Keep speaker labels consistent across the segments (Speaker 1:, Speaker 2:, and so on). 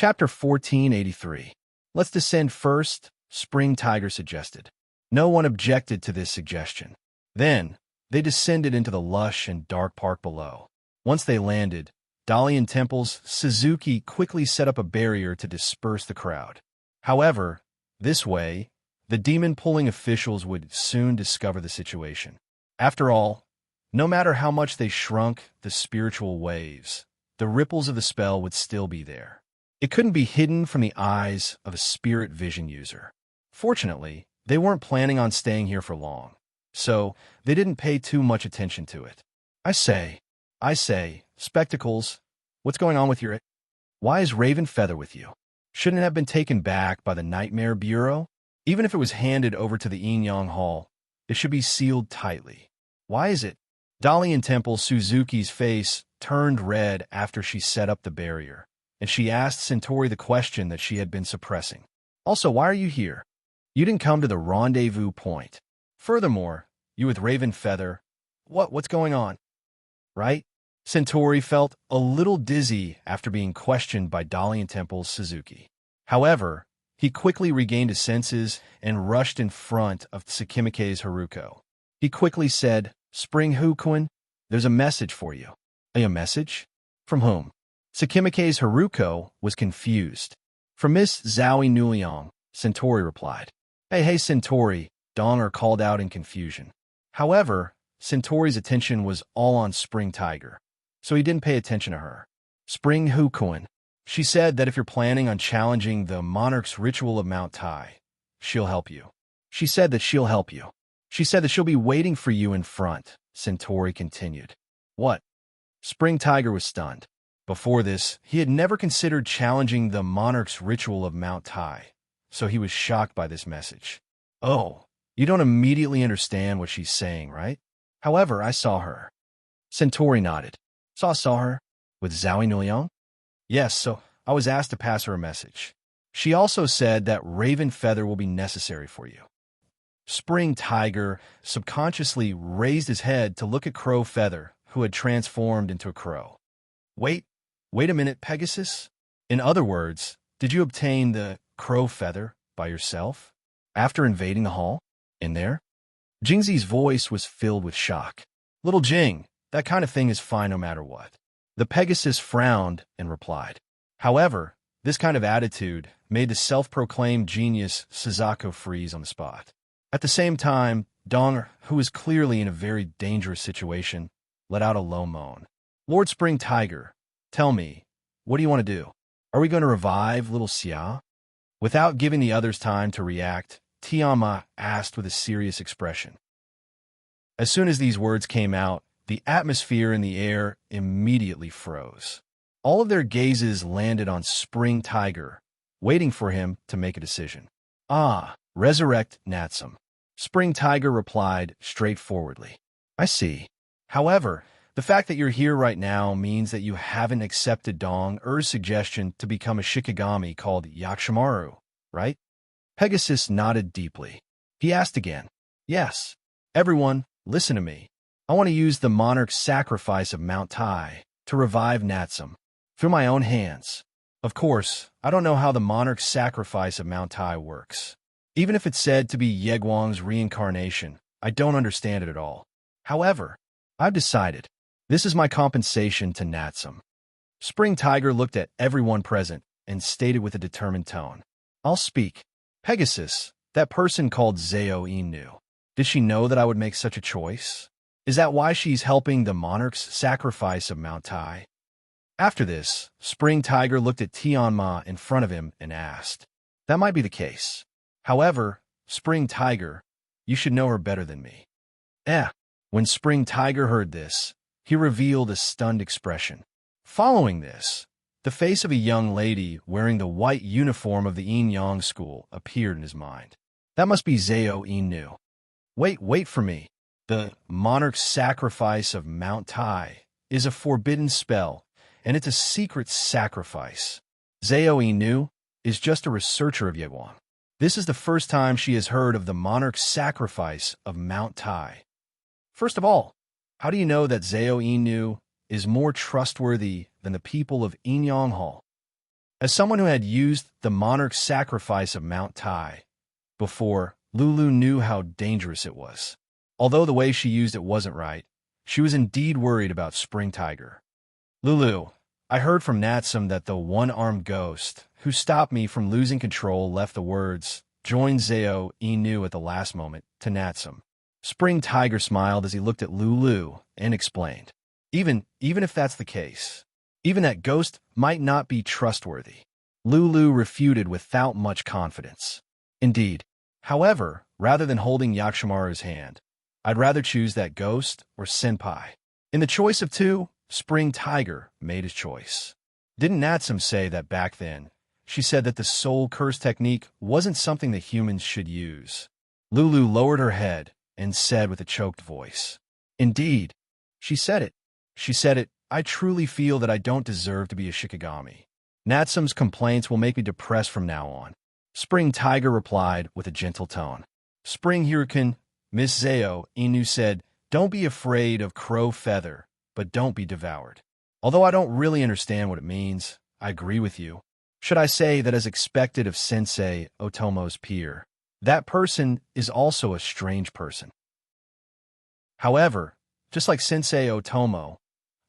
Speaker 1: Chapter 1483. Let's descend first, Spring Tiger suggested. No one objected to this suggestion. Then, they descended into the lush and dark park below. Once they landed, Dolly and Temple's Suzuki quickly set up a barrier to disperse the crowd. However, this way, the demon-pulling officials would soon discover the situation. After all, no matter how much they shrunk the spiritual waves, the ripples of the spell would still be there. It couldn't be hidden from the eyes of a spirit vision user. Fortunately, they weren't planning on staying here for long, so they didn't pay too much attention to it. I say, Spectacles, what's going on with your... Why is Raven Feather with you? Shouldn't it have been taken back by the Nightmare Bureau? Even if it was handed over to the Yin-Yang Hall, it should be sealed tightly. Why is it? Dolly and Temple Suzuki's face turned red after she set up the barrier, and she asked Centauri the question that she had been suppressing. Also, why are you here? You didn't come to the rendezvous point. Furthermore, you with Raven Feather, what's going on? Right? Centauri felt a little dizzy after being questioned by Dolly and Temple's Suzuki. However, he quickly regained his senses and rushed in front of Sakimike's Haruko. He quickly said, Spring Hukuin, there's a message for you. A message? From whom? Sakimike's Haruko was confused. From Miss Zowie Nuliang, Centauri replied. Hey, Centauri, Donger called out in confusion. However, Centauri's attention was all on Spring Tiger, so he didn't pay attention to her. Spring Hukuin. She said that if you're planning on challenging the monarch's ritual of Mount Tai, she'll help you. She said that she'll help you. She said that she'll be waiting for you in front, Centauri continued. What? Spring Tiger was stunned. Before this, he had never considered challenging the monarch's ritual of Mount Tai, so he was shocked by this message. Oh, you don't immediately understand what she's saying, right? However, I saw her. Centauri nodded. Saw her? With Zowie Nuliang? Yes, so I was asked to pass her a message. She also said that Raven Feather will be necessary for you. Spring Tiger subconsciously raised his head to look at Crow Feather, who had transformed into a crow. Wait a minute, Pegasus? In other words, did you obtain the Crow Feather by yourself? After invading the hall? In there? Jingzi's voice was filled with shock. Little Jing, that kind of thing is fine no matter what. The Pegasus frowned and replied. However, this kind of attitude made the self-proclaimed genius Suzaku freeze on the spot. At the same time, Donger, who was clearly in a very dangerous situation, let out a low moan. Lord Spring Tiger, tell me, what do you want to do? Are we going to revive little Xia? Without giving the others time to react, Tianma asked with a serious expression. As soon as these words came out, the atmosphere in the air immediately froze. All of their gazes landed on Spring Tiger, waiting for him to make a decision. Resurrect Natsum. Spring Tiger replied straightforwardly. I see. However, the fact that you're here right now means that you haven't accepted Dong-er's suggestion to become a Shikigami called Yakshimaru, right? Pegasus nodded deeply. He asked again. Yes. Everyone, listen to me. I want to use the monarch's sacrifice of Mount Tai to revive Natsum through my own hands. Of course, I don't know how the monarch's sacrifice of Mount Tai works. Even if it's said to be Yeguang's reincarnation, I don't understand it at all. However, I've decided. This is my compensation to Natsum. Spring Tiger looked at everyone present and stated with a determined tone. I'll speak. Pegasus, that person called Zao Inu. Did she know that I would make such a choice? Is that why she's helping the monarch's sacrifice of Mount Tai? After this, Spring Tiger looked at Tianma in front of him and asked. That might be the case. However, Spring Tiger, you should know her better than me. When Spring Tiger heard this, he revealed a stunned expression. Following this, the face of a young lady wearing the white uniform of the Yin-Yang school appeared in his mind. That must be Zao Inu. Wait for me. The monarch's sacrifice of Mount Tai is a forbidden spell, and it's a secret sacrifice. Zao Inu is just a researcher of Yeguang. This is the first time she has heard of the monarch's sacrifice of Mount Tai. First of all, how do you know that Zao Inu is more trustworthy than the people of Yin-Yang Hall? As someone who had used the monarch sacrifice of Mount Tai before, Lulu knew how dangerous it was. Although the way she used it wasn't right, she was indeed worried about Spring Tiger. Lulu, I heard from Natsum that the one-armed ghost who stopped me from losing control left the words, "Join Zao Inu" at the last moment, to Natsum. Spring Tiger smiled as he looked at Lulu and explained, Even if that's the case, even that ghost might not be trustworthy. Lulu refuted without much confidence. Indeed. However, rather than holding Yakshimaru's hand, I'd rather choose that ghost or senpai. In the choice of two, Spring Tiger made his choice. Didn't Natsum say that back then? She said that the soul curse technique wasn't something that humans should use. Lulu lowered her head and said with a choked voice, Indeed. She said it. She said it. I truly feel that I don't deserve to be a Shikigami. Natsum's complaints will make me depressed from now on. Spring Tiger replied with a gentle tone. Spring Hurricane, Miss Zao Inu said, Don't be afraid of crow feather, but don't be devoured. Although I don't really understand what it means, I agree with you. Should I say that as expected of Sensei Otomo's peer, that person is also a strange person. However, just like Sensei Otomo,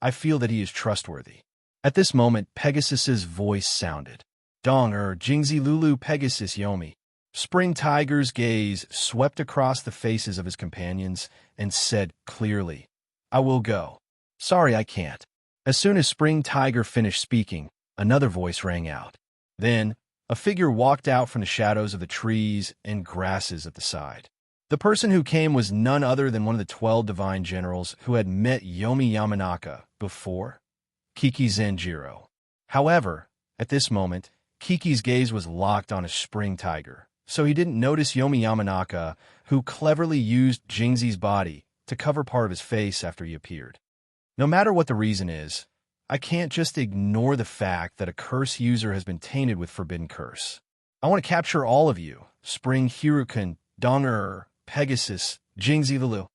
Speaker 1: I feel that he is trustworthy. At this moment, Pegasus's voice sounded. Dong Jingzi Lulu Pegasus Yomi. Spring Tiger's gaze swept across the faces of his companions and said clearly, I will go. Sorry, I can't. As soon as Spring Tiger finished speaking, another voice rang out. Then, a figure walked out from the shadows of the trees and grasses at the side. The person who came was none other than one of the 12 divine generals who had met Yomi Yamanaka before, Kiki Zenjiro. However, at this moment, Kiki's gaze was locked on a Spring Tiger, so he didn't notice Yomi Yamanaka, who cleverly used Jingzi's body to cover part of his face after he appeared. No matter what the reason is, I can't just ignore the fact that a curse user has been tainted with Forbidden Curse. I want to capture all of you, Spring Hurricane, Dong Pegasus, Jingzi Lulu.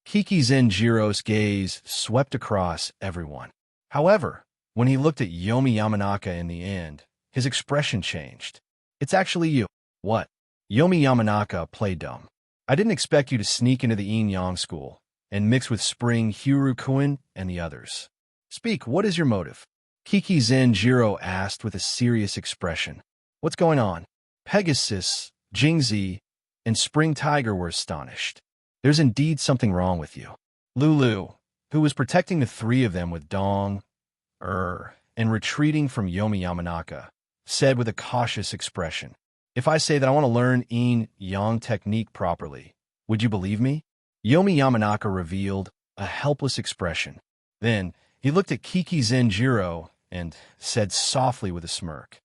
Speaker 1: Kiki Zenjiro's gaze swept across everyone. However, when he looked at Yomi Yamanaka in the end, his expression changed. It's actually you. What? Yomi Yamanaka played dumb. I didn't expect you to sneak into the Yin-Yang school and mix with Spring Hurricane and the others. Speak, what is your motive? Kiki Zenjiro asked with a serious expression. What's going on? Pegasus, Jingzi, and Spring Tiger were astonished. There's indeed something wrong with you. Lulu, who was protecting the three of them with Dong, and retreating from Yomi Yamanaka, said with a cautious expression, If I say that I want to learn Yin-Yang technique properly, would you believe me? Yomi Yamanaka revealed a helpless expression. Then, he looked at Kiki Zenjiro and said softly with a smirk,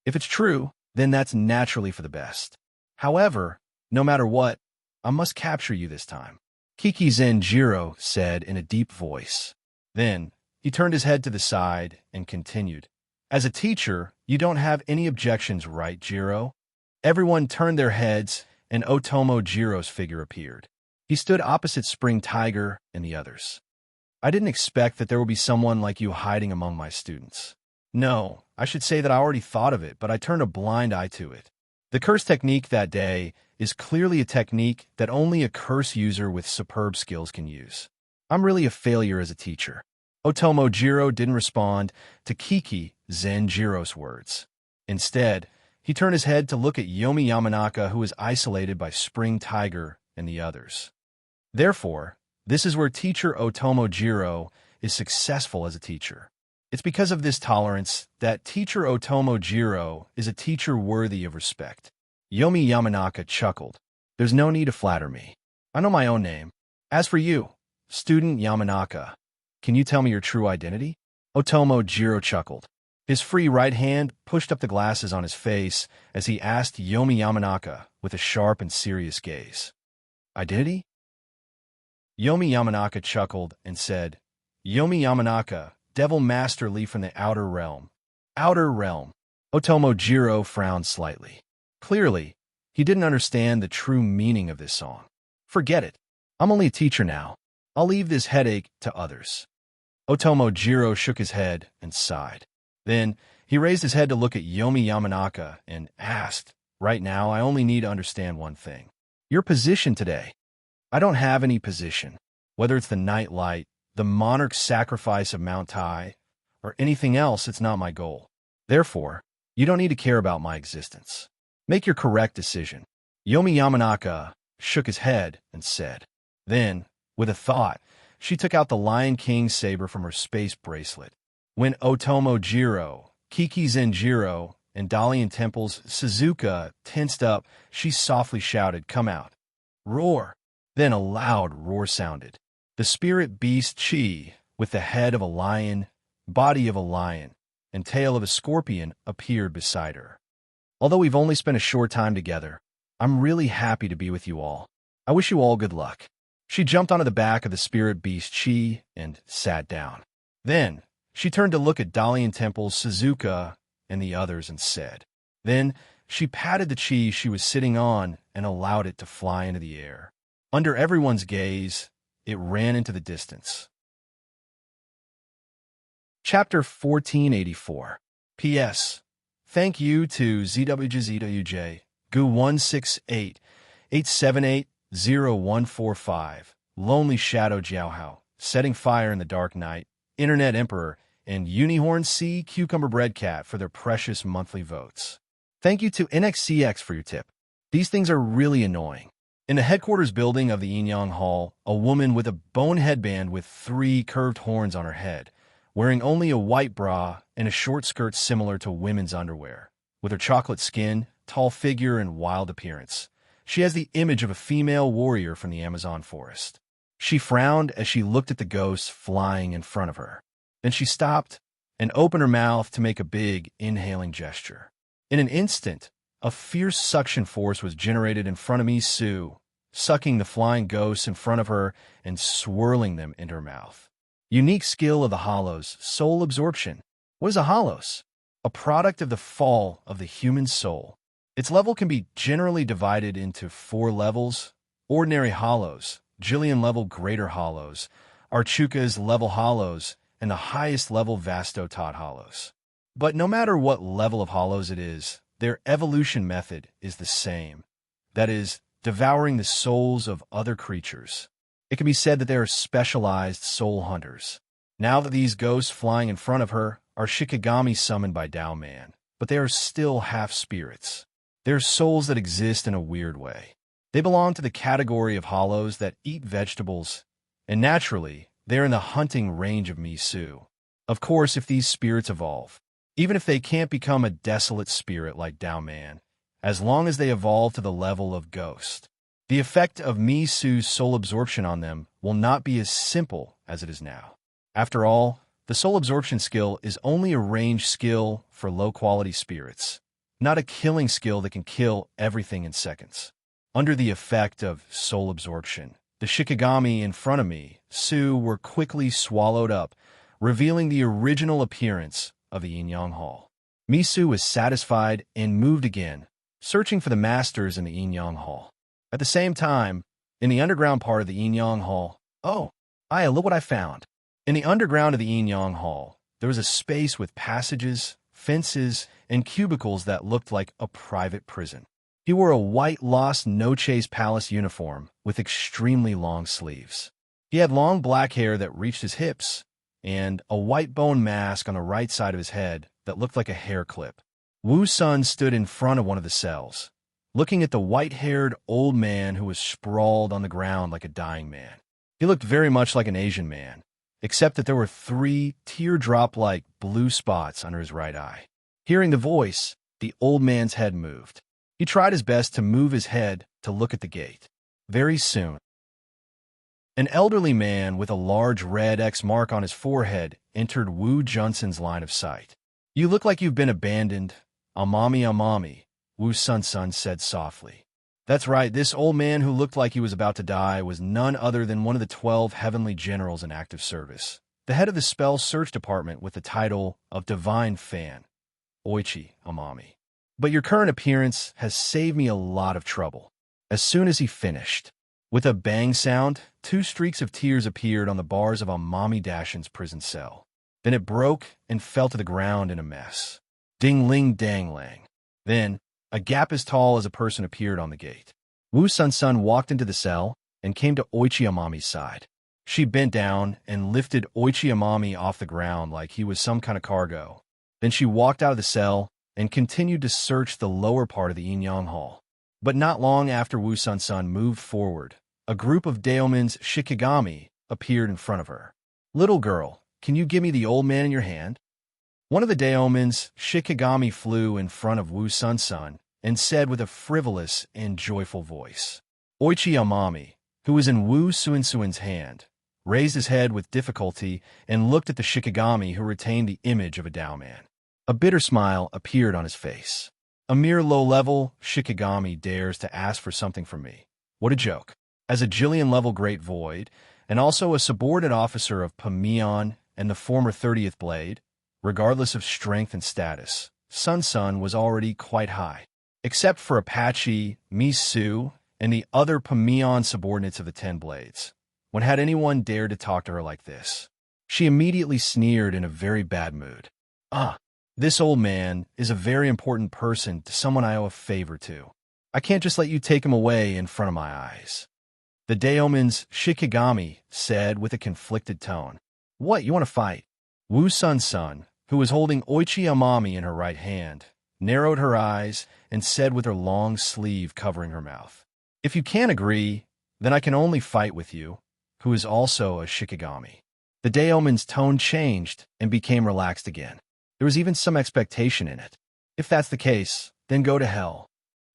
Speaker 1: If it's true, then that's naturally for the best. However, no matter what, I must capture you this time. Kiki Zenjiro said in a deep voice. Then, he turned his head to the side and continued, As a teacher, you don't have any objections, right, Jiro? Everyone turned their heads, and Otomo Jiro's figure appeared. He stood opposite Spring Tiger and the others. I didn't expect that there would be someone like you hiding among my students. No, I should say that I already thought of it, but I turned a blind eye to it. The curse technique that day is clearly a technique that only a curse user with superb skills can use. I'm really a failure as a teacher. Otomo Jiro didn't respond to Kiki Zenjiro's words. Instead, he turned his head to look at Yomi Yamanaka, who was isolated by Spring Tiger and the others. Therefore, this is where teacher Otomo Jiro is successful as a teacher. It's because of this tolerance that teacher Otomo Jiro is a teacher worthy of respect. Yomi Yamanaka chuckled. There's no need to flatter me. I know my own name. As for you, student Yamanaka, can you tell me your true identity? Otomo Jiro chuckled. His free right hand pushed up the glasses on his face as he asked Yomi Yamanaka with a sharp and serious gaze. Identity? Yomi Yamanaka chuckled and said, Yomi Yamanaka, Devil Master Lee from the Outer Realm. Outer Realm. Otomo Jiro frowned slightly. Clearly, he didn't understand the true meaning of this song. Forget it. I'm only a teacher now. I'll leave this headache to others. Otomo Jiro shook his head and sighed. Then, He raised his head to look at Yomi Yamanaka and asked, "Right now, I only need to understand one thing. Your position today." "I don't have any position. Whether it's the night light, the monarch sacrifice of Mount Tai, or anything else, it's not my goal. Therefore, you don't need to care about my existence. Make your correct decision." Yomi Yamanaka shook his head and said. Then, with a thought, she took out the Lion King saber from her space bracelet. When Otomo Jiro, Kiki Zenjiro, and Dalian Temple's Suzuka tensed up, she softly shouted, "Come out." Roar! Then a loud roar sounded. The spirit beast Chi, with the head of a lion, body of a lion, and tail of a scorpion, appeared beside her. "Although we've only spent a short time together, I'm really happy to be with you all. I wish you all good luck." She jumped onto the back of the spirit beast Chi and sat down. Then, she turned to look at Dalian Temple's Suzuka and the others and said. Then, she patted the Chi she was sitting on and allowed it to fly into the air. Under everyone's gaze, it ran into the distance. Chapter 1484. P.S. Thank you to ZWJZWJ, Gu168, 878-0145, Lonely Shadow Jiaohao, Setting Fire in the Dark Night, Internet Emperor, and Unihorn C. Cucumber Bread Cat for their precious monthly votes. Thank you to NXCX for your tip. These things are really annoying. In the headquarters building of the Yinyang Hall, a woman with a bone headband with 3 curved horns on her head, wearing only a white bra and a short skirt similar to women's underwear. With her chocolate skin, tall figure, and wild appearance, she has the image of a female warrior from the Amazon forest. She frowned as she looked at the ghosts flying in front of her. Then she stopped and opened her mouth to make a big, inhaling gesture. In an instant, a fierce suction force was generated in front of Misu, sucking the flying ghosts in front of her and swirling them into her mouth. Unique skill of the Hollows, soul absorption. What is a Hollows? A product of the fall of the human soul. Its level can be generally divided into 4 levels: ordinary Hollows, Jillian level greater Hollows, Archuka's level Hollows, and the highest level Vastotot Hollows. But no matter what level of Hollows it is, their evolution method is the same. That is, devouring the souls of other creatures. It can be said that they are specialized soul hunters. Now that these ghosts flying in front of her are Shikigami summoned by Tao Man, but they are still half spirits. They are souls that exist in a weird way. They belong to the category of hollows that eat vegetables, and naturally, they are in the hunting range of Misu. Of course, if these spirits evolve, even if they can't become a desolate spirit like Tao Man, as long as they evolve to the level of ghost, the effect of Misu's soul absorption on them will not be as simple as it is now. After all, the soul absorption skill is only a ranged skill for low-quality spirits, not a killing skill that can kill everything in seconds. Under the effect of soul absorption, the Shikigami in front of me, Su, were quickly swallowed up, revealing the original appearance of the Yinyang Hall. Misu was satisfied and moved again, searching for the masters in the Yinyang Hall. At the same time, in the underground part of the Yinyang Hall, oh, Aya, look what I found. In the underground of the Yinyang Hall, there was a space with passages, fences, and cubicles that looked like a private prison. He wore a white Lost No Chase Palace uniform with extremely long sleeves. He had long black hair that reached his hips, and a white bone mask on the right side of his head that looked like a hair clip. Wu Sun stood in front of one of the cells, looking at the white-haired old man who was sprawled on the ground like a dying man. He looked very much like an Asian man, except that there were 3 teardrop-like blue spots under his right eye. Hearing the voice, the old man's head moved. He tried his best to move his head to look at the gate. Very soon, an elderly man with a large red X mark on his forehead entered Wu Junson's line of sight. "You look like you've been abandoned, Amami Amami," Wu Sun said softly. That's right, this old man who looked like he was about to die was none other than one of the 12 heavenly generals in active service, the head of the spell search department with the title of Divine Fan, Oichi Amami. "But your current appearance has saved me a lot of trouble." As soon as he finished, with a bang sound, 2 streaks of tears appeared on the bars of Amami Dashin's prison cell. Then it broke and fell to the ground in a mess. Ding-ling-dang-lang. Then, a gap as tall as a person appeared on the gate. Wu Sun walked into the cell and came to Oichi-Amami's side. She bent down and lifted Oichi-Amami off the ground like he was some kind of cargo. Then she walked out of the cell and continued to search the lower part of the Yin-Yang Hall. But not long after Wu Sun moved forward, a group of daimons Shikigami appeared in front of her. "Little girl, can you give me the old man in your hand?" One of the daimons Shikigami flew in front of Wu Sun and said with a frivolous and joyful voice. Oichi-Amami, who was in Wu Suin's hand, raised his head with difficulty and looked at the Shikigami who retained the image of a Dao man. A bitter smile appeared on his face. "A mere low-level Shikigami dares to ask for something from me. What a joke." As a Jillian-level Great Void, and also a subordinate officer of Pamion and the former 30th Blade, regardless of strength and status, Sun was already quite high. Except for Apache, Misu, and the other Pamion subordinates of the 10 Blades. When had anyone dared to talk to her like this? She immediately sneered in a very bad mood. This old man is a very important person to someone I owe a favor to. I can't just let you take him away in front of my eyes." The daimons Shikigami said with a conflicted tone. "What, you want to fight?" Wu Sun, who was holding Oichi-Amami in her right hand, narrowed her eyes and said with her long sleeve covering her mouth, "If you can't agree, then I can only fight with you, who is also a Shikigami." The daemon's tone changed and became relaxed again. There was even some expectation in it. "If that's the case, then go to hell."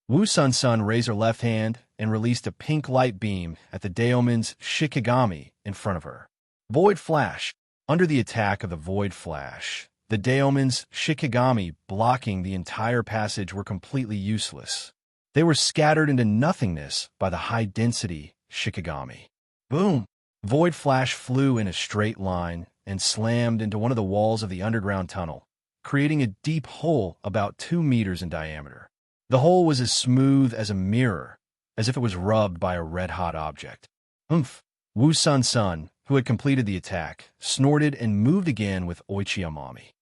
Speaker 1: Wu Sun raised her left hand and released a pink light beam at the daemon's Shikigami in front of her. Void Flash. Under the attack of the Void Flash, the daemon's Shikigami blocking the entire passage were completely useless. They were scattered into nothingness by the high-density Shikigami. Boom! Void Flash flew in a straight line and slammed into one of the walls of the underground tunnel, creating a deep hole about 2 meters in diameter. The hole was as smooth as a mirror, as if it was rubbed by a red-hot object. Oomph! Wu Sun, who had completed the attack, snorted and moved again with Oichi-Amami.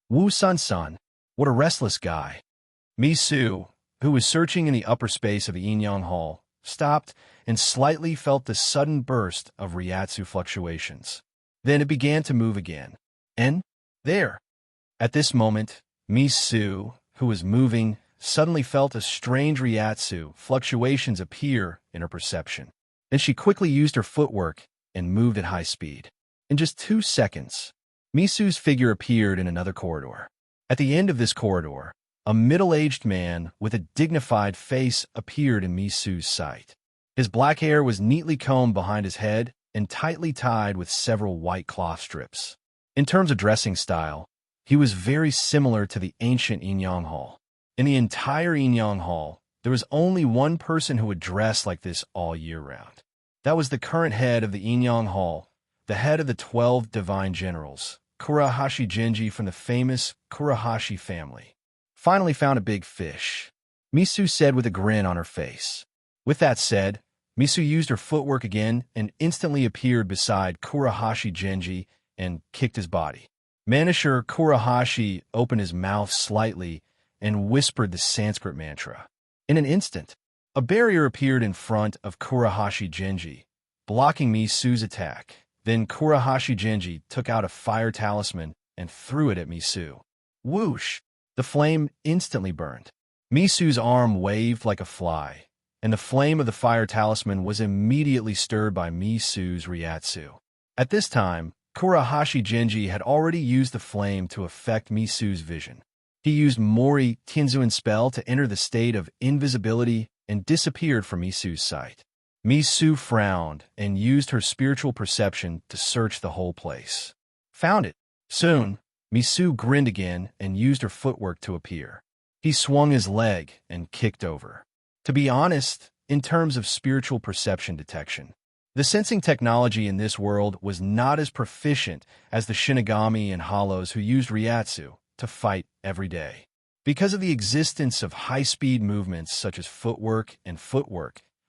Speaker 1: Wu Sun, what a restless guy. Misu, who was searching in the upper space of the Yin-Yang Hall, stopped and slightly felt the sudden burst of Ryatsu fluctuations. Then it began to move again. And there! At this moment, Misu, who was moving, suddenly felt a strange Ryatsu fluctuations appear in her perception. Then she quickly used her footwork and moved at high speed. In just 2 seconds, Misu's figure appeared in another corridor. At the end of this corridor, a middle-aged man with a dignified face appeared in Misu's sight. His black hair was neatly combed behind his head and tightly tied with several white cloth strips. In terms of dressing style, he was very similar to the ancient Yin-Yang Hall. In the entire Yin-Yang Hall, there was only one person who would dress like this all year round. That was the current head of the Yin-Yang Hall, the head of the 12 divine generals, Kurahashi Genji from the famous Kurahashi family. "Finally found a big fish," Misu said with a grin on her face. With that said, Misu used her footwork again and instantly appeared beside Kurahashi Genji and kicked his body. Manisher Kurahashi opened his mouth slightly and whispered the Sanskrit mantra. In an instant, a barrier appeared in front of Kurahashi Genji, blocking Misu's attack. Then Kurahashi Genji took out a fire talisman and threw it at Misu. Whoosh! The flame instantly burned. Misu's arm waved like a fly, and the flame of the fire talisman was immediately stirred by Misu's Ryatsu. At this time, Kurahashi Genji had already used the flame to affect Misu's vision. He used Mori Tinzuin spell to enter the state of invisibility and disappeared from Misu's sight. Misu frowned and used her spiritual perception to search the whole place. Found it. Soon, Misu grinned again and used her footwork to appear. He swung his leg and kicked over. To be honest, in terms of spiritual perception detection, the sensing technology in this world was not as proficient as the Shinigami and Hollows who used Ryatsu to fight every day. Because of the existence of high-speed movements such as footwork,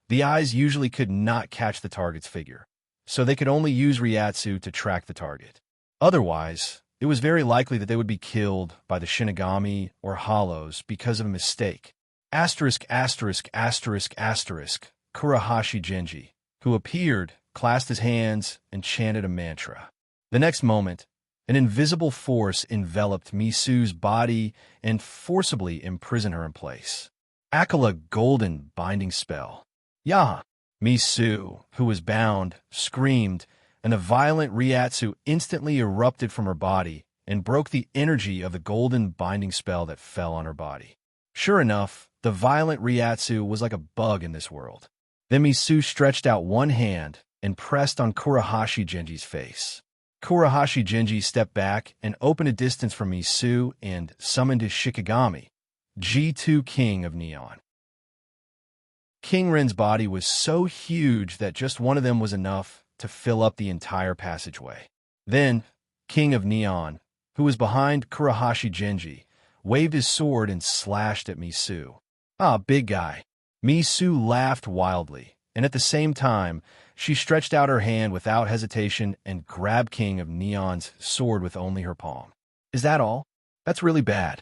Speaker 1: the eyes usually could not catch the target's figure, so they could only use Ryatsu to track the target. Otherwise, It was very likely that they would be killed by the Shinigami or Hollows because of a mistake. Asterisk, asterisk, asterisk, asterisk, Kurahashi Genji, who appeared, clasped his hands, and chanted a mantra. The next moment, an invisible force enveloped Misu's body and forcibly imprisoned her in place. Akala golden binding spell. Yaha! Misu, who was bound, screamed, and a violent Ryatsu instantly erupted from her body and broke the energy of the golden binding spell that fell on her body. Sure enough, the violent Ryatsu was like a bug in this world. Then Misu stretched out one hand and pressed on Kurahashi Genji's face. Kurahashi Genji stepped back and opened a distance from Misu and summoned his Shikigami, G2 King of Neon. King Ren's body was so huge that just one of them was enough to fill up the entire passageway. Then, King of Neon, who was behind Kurahashi Genji, waved his sword and slashed at Misu. Ah, big guy. Misu laughed wildly, and at the same time, she stretched out her hand without hesitation and grabbed King of Neon's sword with only her palm. Is that all? That's really bad.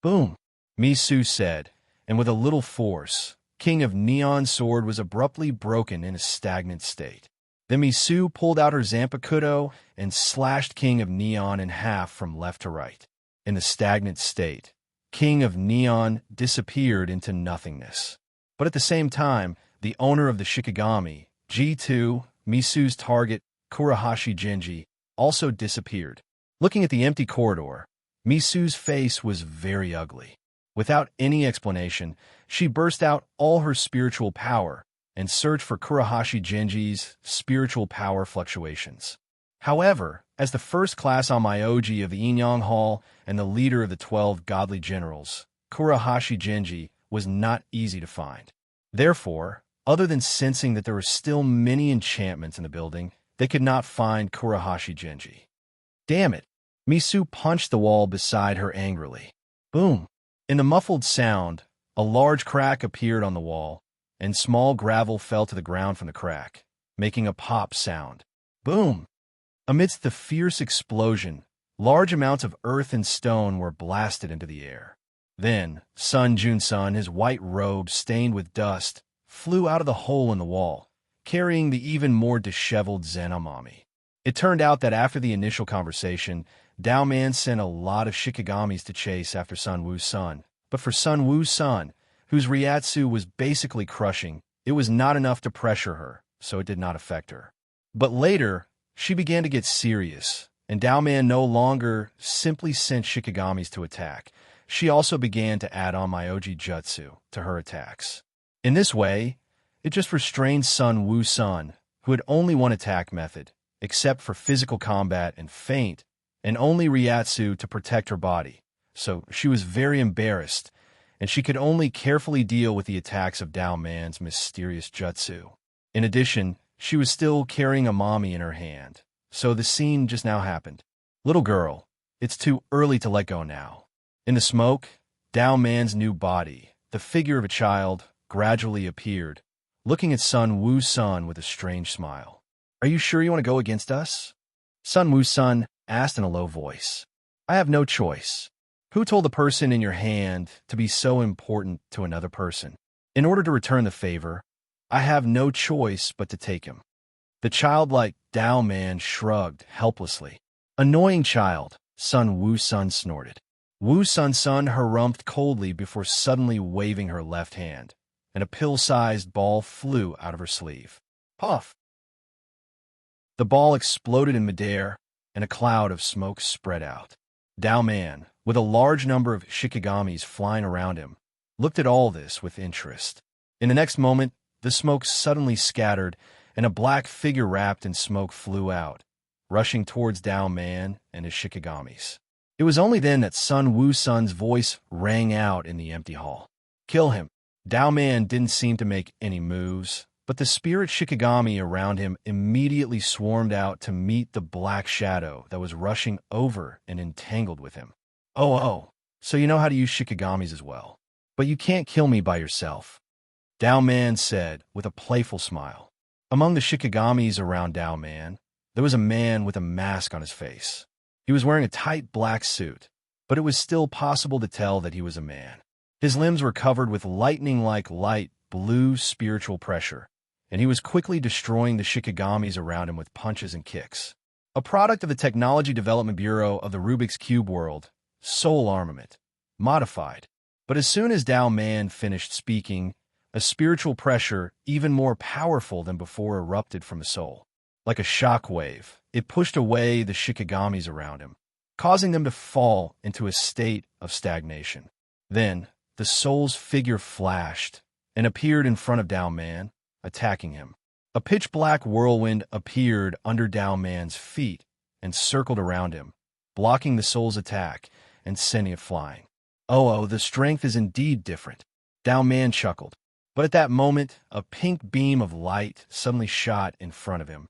Speaker 1: Boom, Misu said, and with a little force, King of Neon's sword was abruptly broken in a stagnant state. Then Misu pulled out her Zanpakuto and slashed King of Neon in half from left to right. In the stagnant state, King of Neon disappeared into nothingness. But at the same time, the owner of the Shikigami, G2, Misu's target, Kurahashi Genji, also disappeared. Looking at the empty corridor, Misu's face was very ugly. Without any explanation, she burst out all her spiritual power and searched for Kurahashi Genji's spiritual power fluctuations. However, as the first class on Myoji of the Inyang Hall and the leader of the 12 godly generals, Kurahashi Genji was not easy to find. Therefore, other than sensing that there were still many enchantments in the building, they could not find Kurahashi Genji. Damn it! Misu punched the wall beside her angrily. Boom! In the muffled sound, a large crack appeared on the wall, and small gravel fell to the ground from the crack, making a pop sound. Boom! Amidst the fierce explosion, large amounts of earth and stone were blasted into the air. Then, Sun Junsun, his white robe stained with dust, flew out of the hole in the wall, carrying the even more disheveled Zenamami. It turned out that after the initial conversation, Dao Man sent a lot of Shikigamis to chase after Sun Wu-sun, but for Sun Wu-sun, whose Ryatsu was basically crushing, it was not enough to pressure her, so it did not affect her. But later, she began to get serious, and Dao Man no longer simply sent Shikigamis to attack. She also began to add on Myoji Jutsu to her attacks. In this way, it just restrained Sun Wu-sun, who had only one attack method, except for physical combat and feint, and only Ryatsu to protect her body, so she was very embarrassed, and she could only carefully deal with the attacks of Dao Man's mysterious jutsu. In addition, she was still carrying a mommy in her hand, so the scene just now happened. Little girl, it's too early to let go now. In the smoke, Dao Man's new body, the figure of a child, gradually appeared, looking at Sun Wu-sun with a strange smile. Are you sure you want to go against us? Sun Wu-sun asked in a low voice. I have no choice. Who told the person in your hand to be so important to another person? In order to return the favor, I have no choice but to take him. The childlike Dao Man shrugged helplessly. Annoying child, Sun Wu-sun snorted. Wu-sun-sun harumphed coldly before suddenly waving her left hand, and a pill-sized ball flew out of her sleeve. Puff! The ball exploded in midair, and a cloud of smoke spread out. Dao Man, with a large number of Shikigamis flying around him, looked at all this with interest. In the next moment, the smoke suddenly scattered, and a black figure wrapped in smoke flew out, rushing towards Dao Man and his Shikigamis. It was only then that Sun Wu-sun's voice rang out in the empty hall. Kill him. Dao Man didn't seem to make any moves, but the spirit Shikigami around him immediately swarmed out to meet the black shadow that was rushing over and entangled with him. Oh, so you know how to use Shikigamis as well. But you can't kill me by yourself, Dao Man said with a playful smile. Among the Shikigamis around Dao Man, there was a man with a mask on his face. He He was wearing a tight black suit, but it was still possible to tell that he was a man. His limbs were covered with lightning-like light blue spiritual pressure, and he was quickly destroying the Shikagamis around him with punches and kicks. A product of the Technology Development Bureau of the Rubik's Cube world, soul armament, modified. But as soon as Dao Man finished speaking, a spiritual pressure even more powerful than before erupted from the soul. Like a shock wave, it pushed away the Shikagamis around him, causing them to fall into a state of stagnation. Then, the soul's figure flashed and appeared in front of Dao Man, attacking him. A pitch-black whirlwind appeared under Dao Man's feet and circled around him, blocking the soul's attack and sending it flying. Oh, the strength is indeed different, Dao Man chuckled. But at that moment, a pink beam of light suddenly shot in front of him.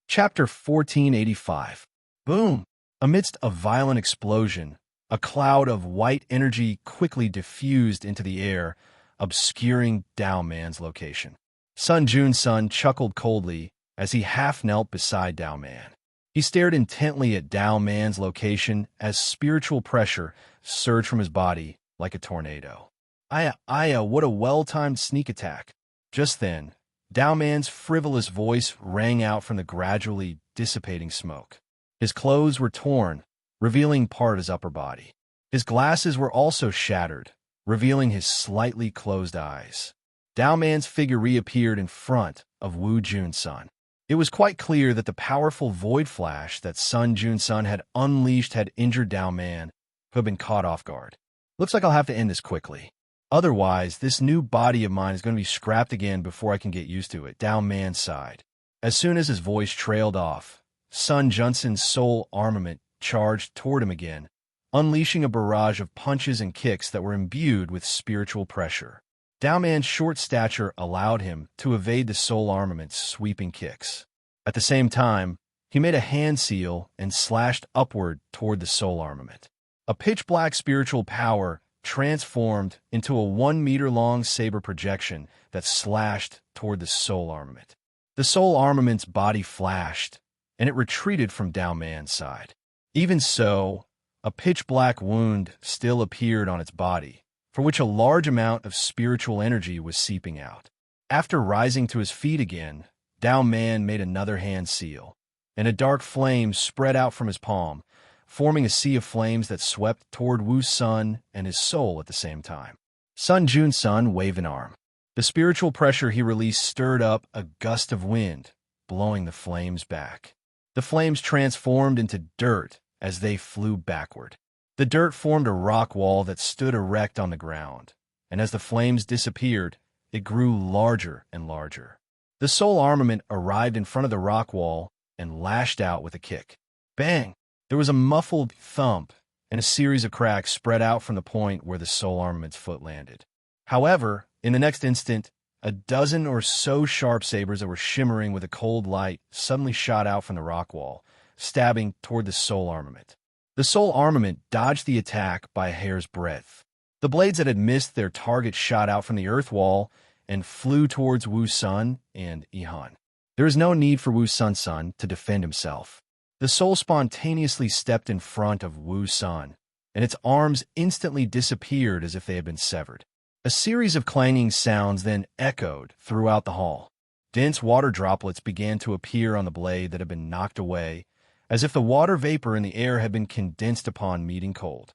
Speaker 1: Chapter 1485. Boom! Amidst a violent explosion, a cloud of white energy quickly diffused into the air, obscuring Dao Man's location. Sun Jun-sun chuckled coldly as he half-knelt beside Dao Man. He stared intently at Dao Man's location as spiritual pressure surged from his body like a tornado. Aya, what a well-timed sneak attack. Just then, Dao Man's frivolous voice rang out from the gradually dissipating smoke. His clothes were torn, revealing part of his upper body. His glasses were also shattered, revealing his slightly closed eyes. Dao Man's figure reappeared in front of Wu Jun-sun. It was quite clear that the powerful void flash that Sun Jun-sun had unleashed had injured Dao Man, who had been caught off guard. Looks like I'll have to end this quickly. Otherwise, this new body of mine is going to be scrapped again before I can get used to it, Dao Man sighed. As soon as his voice trailed off, Sun Jun-sun's soul armament charged toward him again, unleashing a barrage of punches and kicks that were imbued with spiritual pressure. Dao Man's short stature allowed him to evade the soul armament's sweeping kicks. At the same time, he made a hand seal and slashed upward toward the soul armament. A pitch-black spiritual power transformed into a 1-meter-long saber projection that slashed toward the soul armament. The soul armament's body flashed, and it retreated from Dao Man's side. Even so, a pitch-black wound still appeared on its body, for which a large amount of spiritual energy was seeping out. After rising to his feet again, Dao Man made another hand seal, and a dark flame spread out from his palm, forming a sea of flames that swept toward Wu's sun and his soul at the same time. Sun Jun-sun waved an arm. The spiritual pressure he released stirred up a gust of wind, blowing the flames back. The flames transformed into dirt as they flew backward. The dirt formed a rock wall that stood erect on the ground, and as the flames disappeared, it grew larger and larger. The soul armament arrived in front of the rock wall and lashed out with a kick. Bang! There was a muffled thump, and a series of cracks spread out from the point where the soul armament's foot landed. However, in the next instant, a dozen or so sharp sabers that were shimmering with a cold light suddenly shot out from the rock wall, stabbing toward the soul armament. The soul armament dodged the attack by a hair's breadth. The blades that had missed their target shot out from the earth wall and flew towards Wu Sun and Ihan. There is no need for Wu Sun to defend himself. The soul spontaneously stepped in front of Wu Sun, and its arms instantly disappeared as if they had been severed. A series of clanging sounds then echoed throughout the hall. Dense water droplets began to appear on the blade that had been knocked away, as if the water vapor in the air had been condensed upon meeting cold.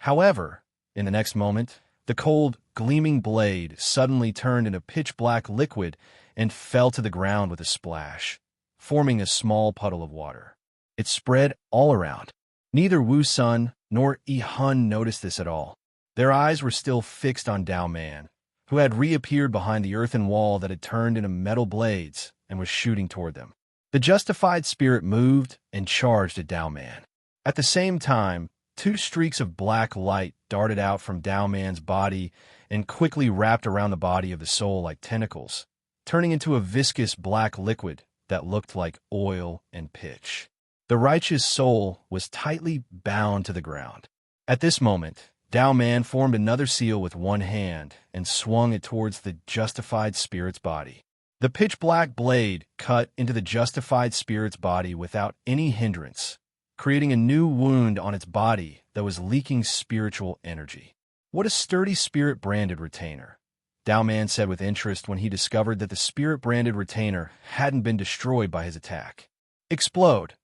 Speaker 1: However, in the next moment, the cold, gleaming blade suddenly turned into pitch-black liquid and fell to the ground with a splash, forming a small puddle of water. It spread all around. Neither Wu Sun nor Ihan noticed this at all. Their eyes were still fixed on Dao Man, who had reappeared behind the earthen wall that had turned into metal blades and was shooting toward them. The justified spirit moved and charged at Dao Man. At the same time, two streaks of black light darted out from Dao Man's body and quickly wrapped around the body of the soul like tentacles, turning into a viscous black liquid that looked like oil and pitch. The righteous soul was tightly bound to the ground. At this moment, Dao Man formed another seal with one hand and swung it towards the justified spirit's body. The pitch-black blade cut into the justified spirit's body without any hindrance, creating a new wound on its body that was leaking spiritual energy. What a sturdy spirit-branded retainer, Dowman said with interest when he discovered that the spirit-branded retainer hadn't been destroyed by his attack. Explode!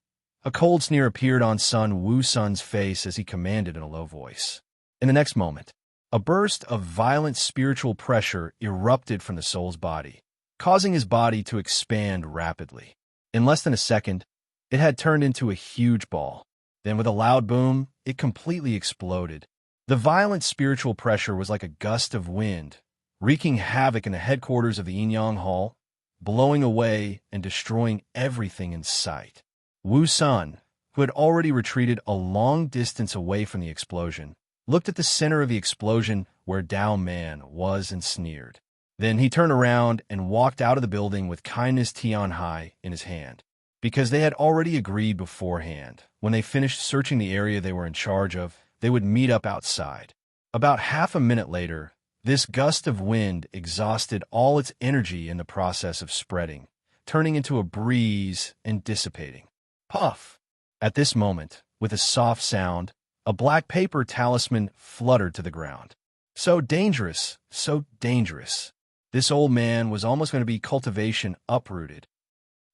Speaker 1: A cold sneer appeared on Sun Wu-sun's face as he commanded in a low voice. In the next moment, a burst of violent spiritual pressure erupted from the soul's body, causing his body to expand rapidly. In less than a second, it had turned into a huge ball. Then with a loud boom, it completely exploded. The violent spiritual pressure was like a gust of wind, wreaking havoc in the headquarters of the Yinyang Hall, blowing away and destroying everything in sight. Wu Sun, who had already retreated a long distance away from the explosion, looked at the center of the explosion where Dao Man was and sneered. Then he turned around and walked out of the building with Kindness Tianhai in his hand, because they had already agreed beforehand. When they finished searching the area they were in charge of, they would meet up outside. About half a minute later, this gust of wind exhausted all its energy in the process of spreading, turning into a breeze and dissipating. Puff! At this moment, with a soft sound, a black paper talisman fluttered to the ground. So dangerous, so dangerous. This old man was almost going to be cultivation uprooted.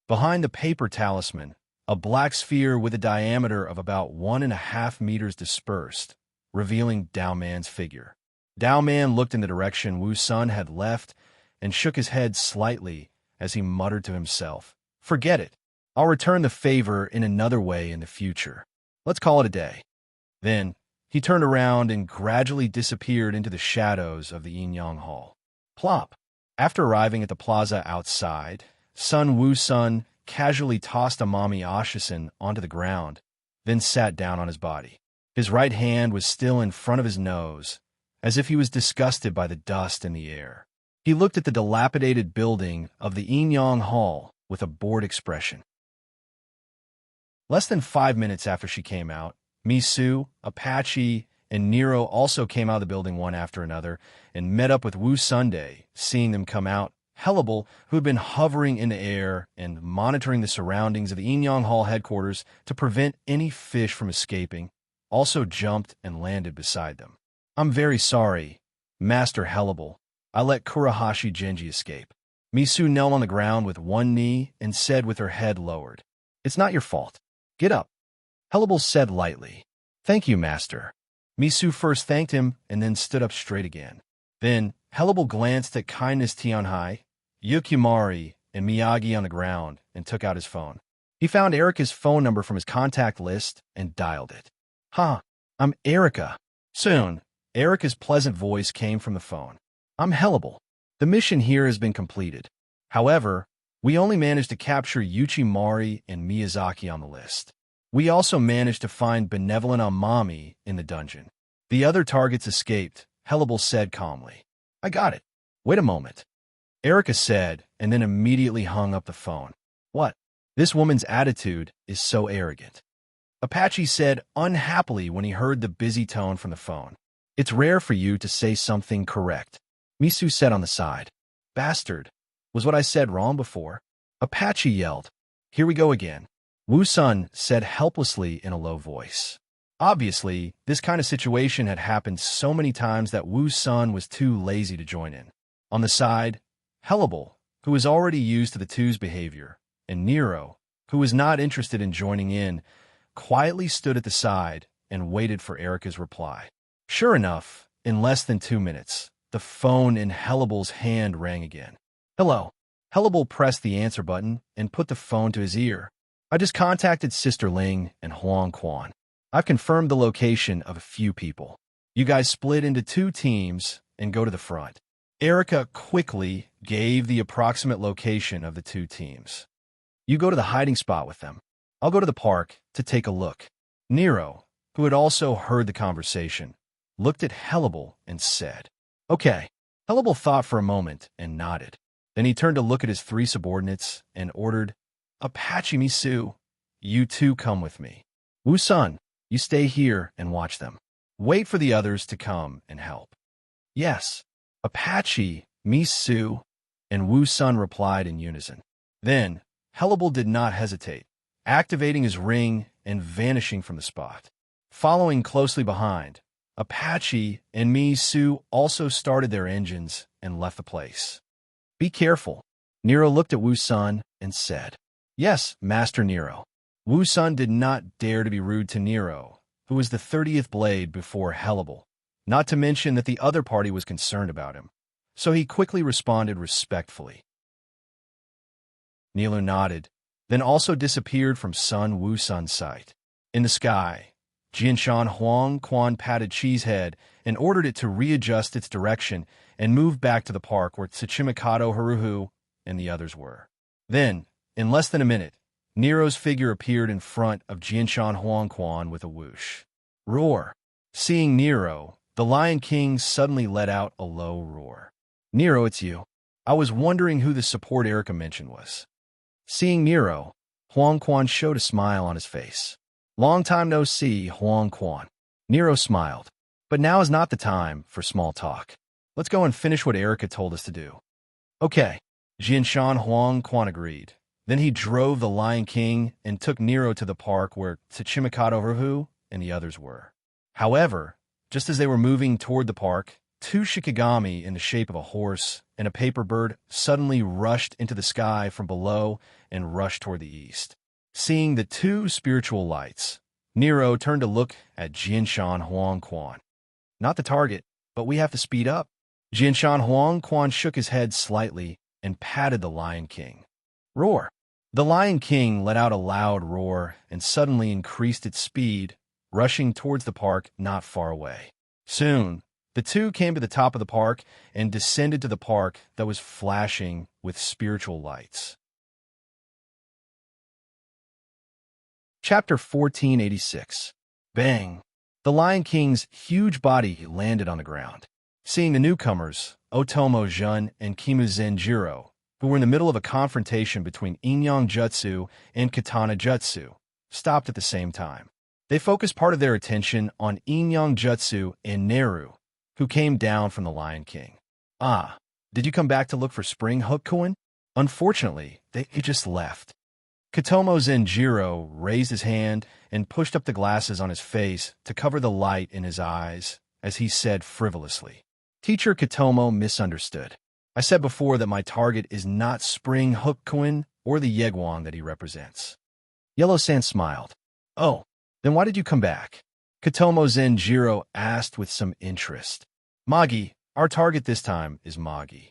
Speaker 1: Behind the paper talisman, a black sphere with a diameter of about 1.5 meters dispersed, revealing Dao Man's figure. Dao Man looked in the direction Wu Sun had left and shook his head slightly as he muttered to himself, "Forget it. I'll return the favor in another way in the future. Let's call it a day." Then, he turned around and gradually disappeared into the shadows of the Yinyang Hall. Plop! After arriving at the plaza outside, Sun Wu Sun casually tossed Amami Ashisin onto the ground, then sat down on his body. His right hand was still in front of his nose, as if he was disgusted by the dust in the air. He looked at the dilapidated building of the Yinyang Hall with a bored expression. Less than 5 minutes after she came out, Misu, Apache, and Nero also came out of the building one after another and met up with Wu Sunday. Seeing them come out, Hellable, who had been hovering in the air and monitoring the surroundings of the Yinyang Hall headquarters to prevent any fish from escaping, also jumped and landed beside them. "I'm very sorry, Master Hellable. I let Kurahashi Genji escape." Misu knelt on the ground with one knee and said with her head lowered, "It's not your fault. Get up." Hellable said lightly, "Thank you, Master." Misu first thanked him and then stood up straight again. Then Hellable glanced at Kindness Tianhai, Yukimari, and Miyagi on the ground and took out his phone. He found Erica's phone number from his contact list and dialed it. "Huh, I'm Erica." Soon, Erica's pleasant voice came from the phone. "I'm Hellable. The mission here has been completed. However, we only managed to capture Yuchimari and Miyazaki on the list. We also managed to find Benevolent Amami in the dungeon. The other targets escaped," Hellable said calmly. "I got it. Wait a moment," Erica said, and then immediately hung up the phone. "What? This woman's attitude is so arrogant," Apache said unhappily when he heard the busy tone from the phone. "It's rare for you to say something correct," Misu said on the side. "Bastard. Was what I said wrong before?" Apache yelled. "Here we go again," Wu Sun said helplessly in a low voice. Obviously, this kind of situation had happened so many times that Wu Sun was too lazy to join in. On the side, Hellable, who was already used to the two's behavior, and Nero, who was not interested in joining in, quietly stood at the side and waited for Erica's reply. Sure enough, in less than 2 minutes, the phone in Hellable's hand rang again. "Hello." Hellable pressed the answer button and put the phone to his ear. "I just contacted Sister Ling and Huang Quan. I've confirmed the location of a few people. You guys split into 2 teams and go to the front." Erica quickly gave the approximate location of the 2 teams. "You go to the hiding spot with them. I'll go to the park to take a look." Nero, who had also heard the conversation, looked at Hellable and said, "Okay." Hellable thought for a moment and nodded. Then he turned to look at his 3 subordinates and ordered, "Apache Misu, you 2 come with me. Wu Sun, you stay here and watch them. Wait for the others to come and help." "Yes." Apache Misu and Wu Sun replied in unison. Then, Hellable did not hesitate, activating his ring and vanishing from the spot. Following closely behind, Apache and Mi Su also started their engines and left the place. Be careful. Nero looked at Wu Sun and said, Yes, Master Nero. Wu Sun did not dare to be rude to Nero, who was the 30th blade before Hellable, not to mention that the other party was concerned about him. So he quickly responded respectfully. Nero nodded, then also disappeared from Sun Wu Sun's sight. In the sky, Jianshan Huang Quan patted Cheesehead and ordered it to readjust its direction and move back to the park where Tsuchimikado Haruhu and the others were. Then, in less than a minute, Nero's figure appeared in front of Jianshan Huang Quan with a whoosh. Roar! Seeing Nero, the Lion King suddenly let out a low roar. Nero, it's you. I was wondering who the support Erica mentioned was. Seeing Nero, Huang Quan showed a smile on his face. Long time no see, Huang Quan. Nero smiled. But now is not the time for small talk. Let's go and finish what Erica told us to do. Okay, Jianshan Huang Quan agreed. Then he drove the Lion King and took Nero to the park where Tsuchimikado Haruhu and the others were. However, just as they were moving toward the park, two shikigami in the shape of a horse and a paper bird suddenly rushed into the sky from below and rushed toward the east. Seeing the two spiritual lights, Nero turned to look at Jianshan Huang Quan. Not the target, but we have to speed up. Jianshan Huang Quan shook his head slightly and patted the Lion King. Roar! The Lion King let out a loud roar and suddenly increased its speed, rushing towards the park not far away. Soon, the two came to the top of the park and descended to the park that was flashing with spiritual lights. Chapter 1486. Bang! The Lion King's huge body landed on the ground. Seeing the newcomers, Otomo Jun and Kimu Zenjiro, who were in the middle of a confrontation between Inyang Jutsu and Katana Jutsu, stopped at the same time. They focused part of their attention on Inyang Jutsu and Neru, who came down from the Lion King. Ah, did you come back to look for Spring Hook-kun? Unfortunately, they just left. Katomo Zenjiro raised his hand and pushed up the glasses on his face to cover the light in his eyes, as he said frivolously. Teacher Katomo misunderstood. I said before that my target is not Spring Hook-kun or the Yegwang that he represents. Yellow-san smiled. Oh, then why did you come back? Katomo Zenjiro asked with some interest. Magi, our target this time is Magi.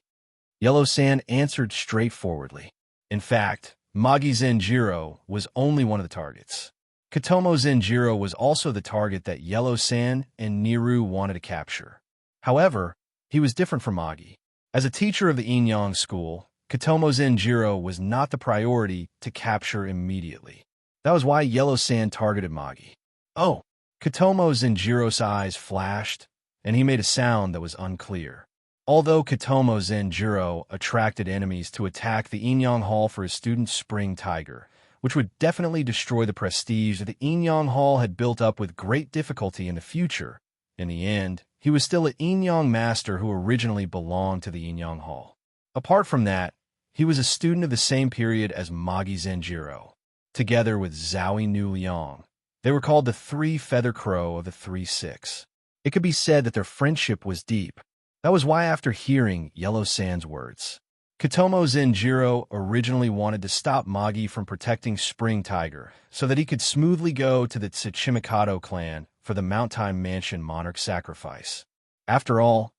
Speaker 1: Yellow-san answered straightforwardly. In fact, Magi Zenjiro was only one of the targets. Katomo Zenjiro was also the target that Yellow-san and Neru wanted to capture. However, he was different from Magi. As a teacher of the Inyang school, Katomo Zenjiro was not the priority to capture immediately. That was why Yellow-san targeted Magi. Oh! Katomo Zenjiro's eyes flashed, and he made a sound that was unclear. Although Katomo Zenjiro attracted enemies to attack the Inyang Hall for his student Spring Tiger, which would definitely destroy the prestige that the Inyang Hall had built up with great difficulty in the future, in the end, he was still an Inyang master who originally belonged to the Inyang Hall. Apart from that, he was a student of the same period as Magi Zenjiro, together with Zhaoi Nu Liang. They were called the Three Feather Crow of the 3-6. It could be said that their friendship was deep. That was why after hearing Yellow-san's words, Katomo Zenjiro originally wanted to stop Magi from protecting Spring Tiger so that he could smoothly go to the Tsuchimikado clan for the Mount Time Mansion monarch sacrifice. After all,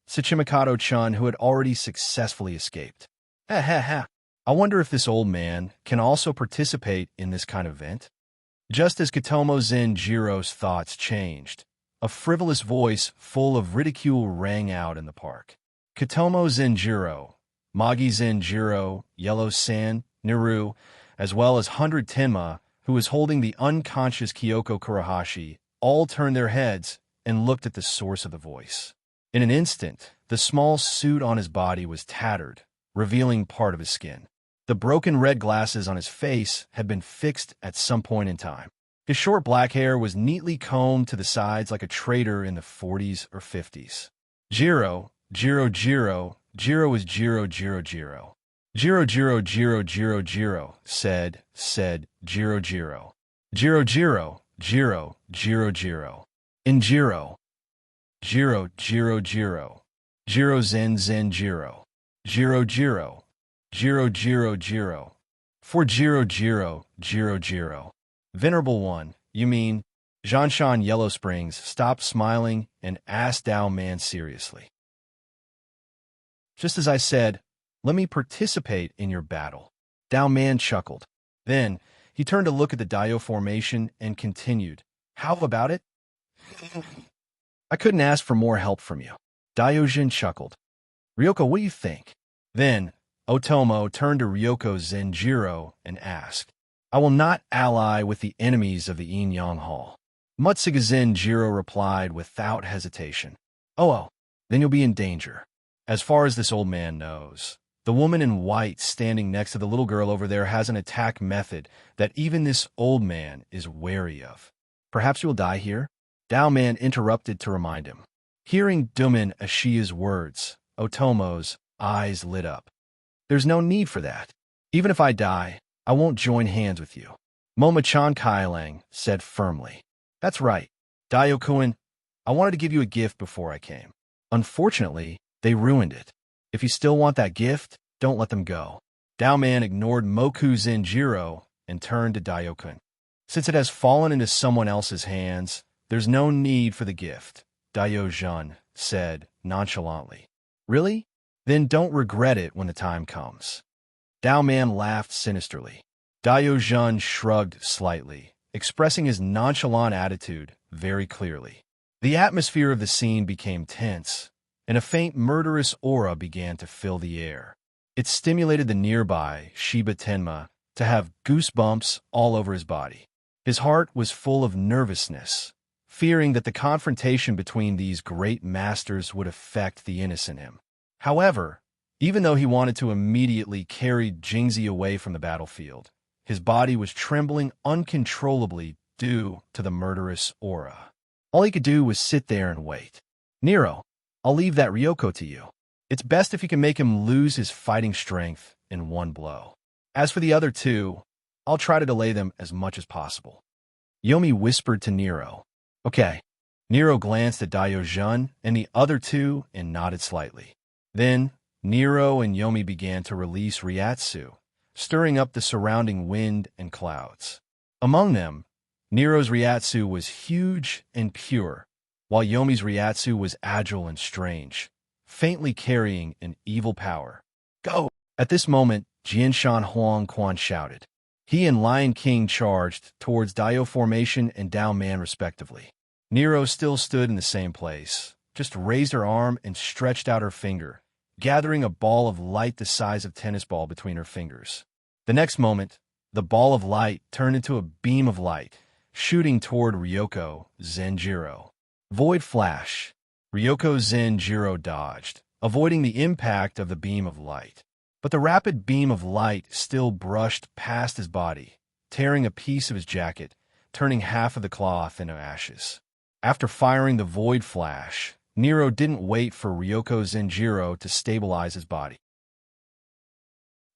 Speaker 1: Tsuchimikado-chun who had already successfully escaped. I wonder if this old man can also participate in this kind of event? Just as Katomo Zenjiro's thoughts changed, a frivolous voice full of ridicule rang out in the park. Katomo Zenjiro, Magi Zenjiro, Yellow-san, Neru, as well as 100 Tenma, who was holding the unconscious Kyoko Kurahashi, all turned their heads and looked at the source of the voice. In an instant, the small suit on his body was tattered, revealing part of his skin. The broken red glasses on his face had been fixed at some point in time. His short black hair was neatly combed to the sides like a trader in the 40s or 50s. Jiro, Jiro is Jiro, Jiro, Jiro. Jiro, Jiro, Jiro, Jiro, Jiro, said, Jiro, Jiro. Jiro, Jiro, Jiro, Jiro, Jiro. In Jiro. Jiro, Jiro, Jiro. Jiro, Zen, Zen, Jiro. Jiro, Jiro. Jiro, Jiro, Jiro. For Jiro, Jiro, Jiro, Jiro. Venerable One, you mean? Zhanshan Yellow Springs stopped smiling and asked Dao Man seriously. Just as I said, let me participate in your battle. Dao Man chuckled. Then, he turned to look at the Daio formation and continued. How about it? I couldn't ask for more help from you. Daio chuckled. Ryoko, what do you think? Then, Otomo turned to Ryoko Zenjiro and asked, I will not ally with the enemies of the Yin Yang Hall. Mutsuga Zenjiro replied without hesitation. Oh, then you'll be in danger. As far as this old man knows, the woman in white standing next to the little girl over there has an attack method that even this old man is wary of. Perhaps you'll die here? Dao Man interrupted to remind him. Hearing Dumin Ashiya's words, Otomo's eyes lit up. There's no need for that. Even if I die, I won't join hands with you. Momochan Kailang said firmly. That's right. Daio-kun, I wanted to give you a gift before I came. Unfortunately, they ruined it. If you still want that gift, don't let them go. Dao Man ignored Moku Zenjiro and turned to Daio-kun. Since it has fallen into someone else's hands, there's no need for the gift, Daio-jun said nonchalantly. Really? Then don't regret it when the time comes. Dao Man laughed sinisterly. Daio-jun shrugged slightly, expressing his nonchalant attitude very clearly. The atmosphere of the scene became tense, and a faint murderous aura began to fill the air. It stimulated the nearby Shiba Tenma to have goosebumps all over his body. His heart was full of nervousness, fearing that the confrontation between these great masters would affect the innocent in him. However, even though he wanted to immediately carry Jingzi away from the battlefield, his body was trembling uncontrollably due to the murderous aura. All he could do was sit there and wait. Nero, I'll leave that Ryoko to you. It's best if you can make him lose his fighting strength in one blow. As for the other two, I'll try to delay them as much as possible. Yomi whispered to Nero. Okay. Nero glanced at Daio-jun and the other two and nodded slightly. Then, Nero and Yomi began to release Ryatsu, stirring up the surrounding wind and clouds. Among them, Nero's Ryatsu was huge and pure, while Yomi's Ryatsu was agile and strange, faintly carrying an evil power. Go! At this moment, Jianshan Huang Quan shouted. He and Lion King charged towards Daio Formation and Dao Man respectively. Nero still stood in the same place, just raised her arm and stretched out her finger, gathering a ball of light the size of a tennis ball between her fingers. The next moment, the ball of light turned into a beam of light, shooting toward Ryoko Zenjiro. Void Flash. Ryoko Zenjiro dodged, avoiding the impact of the beam of light. But the rapid beam of light still brushed past his body, tearing a piece of his jacket, turning half of the cloth into ashes. After firing the Void Flash, Nero didn't wait for Ryoko Zenjiro to stabilize his body.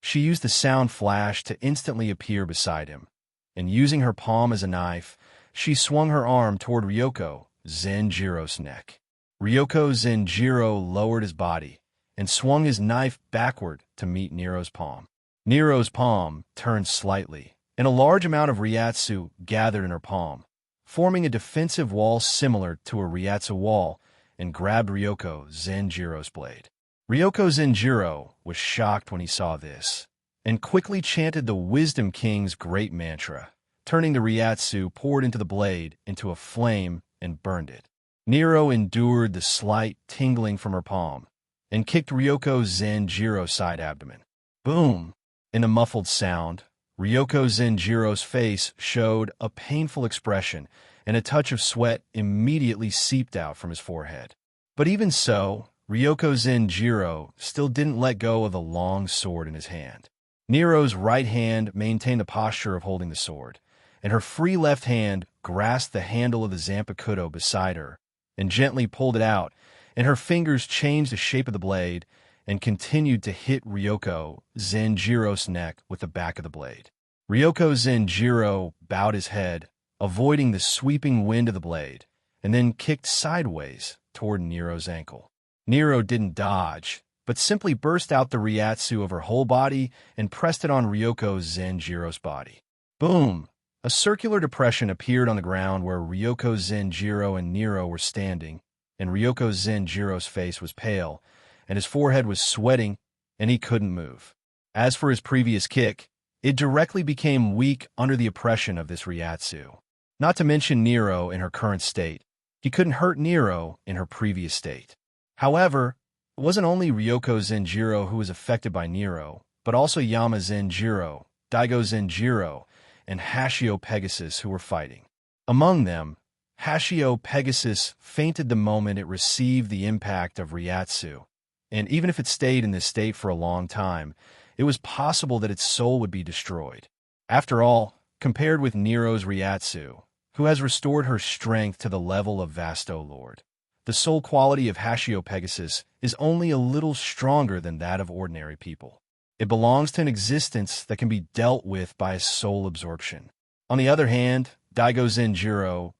Speaker 1: She used the sound flash to instantly appear beside him, and using her palm as a knife, she swung her arm toward Ryoko Zenjiro's neck. Ryoko Zenjiro lowered his body and swung his knife backward to meet Nero's palm. Nero's palm turned slightly, and a large amount of Ryatsu gathered in her palm, forming a defensive wall similar to a Ryatsu wall, and grabbed Ryoko Zenjiro's blade. Ryoko Zenjiro was shocked when he saw this, and quickly chanted the Wisdom King's great mantra, turning the Ryatsu poured into the blade into a flame and burned it. Nero endured the slight tingling from her palm, and kicked Ryoko Zenjiro's side abdomen. Boom! In a muffled sound, Ryoko Zenjiro's face showed a painful expression, and a touch of sweat immediately seeped out from his forehead. But even so, Ryoko Zenjiro still didn't let go of the long sword in his hand. Nero's right hand maintained the posture of holding the sword, and her free left hand grasped the handle of the Zanpakuto beside her and gently pulled it out, and her fingers changed the shape of the blade and continued to hit Ryoko Zenjiro's neck with the back of the blade. Ryoko Zenjiro bowed his head, avoiding the sweeping wind of the blade, and then kicked sideways toward Nero's ankle. Nero didn't dodge, but simply burst out the Ryatsu of her whole body and pressed it on Ryoko Zenjiro's body. Boom! A circular depression appeared on the ground where Ryoko Zenjiro and Nero were standing, and Ryoko Zenjiro's face was pale, and his forehead was sweating, and he couldn't move. As for his previous kick, it directly became weak under the oppression of this Ryatsu. Not to mention Nero in her current state. He couldn't hurt Nero in her previous state. However, it wasn't only Ryoko Zenjiro who was affected by Nero, but also Yama Zenjiro, Daigo Zenjiro, and Hashio Pegasus who were fighting. Among them, Hashio Pegasus fainted the moment it received the impact of Ryatsu, and even if it stayed in this state for a long time, it was possible that its soul would be destroyed. After all, compared with Nero's Ryatsu, who has restored her strength to the level of Vasto Lord, the soul quality of Hashio Pegasus is only a little stronger than that of ordinary people. It belongs to an existence that can be dealt with by a soul absorption. On the other hand, Daigo Zenjiro,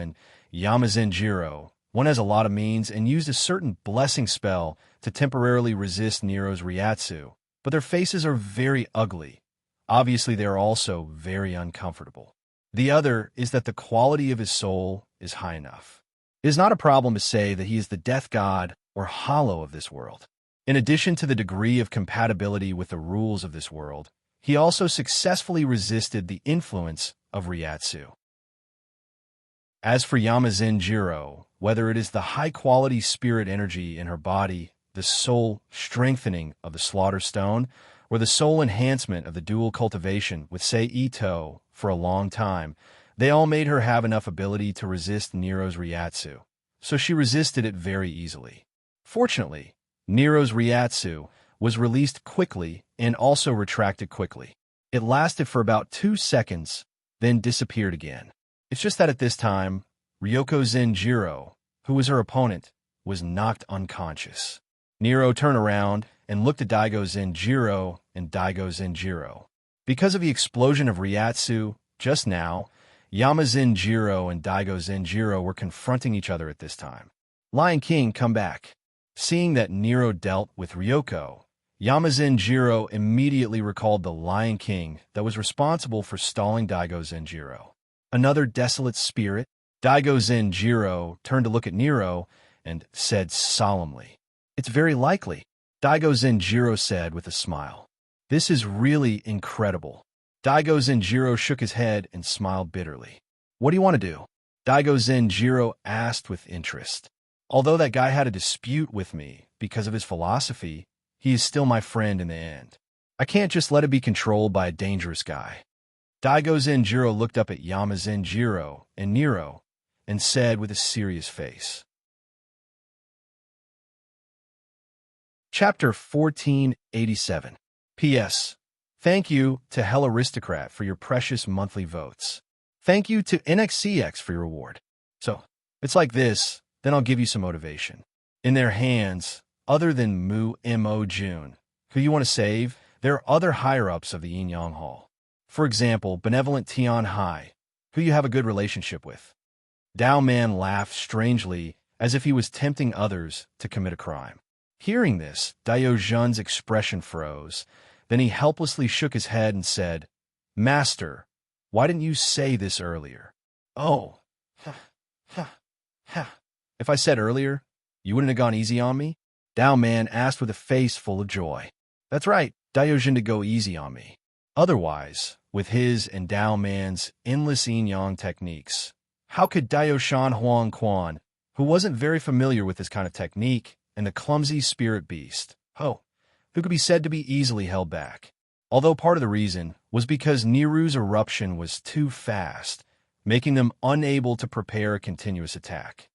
Speaker 1: and Yama Zenjiro, one has a lot of means and used a certain blessing spell to temporarily resist Nero's Ryatsu, but their faces are very ugly. Obviously, they are also very uncomfortable. The other is that the quality of his soul is high enough. It is not a problem to say that he is the death god or hollow of this world. In addition to the degree of compatibility with the rules of this world, he also successfully resisted the influence of Ryatsu. As for Yama Zenjiro, whether it is the high-quality spirit energy in her body, the soul strengthening of the Slaughter Stone, or the soul enhancement of the dual cultivation with Sei Ito for a long time, they all made her have enough ability to resist Nero's Ryatsu, so she resisted it very easily. Fortunately, Nero's Ryatsu was released quickly and also retracted quickly. It lasted for about 2 seconds, then disappeared again. It's just that at this time, Ryoko Zenjiro, who was her opponent, was knocked unconscious. Nero turned around and looked at Daigo Zenjiro and Daigo Zenjiro. Because of the explosion of Ryatsu just now, Yama Zenjiro and Daigo Zenjiro were confronting each other at this time. Lion King, come back. Seeing that Nero dealt with Ryoko, Yama Zenjiro immediately recalled the Lion King that was responsible for stalling Daigo Zenjiro. Another desolate spirit? Daigo Zenjiro turned to look at Nero and said solemnly, "It's very likely," Daigo Zenjiro said with a smile. "This is really incredible." Daigo Zenjiro shook his head and smiled bitterly. "What do you want to do?" Daigo Zenjiro asked with interest. "Although that guy had a dispute with me because of his philosophy, he is still my friend in the end. I can't just let it be controlled by a dangerous guy." Daigo Zenjiro looked up at Yama Zenjiro and Nero and said with a serious face. Chapter 1487. P.S. Thank you to Hell Aristocrat for your precious monthly votes. Thank you to NXCX for your reward. So, it's like this, then I'll give you some motivation. In their hands, other than Mu Mo Jun, who you want to save, there are other higher-ups of the Yin Yang Hall. For example, Benevolent Tian Hai, who you have a good relationship with. Dao Man laughed strangely as if he was tempting others to commit a crime. Hearing this, Dao Zhun's expression froze. Then he helplessly shook his head and said, "Master, why didn't you say this earlier?" "Oh, if I said earlier, you wouldn't have gone easy on me?" Dao Man asked with a face full of joy. "That's right, Dao Zhun to go easy on me. Otherwise, with his and Dao Man's endless yin-yang techniques, how could Dao Shan Huang Quan, who wasn't very familiar with this kind of technique, and the clumsy spirit beast, who could be said to be easily held back? Although part of the reason was because Niru's eruption was too fast, making them unable to prepare a continuous attack.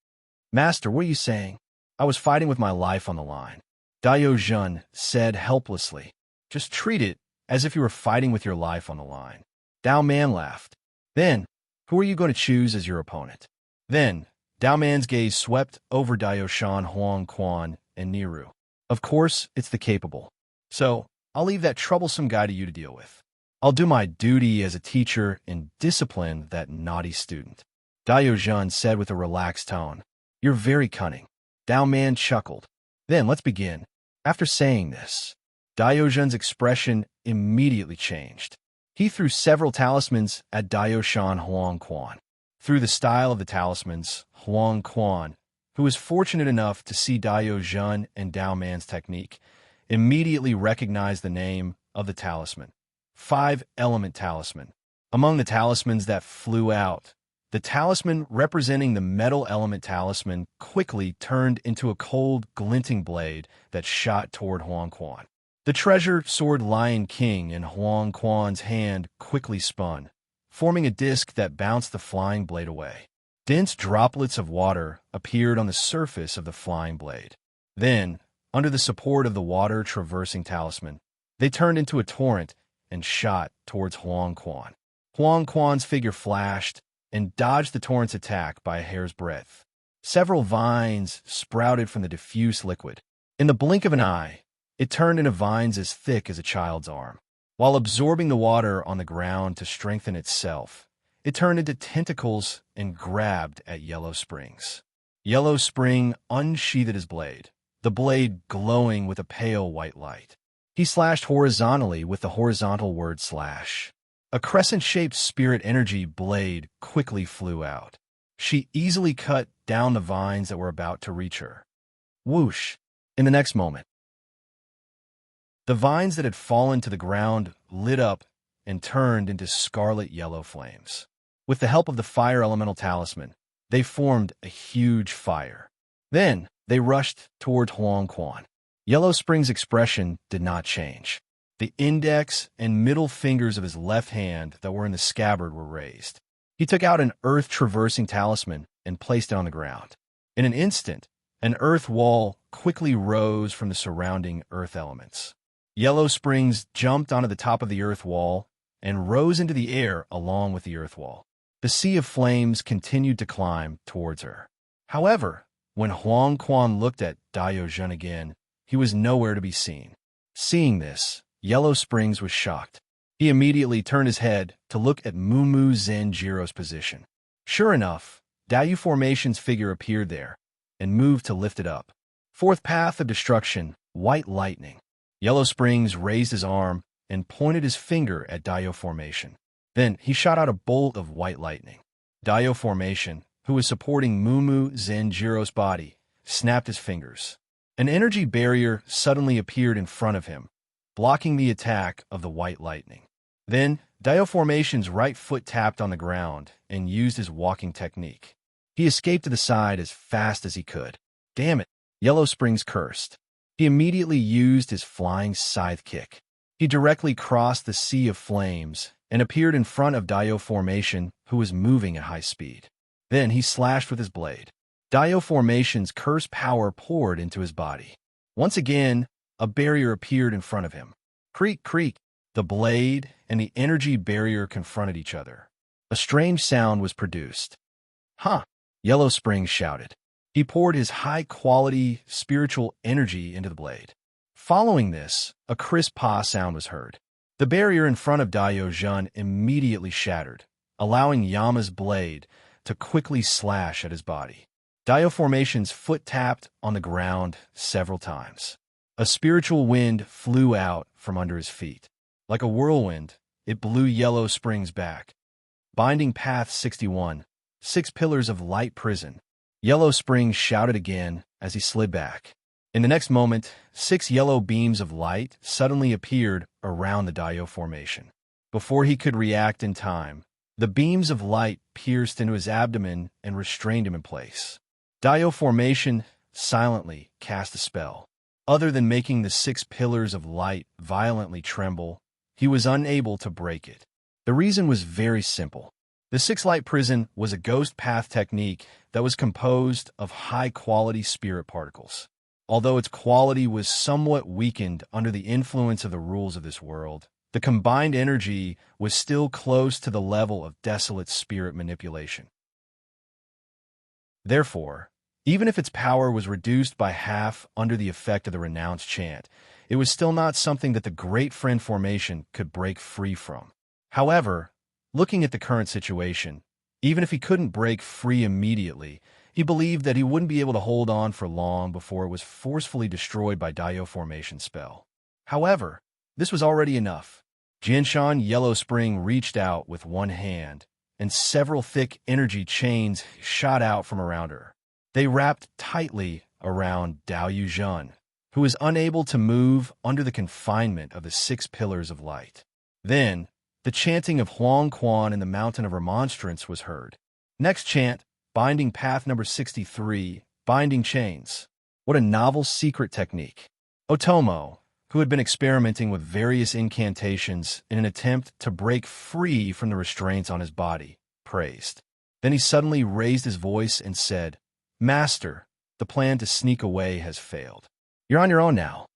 Speaker 1: "Master, what are you saying? I was fighting with my life on the line," Dao Zhun said helplessly. "Just treat it as if you were fighting with your life on the line." Dao Man laughed. "Then, who are you going to choose as your opponent?" Then, Dao Man's gaze swept over Dao Shan Huang Quan and Niru. Of course, it's the capable. So, I'll leave that troublesome guy to you to deal with. I'll do my duty as a teacher and discipline that naughty student. Diogen said with a relaxed tone. You're very cunning. Dao Man chuckled. Then let's begin. After saying this, Diogen's expression immediately changed. He threw several talismans at Daoshan Huang Quan. Through the style of the talismans, Huang Quan, who was fortunate enough to see Diogen and Dao Man's technique, immediately recognized the name of the talisman. 5-element talisman. Among the talismans that flew out, the talisman representing the metal element talisman quickly turned into a cold, glinting blade that shot toward Huang Quan. The treasure sword Lion King in Huang Quan's hand quickly spun, forming a disc that bounced the flying blade away. Dense droplets of water appeared on the surface of the flying blade. Then, under the support of the water-traversing talisman, they turned into a torrent and shot towards Huang Quan. Huang Quan's figure flashed and dodged the torrent's attack by a hair's breadth. Several vines sprouted from the diffuse liquid. In the blink of an eye, it turned into vines as thick as a child's arm. While absorbing the water on the ground to strengthen itself, it turned into tentacles and grabbed at Yellow Springs. Yellow Spring unsheathed his blade, the blade glowing with a pale white light. He slashed horizontally with the horizontal word slash. A crescent-shaped spirit energy blade quickly flew out. She easily cut down the vines that were about to reach her. Whoosh! In the next moment, the vines that had fallen to the ground lit up and turned into scarlet-yellow flames. With the help of the fire elemental talisman, they formed a huge fire. Then, they rushed toward Huang Quan. Yellow Spring's expression did not change. The index and middle fingers of his left hand that were in the scabbard were raised. He took out an earth-traversing talisman and placed it on the ground. In an instant, an earth wall quickly rose from the surrounding earth elements. Yellow Springs jumped onto the top of the earth wall and rose into the air along with the earth wall. The sea of flames continued to climb towards her. However, when Huang Quan looked at Diogen again, he was nowhere to be seen. Seeing this, Yellow Springs was shocked. He immediately turned his head to look at Mumu Zenjiro's position. Sure enough, Dayu Formation's figure appeared there and moved to lift it up. Fourth path of destruction, white lightning. Yellow Springs raised his arm and pointed his finger at Dayu Formation. Then he shot out a bolt of white lightning. Dayu Formation, who was supporting Mumu Zenjiro's body, snapped his fingers. An energy barrier suddenly appeared in front of him, blocking the attack of the white lightning. Then, Dayu Formation's right foot tapped on the ground and used his walking technique. He escaped to the side as fast as he could. Damn it, Yellow Springs cursed. He immediately used his flying scythe kick. He directly crossed the sea of flames and appeared in front of Dayu Formation, who was moving at high speed. Then he slashed with his blade. Dayu Formation's cursed power poured into his body. Once again, a barrier appeared in front of him. Creak, creak. The blade and the energy barrier confronted each other. A strange sound was produced. Huh! Yellow Springs shouted. He poured his high-quality spiritual energy into the blade. Following this, a crisp pa sound was heard. The barrier in front of Diogen immediately shattered, allowing Yama's blade to quickly slash at his body. Dayu Formation's foot tapped on the ground several times. A spiritual wind flew out from under his feet. Like a whirlwind, it blew Yellow Springs back. Binding Path 61, 6 Pillars of Light Prison. Yellow Springs shouted again as he slid back. In the next moment, 6 yellow beams of light suddenly appeared around the Dayu Formation. Before he could react in time, the beams of light pierced into his abdomen and restrained him in place. Dayu Formation silently cast a spell. Other than making the 6 pillars of light violently tremble, he was unable to break it. The reason was very simple. The 6 light prison was a ghost path technique that was composed of high-quality spirit particles. Although its quality was somewhat weakened under the influence of the rules of this world, the combined energy was still close to the level of desolate spirit manipulation. Therefore, Even if its power was reduced by half under the effect of the renounced chant, it was still not something that the Great Friend formation could break free from. However, looking at the current situation, even if he couldn't break free immediately, he believed that he wouldn't be able to hold on for long before it was forcefully destroyed by Dio formation spell. However, this was already enough. Jianshan Yellow Spring reached out with one hand, and several thick energy chains shot out from around her. They wrapped tightly around Dao Yuzhen, who was unable to move under the confinement of the 6 pillars of light. Then, the chanting of Huang Quan in the Mountain of Remonstrance was heard. Next chant, Binding Path number 63, Binding Chains. What a novel secret technique. Otomo, who had been experimenting with various incantations in an attempt to break free from the restraints on his body, praised. Then he suddenly raised his voice and said, "Master, the plan to sneak away has failed. You're on your own now."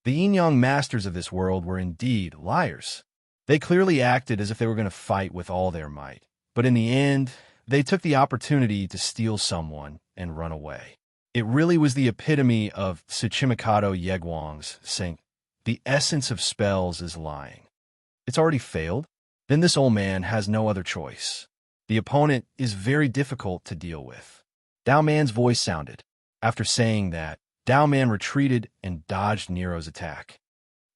Speaker 1: The yin-yang masters of this world were indeed liars. They clearly acted as if they were going to fight with all their might, but in the end, they took the opportunity to steal someone and run away. It really was the epitome of Tsuchimikado Yeguang's saying, "The essence of spells is lying." It's already failed? Then this old man has no other choice. The opponent is very difficult to deal with. Dao Man's voice sounded. After saying that, Dao Man retreated and dodged Nero's attack.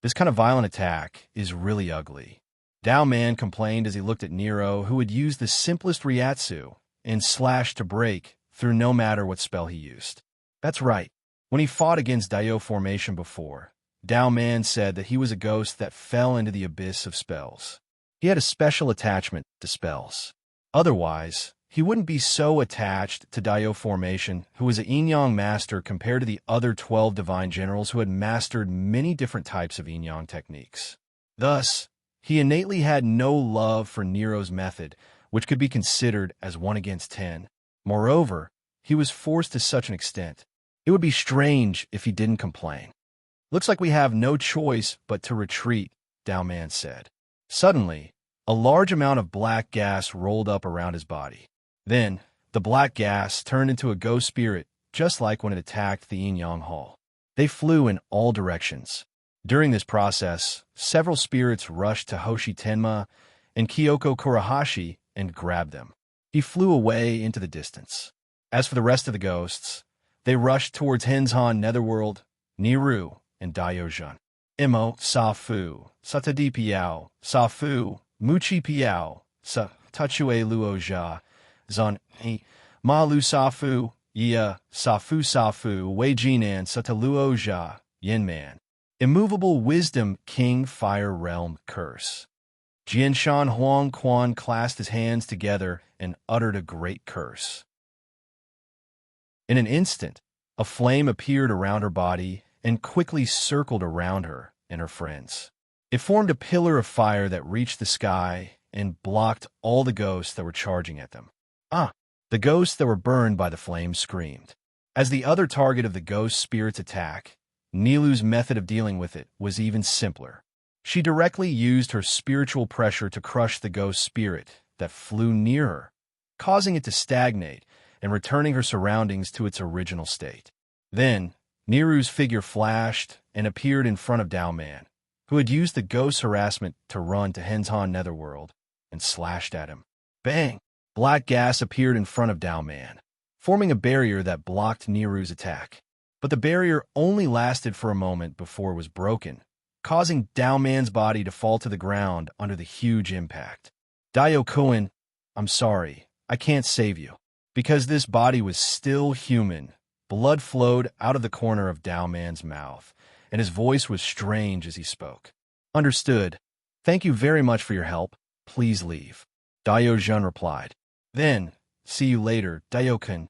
Speaker 1: This kind of violent attack is really ugly. Dao Man complained as he looked at Nero, who had used the simplest Ryatsu and slashed to break through no matter what spell he used. That's right. When he fought against Dio formation before, Dao Man said that he was a ghost that fell into the abyss of spells. He had a special attachment to spells. Otherwise, he wouldn't be so attached to Dio formation, who was a yin-yang master compared to the other 12 divine generals who had mastered many different types of yin-yang techniques. Thus, he innately had no love for Nero's method, which could be considered as 1 against 10. Moreover, he was forced to such an extent. It would be strange if he didn't complain. "Looks like we have no choice but to retreat," Dao Man said. Suddenly, a large amount of black gas rolled up around his body. Then, the black gas turned into a ghost spirit, just like when it attacked the yin-yang hall. They flew in all directions. During this process, several spirits rushed to Hoshi Tenma and Kyoko Kurahashi and grabbed them. He flew away into the distance. As for the rest of the ghosts, they rushed towards Henzhan Netherworld, Niru, and Daiyozhan. Imo, Sa-Fu, Satadi Piao, Sa-Fu, Muchi Piao, Sa Tachue Luo Zan Ma Lu Sa-Fu, Ya, Sa-Fu, Wei Jinan, Sataluo Jia, Yin Man. Immovable Wisdom King Fire Realm Curse. Jianshan Huang Quan clasped his hands together and uttered a great curse. In an instant, a flame appeared around her body and quickly circled around her and her friends. It formed a pillar of fire that reached the sky and blocked all the ghosts that were charging at them. The ghosts that were burned by the flame screamed. As the other target of the ghost spirit's attack, Nilu's method of dealing with it was even simpler. She directly used her spiritual pressure to crush the ghost spirit that flew near her, causing it to stagnate and returning her surroundings to its original state. Then, Niru's figure flashed and appeared in front of Dao Man, who had used the ghost's harassment to run to Henzhan Netherworld, and slashed at him. Bang! Black gas appeared in front of Dao Man, forming a barrier that blocked Niru's attack. But the barrier only lasted for a moment before it was broken, causing Dao Man's body to fall to the ground under the huge impact. Dio Koen, I'm sorry, I can't save you. Because this body was still human, blood flowed out of the corner of Dao Man's mouth, and his voice was strange as he spoke. Understood. Thank you very much for your help. Please leave. Daiyozhan replied. Then, see you later, Daioken.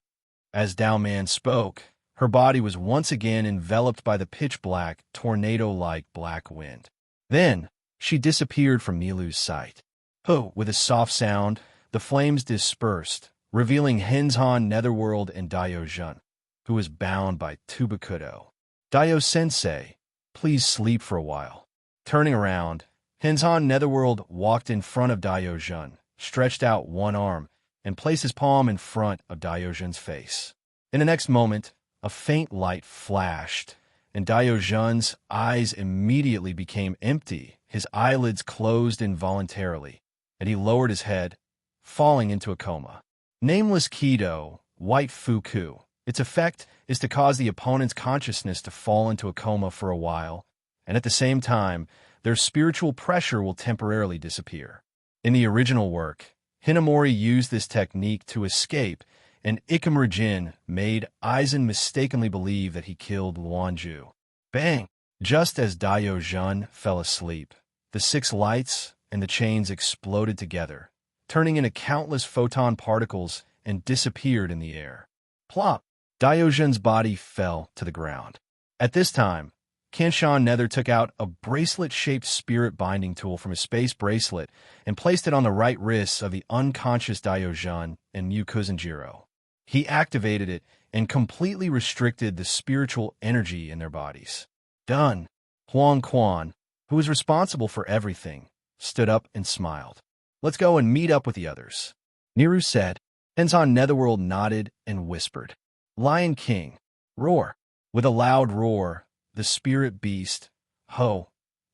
Speaker 1: As Dao Man spoke, her body was once again enveloped by the pitch-black, tornado-like black wind. Then, she disappeared from Nilu's sight. With a soft sound, the flames dispersed, revealing Henzhan Netherworld and Daiyozhan, who was bound by Tubakudo. Dio-sensei, please sleep for a while. Turning around, Henzhan Netherworld walked in front of Daiyozhan, stretched out one arm, and placed his palm in front of Daiyozhan's face. In the next moment, a faint light flashed, and Diogene's eyes immediately became empty. His eyelids closed involuntarily, and he lowered his head, falling into a coma. Nameless Kido, White Fuku. Its effect is to cause the opponent's consciousness to fall into a coma for a while, and at the same time, their spiritual pressure will temporarily disappear. In the original work, Hinamori used this technique to escape, and Ikamura-jin made Aizen mistakenly believe that he killed Luanju. Bang! Just as Diojun fell asleep, the 6 lights and the chains exploded together, turning into countless photon particles and disappeared in the air. Plop! Diojun's body fell to the ground. At this time, Kanshan Nether took out a bracelet-shaped spirit binding tool from his space bracelet and placed it on the right wrists of the unconscious Diojun and Mu Kuzenjiro. He activated it and completely restricted the spiritual energy in their bodies. Done. Huang Quan, who was responsible for everything, stood up and smiled. Let's go and meet up with the others. Niru said. Tenzan Netherworld nodded and whispered. Lion King, roar. With a loud roar, the spirit beast, Ho,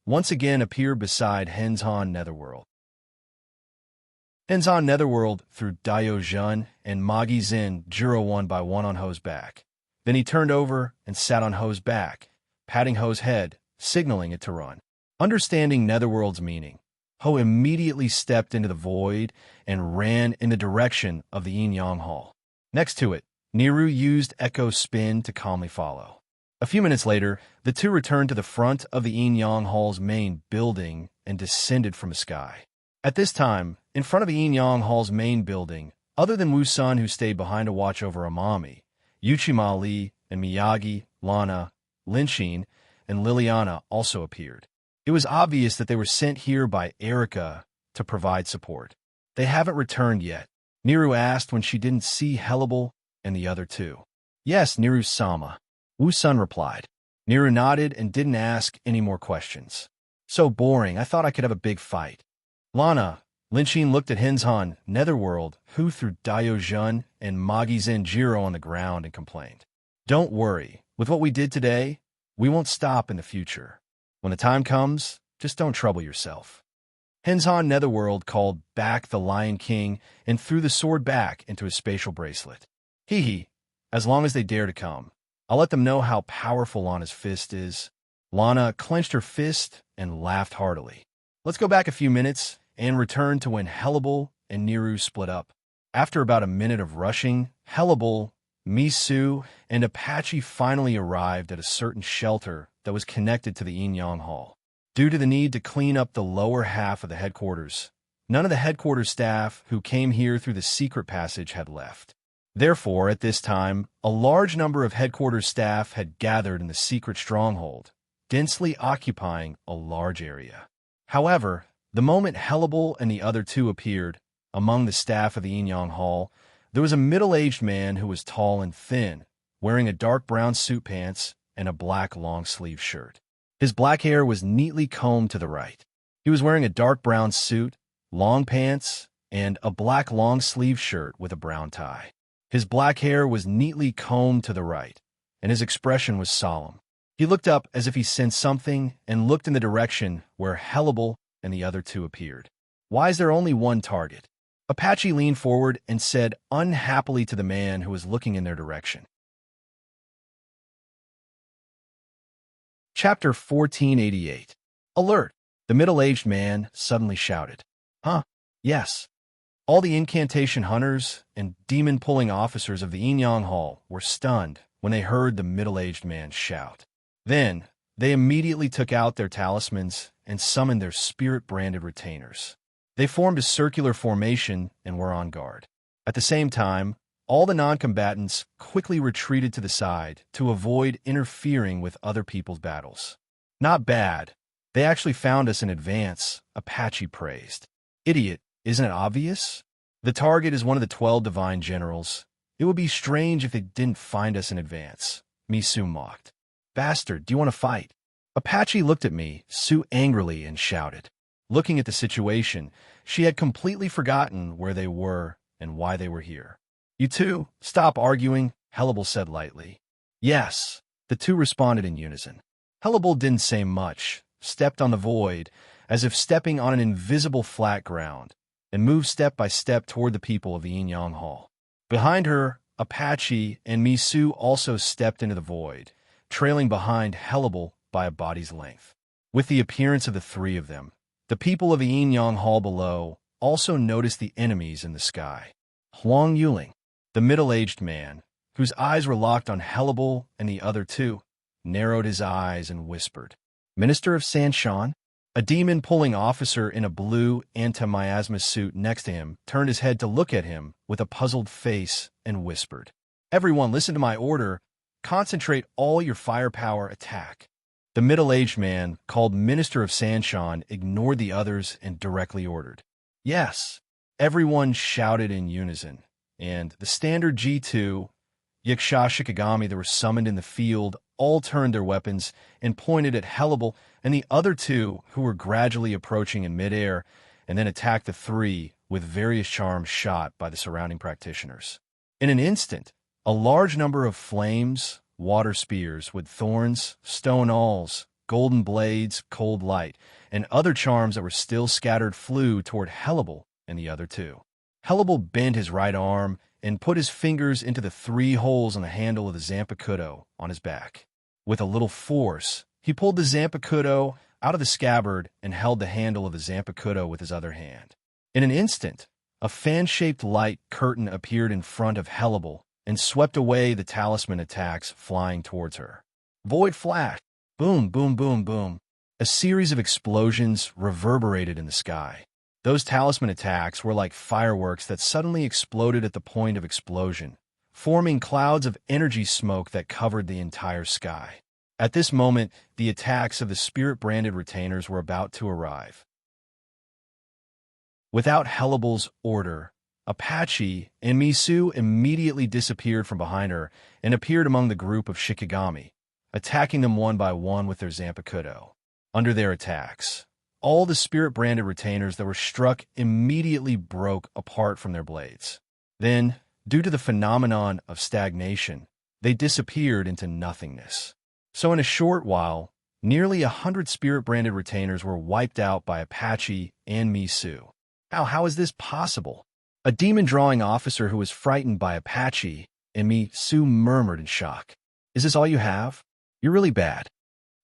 Speaker 1: once again appeared beside Henzhan Netherworld. Henzhan Netherworld threw Diojun and Magi Zin Jiro one by one on Ho's back. Then he turned over and sat on Ho's back, patting Ho's head, signaling it to run. Understanding Netherworld's meaning, Ho immediately stepped into the void and ran in the direction of the Yin Yang Hall. Next to it, Niru used Echo Spin to calmly follow. A few minutes later, the two returned to the front of the Yin Yang Hall's main building and descended from the sky. At this time, in front of the Yin Yang Hall's main building, other than Wu Sun who stayed behind to watch over Amami, Uchima Li and Miyagi, Lana, Linshin, and Liliana also appeared. It was obvious that they were sent here by Erika to provide support. They haven't returned yet, Niru asked when she didn't see Hellable and the other two. Yes, Niru-sama, Wu Sun replied. Niru nodded and didn't ask any more questions. So boring, I thought I could have a big fight. Lana, Linshin looked at Henzhan Netherworld, who threw Diojun and Magi Zenjiro on the ground and complained. Don't worry, with what we did today, we won't stop in the future. When the time comes, just don't trouble yourself. Henzhan Netherworld called back the Lion King and threw the sword back into his spatial bracelet. Hee, as long as they dare to come. I'll let them know how powerful Lana's fist is. Lana clenched her fist and laughed heartily. Let's go back a few minutes and return to when Hellable and Niru split up. After about a minute of rushing, Hellable, Misu, and Apache finally arrived at a certain shelter that was connected to the Yin Yang Hall. Due to the need to clean up the lower half of the headquarters, none of the headquarters staff who came here through the secret passage had left. Therefore, at this time, a large number of headquarters staff had gathered in the secret stronghold, densely occupying a large area. However, the moment Hellable and the other two appeared, among the staff of the Yin Yang Hall, there was a middle-aged man who was tall and thin, wearing a dark brown suit pants and a black long-sleeve shirt. His black hair was neatly combed to the right. He was wearing a dark brown suit, long pants, and a black long-sleeve shirt with a brown tie. His black hair was neatly combed to the right, and his expression was solemn. He looked up as if he sensed something and looked in the direction where Hellable and the other two appeared. Why is there only one target? Apache leaned forward and said unhappily to the man who was looking in their direction. Chapter 1488. Alert! The middle-aged man suddenly shouted. Huh? Yes. All the incantation hunters and demon-pulling officers of the Yin Yang Hall were stunned when they heard the middle-aged man shout. Then, they immediately took out their talismans and summoned their spirit-branded retainers. They formed a circular formation and were on guard. At the same time, all the non-combatants quickly retreated to the side to avoid interfering with other people's battles. Not bad. They actually found us in advance, Apache praised. Idiot, isn't it obvious? The target is one of the 12 divine generals. It would be strange if they didn't find us in advance, Misu mocked. Bastard, do you want to fight? Apache looked at me, Sue angrily, and shouted. Looking at the situation, she had completely forgotten where they were and why they were here. You two, stop arguing. Hellebel said lightly. Yes, the two responded in unison. Hellebel didn't say much, stepped on the void, as if stepping on an invisible flat ground, and moved step by step toward the people of the Yin-Yang Hall. Behind her, Apache and Misu also stepped into the void, trailing behind Hellebel by a body's length. With the appearance of the three of them, the people of the Yin-Yang Hall below also noticed the enemies in the sky. Huang Yuling, the middle-aged man, whose eyes were locked on Hellebel and the other two, narrowed his eyes and whispered, "Minister of Sanshan?" A demon-pulling officer in a blue anti-miasma suit next to him turned his head to look at him with a puzzled face and whispered, "Everyone, listen to my order. Concentrate all your firepower, attack." The middle-aged man, called Minister of Sanshan, ignored the others and directly ordered, "Yes." Everyone shouted in unison, and the standard G2, Yaksha Shikigami that were summoned in the field all turned their weapons and pointed at Hellebel and the other two who were gradually approaching in midair, and then attacked the three with various charms shot by the surrounding practitioners. In an instant, a large number of flames, water spears with thorns, stone awls, golden blades, cold light, and other charms that were still scattered flew toward Hellebel and the other two. Hellebel bent his right arm and put his fingers into the three holes on the handle of the Zanpakuto on his back. With a little force, he pulled the Zanpakuto out of the scabbard and held the handle of the Zanpakuto with his other hand. In an instant, a fan-shaped light curtain appeared in front of Hellebel and swept away the talisman attacks flying towards her. Void flash! Boom, boom, boom, boom. A series of explosions reverberated in the sky. Those talisman attacks were like fireworks that suddenly exploded at the point of explosion, forming clouds of energy smoke that covered the entire sky. At this moment, the attacks of the spirit-branded retainers were about to arrive. Without Hellebel's order, Apache and Misu immediately disappeared from behind her and appeared among the group of Shikigami, attacking them one by one with their Zanpakuto. Under their attacks, all the spirit-branded retainers that were struck immediately broke apart from their blades. Then, due to the phenomenon of stagnation, they disappeared into nothingness. So in a short while, nearly 100 spirit-branded retainers were wiped out by Apache and Misu. How is this possible? A demon-drawing officer who was frightened by Apache and Misu murmured in shock. "Is this all you have? You're really bad."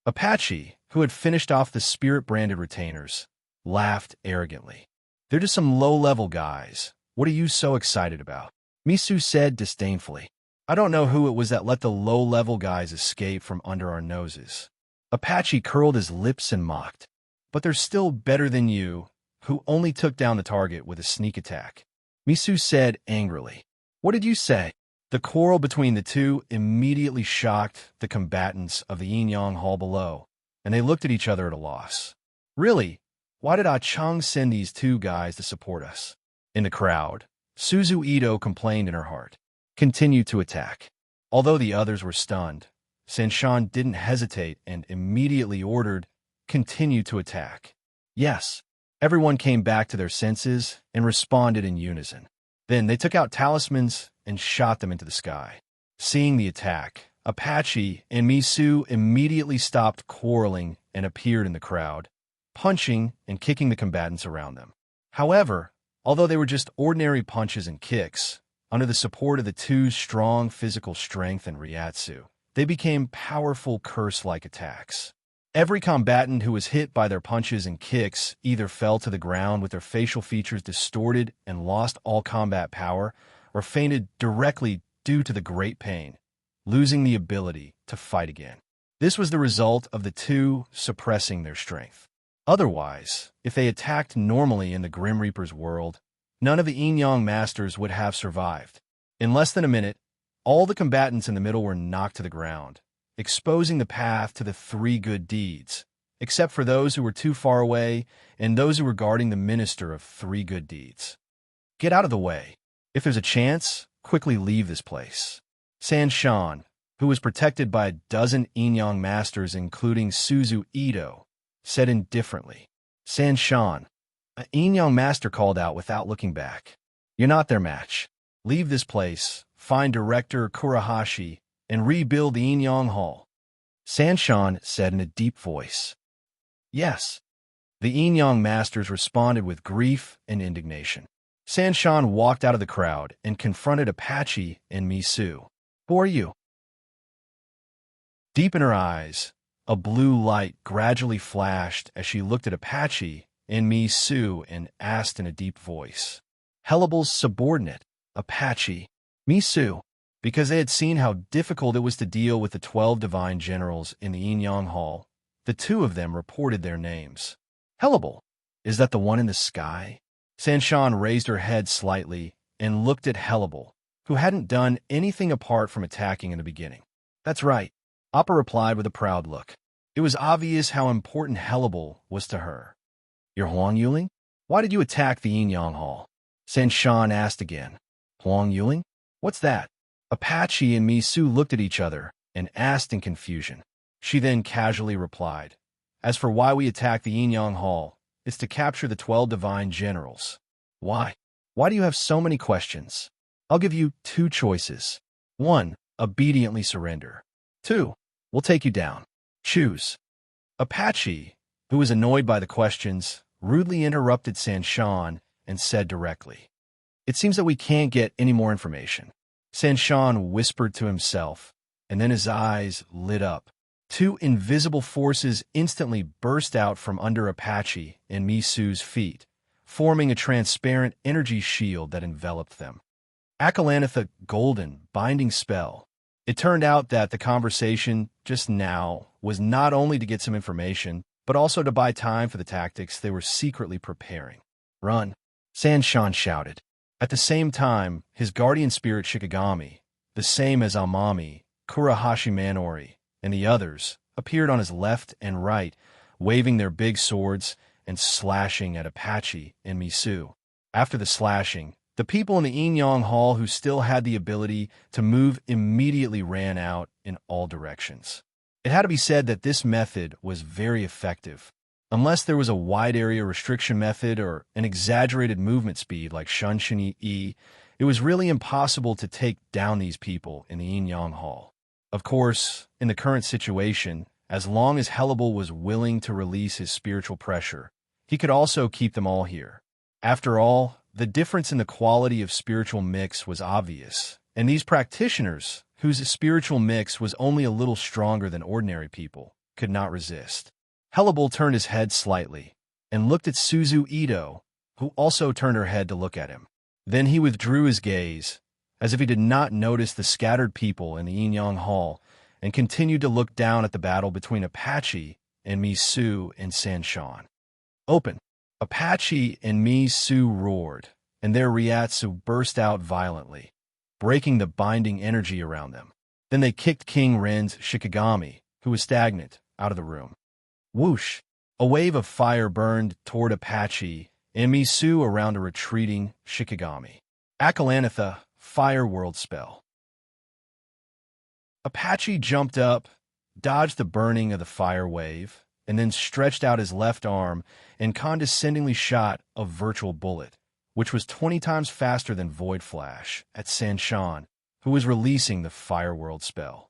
Speaker 1: Apache, who had finished off the spirit-branded retainers, laughed arrogantly. "They're just some low-level guys. What are you so excited about?" Misu said disdainfully. "I don't know who it was that let the low-level guys escape from under our noses." Apache curled his lips and mocked. "But they're still better than you, who only took down the target with a sneak attack." Misu said angrily. "What did you say?" The quarrel between the two immediately shocked the combatants of the Yin-Yang Hall below, and they looked at each other at a loss. "Really? Why did Ah Chang send these two guys to support us?" In the crowd, Suzu Ito complained in her heart. "Continue to attack." Although the others were stunned, Sanshan didn't hesitate and immediately ordered, "Continue to attack." Yes, everyone came back to their senses and responded in unison. Then they took out talismans and shot them into the sky. Seeing the attack, Apache and Misu immediately stopped quarreling and appeared in the crowd, punching and kicking the combatants around them. However, although they were just ordinary punches and kicks, under the support of the two's strong physical strength and Ryatsu, they became powerful curse-like attacks. Every combatant who was hit by their punches and kicks either fell to the ground with their facial features distorted and lost all combat power, or fainted directly due to the great pain, losing the ability to fight again. This was the result of the two suppressing their strength. Otherwise, if they attacked normally in the Grim Reaper's world, none of the Yin-Yang masters would have survived. In less than a minute, all the combatants in the middle were knocked to the ground, exposing the path to the three good deeds, except for those who were too far away and those who were guarding the minister of three good deeds. "Get out of the way. If there's a chance, quickly leave this place." Sanshan, who was protected by a dozen Yin-Yang masters including Suzu Ito, said indifferently. "Sanshan," a Yin-Yang master called out without looking back. "You're not their match. Leave this place, find Director Kurahashi, and rebuild the Inyang Hall? Sanshan said in a deep voice. Yes. The Inyang masters responded with grief and indignation. Sanshan walked out of the crowd and confronted Apache and Misu. Who are you? Deep in her eyes, a blue light gradually flashed as she looked at Apache and Misu and asked in a deep voice. Helibal's subordinate, Apache. Misu. Because they had seen how difficult it was to deal with the 12 divine generals in the Inyang Hall, the two of them reported their names. Helibal, is that the one in the sky? Sanshan raised her head slightly and looked at Helibal, who hadn't done anything apart from attacking in the beginning. That's right, Appa replied with a proud look. It was obvious how important Helibal was to her. You're Huang Yuling? Why did you attack the Inyang Hall? Sanshan asked again. Huang Yuling? What's that? Apache and Misu looked at each other and asked in confusion. She then casually replied, As for why we attacked the Inyang Hall, it's to capture the 12 divine generals. Why? Why do you have so many questions? I'll give you 2 choices. 1. Obediently surrender. 2. We'll take you down. Choose. Apache, who was annoyed by the questions, rudely interrupted Sanshan and said directly, It seems that we can't get any more information. Sanshan whispered to himself, and then his eyes lit up. 2 invisible forces instantly burst out from under Apache and Misu's feet, forming a transparent energy shield that enveloped them. Akalanatha Golden Binding Spell. It turned out that the conversation just now was not only to get some information, but also to buy time for the tactics they were secretly preparing. Run, Sanshan shouted. At the same time, his guardian spirit Shikigami, the same as Amami, Kurahashi Manori, and the others, appeared on his left and right, waving their big swords and slashing at Apache and Misu. After the slashing, the people in the Inyang Hall who still had the ability to move immediately ran out in all directions. It had to be said that this method was very effective. Unless there was a wide area restriction method or an exaggerated movement speed like Shunshini E, it was really impossible to take down these people in the Inyang Hall. Of course, in the current situation, as long as Helibal was willing to release his spiritual pressure, he could also keep them all here. After all, the difference in the quality of spiritual mix was obvious, and these practitioners, whose spiritual mix was only a little stronger than ordinary people, could not resist. Helibal turned his head slightly and looked at Suzu Ito, who also turned her head to look at him. Then he withdrew his gaze, as if he did not notice the scattered people in the Inyang Hall, and continued to look down at the battle between Apache and Misu and Sanshan. Open! Apache and Misu roared, and their Ryatsu burst out violently, breaking the binding energy around them. Then they kicked King Ren's Shikigami, who was stagnant, out of the room. Whoosh! A wave of fire burned toward Apache and Misu around a retreating Shikigami. Akalanatha Fire World Spell. Apache jumped up, dodged the burning of the fire wave, and then stretched out his left arm and condescendingly shot a virtual bullet, which was 20 times faster than Void Flash, at Sanshan, who was releasing the Fire World spell.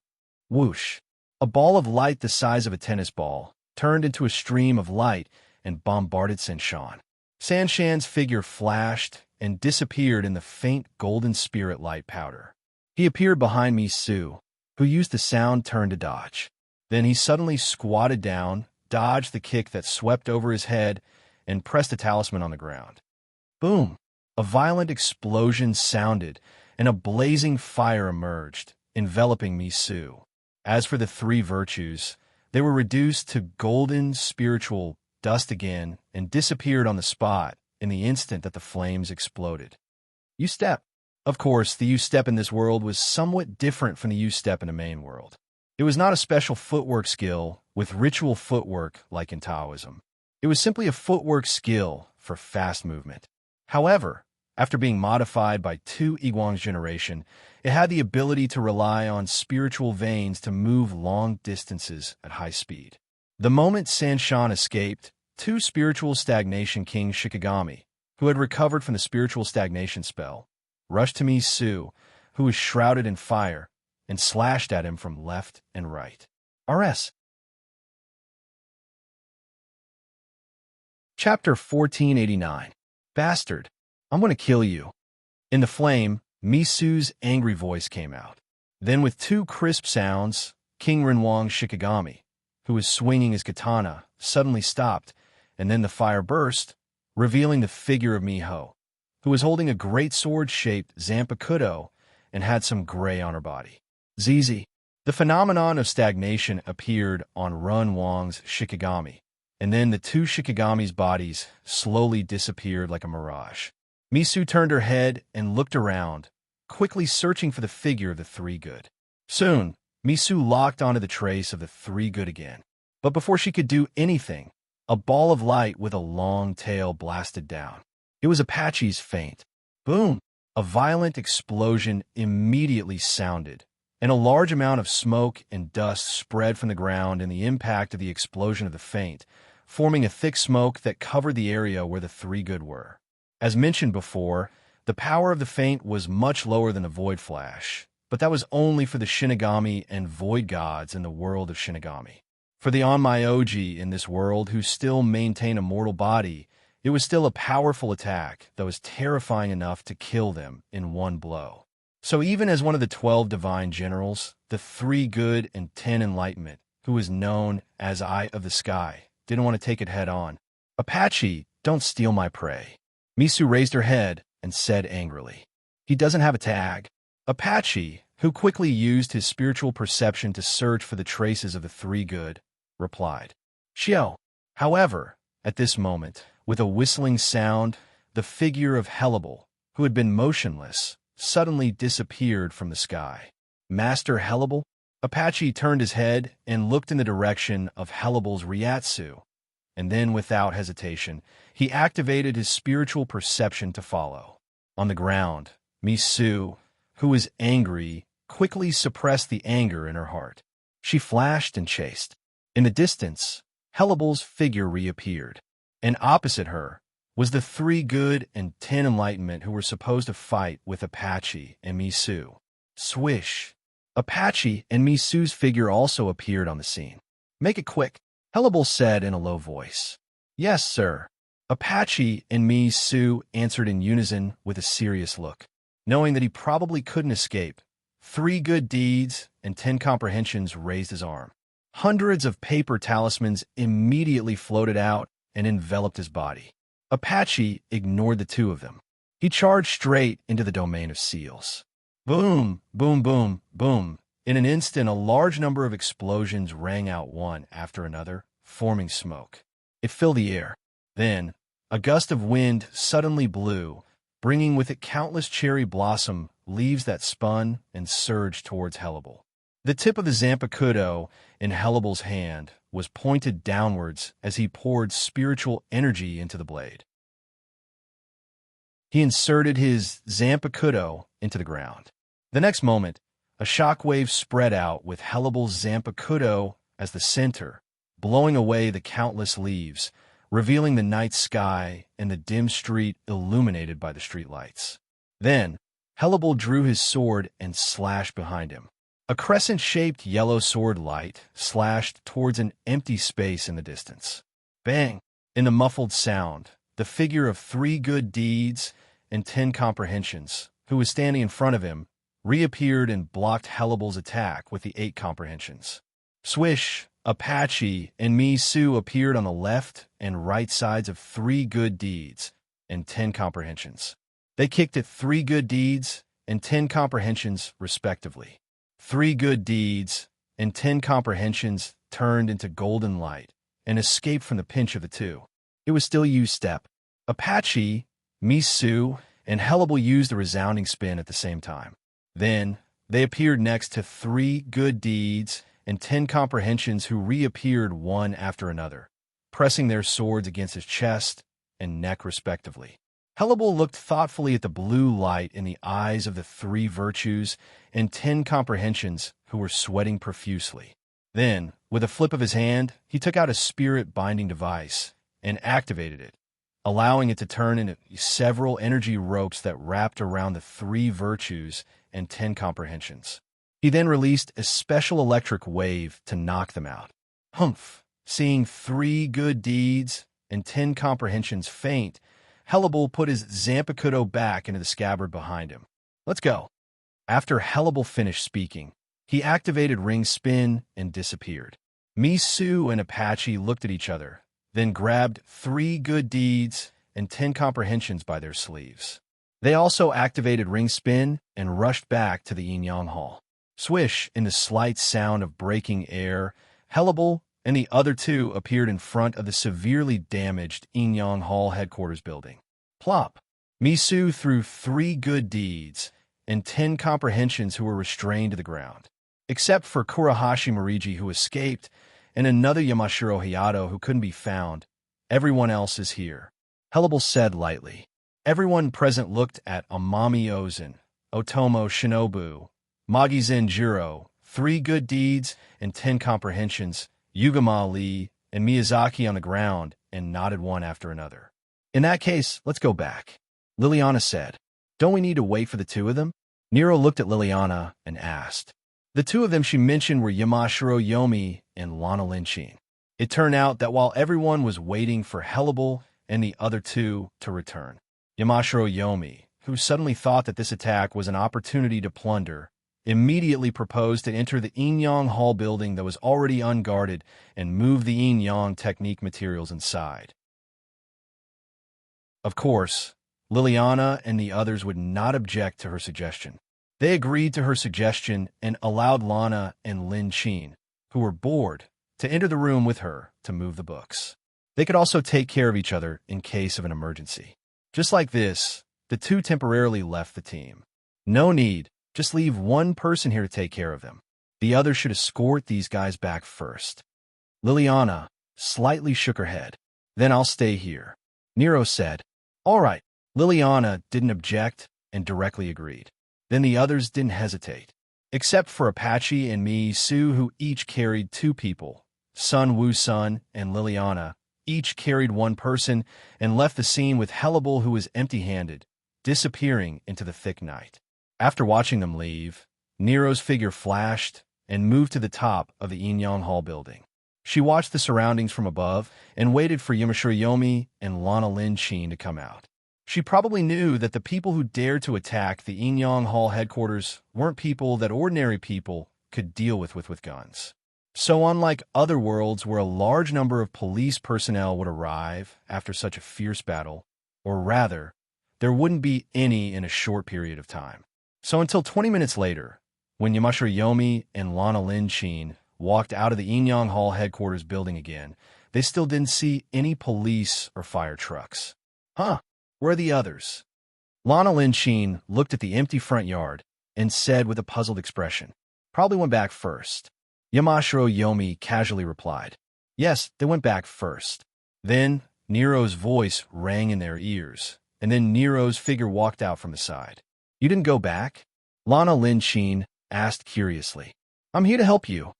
Speaker 1: Whoosh! A ball of light the size of a tennis ball turned into a stream of light and bombarded Sanshan. Sanshan's figure flashed and disappeared in the faint golden spirit light powder. He appeared behind Misu, who used the sound turn to dodge. Then he suddenly squatted down, dodged the kick that swept over his head, and pressed a talisman on the ground. Boom! A violent explosion sounded, and a blazing fire emerged, enveloping Misu. As for the 3 virtues, they were reduced to golden spiritual dust again and disappeared on the spot in the instant that the flames exploded. U-step. Of course, the U-step in this world was somewhat different from the U-step in the main world. It was not a special footwork skill with ritual footwork like in Taoism. It was simply a footwork skill for fast movement. However, after being modified by 2 Iguang's generation, it had the ability to rely on spiritual veins to move long distances at high speed. The moment Sanshan escaped, 2 spiritual stagnation kings Shikigami, who had recovered from the spiritual stagnation spell, rushed to Misu, who was shrouded in fire, and slashed at him from left and right. RS. Chapter 1489. Bastard, I'm going to kill you. In the flame, Misu's angry voice came out. Then with two crisp sounds, King Renwang's Shikigami, who was swinging his katana, suddenly stopped, and then the fire burst, revealing the figure of Miho, who was holding a great sword-shaped Zanpakuto and had some gray on her body. Zizi. The phenomenon of stagnation appeared on Renwang's Shikigami, and then the two Shikigami's bodies slowly disappeared like a mirage. Misu turned her head and looked around, quickly searching for the figure of the three good. Soon, Misu locked onto the trace of the three good again. But before she could do anything, a ball of light with a long tail blasted down. It was Apache's feint. Boom! A violent explosion immediately sounded, and a large amount of smoke and dust spread from the ground in the impact of the explosion of the feint, forming a thick smoke that covered the area where the three good were. As mentioned before, the power of the feint was much lower than the Void Flash, but that was only for the Shinigami and Void Gods in the world of Shinigami. For the Onmyoji in this world who still maintain a mortal body, it was still a powerful attack that was terrifying enough to kill them in one blow. So even as one of the 12 divine generals, the 3 good and 10 enlightenment, who was known as Eye of the Sky, didn't want to take it head on. Apache, don't steal my prey. Misu raised her head and said angrily. He doesn't have a tag. Apache, who quickly used his spiritual perception to search for the traces of the 3 good, replied. Xiao. However, at this moment, with a whistling sound, the figure of Hellable, who had been motionless, suddenly disappeared from the sky. Master Hellable? Apache turned his head and looked in the direction of Hellable's Ryatsu, and then without hesitation, he activated his spiritual perception to follow. On the ground, Misu, who was angry, quickly suppressed the anger in her heart. She flashed and chased. In the distance, Hellable's figure reappeared, and opposite her was the 3 good and 10 enlightenment who were supposed to fight with Apache and Misu. Swish! Apache and Misu's figure also appeared on the scene. Make it quick, Hellable said in a low voice. Yes, sir. Apache and Misu answered in unison with a serious look. Knowing that he probably couldn't escape, 3 good deeds and 10 comprehensions raised his arm. Hundreds of paper talismans immediately floated out and enveloped his body. Apache ignored the 2 of them. He charged straight into the domain of seals. Boom, boom, boom, boom. In an instant, a large number of explosions rang out one after another, forming smoke. It filled the air. Then, a gust of wind suddenly blew, bringing with it countless cherry blossom leaves that spun and surged towards Hellable. The tip of the Zanpakuto in Hellable's hand was pointed downwards as he poured spiritual energy into the blade. He inserted his Zanpakuto into the ground. The next moment, a shockwave spread out with Hellable's Zanpakuto as the center, blowing away the countless leaves, revealing the night sky and the dim street illuminated by the streetlights. Then, Hellable drew his sword and slashed behind him. A crescent-shaped yellow sword light slashed towards an empty space in the distance. Bang! In the muffled sound, the figure of 3 good deeds and 10 comprehensions, who was standing in front of him, reappeared and blocked Hellable's attack with the 8 comprehensions. Swish! Apache and Misu appeared on the left and right sides of 3 good deeds and 10 comprehensions. They kicked at 3 good deeds and 10 comprehensions, respectively. 3 good deeds and 10 comprehensions turned into golden light and escaped from the pinch of the 2. It was still Yu's step. Apache, Misu, and Hellable used a resounding spin at the same time. Then, they appeared next to 3 good deeds and 10 comprehensions who reappeared one after another, pressing their swords against his chest and neck respectively. Hellable looked thoughtfully at the blue light in the eyes of the 3 virtues and 10 comprehensions who were sweating profusely. Then, with a flip of his hand, he took out a spirit-binding device and activated it, allowing it to turn into several energy ropes that wrapped around the 3 virtues and 10 comprehensions. He then released a special electric wave to knock them out. Humph! Seeing 3 good deeds and 10 comprehensions faint, Hellebel put his Zampicudo back into the scabbard behind him. Let's go. After Hellebel finished speaking, he activated Ring Spin and disappeared. Misu and Apache looked at each other, then grabbed 3 good deeds and 10 comprehensions by their sleeves. They also activated Ring Spin and rushed back to the Yin-Yang Hall. Swish, in the slight sound of breaking air, Hellebel and the other 2 appeared in front of the severely damaged Yin-Yang Hall headquarters building. Plop! Misu threw 3 good deeds and 10 comprehensions who were restrained to the ground. Except for Kurahashi Moriji, who escaped, and another Yamashiro Hayato who couldn't be found, everyone else is here. Hellebel said lightly. Everyone present looked at Amami Ozan, Otomo Shinobu, Magi Zenjiro, 3 good deeds and 10 comprehensions, Yugama Lee, and Miyazaki on the ground, and nodded one after another. In that case, let's go back. Liliana said. Don't we need to wait for the 2 of them? Nero looked at Liliana and asked. The 2 of them she mentioned were Yamashiro Yomi and Lana Linchin. It turned out that while everyone was waiting for Hellebel and the other 2 to return, Yamashiro Yomi, who suddenly thought that this attack was an opportunity to plunder, immediately proposed to enter the Yin-Yang Hall building that was already unguarded and move the Yin-Yang technique materials inside. Of course, Liliana and the others would not object to her suggestion. They agreed to her suggestion and allowed Lana and Lin Qin, who were bored, to enter the room with her to move the books. They could also take care of each other in case of an emergency. Just like this, the 2 temporarily left the team. No need. Just leave one person here to take care of them. The other should escort these guys back first. Liliana slightly shook her head. Then I'll stay here. Nero said. All right. Liliana didn't object and directly agreed. Then the others didn't hesitate. Except for Apache and Misu, who each carried 2 people. Sun Wu-sun and Liliana each carried 1 person and left the scene with Hellebel, who was empty-handed, disappearing into the thick night. After watching them leave, Nero's figure flashed and moved to the top of the Yin-Yang Hall building. She watched the surroundings from above and waited for Yamashiro Yomi and Lana Linchin to come out. She probably knew that the people who dared to attack the Yin-Yang Hall headquarters weren't people that ordinary people could deal with guns. So unlike other worlds where a large number of police personnel would arrive after such a fierce battle, or rather, there wouldn't be any in a short period of time. So until 20 minutes later, when Yamashiro Yomi and Lana Linchin walked out of the Yin-Yang Hall headquarters building again, they still didn't see any police or fire trucks. Huh, where are the others? Lana Linchin looked at the empty front yard and said with a puzzled expression, probably went back first. Yamashiro Yomi casually replied, yes, they went back first. Then Nero's voice rang in their ears, and then Nero's figure walked out from the side. You didn't go back? Lana Linchin asked curiously. I'm here to help you,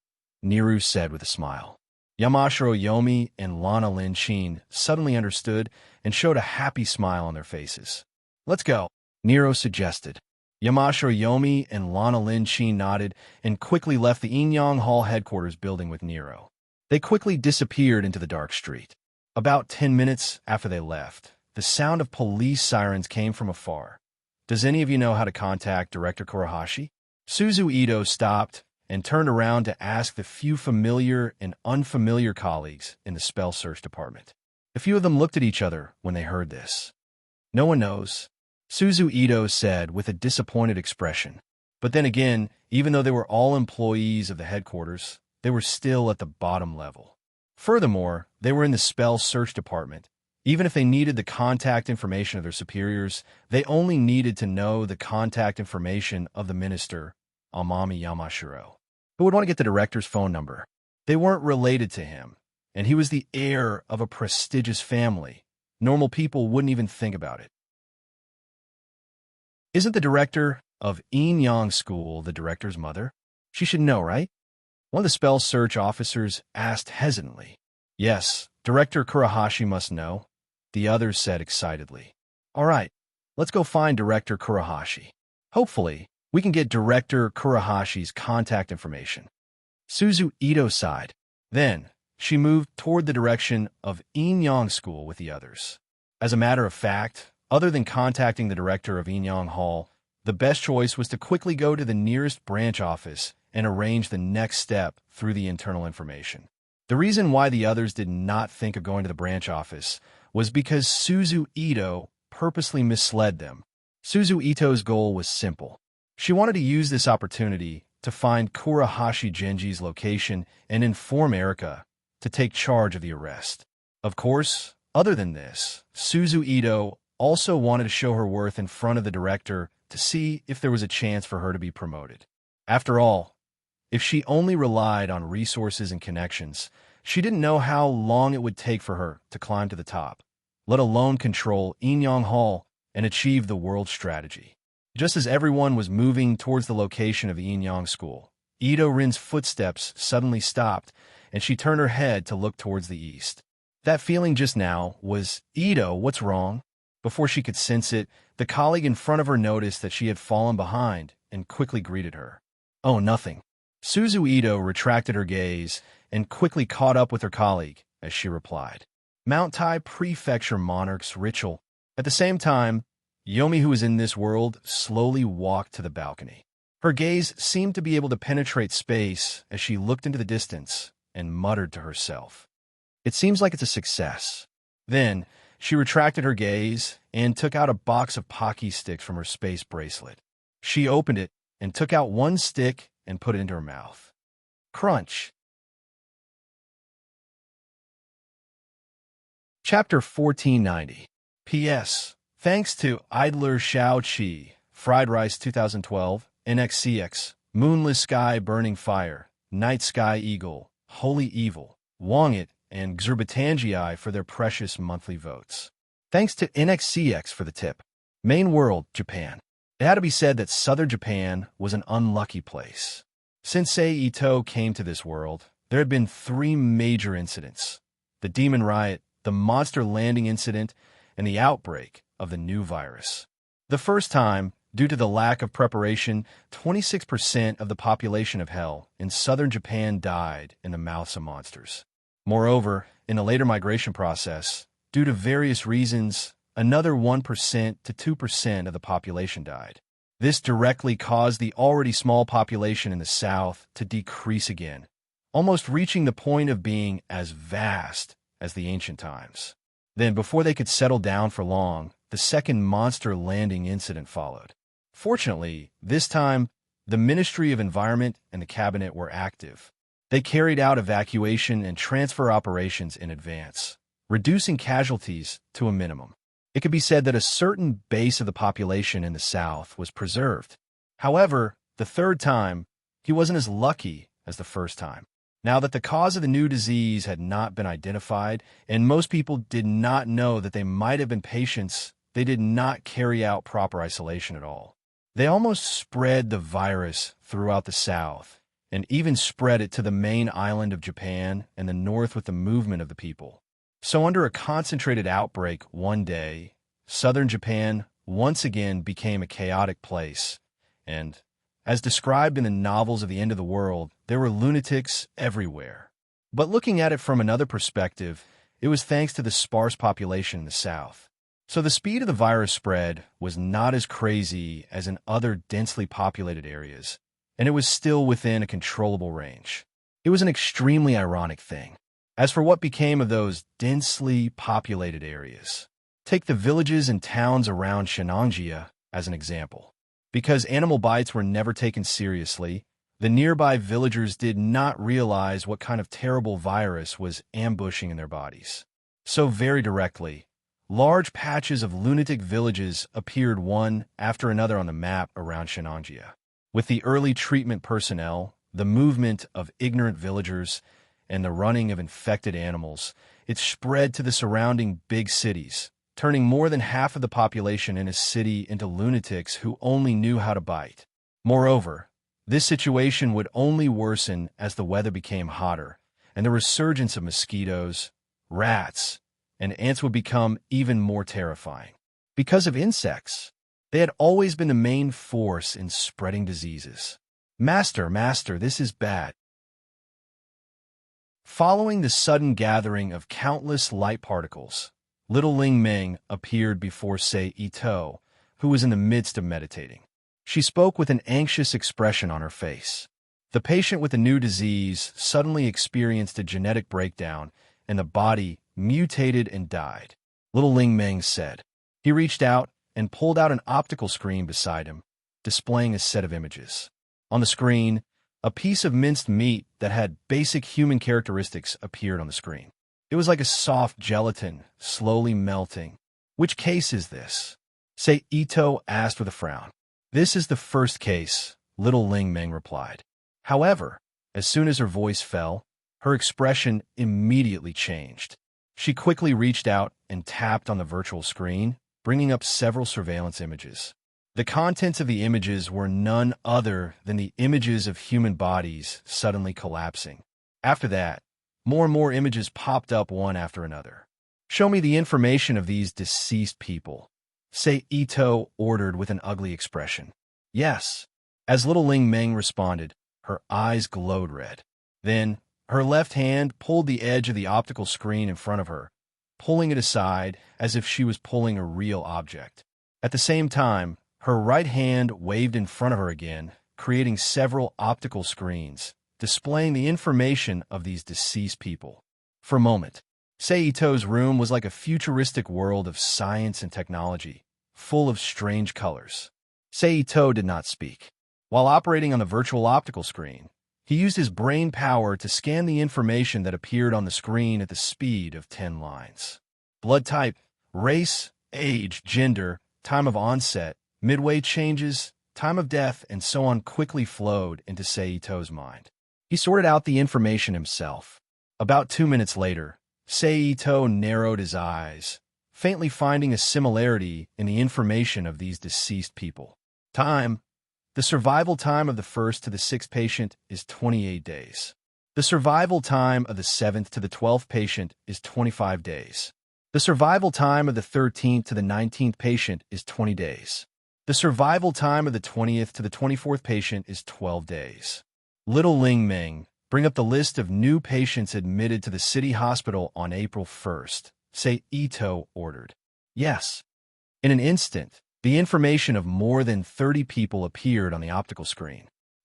Speaker 1: Nero said with a smile. Yamashiro Yomi and Lana Linchin suddenly understood and showed a happy smile on their faces. Let's go, Nero suggested. Yamashiro Yomi and Lana Linchin nodded and quickly left the Yin-Yang Hall headquarters building with Nero. They quickly disappeared into the dark street. About 10 minutes after they left, the sound of police sirens came from afar. Does any of you know how to contact Director Kurahashi? Suzu Ito stopped and turned around to ask the few familiar and unfamiliar colleagues in the spell search department. A few of them looked at each other when they heard this. No one knows, Suzu Ito said with a disappointed expression. But then again, even though they were all employees of the headquarters, they were still at the bottom level. Furthermore, they were in the spell search department. Even if they needed the contact information of their superiors, they only needed to know the contact information of the minister, Amami Yamashiro. Who would want to get the director's phone number? They weren't related to him, and he was the heir of a prestigious family. Normal people wouldn't even think about it. Isn't the director of Yin-Yang School the director's mother? She should know, right? One of the spell search officers asked hesitantly. Yes, Director Kurahashi must know, the others said excitedly. All right, let's go find Director Kurahashi. Hopefully, We can get Director Kurahashi's contact information. Suzu Ito sighed. Then, she moved toward the direction of Inyang School with the others. As a matter of fact, other than contacting the director of Inyang Hall, the best choice was to quickly go to the nearest branch office and arrange the next step through the internal information. The reason why the others did not think of going to the branch office was because Suzu Ito purposely misled them. Suzu Ito's goal was simple. She wanted to use this opportunity to find Kurahashi Genji's location and inform Erika to take charge of the arrest. Of course, other than this, Suzu Ito also wanted to show her worth in front of the director to see if there was a chance for her to be promoted. After all, if she only relied on resources and connections, she didn't know how long it would take for her to climb to the top, let alone control Inyang Hall and achieve the world strategy. Just as everyone was moving towards the location of the Inyang School, Ito Rin's footsteps suddenly stopped, and she turned her head to look towards the east. That feeling just now was, "Ito, what's wrong?" Before she could sense it, the colleague in front of her noticed that she had fallen behind and quickly greeted her. "Oh, nothing." Suzu Ito retracted her gaze and quickly caught up with her colleague as she replied. Mount Tai Prefecture Monarch's ritual. At the same time, Yomi, who was in this world, slowly walked to the balcony. Her gaze seemed to be able to penetrate space as she looked into the distance and muttered to herself. "It seems like it's a success." Then, she retracted her gaze and took out a box of Pocky sticks from her space bracelet. She opened it and took out one stick and put it into her mouth. Crunch. Chapter 1490. P.S. Thanks to Idler Xiao Qi, Fried Rice 2012, NXCX, Moonless Sky Burning Fire, Night Sky Eagle, Holy Evil, Wongit, and Xerbatangii for their precious monthly votes. Thanks to NXCX for the tip. Main world, Japan. It had to be said that southern Japan was an unlucky place. Since Sei Ito came to this world, there had been 3 major incidents: the Demon Riot, the Monster Landing Incident, and the outbreak of the new virus. The first time, due to the lack of preparation, 26% of the population of Hell in southern Japan died in the mouths of monsters. Moreover, in a later migration process, due to various reasons, another 1% to 2% of the population died. This directly caused the already small population in the south to decrease again, almost reaching the point of being as vast as the ancient times. Then, before they could settle down for long, the second monster landing incident followed. Fortunately, this time, the Ministry of Environment and the Cabinet were active. They carried out evacuation and transfer operations in advance, reducing casualties to a minimum. It could be said that a certain base of the population in the south was preserved. However, the third time, he wasn't as lucky as the first time. Now that the cause of the new disease had not been identified, and most people did not know that they might have been patients, they did not carry out proper isolation at all. They almost spread the virus throughout the south, and even spread it to the main island of Japan and the north with the movement of the people. So under a concentrated outbreak one day, southern Japan once again became a chaotic place, and, as described in the novels of the end of the world, there were lunatics everywhere. But looking at it from another perspective, it was thanks to the sparse population in the south. So the speed of the virus spread was not as crazy as in other densely populated areas, and it was still within a controllable range. It was an extremely ironic thing. As for what became of those densely populated areas, take the villages and towns around Shenanjia as an example. Because animal bites were never taken seriously, the nearby villagers did not realize what kind of terrible virus was ambushing in their bodies. So very directly, large patches of lunatic villages appeared one after another on the map around Shenanjia. With the early treatment personnel, the movement of ignorant villagers, and the running of infected animals, it spread to the surrounding big cities, turning more than half of the population in a city into lunatics who only knew how to bite. Moreover, this situation would only worsen as the weather became hotter, and the resurgence of mosquitoes, rats, and ants would become even more terrifying. Because of insects, They had always been the main force in spreading diseases. Master, master, this is bad. Following the sudden gathering of countless light particles, little Ling Ming appeared before Sei Ito, who was in the midst of meditating. She spoke with an anxious expression on her face. The patient with the new disease suddenly experienced a genetic breakdown, and the body mutated and died. Little Ling Ming said. He reached out and pulled out an optical screen beside him, displaying a set of images. On the screen, a piece of minced meat that had basic human characteristics appeared on the screen. It was like a soft gelatin, slowly melting. Which case is this? Sei Ito asked with a frown. This is the first case, little Ling Ming replied. However, as soon as her voice fell, her expression immediately changed. She quickly reached out and tapped on the virtual screen, bringing up several surveillance images. The contents of the images were none other than the images of human bodies suddenly collapsing. After that, more and more images popped up one after another. Show me the information of these deceased people, Sei Ito ordered with an ugly expression. Yes. As little Ling Ming responded, her eyes glowed red. Then, her left hand pulled the edge of the optical screen in front of her, pulling it aside as if she was pulling a real object. At the same time, her right hand waved in front of her again, creating several optical screens, displaying the information of these deceased people. For a moment, Sei Ito's room was like a futuristic world of science and technology, full of strange colors. Sei Ito did not speak. While operating on the virtual optical screen, he used his brain power to scan the information that appeared on the screen at the speed of 10 lines. Blood type, race, age, gender, time of onset, midway changes, time of death, and so on quickly flowed into Sei Ito's mind. He sorted out the information himself. About 2 minutes later, Sei Ito narrowed his eyes, faintly finding a similarity in the information of these deceased people. Time. The survival time of the 1st to the 6th patient is 28 days. The survival time of the 7th to the 12th patient is 25 days. The survival time of the 13th to the 19th patient is 20 days. The survival time of the 20th to the 24th patient is 12 days. Little Ling Ming, bring up the list of new patients admitted to the city hospital on April 1st, Sei Ito ordered. Yes. In an instant, the information of more than 30 people appeared on the optical screen.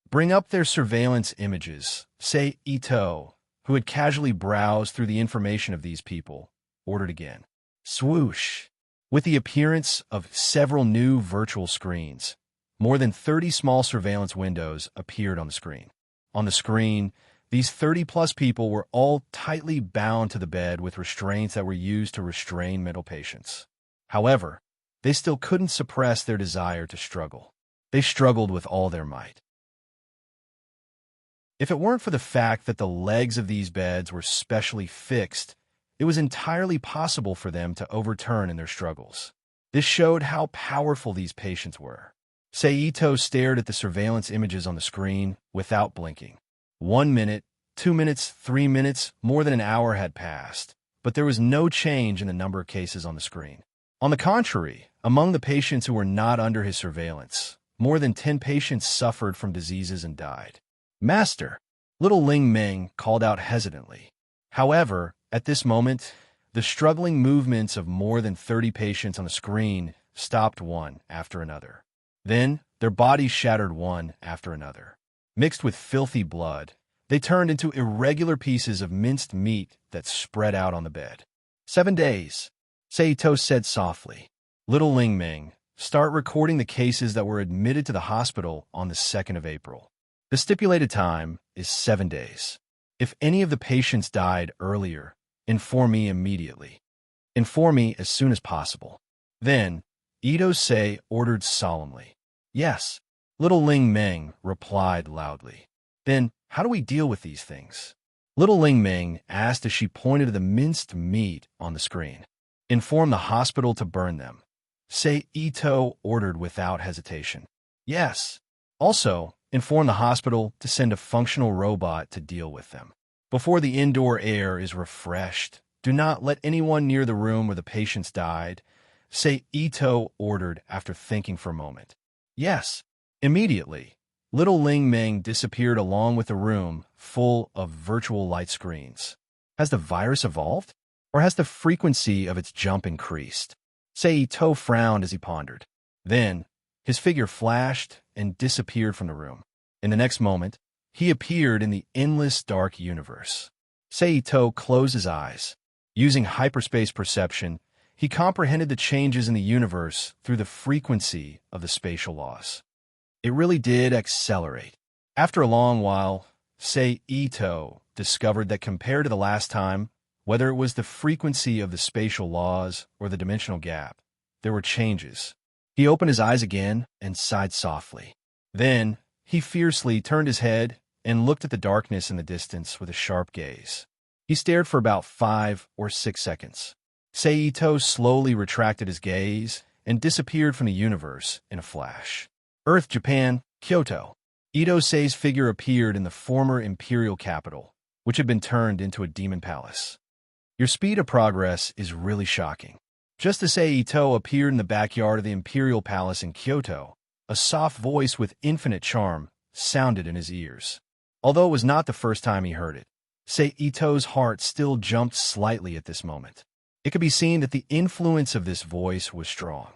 Speaker 1: Bring up their surveillance images, Sei Ito, who had casually browsed through the information of these people, ordered again. Swoosh! With the appearance of several new virtual screens, more than 30 small surveillance windows appeared on the screen. On the screen, these 30-plus people were all tightly bound to the bed with restraints that were used to restrain mental patients. However, they still couldn't suppress their desire to struggle. They struggled with all their might. If it weren't for the fact that the legs of these beds were specially fixed, it was entirely possible for them to overturn in their struggles. This showed how powerful these patients were. Sei Ito stared at the surveillance images on the screen without blinking. 1 minute, 2 minutes, 3 minutes, more than an hour had passed, but there was no change in the number of cases on the screen. On the contrary, among the patients who were not under his surveillance, more than 10 patients suffered from diseases and died. Master, little Ling Ming called out hesitantly. However, at this moment, the struggling movements of more than 30 patients on the screen stopped one after another. Then, their bodies shattered one after another. Mixed with filthy blood, they turned into irregular pieces of minced meat that spread out on the bed. 7 days, Sei Ito said softly. Little Ling Ming, start recording the cases that were admitted to the hospital on the 2nd of April. The stipulated time is 7 days. If any of the patients died earlier, inform me immediately. Inform me as soon as possible. Then, Ito-sei ordered solemnly. Yes, little Ling Ming replied loudly. Then, how do we deal with these things? Little Ling Ming asked as she pointed to the minced meat on the screen. Inform the hospital to burn them. Sei Ito ordered without hesitation. Yes. Also, inform the hospital to send a functional robot to deal with them. Before the indoor air is refreshed, do not let anyone near the room where the patients died, Say Ito ordered after thinking for a moment. Yes. Immediately, little Ling Meng disappeared along with the room full of virtual light screens. Has the virus evolved? Or has the frequency of its jump increased? Say Ito frowned as he pondered. Then, his figure flashed and disappeared from the room. In the next moment, he appeared in the endless dark universe. Say Ito closed his eyes. Using hyperspace perception, he comprehended the changes in the universe through the frequency of the spatial laws. It really did accelerate. After a long while, Sei Ito discovered that compared to the last time, whether it was the frequency of the spatial laws or the dimensional gap, there were changes. He opened his eyes again and sighed softly. Then, he fiercely turned his head and looked at the darkness in the distance with a sharp gaze. He stared for about 5 or 6 seconds. Sei Ito slowly retracted his gaze and disappeared from the universe in a flash. Earth, Japan, Kyoto. Ito Sei's figure appeared in the former imperial capital, which had been turned into a demon palace. Your speed of progress is really shocking. Just as Sei Ito appeared in the backyard of the imperial palace in Kyoto, a soft voice with infinite charm sounded in his ears. Although it was not the first time he heard it, Sei Ito's heart still jumped slightly at this moment. It could be seen that the influence of this voice was strong.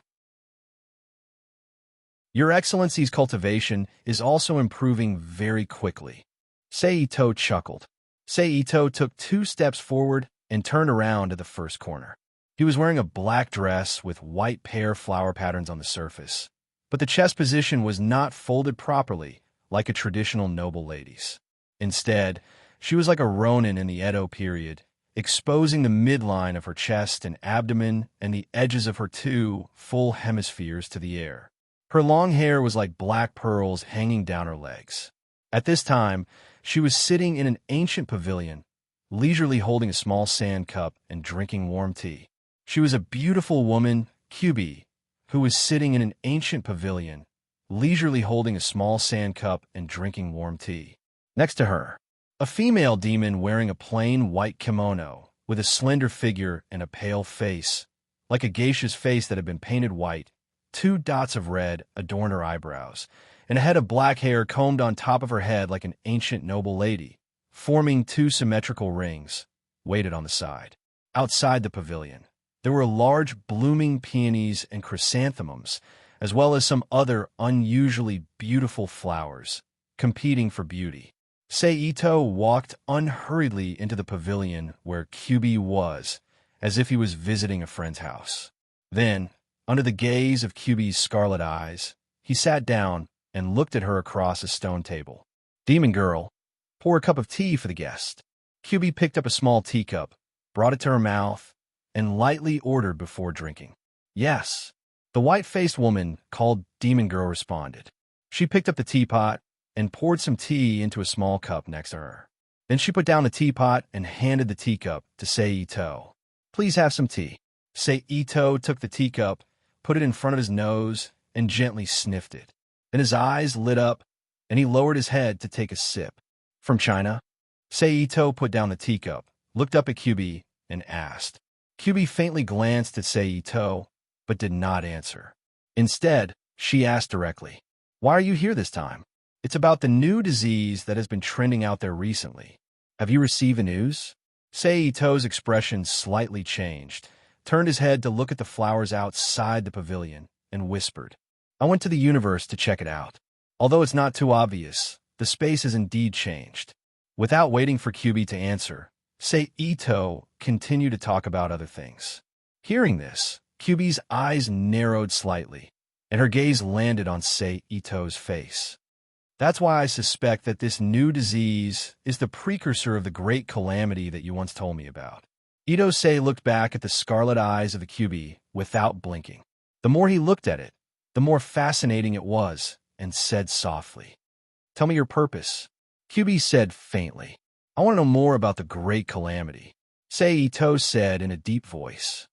Speaker 1: Your Excellency's cultivation is also improving very quickly. Sei Ito chuckled. Sei Ito took 2 steps forward and turned around to the first corner. He was wearing a black dress with white pear flower patterns on the surface, but the chest position was not folded properly like a traditional noble lady's. Instead, she was like a ronin in the Edo period, exposing the midline of her chest and abdomen and the edges of her 2 full hemispheres to the air. Her long hair was like black pearls hanging down her legs. At this time, she was sitting in an ancient pavilion, leisurely holding a small sand cup and drinking warm tea. She was a beautiful woman, Kyubi, who was sitting in an ancient pavilion, leisurely holding a small sand cup and drinking warm tea. Next to her, a female demon wearing a plain white kimono with a slender figure and a pale face, like a geisha's face that had been painted white. 2 dots of red adorned her eyebrows, and a head of black hair combed on top of her head like an ancient noble lady, forming 2 symmetrical rings, weighted on the side. Outside the pavilion, there were large blooming peonies and chrysanthemums, as well as some other unusually beautiful flowers, competing for beauty. Sei Ito walked unhurriedly into the pavilion where Kyubi was, as if he was visiting a friend's house. Then, under the gaze of Kyubi's scarlet eyes, he sat down and looked at her across a stone table. Demon girl, pour a cup of tea for the guest. Kyubi picked up a small teacup, brought it to her mouth, and lightly ordered before drinking. Yes. The white-faced woman called Demon Girl responded. She picked up the teapot and poured some tea into a small cup next to her. Then she put down the teapot and handed the teacup to Sei Ito. Please have some tea. Sei Ito took the teacup, put it in front of his nose, and gently sniffed it. Then his eyes lit up, and he lowered his head to take a sip. From China? Sei Ito put down the teacup, looked up at Kyubi, and asked. Kyubi faintly glanced at Sei Ito, but did not answer. Instead, she asked directly, "Why are you here this time?" "It's about the new disease that has been trending out there recently. Have you received the news?" Sei Ito's expression slightly changed, turned his head to look at the flowers outside the pavilion, and whispered, "I went to the universe to check it out. Although it's not too obvious, the space has indeed changed." Without waiting for Kyubi to answer, Sei Ito continued to talk about other things. Hearing this, Kyubi's eyes narrowed slightly, and her gaze landed on Sei Ito's face. "That's why I suspect that this new disease is the precursor of the great calamity that you once told me about." Ito Sei looked back at the scarlet eyes of the Kyubi without blinking. The more he looked at it, the more fascinating it was, and said softly, "Tell me your purpose." Kyubi said faintly, "I want to know more about the great calamity." Sei Ito said in a deep voice.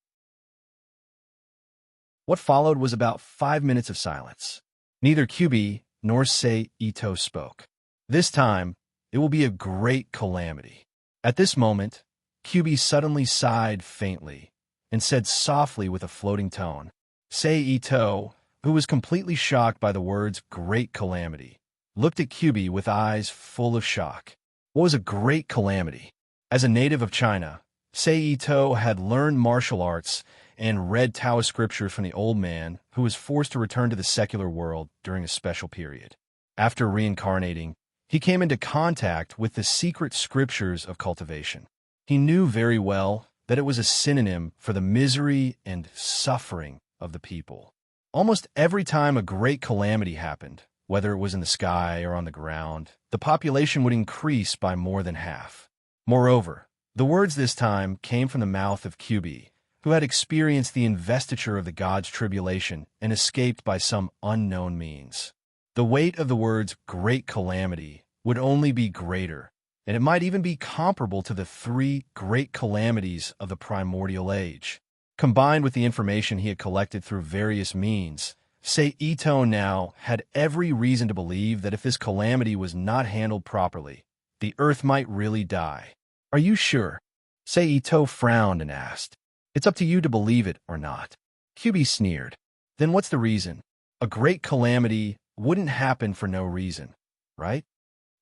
Speaker 1: What followed was about 5 minutes of silence. Neither Kyubi nor Sei Ito spoke. This time, it will be a great calamity. At this moment, Kyubi suddenly sighed faintly, and said softly with a floating tone. Sei Ito, who was completely shocked by the words great calamity, looked at Kyubi with eyes full of shock. What was a great calamity? As a native of China, Sei Ito had learned martial arts and read Taoist scriptures from the old man who was forced to return to the secular world during a special period. After reincarnating, he came into contact with the secret scriptures of cultivation. He knew very well that it was a synonym for the misery and suffering of the people. Almost every time a great calamity happened, whether it was in the sky or on the ground, the population would increase by more than half. Moreover, the words this time came from the mouth of Kyubi, who had experienced the investiture of the god's tribulation and escaped by some unknown means. The weight of the words great calamity would only be greater, and it might even be comparable to the 3 great calamities of the primordial age. Combined with the information he had collected through various means, Sei Ito now had every reason to believe that if this calamity was not handled properly, the earth might really die. Are you sure? Sei Ito frowned and asked. It's up to you to believe it or not. Kyubi sneered. Then what's the reason? A great calamity wouldn't happen for no reason, right?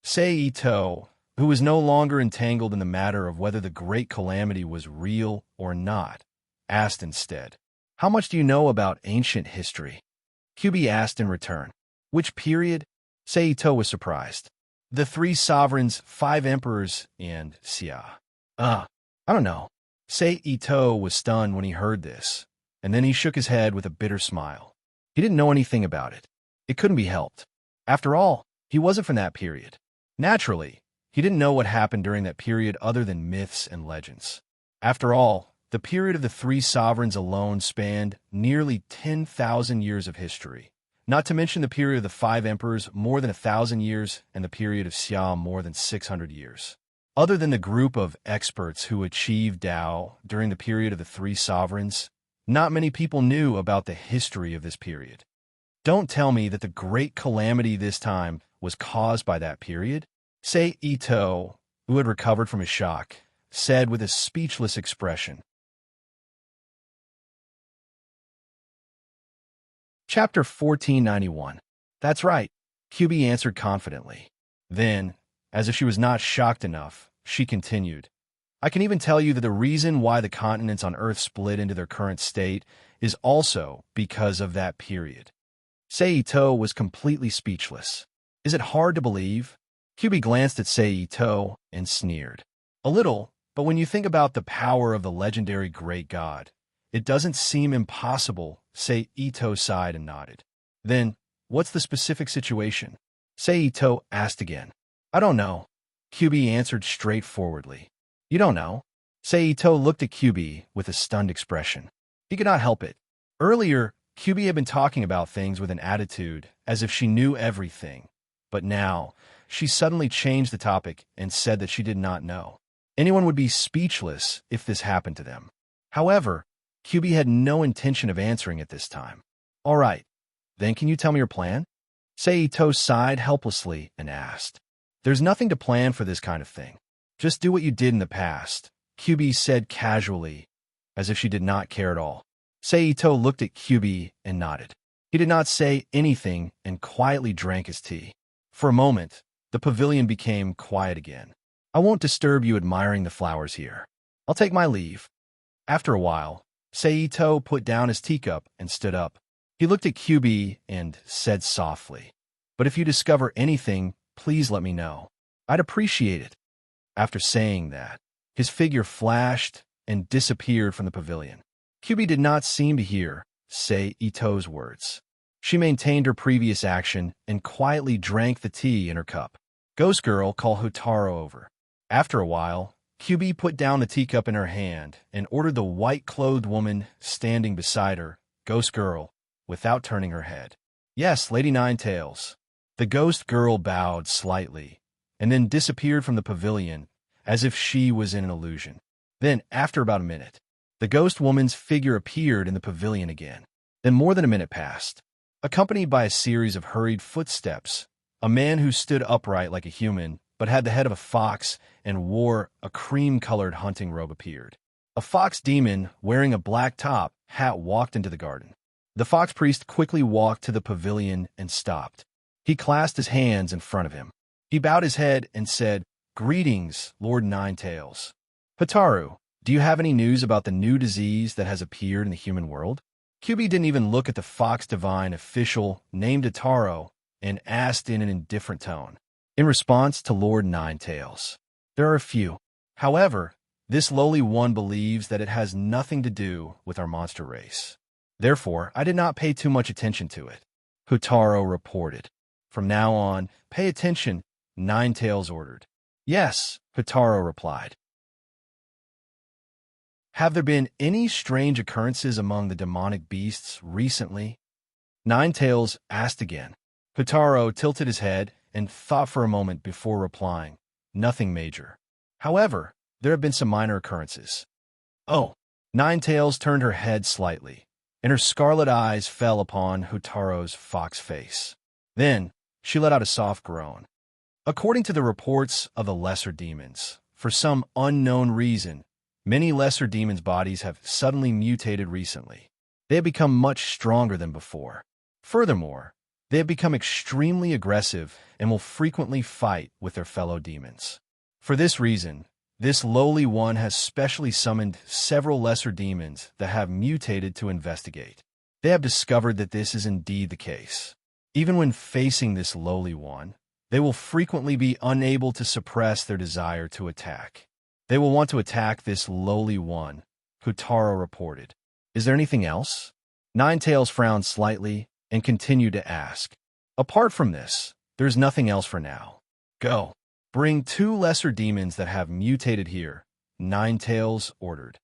Speaker 1: Sei Ito, who was no longer entangled in the matter of whether the great calamity was real or not, asked instead, how much do you know about ancient history? Kyubi asked in return. Which period? Sei Ito was surprised. The 3 sovereigns, 5 emperors, and Xia. I don't know. Sei Ito was stunned when he heard this, and then he shook his head with a bitter smile. He didn't know anything about it. It couldn't be helped. After all, he wasn't from that period. Naturally, he didn't know what happened during that period other than myths and legends. After all, the period of the 3 sovereigns alone spanned nearly 10,000 years of history, not to mention the period of the 5 emperors more than 1,000 years and the period of Xia more than 600 years. Other than the group of experts who achieved Tao during the period of the 3 sovereigns, not many people knew about the history of this period. Don't tell me that the great calamity this time was caused by that period? Sei Ito, who had recovered from his shock, said with a speechless expression. Chapter 1491. That's right, Kyubi answered confidently. Then, as if she was not shocked enough, she continued, I can even tell you that the reason why the continents on Earth split into their current state is also because of that period. Sei Ito was completely speechless. Is it hard to believe? Kyubi glanced at Sei Ito and sneered. A little, but when you think about the power of the legendary great god, it doesn't seem impossible, Sei Ito sighed and nodded. Then, what's the specific situation? Sei Ito asked again. I don't know. Kyubi answered straightforwardly. You don't know? Sei Ito looked at Kyubi with a stunned expression. He could not help it. Earlier, Kyubi had been talking about things with an attitude as if she knew everything, but now she suddenly changed the topic and said that she did not know. Anyone would be speechless if this happened to them. However, Kyubi had no intention of answering at this time. All right, then can you tell me your plan? Sei Ito sighed helplessly and asked. There's nothing to plan for this kind of thing. Just do what you did in the past, Kyubi said casually, as if she did not care at all. Sei Ito looked at Kyubi and nodded. He did not say anything and quietly drank his tea. For a moment, the pavilion became quiet again. I won't disturb you admiring the flowers here. I'll take my leave. After a while, Sei Ito put down his teacup and stood up. He looked at Kyubi and said softly, But if you discover anything, please let me know. I'd appreciate it. After saying that, his figure flashed and disappeared from the pavilion. Kyubi did not seem to hear Sei Ito's words. She maintained her previous action and quietly drank the tea in her cup. Ghost Girl called Hotaro over. After a while, Kyubi put down the teacup in her hand and ordered the white-clothed woman standing beside her, Ghost Girl, without turning her head. Yes, Lady Ninetails. The Ghost Girl bowed slightly and then disappeared from the pavilion as if she was in an illusion. Then, after about a minute, the ghost woman's figure appeared in the pavilion again. Then more than a minute passed. Accompanied by a series of hurried footsteps, a man who stood upright like a human but had the head of a fox and wore a cream-colored hunting robe appeared. A fox demon wearing a black top hat walked into the garden. The fox priest quickly walked to the pavilion and stopped. He clasped his hands in front of him. He bowed his head and said, "Greetings, Lord Ninetails. Hotaru, do you have any news about the new disease that has appeared in the human world?" QB didn't even look at the fox divine official named Hotaru and asked in an indifferent tone. In response to Lord Ninetails, "There are a few. However, this lowly one believes that it has nothing to do with our monster race. Therefore, I did not pay too much attention to it," Hotaru reported. "From now on, pay attention," Ninetails ordered. "Yes," Hotaru replied. "Have there been any strange occurrences among the demonic beasts recently?" Ninetails asked again. Hotaru tilted his head and thought for a moment before replying, "Nothing major. However, there have been some minor occurrences." "Oh." Ninetails turned her head slightly, and her scarlet eyes fell upon Hotaru's fox face. Then, she let out a soft groan. According to the reports of the lesser demons, for some unknown reason, many lesser demons' bodies have suddenly mutated recently. They have become much stronger than before. Furthermore, they have become extremely aggressive and will frequently fight with their fellow demons. For this reason, this lowly one has specially summoned several lesser demons that have mutated to investigate. They have discovered that this is indeed the case. Even when facing this lowly one, they will frequently be unable to suppress their desire to attack. They will want to attack this lowly one, Hotaru reported. "Is there anything else?" Ninetails frowned slightly and continued to ask. "Apart from this, there's nothing else for now. Go. Bring 2 lesser demons that have mutated here," Ninetails ordered.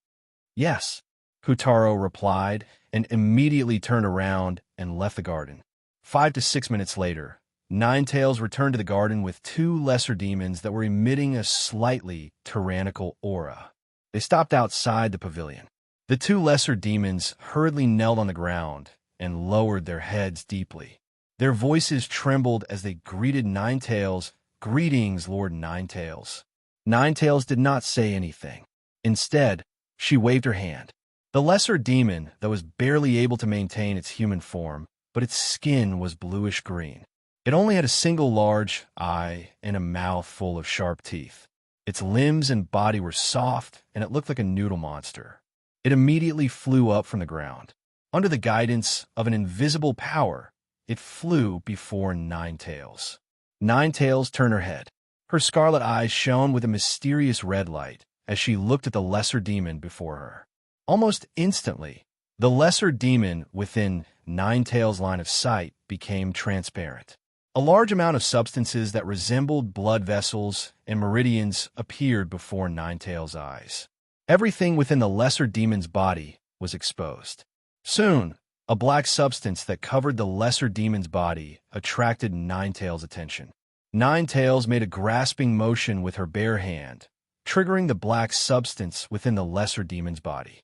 Speaker 1: "Yes," Hotaru replied and immediately turned around and left the garden. 5 to 6 minutes later, Ninetails returned to the garden with 2 lesser demons that were emitting a slightly tyrannical aura. They stopped outside the pavilion. The 2 lesser demons hurriedly knelt on the ground and lowered their heads deeply. Their voices trembled as they greeted Ninetails. "Greetings, Lord Ninetails." Ninetails did not say anything. Instead, she waved her hand. The lesser demon, that was barely able to maintain its human form, but its skin was bluish-green. It only had a single large eye and a mouth full of sharp teeth. Its limbs and body were soft, and it looked like a noodle monster. It immediately flew up from the ground. Under the guidance of an invisible power, it flew before Ninetails. Ninetails turned her head. Her scarlet eyes shone with a mysterious red light as she looked at the lesser demon before her. Almost instantly, the lesser demon within Ninetails' line of sight became transparent. A large amount of substances that resembled blood vessels and meridians appeared before Ninetails' eyes. Everything within the lesser demon's body was exposed. Soon, a black substance that covered the lesser demon's body attracted Ninetails' attention. Ninetails made a grasping motion with her bare hand, triggering the black substance within the lesser demon's body.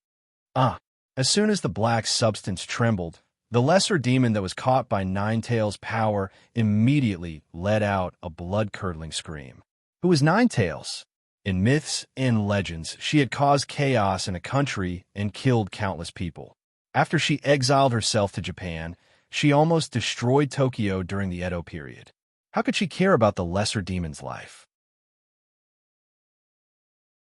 Speaker 1: As soon as the black substance trembled, the lesser demon that was caught by Ninetails' power immediately let out a blood-curdling scream. Who was Ninetails? In myths and legends, she had caused chaos in a country and killed countless people. After she exiled herself to Japan, she almost destroyed Tokyo during the Edo period. How could she care about the lesser demon's life?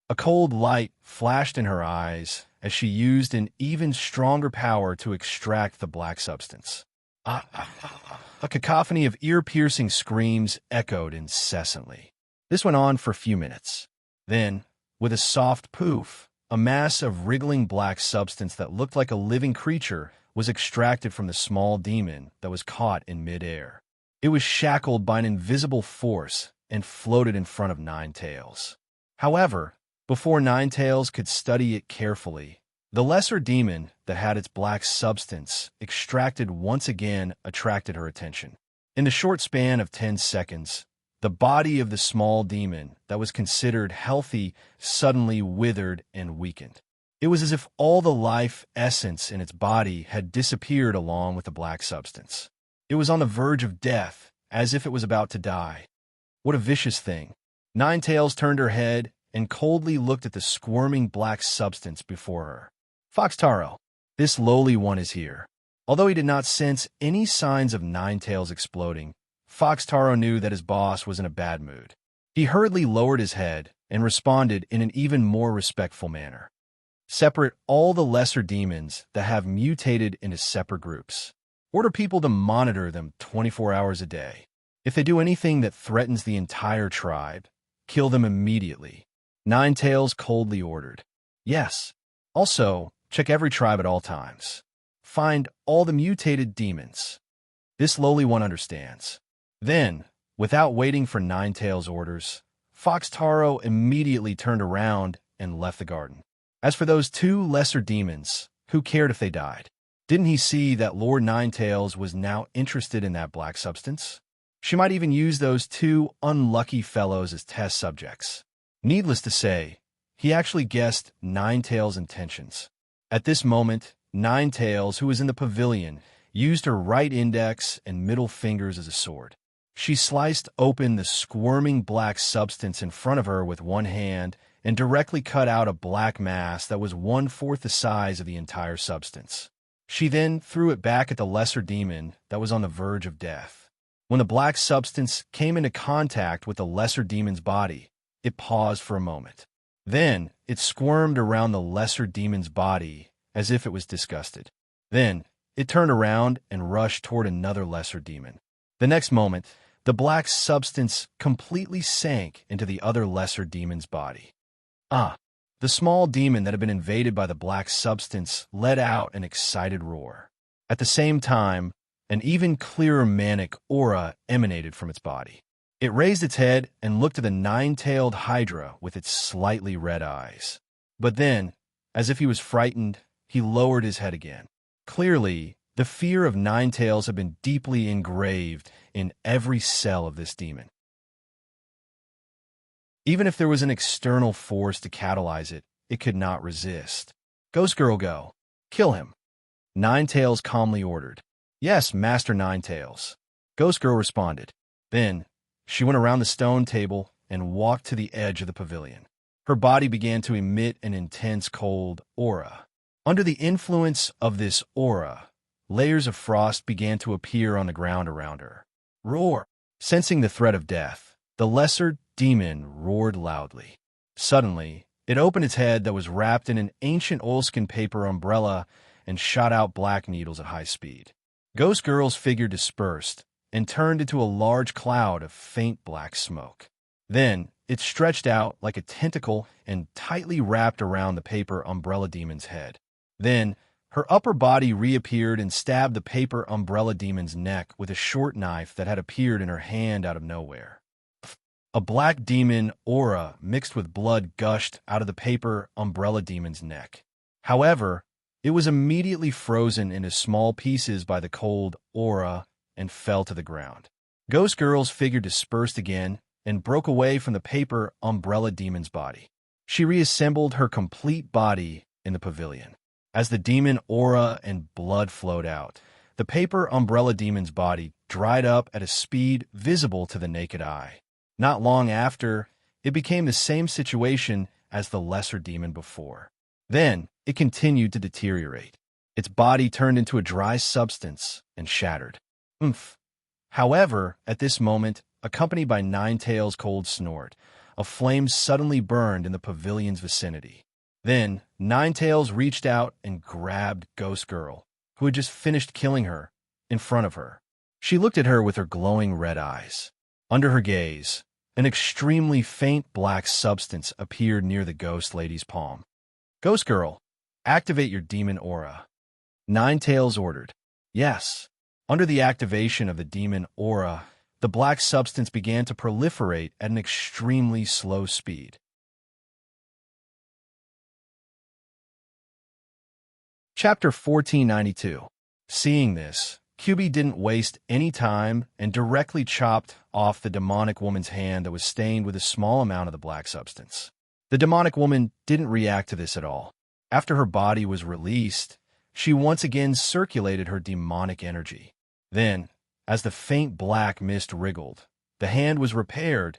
Speaker 1: A cold light flashed in her eyes as she used an even stronger power to extract the black substance. A cacophony of ear-piercing screams echoed incessantly. This went on for a few minutes. Then, with a soft poof, a mass of wriggling black substance that looked like a living creature was extracted from the small demon that was caught in midair. It was shackled by an invisible force and floated in front of Ninetails. However, before Ninetails could study it carefully, the lesser demon that had its black substance extracted once again attracted her attention. In the short span of 10 seconds, the body of the small demon that was considered healthy suddenly withered and weakened. It was as if all the life essence in its body had disappeared along with the black substance. It was on the verge of death, as if it was about to die. What a vicious thing. Ninetails turned her head and coldly looked at the squirming black substance before her. Fox Taro, this lowly one is here. Although he did not sense any signs of Ninetales exploding, Fox Taro knew that his boss was in a bad mood. He hurriedly lowered his head and responded in an even more respectful manner. Separate all the lesser demons that have mutated into separate groups. Order people to monitor them 24 hours a day. If they do anything that threatens the entire tribe, kill them immediately. Ninetales coldly ordered. Yes. Also, check every tribe at all times. Find all the mutated demons. This lowly one understands. Then, without waiting for Ninetales' orders, Fox Taro immediately turned around and left the garden. As for those two lesser demons, who cared if they died? Didn't he see that Lord Ninetales was now interested in that black substance? She might even use those two unlucky fellows as test subjects. Needless to say, he actually guessed Ninetales' intentions. At this moment, Ninetales, who was in the pavilion, used her right index and middle fingers as a sword. She sliced open the squirming black substance in front of her with one hand and directly cut out a black mass that was 1/4 the size of the entire substance. She then threw it back at the lesser demon that was on the verge of death. When the black substance came into contact with the lesser demon's body, it paused for a moment. Then it squirmed around the lesser demon's body as if it was disgusted. Then it turned around and rushed toward another lesser demon. The next moment, the black substance completely sank into the other lesser demon's body. The small demon that had been invaded by the black substance let out an excited roar. At the same time, an even clearer manic aura emanated from its body. It raised its head and looked at the nine-tailed hydra with its slightly red eyes. But then, as if he was frightened, he lowered his head again. Clearly, the fear of Ninetales had been deeply engraved in every cell of this demon. Even if there was an external force to catalyze it, it could not resist. Ghost Girl, go. Kill him. Ninetales calmly ordered. Yes, Master Ninetales. Ghost Girl responded. Then, she went around the stone table and walked to the edge of the pavilion. Her body began to emit an intense cold aura. Under the influence of this aura, layers of frost began to appear on the ground around her. Roar! Sensing the threat of death, the lesser demon roared loudly. Suddenly, it opened its head that was wrapped in an ancient oilskin paper umbrella and shot out black needles at high speed. Ghost Girl's figure dispersed and turned into a large cloud of faint black smoke. Then, it stretched out like a tentacle and tightly wrapped around the paper umbrella demon's head. Then, her upper body reappeared and stabbed the paper umbrella demon's neck with a short knife that had appeared in her hand out of nowhere. A black demon aura mixed with blood gushed out of the paper umbrella demon's neck. However, it was immediately frozen into small pieces by the cold aura and fell to the ground. Ghost Girl's figure dispersed again and broke away from the paper umbrella demon's body. She reassembled her complete body in the pavilion. As the demon aura and blood flowed out, the paper umbrella demon's body dried up at a speed visible to the naked eye. Not long after, it became the same situation as the lesser demon before. Then, it continued to deteriorate. Its body turned into a dry substance and shattered. However, at this moment, accompanied by Ninetales' cold snort, a flame suddenly burned in the pavilion's vicinity. Then, Ninetales reached out and grabbed Ghost Girl, who had just finished killing her, in front of her. She looked at her with her glowing red eyes. Under her gaze, an extremely faint black substance appeared near the ghost lady's palm. Ghost Girl, activate your demon aura. Ninetales ordered. Yes. Under the activation of the demon aura, the black substance began to proliferate at an extremely slow speed. Chapter 1492. Seeing this, QB didn't waste any time and directly chopped off the demonic woman's hand that was stained with a small amount of the black substance. The demonic woman didn't react to this at all. After her body was released, she once again circulated her demonic energy. Then, as the faint black mist wriggled, the hand was repaired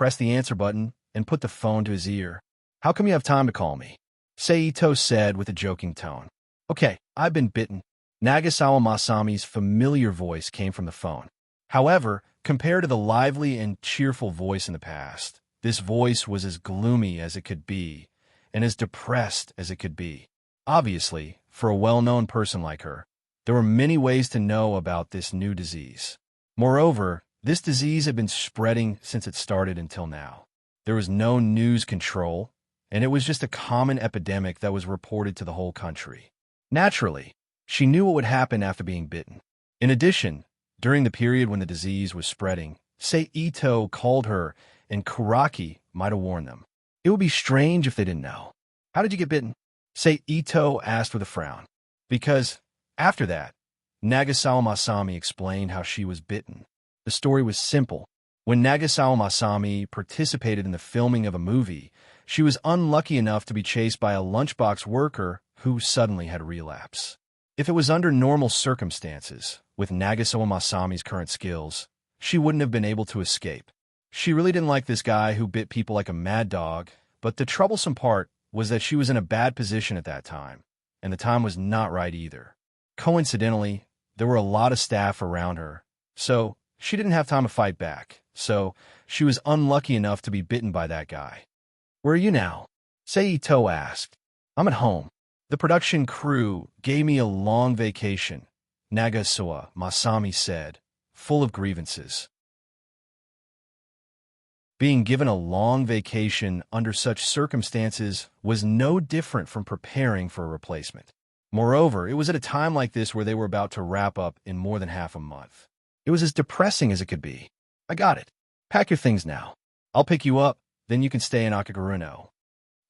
Speaker 1: pressed the answer button and put the phone to his ear. "How come you have time to call me?" Seito said with a joking tone. "Okay, I've been bitten." Nagasawa Masami's familiar voice came from the phone. However, compared to the lively and cheerful voice in the past, this voice was as gloomy as it could be and as depressed as it could be. Obviously, for a well-known person like her, there were many ways to know about this new disease. Moreover, this disease had been spreading since it started until now. There was no news control, and it was just a common epidemic that was reported to the whole country. Naturally, she knew what would happen after being bitten. In addition, during the period when the disease was spreading, Seito called her, and Kuraki might have warned them. It would be strange if they didn't know. "How did you get bitten?" Seito asked with a frown. Because, after that, Nagasawa Masami explained how she was bitten. The story was simple. When Nagasawa Masami participated in the filming of a movie, she was unlucky enough to be chased by a lunchbox worker who suddenly had a relapse. If it was under normal circumstances, with Nagasawa Masami's current skills, she wouldn't have been able to escape. She really didn't like this guy who bit people like a mad dog, but the troublesome part was that she was in a bad position at that time, and the time was not right either. Coincidentally, there were a lot of staff around her, so she didn't have time to fight back, so she was unlucky enough to be bitten by that guy. "Where are you now?" Seito asked. "I'm at home. The production crew gave me a long vacation," Nagasawa Masami said, full of grievances. Being given a long vacation under such circumstances was no different from preparing for a replacement. Moreover, it was at a time like this where they were about to wrap up in more than half a month. It was as depressing as it could be. "I got it. Pack your things now. I'll pick you up, then you can stay in Akagaruno."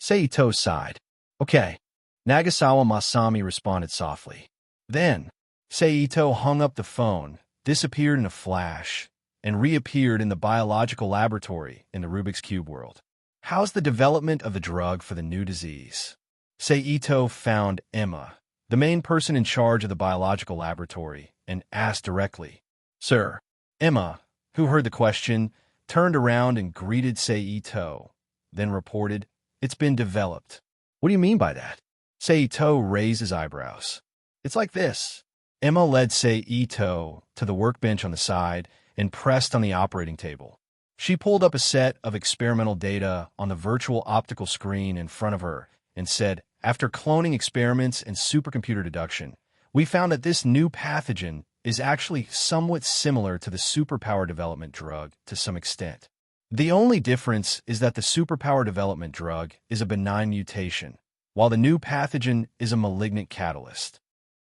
Speaker 1: Seito sighed. "Okay." Nagasawa Masami responded softly. Then, Seito hung up the phone, disappeared in a flash, and reappeared in the biological laboratory in the Rubik's Cube world. "How's the development of the drug for the new disease?" Seito found Emma, the main person in charge of the biological laboratory, and asked directly. "Sir." Emma, who heard the question, turned around and greeted Seito, then reported, "It's been developed." "What do you mean by that?" Seito raised his eyebrows. "It's like this." Emma led Seito to the workbench on the side and pressed on the operating table. She pulled up a set of experimental data on the virtual optical screen in front of her and said, "After cloning experiments and supercomputer deduction, we found that this new pathogen is actually somewhat similar to the superpower development drug to some extent. The only difference is that the superpower development drug is a benign mutation, while the new pathogen is a malignant catalyst.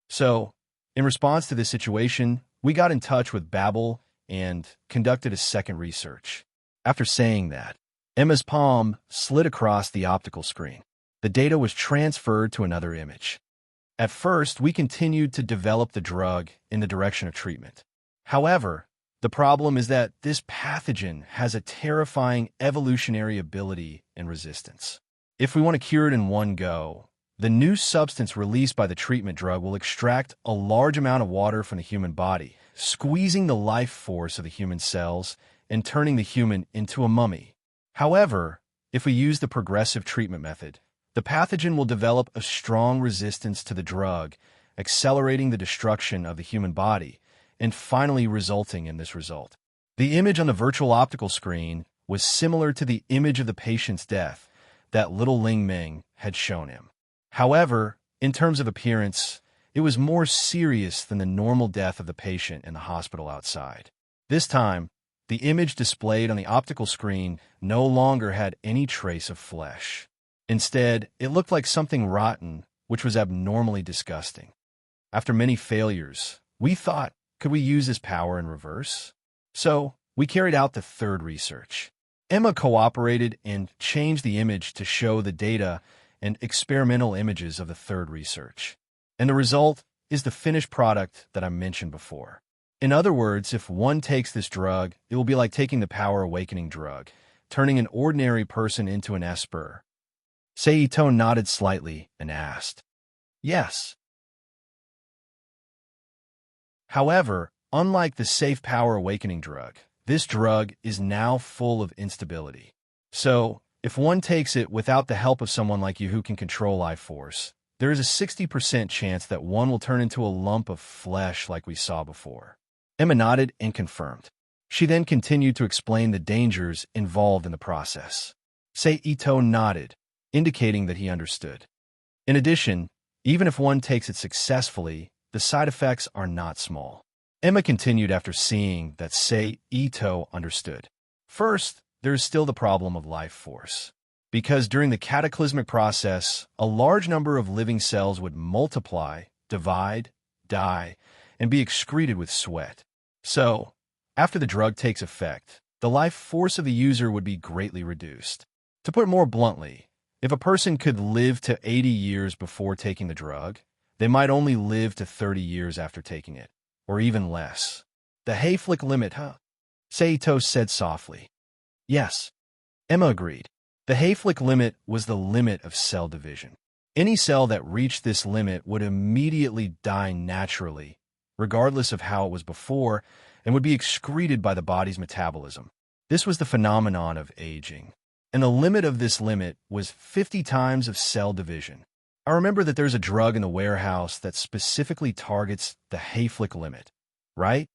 Speaker 1: So, in response to this situation, we got in touch with Babel and conducted a second research." After saying that, Emma's palm slid across the optical screen. The data was transferred to another image. "At first, we continued to develop the drug in the direction of treatment. However, the problem is that this pathogen has a terrifying evolutionary ability and resistance. If we want to cure it in one go, the new substance released by the treatment drug will extract a large amount of water from the human body, squeezing the life force of the human cells and turning the human into a mummy. However, if we use the progressive treatment method, the pathogen will develop a strong resistance to the drug, accelerating the destruction of the human body, and finally resulting in this result." The image on the virtual optical screen was similar to the image of the patient's death, that little Ling Ming had shown him. However, in terms of appearance, it was more serious than the normal death of the patient in the hospital outside. This time, the image displayed on the optical screen no longer had any trace of flesh. Instead, it looked like something rotten, which was abnormally disgusting. After many failures, we thought, could we use this power in reverse? So, we carried out the third research. Emma cooperated and changed the image to show the data and experimental images of the third research. And the result is the finished product that I mentioned before. In other words, if one takes this drug, it will be like taking the Power Awakening drug, turning an ordinary person into an esper. Seito nodded slightly and asked, "Yes." However, unlike the safe Power Awakening drug, this drug is now full of instability. So, if one takes it without the help of someone like you who can control life force, there is a 60% chance that one will turn into a lump of flesh like we saw before. Emma nodded and confirmed. She then continued to explain the dangers involved in the process. Seito nodded, indicating that he understood. In addition, even if one takes it successfully, the side effects are not small. Emma continued after seeing that Seito understood. First, there is still the problem of life force. Because during the cataclysmic process, a large number of living cells would multiply, divide, die, and be excreted with sweat. So, after the drug takes effect, the life force of the user would be greatly reduced. To put it more bluntly, if a person could live to 80 years before taking the drug, they might only live to 30 years after taking it, or even less. The Hayflick limit, huh? Seito said softly. Yes. Emma agreed. The Hayflick limit was the limit of cell division. Any cell that reached this limit would immediately die naturally, regardless of how it was before, and would be excreted by the body's metabolism. This was the phenomenon of aging. And the limit of this limit was 50 times of cell division. I remember that there's a drug in the warehouse that specifically targets the Hayflick limit, right?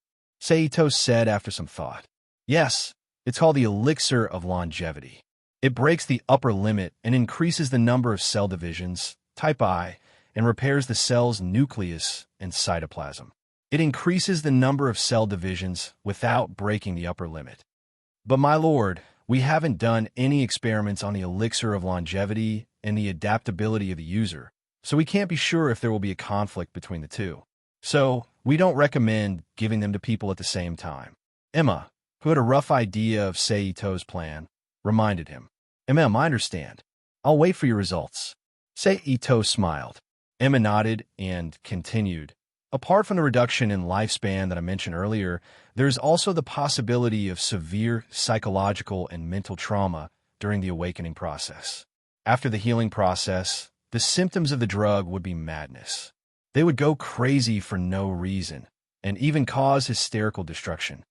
Speaker 1: Seito said after some thought. Yes, it's called the elixir of longevity. It breaks the upper limit and increases the number of cell divisions, type I, and repairs the cell's nucleus and cytoplasm. It increases the number of cell divisions without breaking the upper limit. But my lord, we haven't done any experiments on the elixir of longevity and the adaptability of the user, so we can't be sure if there will be a conflict between the two. So, we don't recommend giving them to people at the same time. Emma, who had a rough idea of Seito's plan, reminded him. Emma, I understand. I'll wait for your results. Seito smiled. Emma nodded and continued. Apart from the reduction in lifespan that I mentioned earlier, there's also the possibility of severe psychological and mental trauma during the awakening process. After the healing process, the symptoms of the drug would be madness. They would go crazy for no reason, and even cause hysterical destruction.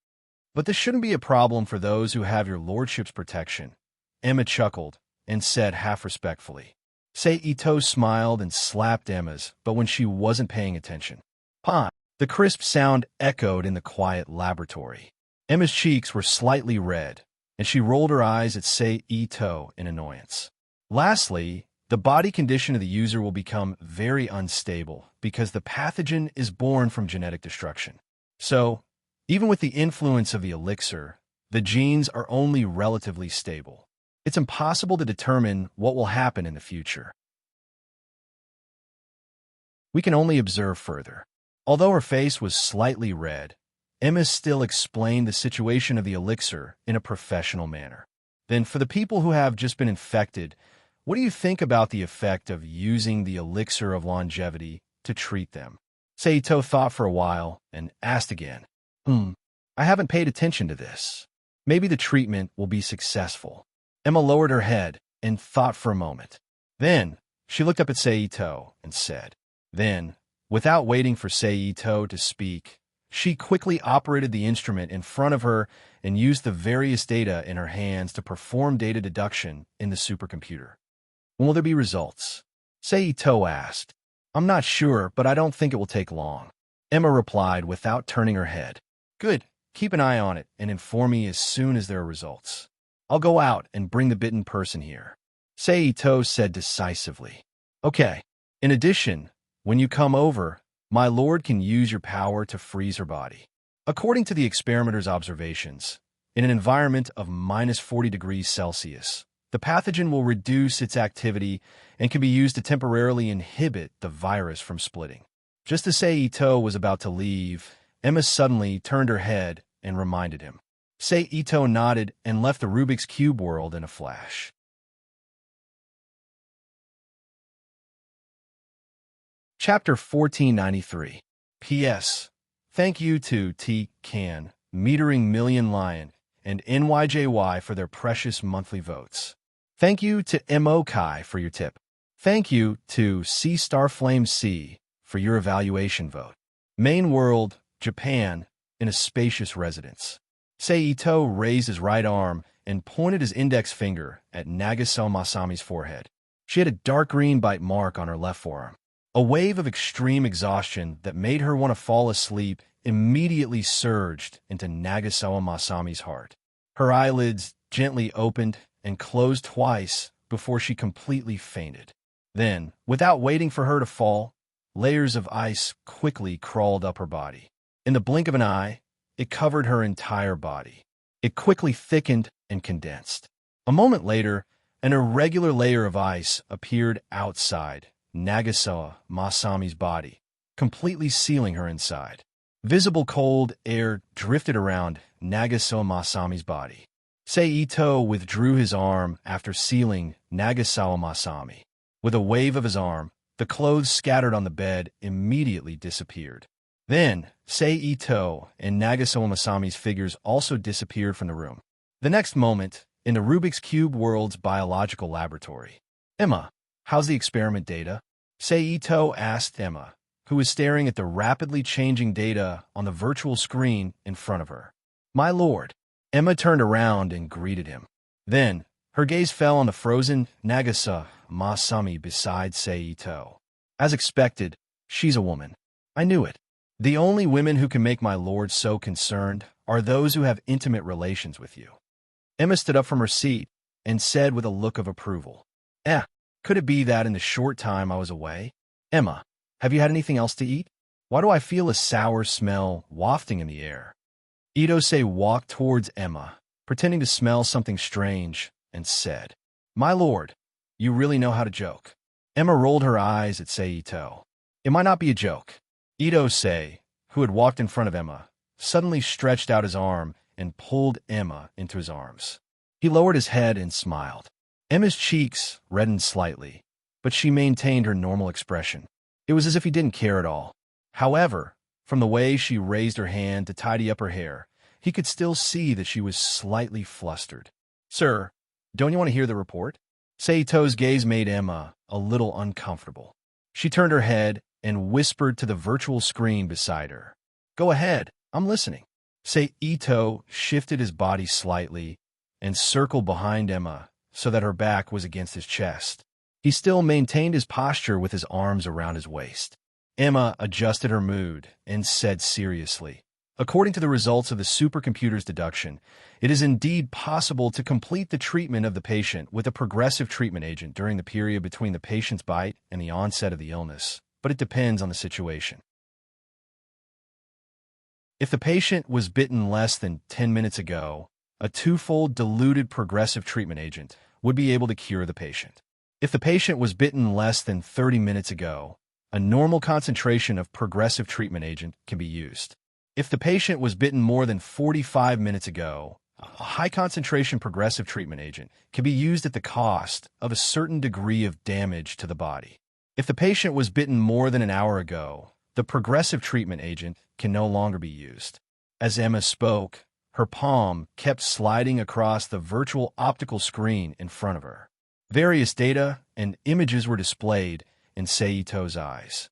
Speaker 1: But this shouldn't be a problem for those who have your lordship's protection. Emma chuckled and said half respectfully. Seito smiled and slapped Emma's, but when she wasn't paying attention. "Pah!" The crisp sound echoed in the quiet laboratory. Emma's cheeks were slightly red, and she rolled her eyes at Seito in annoyance. Lastly, the body condition of the user will become very unstable because the pathogen is born from genetic destruction. So, even with the influence of the elixir, the genes are only relatively stable. It's impossible to determine what will happen in the future. We can only observe further. Although her face was slightly red, Emma still explained the situation of the elixir in a professional manner. Then, for the people who have just been infected, what do you think about the effect of using the elixir of longevity to treat them? Seito thought for a while and asked again. I haven't paid attention to this. Maybe the treatment will be successful. Emma lowered her head and thought for a moment. Then, she looked up at Seito and said. Then, without waiting for Seito to speak, she quickly operated the instrument in front of her and used the various data in her hands to perform data deduction in the supercomputer. When will there be results? Seito asked. I'm not sure, but I don't think it will take long. Emma replied without turning her head. Good. Keep an eye on it and inform me as soon as there are results. I'll go out and bring the bitten person here. Seito said decisively. Okay. In addition, when you come over, my lord can use your power to freeze her body. According to the experimenter's observations, in an environment of minus 40 degrees Celsius, the pathogen will reduce its activity and can be used to temporarily inhibit the virus from splitting. Just as Seito was about to leave, Emma suddenly turned her head and reminded him. Seito nodded and left the Rubik's Cube world in a flash. Chapter 1493. P.S. Thank you to T. Can, Metering Million Lion, and NYJY for their precious monthly votes. Thank you to M.O. Kai for your tip. Thank you to C. Starflame C. for your evaluation vote. Main world, Japan, in a spacious residence. Seito raised his right arm and pointed his index finger at Nagaso Masami's forehead. She had a dark green bite mark on her left forearm. A wave of extreme exhaustion that made her want to fall asleep immediately surged into Nagasawa Masami's heart. Her eyelids gently opened and closed twice before she completely fainted. Then, without waiting for her to fall, layers of ice quickly crawled up her body. In the blink of an eye, it covered her entire body. It quickly thickened and condensed. A moment later, an irregular layer of ice appeared outside Nagasawa Masami's body, completely sealing her inside. Visible cold air drifted around Nagasawa Masami's body. Seito withdrew his arm after sealing Nagasawa Masami. With a wave of his arm, the clothes scattered on the bed immediately disappeared. Then, Seito and Nagasawa Masami's figures also disappeared from the room. The next moment, in the Rubik's Cube world's biological laboratory. Emma, how's the experiment data? Seito asked Emma, who was staring at the rapidly changing data on the virtual screen in front of her. My lord. Emma turned around and greeted him. Then, her gaze fell on the frozen Nagasa Masami beside Seito. As expected, she's a woman. I knew it. The only women who can make my lord so concerned are those who have intimate relations with you. Emma stood up from her seat and said with a look of approval. Could it be that in the short time I was away? Emma, have you had anything else to eat? Why do I feel a sour smell wafting in the air? Itose walked towards Emma, pretending to smell something strange, and said, My lord, you really know how to joke. Emma rolled her eyes at Seito. It might not be a joke. Itose, who had walked in front of Emma, suddenly stretched out his arm and pulled Emma into his arms. He lowered his head and smiled. Emma's cheeks reddened slightly, but she maintained her normal expression. It was as if he didn't care at all. However, from the way she raised her hand to tidy up her hair, he could still see that she was slightly flustered. Sir, don't you want to hear the report? Seito's gaze made Emma a little uncomfortable. She turned her head and whispered to the virtual screen beside her. Go ahead, I'm listening. Seito shifted his body slightly and circled behind Emma so that her back was against his chest. He still maintained his posture with his arms around his waist. Emma adjusted her mood and said seriously, According to the results of the supercomputer's deduction, it is indeed possible to complete the treatment of the patient with a progressive treatment agent during the period between the patient's bite and the onset of the illness, but it depends on the situation. If the patient was bitten less than 10 minutes ago, a twofold diluted progressive treatment agent would be able to cure the patient. If the patient was bitten less than 30 minutes ago, a normal concentration of progressive treatment agent can be used. If the patient was bitten more than 45 minutes ago, a high-concentration progressive treatment agent can be used at the cost of a certain degree of damage to the body. If the patient was bitten more than an hour ago, the progressive treatment agent can no longer be used. As Emma spoke, her palm kept sliding across the virtual optical screen in front of her. Various data and images were displayed in Seito's eyes.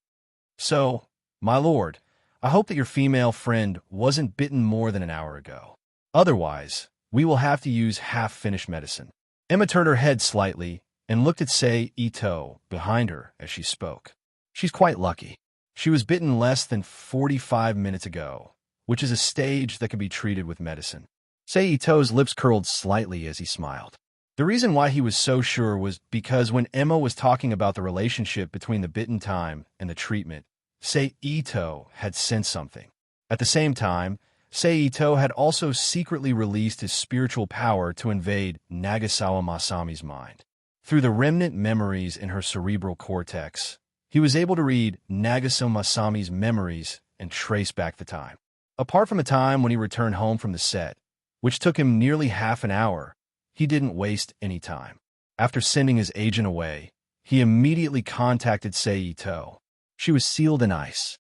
Speaker 1: So, my lord, I hope that your female friend wasn't bitten more than an hour ago. Otherwise, we will have to use half-finished medicine. Emma turned her head slightly and looked at Seito behind her as she spoke. She's quite lucky. She was bitten less than 45 minutes ago, which is a stage that can be treated with medicine. Seito's lips curled slightly as he smiled. The reason why he was so sure was because when Emma was talking about the relationship between the bitten time and the treatment, Seito had sensed something. At the same time, Seito had also secretly released his spiritual power to invade Nagasawa Masami's mind. Through the remnant memories in her cerebral cortex, he was able to read Nagasawa Masami's memories and trace back the time. Apart from a time when he returned home from the set, which took him nearly half an hour, he didn't waste any time. After sending his agent away, he immediately contacted Seito. She was sealed in ice.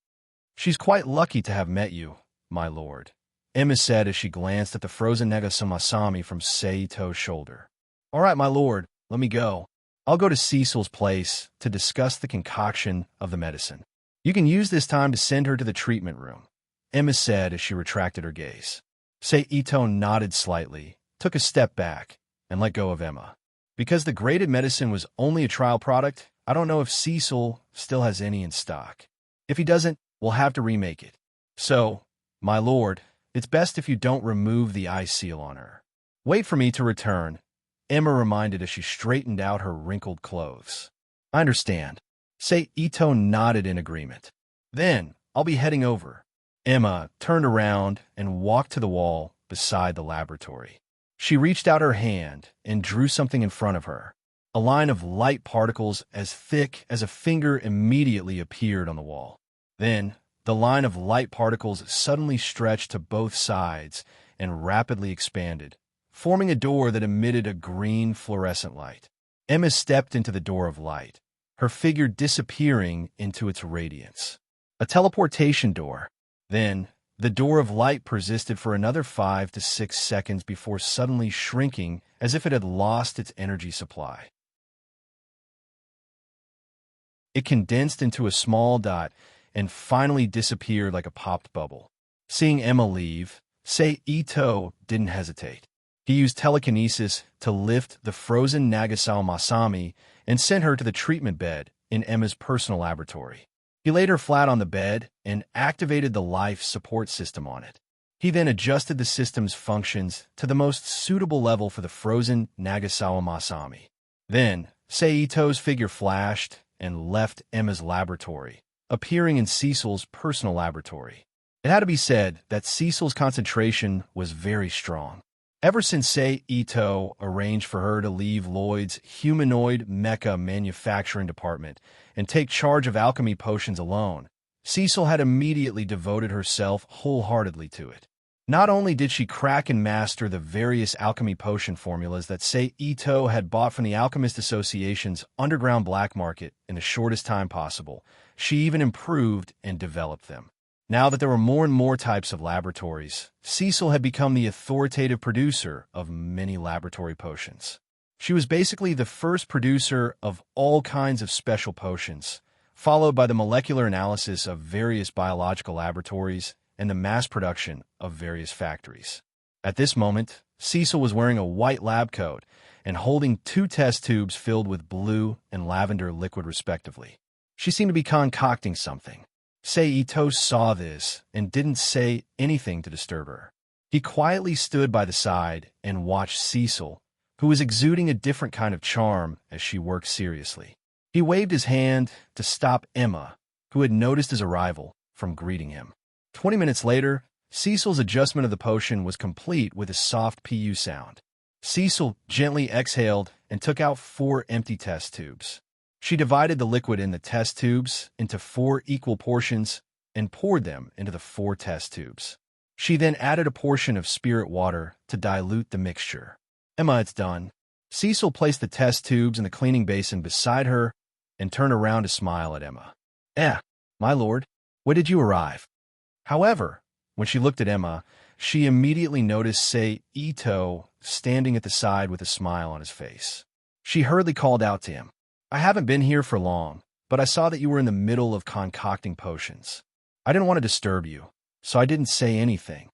Speaker 1: "She's quite lucky to have met you, my lord," Emma said as she glanced at the frozen Nagasawa Masami from Seito's shoulder. "All right, my lord, let me go. I'll go to Cecil's place to discuss the concoction of the medicine. You can use this time to send her to the treatment room," Emma said as she retracted her gaze. Seito nodded slightly, took a step back, and let go of Emma. "Because the graded medicine was only a trial product, I don't know if Cecil still has any in stock. If he doesn't, we'll have to remake it. So, my lord, it's best if you don't remove the eye seal on her. Wait for me to return," Emma reminded as she straightened out her wrinkled clothes. "I understand." Seito nodded in agreement. "Then, I'll be heading over." Emma turned around and walked to the wall beside the laboratory. She reached out her hand and drew something in front of her. A line of light particles as thick as a finger immediately appeared on the wall. Then, the line of light particles suddenly stretched to both sides and rapidly expanded, forming a door that emitted a green fluorescent light. Emma stepped into the door of light, her figure disappearing into its radiance. A teleportation door. Then, the door of light persisted for another 5 to 6 seconds before suddenly shrinking as if it had lost its energy supply. It condensed into a small dot and finally disappeared like a popped bubble. Seeing Emma leave, Seito didn't hesitate. He used telekinesis to lift the frozen Nagasawa Masami and sent her to the treatment bed in Emma's personal laboratory. He laid her flat on the bed and activated the life support system on it. He then adjusted the system's functions to the most suitable level for the frozen Nagasawa Masami. Then, Seito's figure flashed and left Emma's laboratory, appearing in Cecil's personal laboratory. It had to be said that Cecil's concentration was very strong. Ever since Seito arranged for her to leave Lloyd's humanoid mecha manufacturing department and take charge of alchemy potions alone, Cecil had immediately devoted herself wholeheartedly to it. Not only did she crack and master the various alchemy potion formulas that Seito had bought from the Alchemist Association's underground black market in the shortest time possible, she even improved and developed them. Now that there were more and more types of laboratories, Cecil had become the authoritative producer of many laboratory potions. She was basically the first producer of all kinds of special potions, followed by the molecular analysis of various biological laboratories and the mass production of various factories. At this moment, Cecil was wearing a white lab coat and holding 2 test tubes filled with blue and lavender liquid respectively. She seemed to be concocting something. Seito saw this and didn't say anything to disturb her. He quietly stood by the side and watched Cecil, who was exuding a different kind of charm as she worked seriously. He waved his hand to stop Emma, who had noticed his arrival, from greeting him. 20 minutes later, Cecil's adjustment of the potion was complete with a soft PU sound. Cecil gently exhaled and took out 4 empty test tubes. She divided the liquid in the test tubes into 4 equal portions and poured them into the 4 test tubes. She then added a portion of spirit water to dilute the mixture. "Emma, it's done." Cecil placed the test tubes in the cleaning basin beside her and turned around to smile at Emma. My lord, when did you arrive?" However, when she looked at Emma, she immediately noticed Seito standing at the side with a smile on his face. She hurriedly called out to him. "I haven't been here for long, but I saw that you were in the middle of concocting potions. I didn't want to disturb you, so I didn't say anything."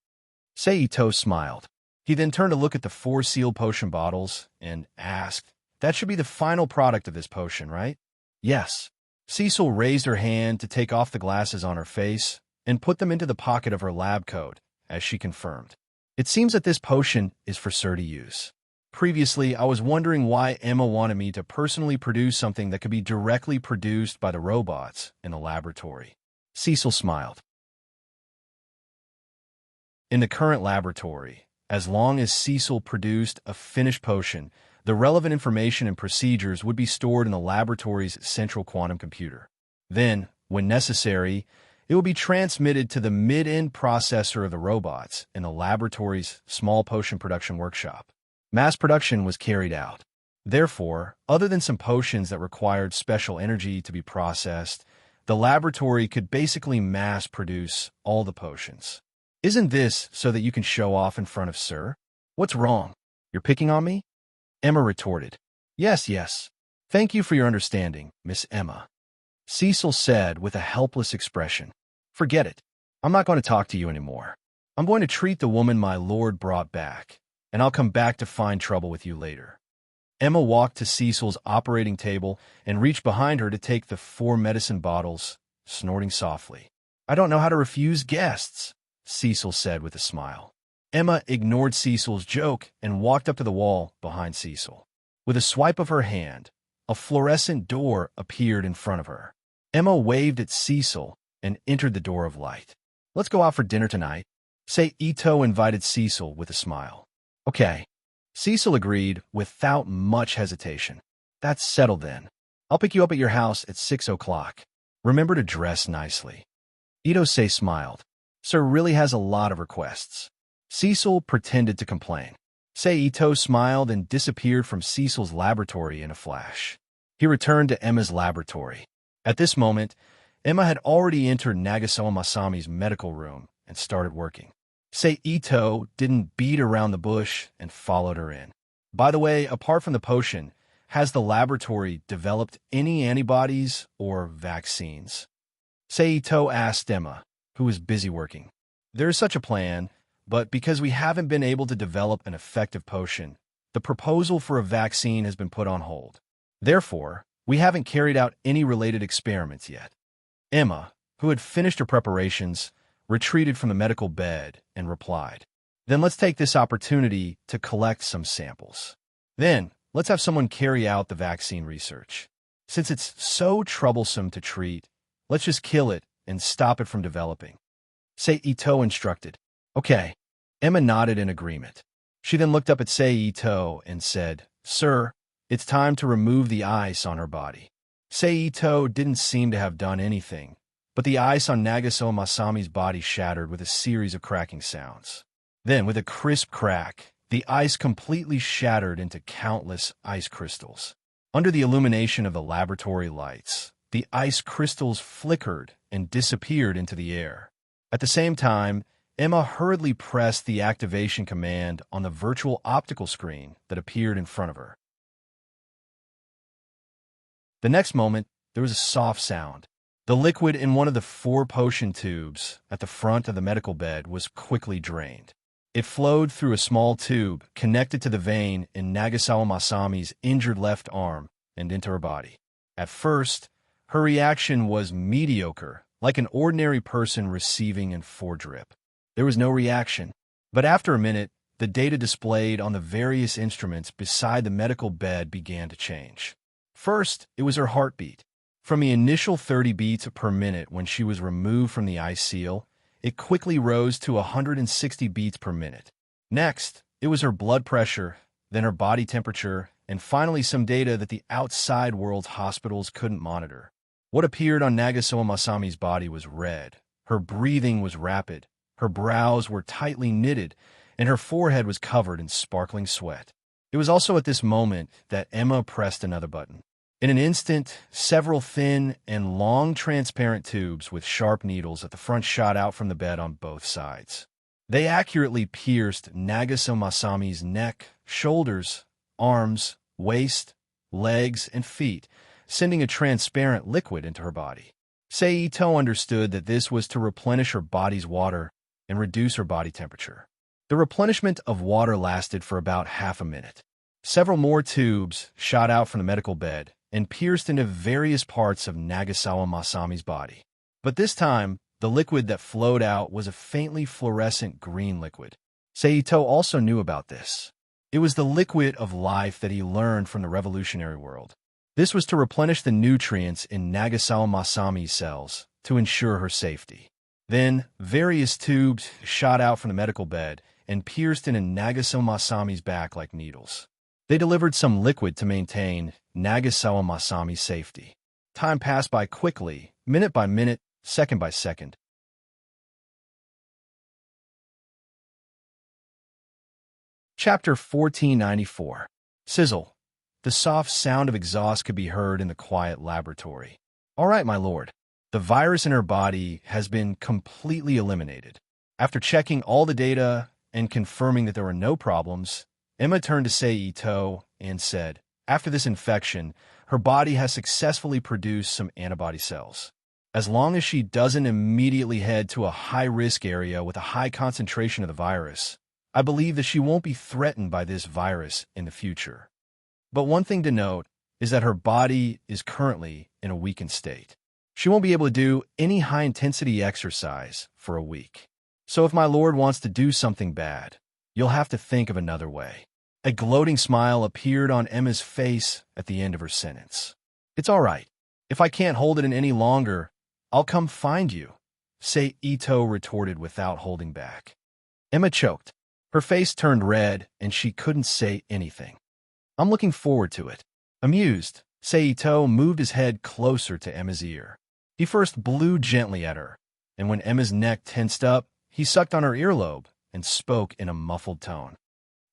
Speaker 1: Seito smiled. He then turned to look at the 4 sealed potion bottles and asked, "That should be the final product of this potion, right?" "Yes." Cecil raised her hand to take off the glasses on her face and put them into the pocket of her lab coat, as she confirmed. "It seems that this potion is for Sir to use." Previously, I was wondering why Emma wanted me to personally produce something that could be directly produced by the robots in the laboratory. Cecil smiled. In the current laboratory, as long as Cecil produced a finished potion, the relevant information and procedures would be stored in the laboratory's central quantum computer. Then, when necessary, it would be transmitted to the mid-end processor of the robots in the laboratory's small potion production workshop. Mass production was carried out. Therefore, other than some potions that required special energy to be processed, the laboratory could basically mass produce all the potions. Isn't this so that you can show off in front of Sir? What's wrong? You're picking on me? Emma retorted. Yes. Thank you for your understanding, Miss Emma. Cecil said with a helpless expression. Forget it. I'm not going to talk to you anymore. I'm going to treat the woman my lord brought back, and I'll come back to find trouble with you later. Emma walked to Cecil's operating table and reached behind her to take the 4 medicine bottles, snorting softly. I don't know how to refuse guests, Cecil said with a smile. Emma ignored Cecil's joke and walked up to the wall behind Cecil. With a swipe of her hand, a fluorescent door appeared in front of her. Emma waved at Cecil and entered the door of light. Let's go out for dinner tonight, Ito invited Cecil with a smile. Okay. Cecil agreed without much hesitation. That's settled then. I'll pick you up at your house at 6 o'clock. Remember to dress nicely. Ito-say smiled. Sir really has a lot of requests. Cecil pretended to complain. Ito smiled and disappeared from Cecil's laboratory in a flash. He returned to Emma's laboratory. At this moment, Emma had already entered Nagasawa Masami's medical room and started working. Ito didn't beat around the bush and followed her in. By the way, apart from the potion, has the laboratory developed any antibodies or vaccines? Ito asked Emma, who was busy working. There is such a plan, but because we haven't been able to develop an effective potion, the proposal for a vaccine has been put on hold. Therefore, we haven't carried out any related experiments yet. Emma, who had finished her preparations, retreated from the medical bed and replied, Then let's take this opportunity to collect some samples. Then, let's have someone carry out the vaccine research. Since it's so troublesome to treat, let's just kill it and stop it from developing. Ito instructed. Okay. Emma nodded in agreement. She then looked up at Ito and said, Sir, it's time to remove the ice on her body. Ito didn't seem to have done anything, but the ice on Nagasawa Masami's body shattered with a series of cracking sounds. Then, with a crisp crack, the ice completely shattered into countless ice crystals. Under the illumination of the laboratory lights, the ice crystals flickered and disappeared into the air. At the same time, Emma hurriedly pressed the activation command on the virtual optical screen that appeared in front of her. The next moment, there was a soft sound. The liquid in one of the 4 potion tubes at the front of the medical bed was quickly drained. It flowed through a small tube connected to the vein in Nagasawa Masami's injured left arm and into her body. At first, her reaction was mediocre, like an ordinary person receiving an 4-drip. There was no reaction, but after a minute, the data displayed on the various instruments beside the medical bed began to change. First, it was her heartbeat. From the initial 30 beats per minute when she was removed from the ice seal, it quickly rose to 160 beats per minute. Next, it was her blood pressure, then her body temperature, and finally some data that the outside world's hospitals couldn't monitor. What appeared on Nagasawa Masami's body was red. Her breathing was rapid, her brows were tightly knitted, and her forehead was covered in sparkling sweat. It was also at this moment that Emma pressed another button. In an instant, several thin and long transparent tubes with sharp needles at the front shot out from the bed on both sides. They accurately pierced Nagasawa Masami's neck, shoulders, arms, waist, legs, and feet, sending a transparent liquid into her body. Ito understood that this was to replenish her body's water and reduce her body temperature. The replenishment of water lasted for about half a minute. Several more tubes shot out from the medical bed and pierced into various parts of Nagasawa Masami's body. But this time, the liquid that flowed out was a faintly fluorescent green liquid. Ito also knew about this. It was the liquid of life that he learned from the revolutionary world. This was to replenish the nutrients in Nagasawa Masami's cells to ensure her safety. Then, various tubes shot out from the medical bed and pierced into Nagasawa Masami's back like needles. They delivered some liquid to maintain Nagasawa Masami's safety. Time passed by quickly, minute by minute, second by second. Chapter 1494. Sizzle. The soft sound of exhaust could be heard in the quiet laboratory. All right, my lord. The virus in her body has been completely eliminated. After checking all the data and confirming that there were no problems, Emma turned to Seito and said, after this infection, her body has successfully produced some antibody cells. As long as she doesn't immediately head to a high-risk area with a high concentration of the virus, I believe that she won't be threatened by this virus in the future. But one thing to note is that her body is currently in a weakened state. She won't be able to do any high-intensity exercise for a week. So if my lord wants to do something bad, you'll have to think of another way. A gloating smile appeared on Emma's face at the end of her sentence. It's all right. If I can't hold it in any longer, I'll come find you, Seito retorted without holding back. Emma choked. Her face turned red, and she couldn't say anything. I'm looking forward to it. Amused, Seito moved his head closer to Emma's ear. He first blew gently at her, and when Emma's neck tensed up, he sucked on her earlobe and spoke in a muffled tone.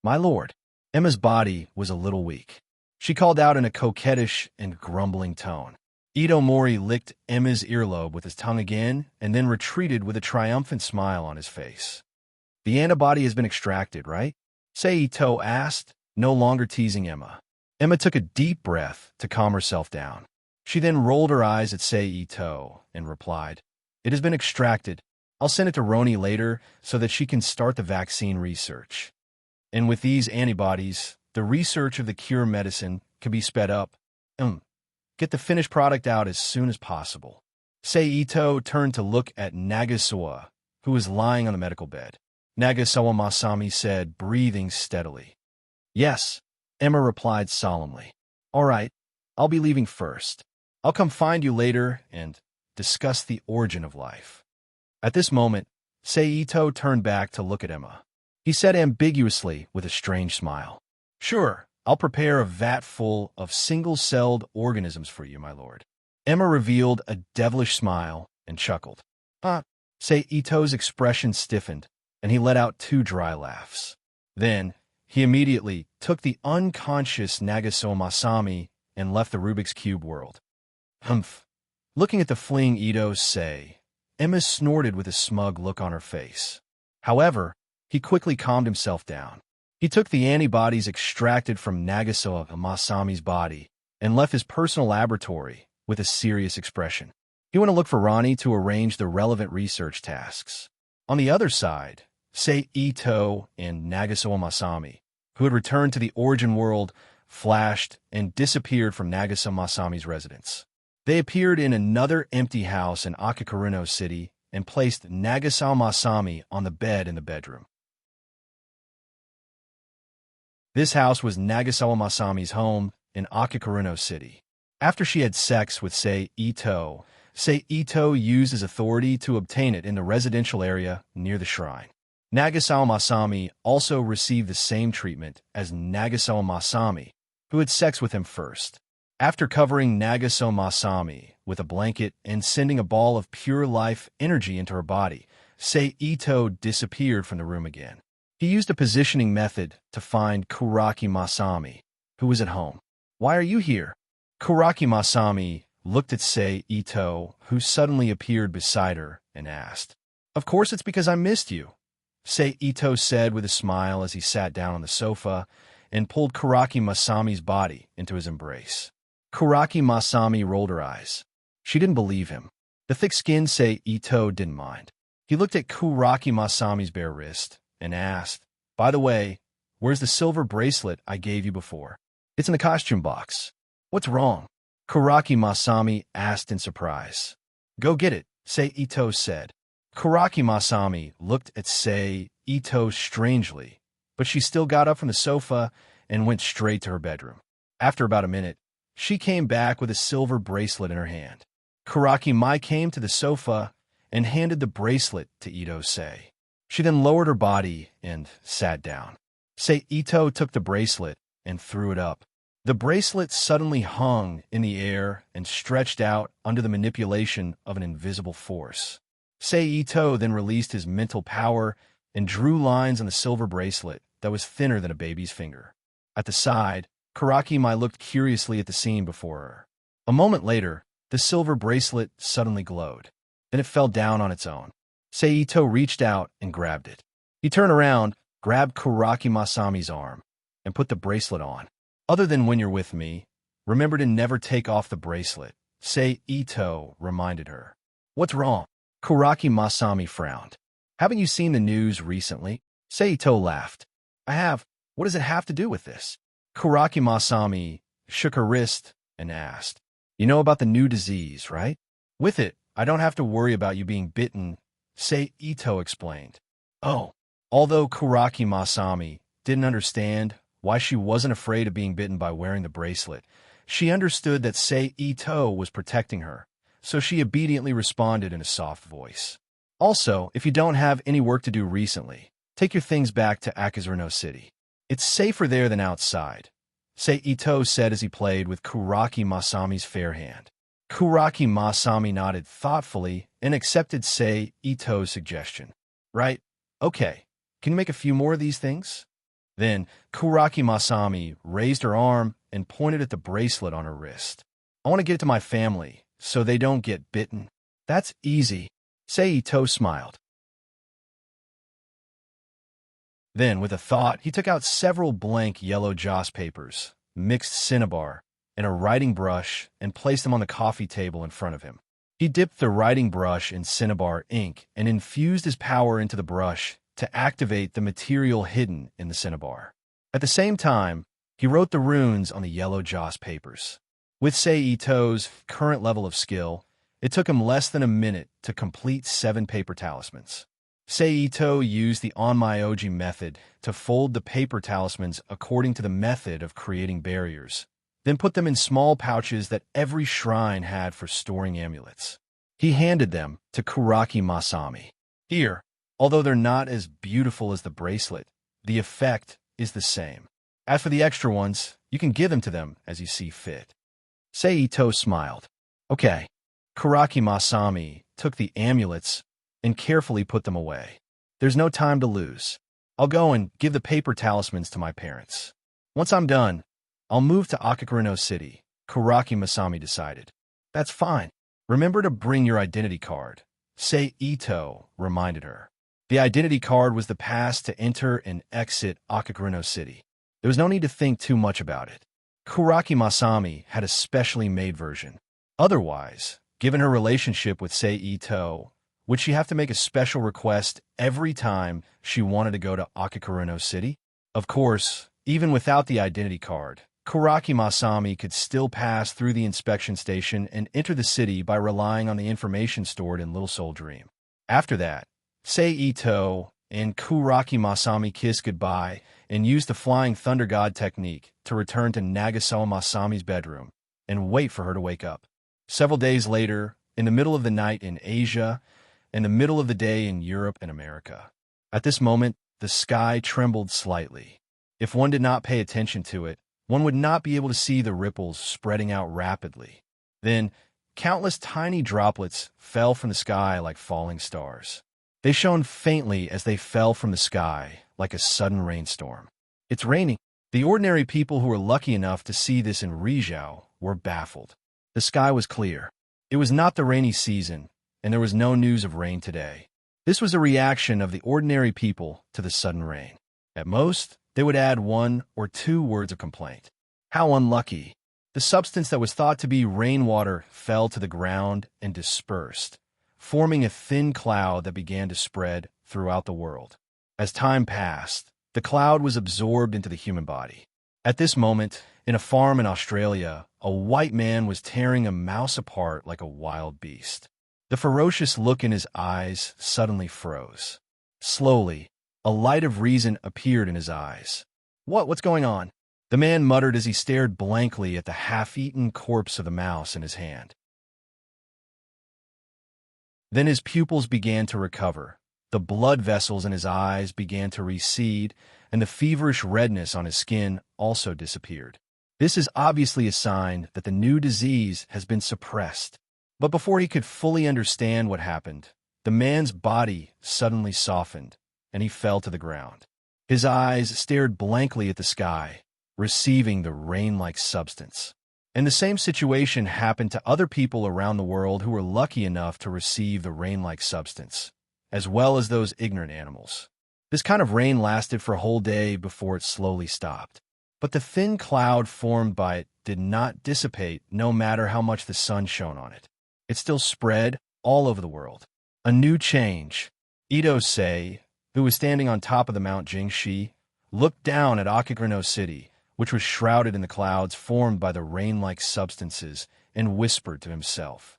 Speaker 1: My lord. Emma's body was a little weak. She called out in a coquettish and grumbling tone. Ito Mori licked Emma's earlobe with his tongue again and then retreated with a triumphant smile on his face. The antibody has been extracted, right? Seito asked, no longer teasing Emma. Emma took a deep breath to calm herself down. She then rolled her eyes at Seito and replied, It has been extracted. I'll send it to Roni later so that she can start the vaccine research. And with these antibodies, the research of the cure medicine can be sped up. Get the finished product out as soon as possible. Seito turned to look at Nagasawa, who was lying on the medical bed. Nagasawa Masami said, breathing steadily. Yes, Emma replied solemnly. All right, I'll be leaving first. I'll come find you later and discuss the origin of life. At this moment, Seito turned back to look at Emma. He said ambiguously with a strange smile. Sure, I'll prepare a vat full of single-celled organisms for you, my lord. Emma revealed a devilish smile and chuckled. Seito's expression stiffened, and he let out 2 dry laughs. Then, he immediately took the unconscious Nagasawa Masami and left the Rubik's Cube world. Humph. Looking at the fleeing Ito Sei, Emma snorted with a smug look on her face. However, he quickly calmed himself down. He took the antibodies extracted from Nagasawa Masami's body and left his personal laboratory with a serious expression. He went to look for Rani to arrange the relevant research tasks. On the other side, Seito and Nagasawa Masami, who had returned to the origin world, flashed and disappeared from Nagasawa Masami's residence. They appeared in another empty house in Akikaruno City and placed Nagasawa Masami on the bed in the bedroom. This house was Nagasawa Masami's home in Akikaruno City. After she had sex with Seito used his authority to obtain it in the residential area near the shrine. Nagasawa Masami also received the same treatment as Nagasawa Masami, who had sex with him first. After covering Nagasawa Masami with a blanket and sending a ball of pure life energy into her body, Seito disappeared from the room again. He used a positioning method to find Kuraki Masami, who was at home. Why are you here? Kuraki Masami looked at Seito, who suddenly appeared beside her, and asked. Of course it's because I missed you, Seito said with a smile as he sat down on the sofa and pulled Kuraki Masami's body into his embrace. Kuraki Masami rolled her eyes. She didn't believe him. The thick-skinned Seito didn't mind. He looked at Kuraki Masami's bare wrist and asked, By the way, where's the silver bracelet I gave you before? It's in the costume box. What's wrong? Kuraki Masami asked in surprise. Go get it, Seito said. Kuraki Masami looked at Seito strangely but she still got up from the sofa and went straight to her bedroom. After about a minute, she came back with a silver bracelet in her hand. Kuraki Mai came to the sofa and handed the bracelet to Ito Sei. She then lowered her body and sat down. Sei Ito took the bracelet and threw it up. The bracelet suddenly hung in the air and stretched out under the manipulation of an invisible force. Sei Ito then released his mental power and drew lines on the silver bracelet that was thinner than a baby's finger. At the side, Kuraki Mai looked curiously at the scene before her. A moment later, the silver bracelet suddenly glowed. Then it fell down on its own. Sei Ito reached out and grabbed it. He turned around, grabbed Kuraki Masami's arm, and put the bracelet on. Other than when you're with me, remember to never take off the bracelet, Sei Ito reminded her. What's wrong? Kuraki Masami frowned. Haven't you seen the news recently? Sei Ito laughed. I have. What does it have to do with this? Kuraki Masami shook her wrist and asked. You know about the new disease, right? With it, I don't have to worry about you being bitten, Sei Ito explained. Oh. Although Kuraki Masami didn't understand why she wasn't afraid of being bitten by wearing the bracelet, she understood that Sei Ito was protecting her, so she obediently responded in a soft voice. Also, if you don't have any work to do recently, take your things back to Akazurno City. It's safer there than outside, Sei Ito said as he played with Kuraki Masami's fair hand. Kuraki Masami nodded thoughtfully and accepted Sei Ito's suggestion. Right? Okay. Can you make a few more of these things? Then, Kuraki Masami raised her arm and pointed at the bracelet on her wrist. I want to get it to my family, so they don't get bitten. That's easy. Sei Ito smiled. Then, with a thought, he took out several blank yellow joss papers, mixed cinnabar, and a writing brush and placed them on the coffee table in front of him. He dipped the writing brush in cinnabar ink and infused his power into the brush to activate the material hidden in the cinnabar. At the same time, he wrote the runes on the yellow joss papers. With Sei Ito's current level of skill, it took him less than a minute to complete 7 paper talismans. Sei Ito used the Onmyoji method to fold the paper talismans according to the method of creating barriers, then put them in small pouches that every shrine had for storing amulets. He handed them to Kuraki Masami. Here, although they're not as beautiful as the bracelet, the effect is the same. As for the extra ones, you can give them to them as you see fit. Sei Ito smiled. Okay. Kuraki Masami took the amulets and carefully put them away. There's no time to lose. I'll go and give the paper talismans to my parents. Once I'm done, I'll move to Akakurino City, Kuraki Masami decided. That's fine. Remember to bring your identity card, Sei Ito reminded her. The identity card was the pass to enter and exit Akakurino City. There was no need to think too much about it. Kuraki Masami had a specially made version. Otherwise, given her relationship with Sei Ito, would she have to make a special request every time she wanted to go to Akakurino City? Of course, even without the identity card, Kuraki Masami could still pass through the inspection station and enter the city by relying on the information stored in Little Soul Dream. After that, Sei Ito and Kuraki Masami kissed goodbye and used the Flying Thunder God technique to return to Nagasawa Masami's bedroom and wait for her to wake up. Several days later, in the middle of the night in Asia and the middle of the day in Europe and America. At this moment, the sky trembled slightly. If one did not pay attention to it, one would not be able to see the ripples spreading out rapidly. Then, countless tiny droplets fell from the sky like falling stars. They shone faintly as they fell from the sky, like a sudden rainstorm. It's raining. The ordinary people who were lucky enough to see this in Rizhao were baffled. The sky was clear. It was not the rainy season, and there was no news of rain today. This was a reaction of the ordinary people to the sudden rain. At most, they would add 1 or 2 words of complaint. How unlucky. The substance that was thought to be rainwater fell to the ground and dispersed, forming a thin cloud that began to spread throughout the world. As time passed, the cloud was absorbed into the human body. At this moment, in a farm in Australia, a white man was tearing a mouse apart like a wild beast. The ferocious look in his eyes suddenly froze. Slowly, A light of reason appeared in his eyes. What's going on?" The man muttered as he stared blankly at the half-eaten corpse of the mouse in his hand. Then his pupils began to recover. The blood vessels in his eyes began to recede, and the feverish redness on his skin also disappeared. This is obviously a sign that the new disease has been suppressed. But before he could fully understand what happened, the man's body suddenly softened, and he fell to the ground. His eyes stared blankly at the sky, receiving the rain-like substance. And the same situation happened to other people around the world who were lucky enough to receive the rain-like substance, as well as those ignorant animals. This kind of rain lasted for a whole day before it slowly stopped. But the thin cloud formed by it did not dissipate no matter how much the sun shone on it. It still spread all over the world. A new change. Ito Sei, who was standing on top of the Mount Jingxi, looked down at Akigurno City, which was shrouded in the clouds formed by the rain-like substances, and whispered to himself.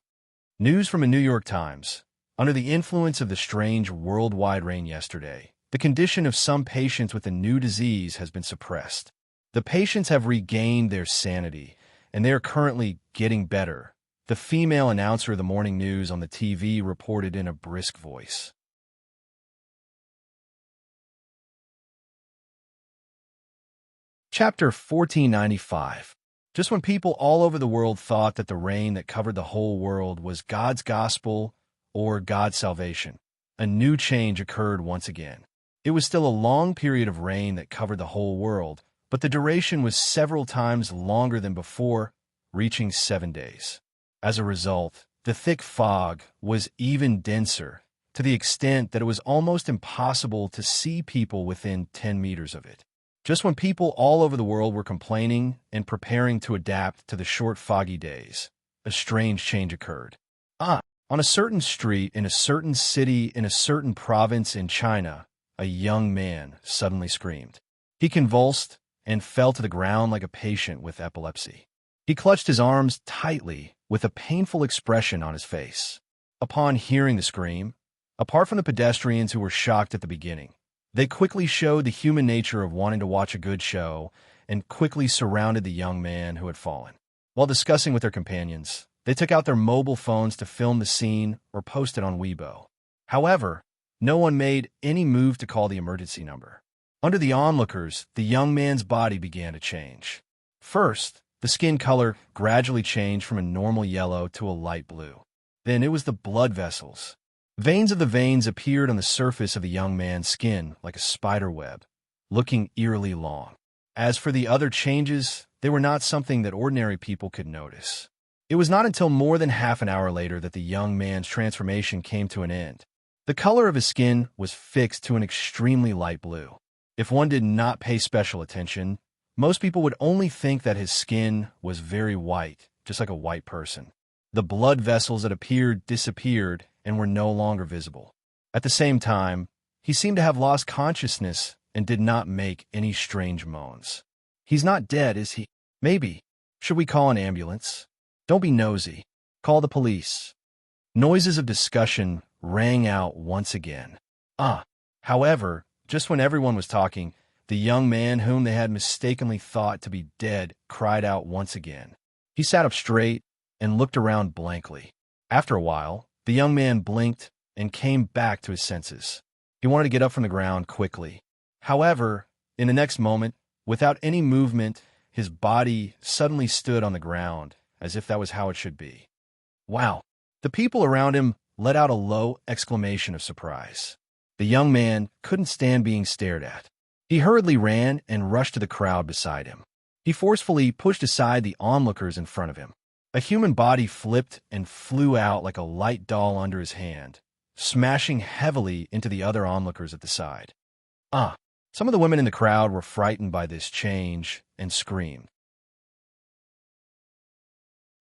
Speaker 1: News from a New York Times. Under the influence of the strange worldwide rain yesterday, the condition of some patients with a new disease has been suppressed. The patients have regained their sanity, and they are currently getting better, the female announcer of the morning news on the TV reported in a brisk voice. Chapter 1495. Just when people all over the world thought that the rain that covered the whole world was God's gospel or God's salvation, a new change occurred once again. It was still a long period of rain that covered the whole world, but the duration was several times longer than before, reaching 7 days. As a result, the thick fog was even denser, to the extent that it was almost impossible to see people within 10 meters of it. Just when people all over the world were complaining and preparing to adapt to the short foggy days, a strange change occurred. On a certain street in a certain city in a certain province in China, a young man suddenly screamed. He convulsed and fell to the ground like a patient with epilepsy. He clutched his arms tightly with a painful expression on his face. Upon hearing the scream, apart from the pedestrians who were shocked at the beginning, they quickly showed the human nature of wanting to watch a good show and quickly surrounded the young man who had fallen. While discussing with their companions, they took out their mobile phones to film the scene or post it on Weibo. However, no one made any move to call the emergency number. Under the onlookers, the young man's body began to change. First, the skin color gradually changed from a normal yellow to a light blue. Then it was the blood vessels. Veins of the veins appeared on the surface of the young man's skin like a spider web, looking eerily long. As for the other changes, they were not something that ordinary people could notice. It was not until more than half an hour later that the young man's transformation came to an end. The color of his skin was fixed to an extremely light blue. If one did not pay special attention, most people would only think that his skin was very white, just like a white person. The blood vessels that appeared disappeared and were no longer visible. At the same time, he seemed to have lost consciousness and did not make any strange moans. He's not dead, is he? Maybe. Should we call an ambulance? Don't be nosy. Call the police. Noises of discussion rang out once again. However, just when everyone was talking, the young man whom they had mistakenly thought to be dead cried out once again. He sat up straight and looked around blankly. After a while, the young man blinked and came back to his senses. He wanted to get up from the ground quickly. However, in the next moment, without any movement, his body suddenly stood on the ground, as if that was how it should be. Wow! The people around him let out a low exclamation of surprise. The young man couldn't stand being stared at. He hurriedly ran and rushed to the crowd beside him. He forcefully pushed aside the onlookers in front of him. A human body flipped and flew out like a light doll under his hand, smashing heavily into the other onlookers at the side. Some of the women in the crowd were frightened by this change and screamed.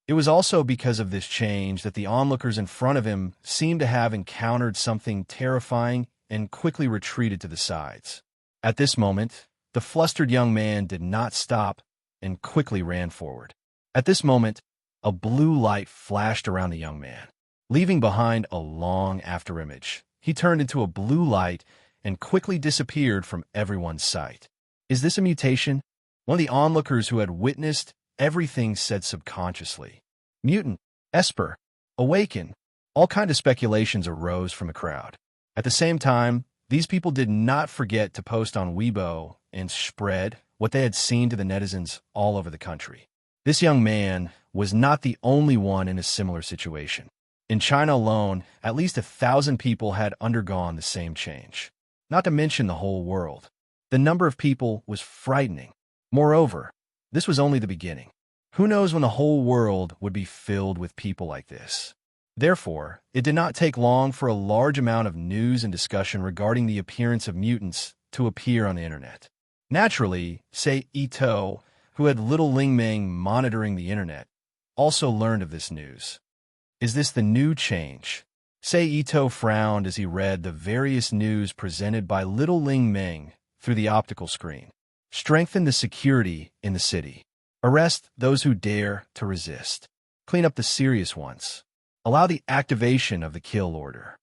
Speaker 1: It was also because of this change that the onlookers in front of him seemed to have encountered something terrifying and quickly retreated to the sides. At this moment, the flustered young man did not stop and quickly ran forward. At this moment, a blue light flashed around the young man, leaving behind a long afterimage. He turned into a blue light and quickly disappeared from everyone's sight. Is this a mutation? One of the onlookers who had witnessed everything said subconsciously. Mutant, Esper, awaken. All kinds of speculations arose from the crowd. At the same time, these people did not forget to post on Weibo and spread what they had seen to the netizens all over the country. This young man was not the only one in a similar situation. In China alone, at least 1,000 people had undergone the same change. Not to mention the whole world. The number of people was frightening. Moreover, this was only the beginning. Who knows when the whole world would be filled with people like this? Therefore, it did not take long for a large amount of news and discussion regarding the appearance of mutants to appear on the internet. Naturally, Sei Ito, who had little Ling Meng monitoring the internet, also learned of this news. Is this the new change? Sei Ito frowned as he read the various news presented by little Ling Meng through the optical screen. Strengthen the security in the city. Arrest those who dare to resist. Clean up the serious ones. Allow the activation of the kill order.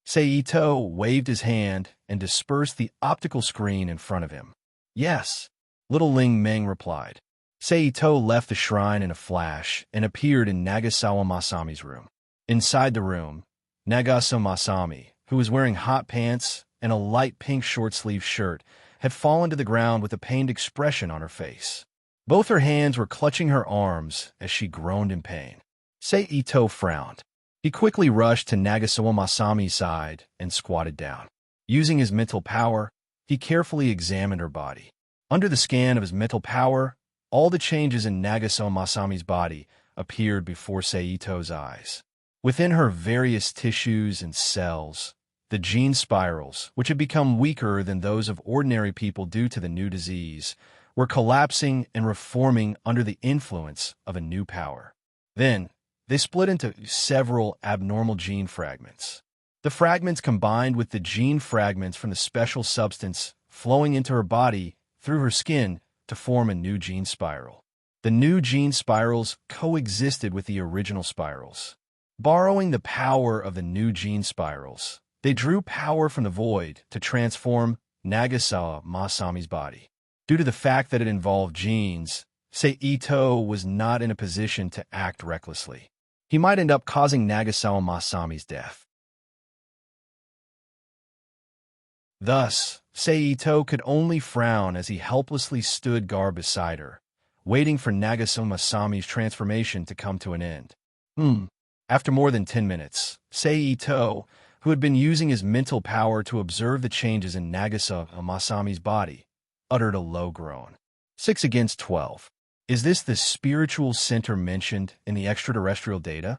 Speaker 1: Sei Ito waved his hand and dispersed the optical screen in front of him. Yes, little Ling Meng replied. Sei Ito left the shrine in a flash and appeared in Nagasawa Masami's room. Inside the room, Nagasawa Masami, who was wearing hot pants and a light pink short-sleeved shirt, had fallen to the ground with a pained expression on her face. Both her hands were clutching her arms as she groaned in pain. Sei Ito frowned. He quickly rushed to Nagasawa Masami's side and squatted down. Using his mental power, he carefully examined her body. Under the scan of his mental power, all the changes in Nagasawa Masami's body appeared before Sei Ito's eyes. Within her various tissues and cells, the gene spirals, which had become weaker than those of ordinary people due to the new disease, were collapsing and reforming under the influence of a new power. Then, they split into several abnormal gene fragments. The fragments combined with the gene fragments from the special substance flowing into her body through her skin to form a new gene spiral. The new gene spirals coexisted with the original spirals. Borrowing the power of the new gene spirals, they drew power from the void to transform Nagasawa Masami's body. Due to the fact that it involved genes, Sei Ito was not in a position to act recklessly. He might end up causing Nagasawa Masami's death. Thus, Sei Ito could only frown as he helplessly stood guard beside her, waiting for Nagasawa Masami's transformation to come to an end. After more than 10 minutes, Sei Ito, who had been using his mental power to observe the changes in Nagasawa Masami's body, uttered a low groan. 6 against 12. Is this the spiritual center mentioned in the extraterrestrial data?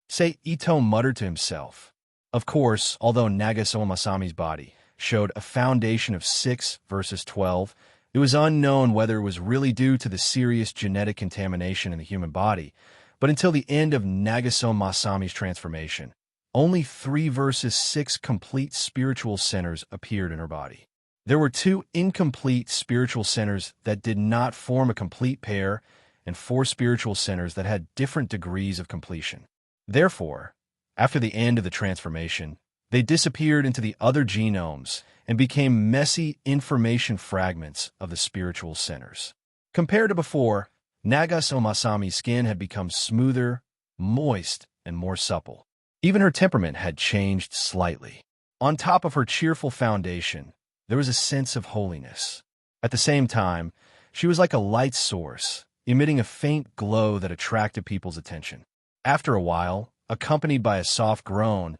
Speaker 1: Sei Ito muttered to himself. Of course, although Nagasawa Masami's body showed a foundation of 6 versus 12, it was unknown whether it was really due to the serious genetic contamination in the human body, but until the end of Nagasawa Masami's transformation, only 3 versus 6 complete spiritual centers appeared in her body. There were 2 incomplete spiritual centers that did not form a complete pair, and 4 spiritual centers that had different degrees of completion. Therefore, after the end of the transformation, they disappeared into the other genomes and became messy information fragments of the spiritual centers. Compared to before, Nagasawa Masami's skin had become smoother, moist, and more supple. Even her temperament had changed slightly. On top of her cheerful foundation, there was a sense of holiness. At the same time, she was like a light source, emitting a faint glow that attracted people's attention. After a while, accompanied by a soft groan,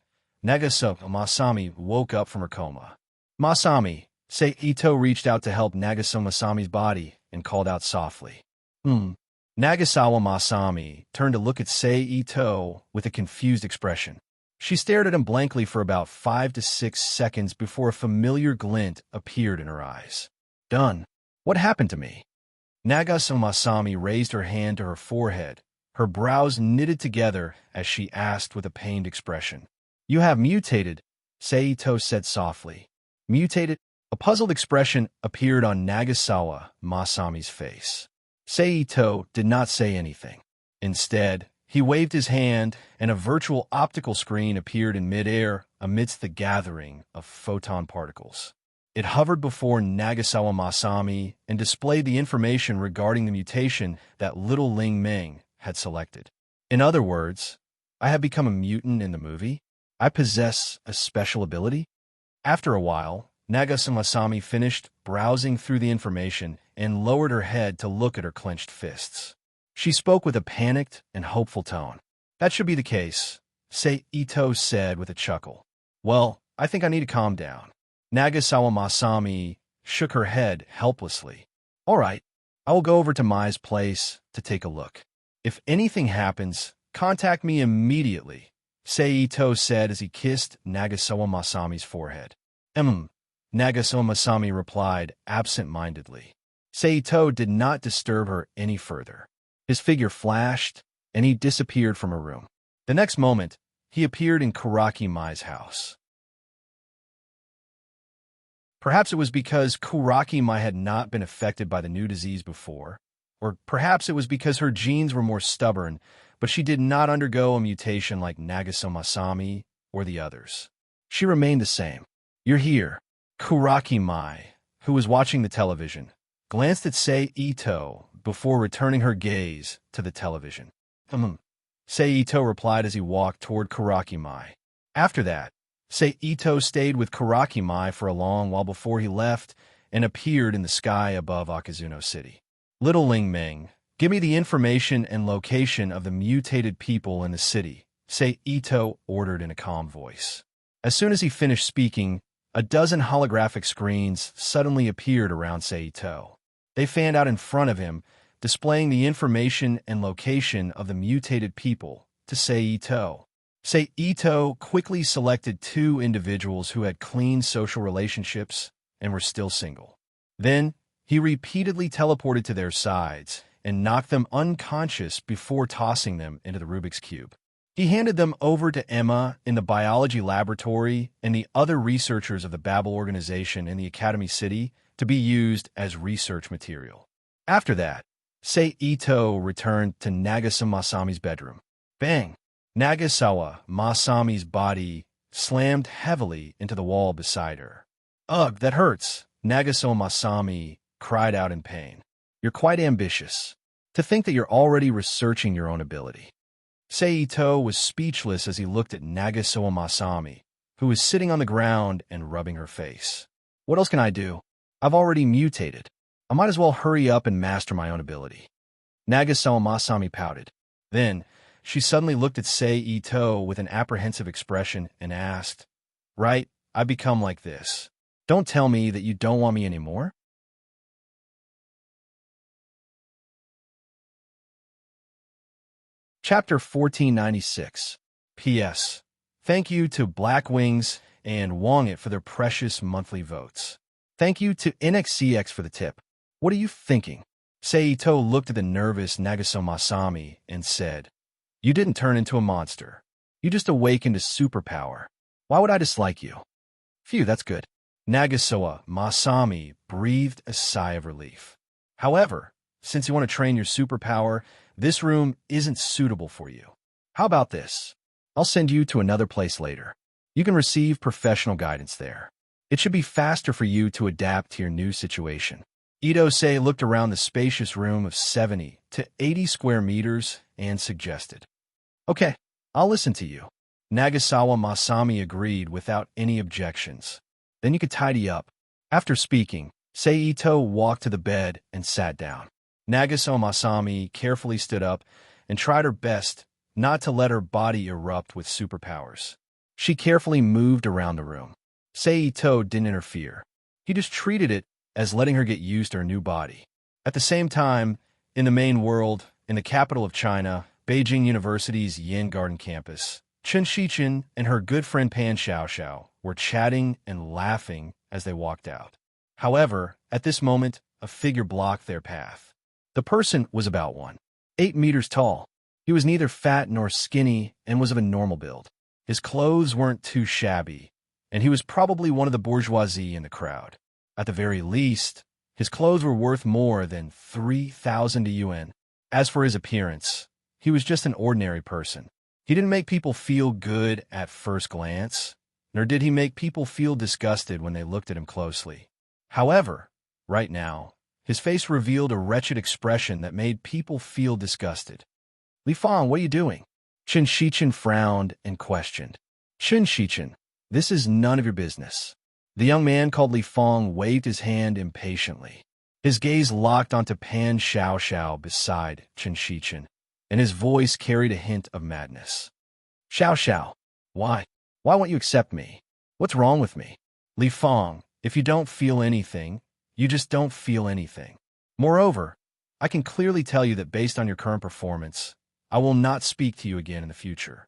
Speaker 1: Nagasawa Masami woke up from her coma. Masami, Sei Ito reached out to help Nagasawa Masami's body and called out softly. Nagasawa Masami turned to look at Sei Ito with a confused expression. She stared at him blankly for about 5 to 6 seconds before a familiar glint appeared in her eyes. Done. What happened to me? Nagasawa Masami raised her hand to her forehead, her brows knitted together as she asked with a pained expression. You have mutated, Sei Ito said softly. Mutated? A puzzled expression appeared on Nagasawa Masami's face. Sei Ito did not say anything. Instead, He waved his hand, and a virtual optical screen appeared in midair amidst the gathering of photon particles. It hovered before Nagasawa Masami and displayed the information regarding the mutation that little Ling Ming had selected. In other words, I have become a mutant in the movie. I possess a special ability. After a while, Nagasawa Masami finished browsing through the information and lowered her head to look at her clenched fists. She spoke with a panicked and hopeful tone. That should be the case, Ito said with a chuckle. Well, I think I need to calm down. Nagasawa Masami shook her head helplessly. All right, I will go over to Mai's place to take a look. If anything happens, contact me immediately, Ito said as he kissed Nagasawa Masami's forehead. Nagasawa Masami replied absent-mindedly. Ito did not disturb her any further. His figure flashed, and he disappeared from her room. The next moment, he appeared in Kuraki Mai's house. Perhaps it was because Kuraki Mai had not been affected by the new disease before, or perhaps it was because her genes were more stubborn, but she did not undergo a mutation like Nagasawa Masami or the others. She remained the same. You're here. Kuraki Mai, who was watching the television, glanced at Ito before returning her gaze to the television. Ito replied as he walked toward Kuraki Mai. After that, Ito stayed with Kuraki Mai for a long while before he left and appeared in the sky above Akazuno City. Little Ling Ming, give me the information and location of the mutated people in the city, Ito ordered in a calm voice. As soon as he finished speaking, a dozen holographic screens suddenly appeared around Ito. They fanned out in front of him, displaying the information and location of the mutated people to Ito. Ito quickly selected 2 individuals who had clean social relationships and were still single. Then, he repeatedly teleported to their sides and knocked them unconscious before tossing them into the Rubik's Cube. He handed them over to Emma in the biology laboratory and the other researchers of the Babel organization in the Academy City to be used as research material. After that, Ito returned to Nagasawa Masami's bedroom. Bang! Nagasawa Masami's body slammed heavily into the wall beside her. Ugh, that hurts! Nagasawa Masami cried out in pain. You're quite ambitious. To think that you're already researching your own ability. Ito was speechless as he looked at Nagasawa Masami, who was sitting on the ground and rubbing her face. What else can I do? I've already mutated. I might as well hurry up and master my own ability. Nagasawa Masami pouted. Then, she suddenly looked at Ito with an apprehensive expression and asked, Right, I've become like this. Don't tell me that you don't want me anymore? Chapter 1496. P.S. Thank you to Black Wings and Wongit for their precious monthly votes. Thank you to NXCX for the tip. What are you thinking? Ito looked at the nervous Nagasawa Masami and said, You didn't turn into a monster. You just awakened a superpower. Why would I dislike you? Phew, that's good. Nagasawa Masami breathed a sigh of relief. However, since you want to train your superpower, this room isn't suitable for you. How about this? I'll send you to another place later. You can receive professional guidance there. It should be faster for you to adapt to your new situation. Ito-sei looked around the spacious room of 70 to 80 square meters and suggested. Okay, I'll listen to you. Nagasawa Masami agreed without any objections. Then you could tidy up. After speaking, Ito walked to the bed and sat down. Nagasawa Masami carefully stood up and tried her best not to let her body erupt with superpowers. She carefully moved around the room. Ito didn't interfere. He just treated it as letting her get used to her new body. At the same time, in the main world, in the capital of China, Beijing University's Yin Garden campus, Chen Shichen and her good friend Pan Xiaoxiao were chatting and laughing as they walked out. However, at this moment, a figure blocked their path. The person was about 1.8 meters tall. He was neither fat nor skinny and was of a normal build. His clothes weren't too shabby, and he was probably one of the bourgeoisie in the crowd. At the very least, his clothes were worth more than 3,000 yuan. As for his appearance, he was just an ordinary person. He didn't make people feel good at first glance, nor did he make people feel disgusted when they looked at him closely. However, right now, his face revealed a wretched expression that made people feel disgusted. Li Fang, what are you doing? Chen Shichen frowned and questioned. Chen Shichen, this is none of your business. The young man called Li Fang waved his hand impatiently. His gaze locked onto Pan Xiao beside Chen Shichen, and his voice carried a hint of madness. Xiao, why? Why won't you accept me? What's wrong with me? Li Fang, if you don't feel anything, you just don't feel anything. Moreover, I can clearly tell you that based on your current performance, I will not speak to you again in the future.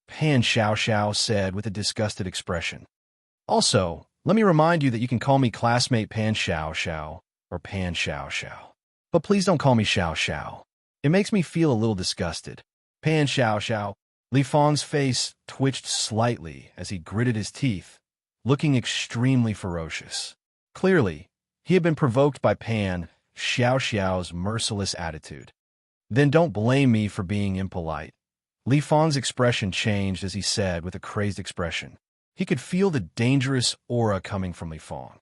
Speaker 1: Pan Xiao said with a disgusted expression. Also, let me remind you that you can call me classmate Pan Xiao or Pan Xiao. But please don't call me Xiao. It makes me feel a little disgusted. Pan Xiao. Li Fang's face twitched slightly as he gritted his teeth, looking extremely ferocious. Clearly, he had been provoked by Pan Xiao's merciless attitude. Then don't blame me for being impolite. Li Fang's expression changed as he said with a crazed expression. He could feel the dangerous aura coming from Li Fang.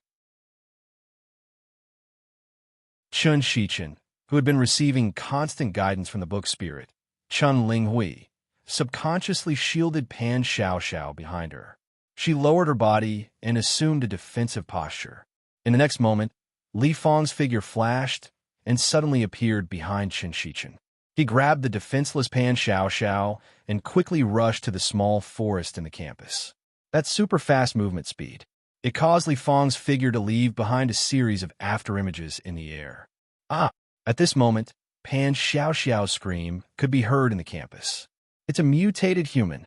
Speaker 1: Chen Shichen, who had been receiving constant guidance from the book spirit, Chun Linghui, subconsciously shielded Pan Xiao behind her. She lowered her body and assumed a defensive posture. In the next moment, Li Fang's figure flashed and suddenly appeared behind Chen Shichen. He grabbed the defenseless Pan Xiao and quickly rushed to the small forest in the campus. That super fast movement speed. It caused Li Fang's figure to leave behind a series of afterimages in the air. At this moment, Pan Xiao's scream could be heard in the campus. It's a mutated human,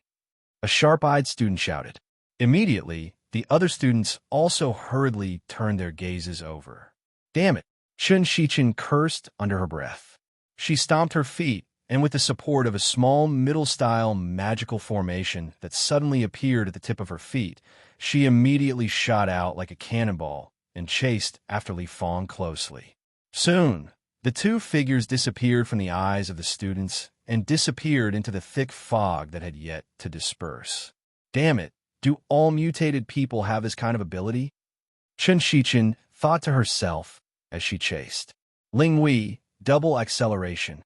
Speaker 1: a sharp-eyed student shouted. Immediately, the other students also hurriedly turned their gazes over. Damn it, Chen Shichen cursed under her breath. She stomped her feet, and with the support of a small middle-style magical formation that suddenly appeared at the tip of her feet, she immediately shot out like a cannonball and chased after Li Fang closely. Soon, the two figures disappeared from the eyes of the students and disappeared into the thick fog that had yet to disperse. Damn it, do all mutated people have this kind of ability? Chen Shichen thought to herself as she chased. Linghui, double acceleration.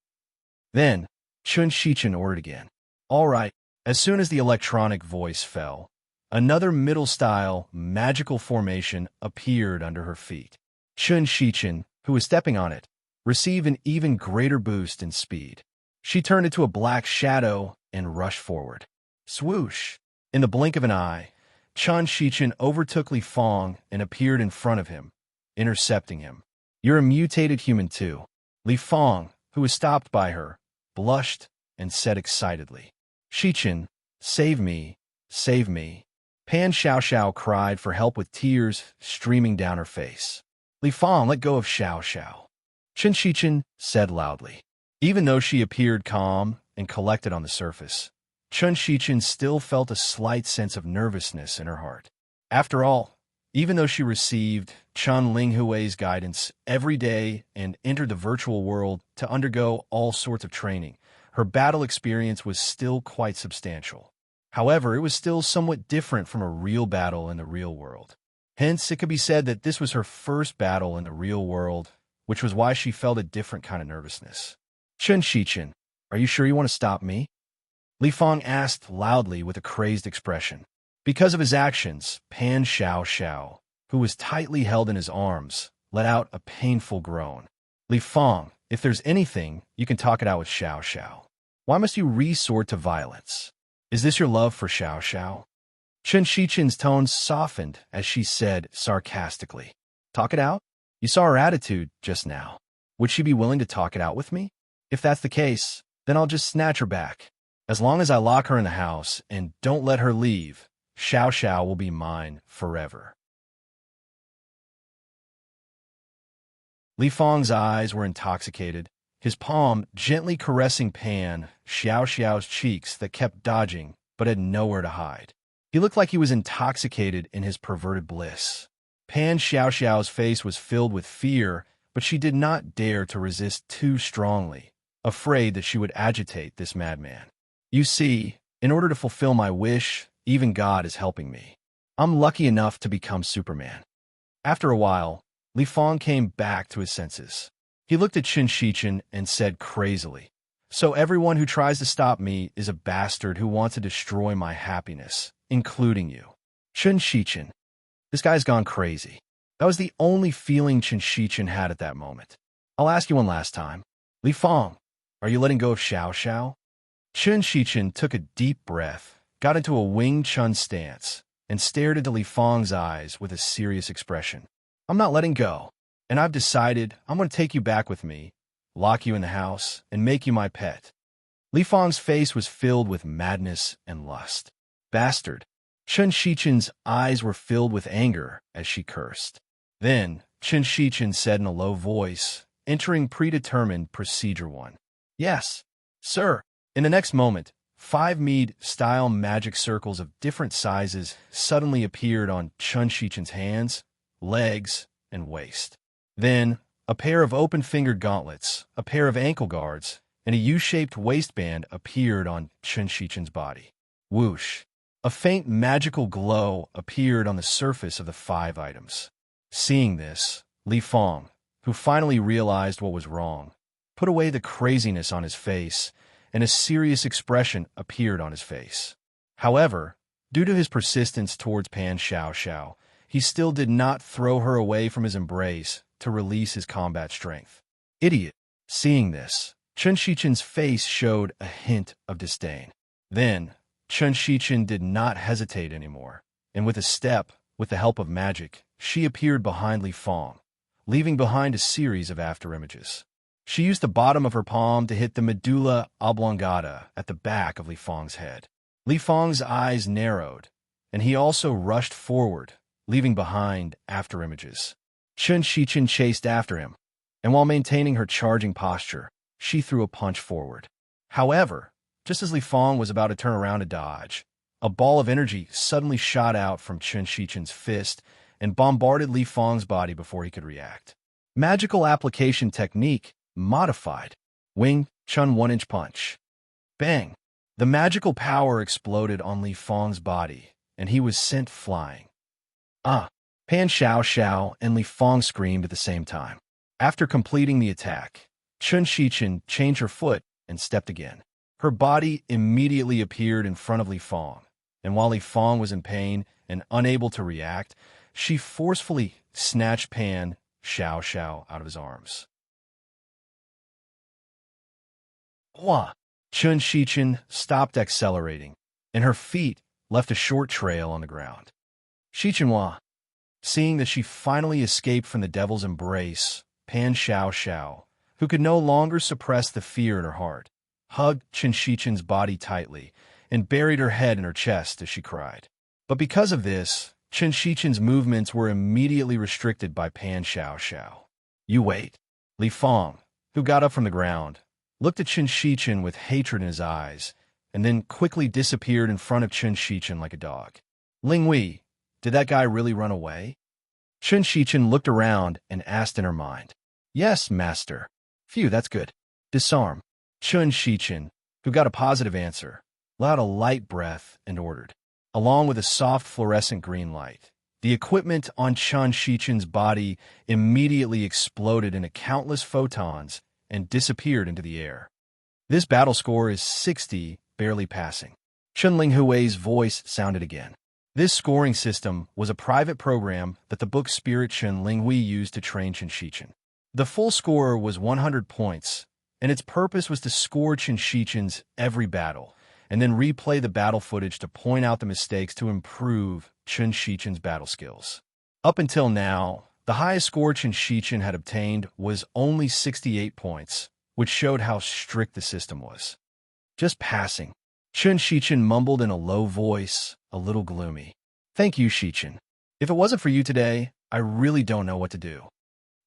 Speaker 1: Then, Chen Shichen ordered again. All right. As soon as the electronic voice fell, another middle-style magical formation appeared under her feet. Chen Shichen, who was stepping on it, received an even greater boost in speed. She turned into a black shadow and rushed forward. Swoosh! In the blink of an eye, Chen Shichen overtook Li Fang and appeared in front of him, intercepting him. You're a mutated human too. Li Fang, who was stopped by her, blushed and said excitedly. Shichen, save me, save me. Pan Xiao cried for help with tears streaming down her face. Li Fang, let go of Xiao. Chen Shichen said loudly. Even though she appeared calm and collected on the surface, Chen Shichen still felt a slight sense of nervousness in her heart. After all, even though she received Chun Linghui's guidance every day and entered the virtual world to undergo all sorts of training, her battle experience was still quite substantial. However, it was still somewhat different from a real battle in the real world. Hence, it could be said that this was her first battle in the real world, which was why she felt a different kind of nervousness. Chen Shichen, are you sure you want to stop me? Li Fang asked loudly with a crazed expression. Because of his actions, Pan Xiao, who was tightly held in his arms, let out a painful groan. Li Fang, if there's anything, you can talk it out with Xiao. Why must you resort to violence? Is this your love for Xiao? Chen Shichen's tone softened as she said sarcastically. Talk it out? You saw her attitude just now. Would she be willing to talk it out with me? If that's the case, then I'll just snatch her back. As long as I lock her in the house and don't let her leave, Xiao will be mine forever. Li Fang's eyes were intoxicated, his palm gently caressing Pan Xiao's cheeks that kept dodging but had nowhere to hide. He looked like he was intoxicated in his perverted bliss. Pan Xiao's face was filled with fear, but she did not dare to resist too strongly, afraid that she would agitate this madman. You see, in order to fulfill my wish, even God is helping me. I'm lucky enough to become Superman. After a while, Li Fang came back to his senses. He looked at Qin Shichen and said crazily, "So everyone who tries to stop me is a bastard who wants to destroy my happiness, including you." Qin Shichen. This guy's gone crazy. That was the only feeling Qin Shichen had at that moment. I'll ask you one last time. Li Fang, are you letting go of Xiao Xiao? Qin Shichen took a deep breath, got into a Wing Chun stance, and stared into Li Fang's eyes with a serious expression. I'm not letting go, and I've decided I'm going to take you back with me, lock you in the house, and make you my pet. Li Fang's face was filled with madness and lust. Bastard. Qin Shichen's eyes were filled with anger as she cursed. Then, Qin Shichen said in a low voice, entering predetermined procedure 1. Yes, sir. In the next moment, 5 mead-style magic circles of different sizes suddenly appeared on Qin Shichen's hands, legs, and waist. Then, a pair of open-fingered gauntlets, a pair of ankle guards, and a U-shaped waistband appeared on Qin Shichen's body. Whoosh! A faint magical glow appeared on the surface of the 5 items. Seeing this, Li Fang, who finally realized what was wrong, put away the craziness on his face, and a serious expression appeared on his face. However, due to his persistence towards Pan Xiao Xiao, he still did not throw her away from his embrace to release his combat strength. Idiot! Seeing this, Qin Shichen's face showed a hint of disdain. Then, Qin Shichen did not hesitate anymore, and with a step, with the help of magic, she appeared behind Li Fang, leaving behind a series of afterimages. She used the bottom of her palm to hit the medulla oblongata at the back of Li Fang's head. Li Fang's eyes narrowed, and he also rushed forward, leaving behind afterimages. Qin Shichen chased after him, and while maintaining her charging posture, she threw a punch forward. However, just as Li Fang was about to turn around to dodge, a ball of energy suddenly shot out from Qin Shichen's fist and bombarded Li Fang's body before he could react. Magical application technique modified. Wing Chun 1-inch punch. Bang! The magical power exploded on Li Fang's body, and he was sent flying. Ah! Pan Xiao Xiao and Li Fang screamed at the same time. After completing the attack, Qin Shichen changed her foot and stepped again. Her body immediately appeared in front of Li Fang, and while Li Fang was in pain and unable to react, she forcefully snatched Pan Xiao Xiao out of his arms. Wah! Qin Shichen stopped accelerating, and her feet left a short trail on the ground. Shichenhua, seeing that she finally escaped from the devil's embrace, Pan Xiao Xiao, who could no longer suppress the fear in her heart, hugged Qin Shichen's body tightly and buried her head in her chest as she cried. But because of this, Qin Shichen's movements were immediately restricted by Pan Xiao Xiao. You wait. Li Fang, who got up from the ground, looked at Qin Shichen with hatred in his eyes, and then quickly disappeared in front of Qin Shichen like a dog. Ling Wei, did that guy really run away? Qin Shichen looked around and asked in her mind. Yes, master. Phew, that's good. Disarm. Qin Shichen, who got a positive answer, let out a light breath and ordered. Along with a soft fluorescent green light, the equipment on Qin Shichen's body immediately exploded into countless photons and disappeared into the air. This battle score is 60, barely passing. Chen Linghui's voice sounded again. This scoring system was a private program that the book spirit Chen Linghui used to train Qin Shichen. The full score was 100 points, and its purpose was to score Qin Shichen's every battle, and then replay the battle footage to point out the mistakes to improve Qin Shichen's battle skills. Up until now, the highest score Qin Shichen had obtained was only 68 points, which showed how strict the system was. Just passing. Qin Shichen mumbled in a low voice, a little gloomy. Thank you, Shichen. If it wasn't for you today, I really don't know what to do.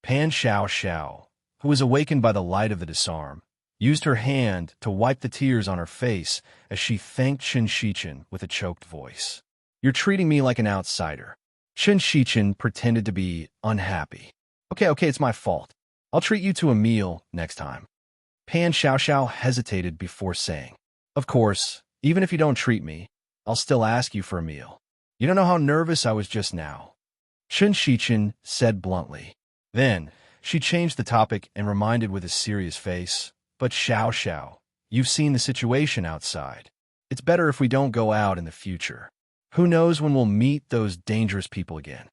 Speaker 1: Pan Xiao Xiao, who was awakened by the light of the disarm, used her hand to wipe the tears on her face as she thanked Qin Shichen with a choked voice. You're treating me like an outsider. Qin Shichen pretended to be unhappy. Okay, it's my fault. I'll treat you to a meal next time. Pan Xiaoxiao hesitated before saying, "Of course, even if you don't treat me, I'll still ask you for a meal. You don't know how nervous I was just now," Chen Shichen said bluntly. Then, she changed the topic and reminded with a serious face, "But Xiao, you've seen the situation outside. It's better if we don't go out in the future. Who knows when we'll meet those dangerous people again?"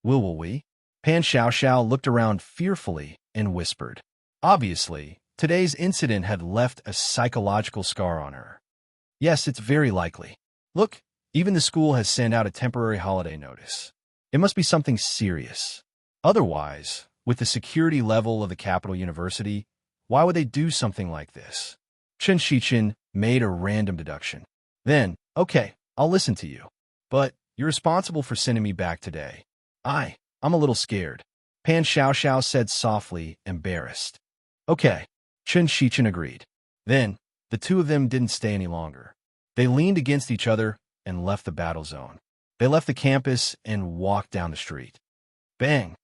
Speaker 1: Will we? Pan Xiaoxiao looked around fearfully and whispered. Obviously, today's incident had left a psychological scar on her. Yes, it's very likely. Look, even the school has sent out a temporary holiday notice. It must be something serious. Otherwise, with the security level of the capital university, why would they do something like this? Chen Shichen made a random deduction. Then, okay, I'll listen to you. But you're responsible for sending me back today. I'm a little scared. Pan Xiaoxiao said softly, embarrassed. Okay, Chen Shichen agreed. Then, the two of them didn't stay any longer. They leaned against each other and left the battle zone. They left the campus and walked down the street. Bang!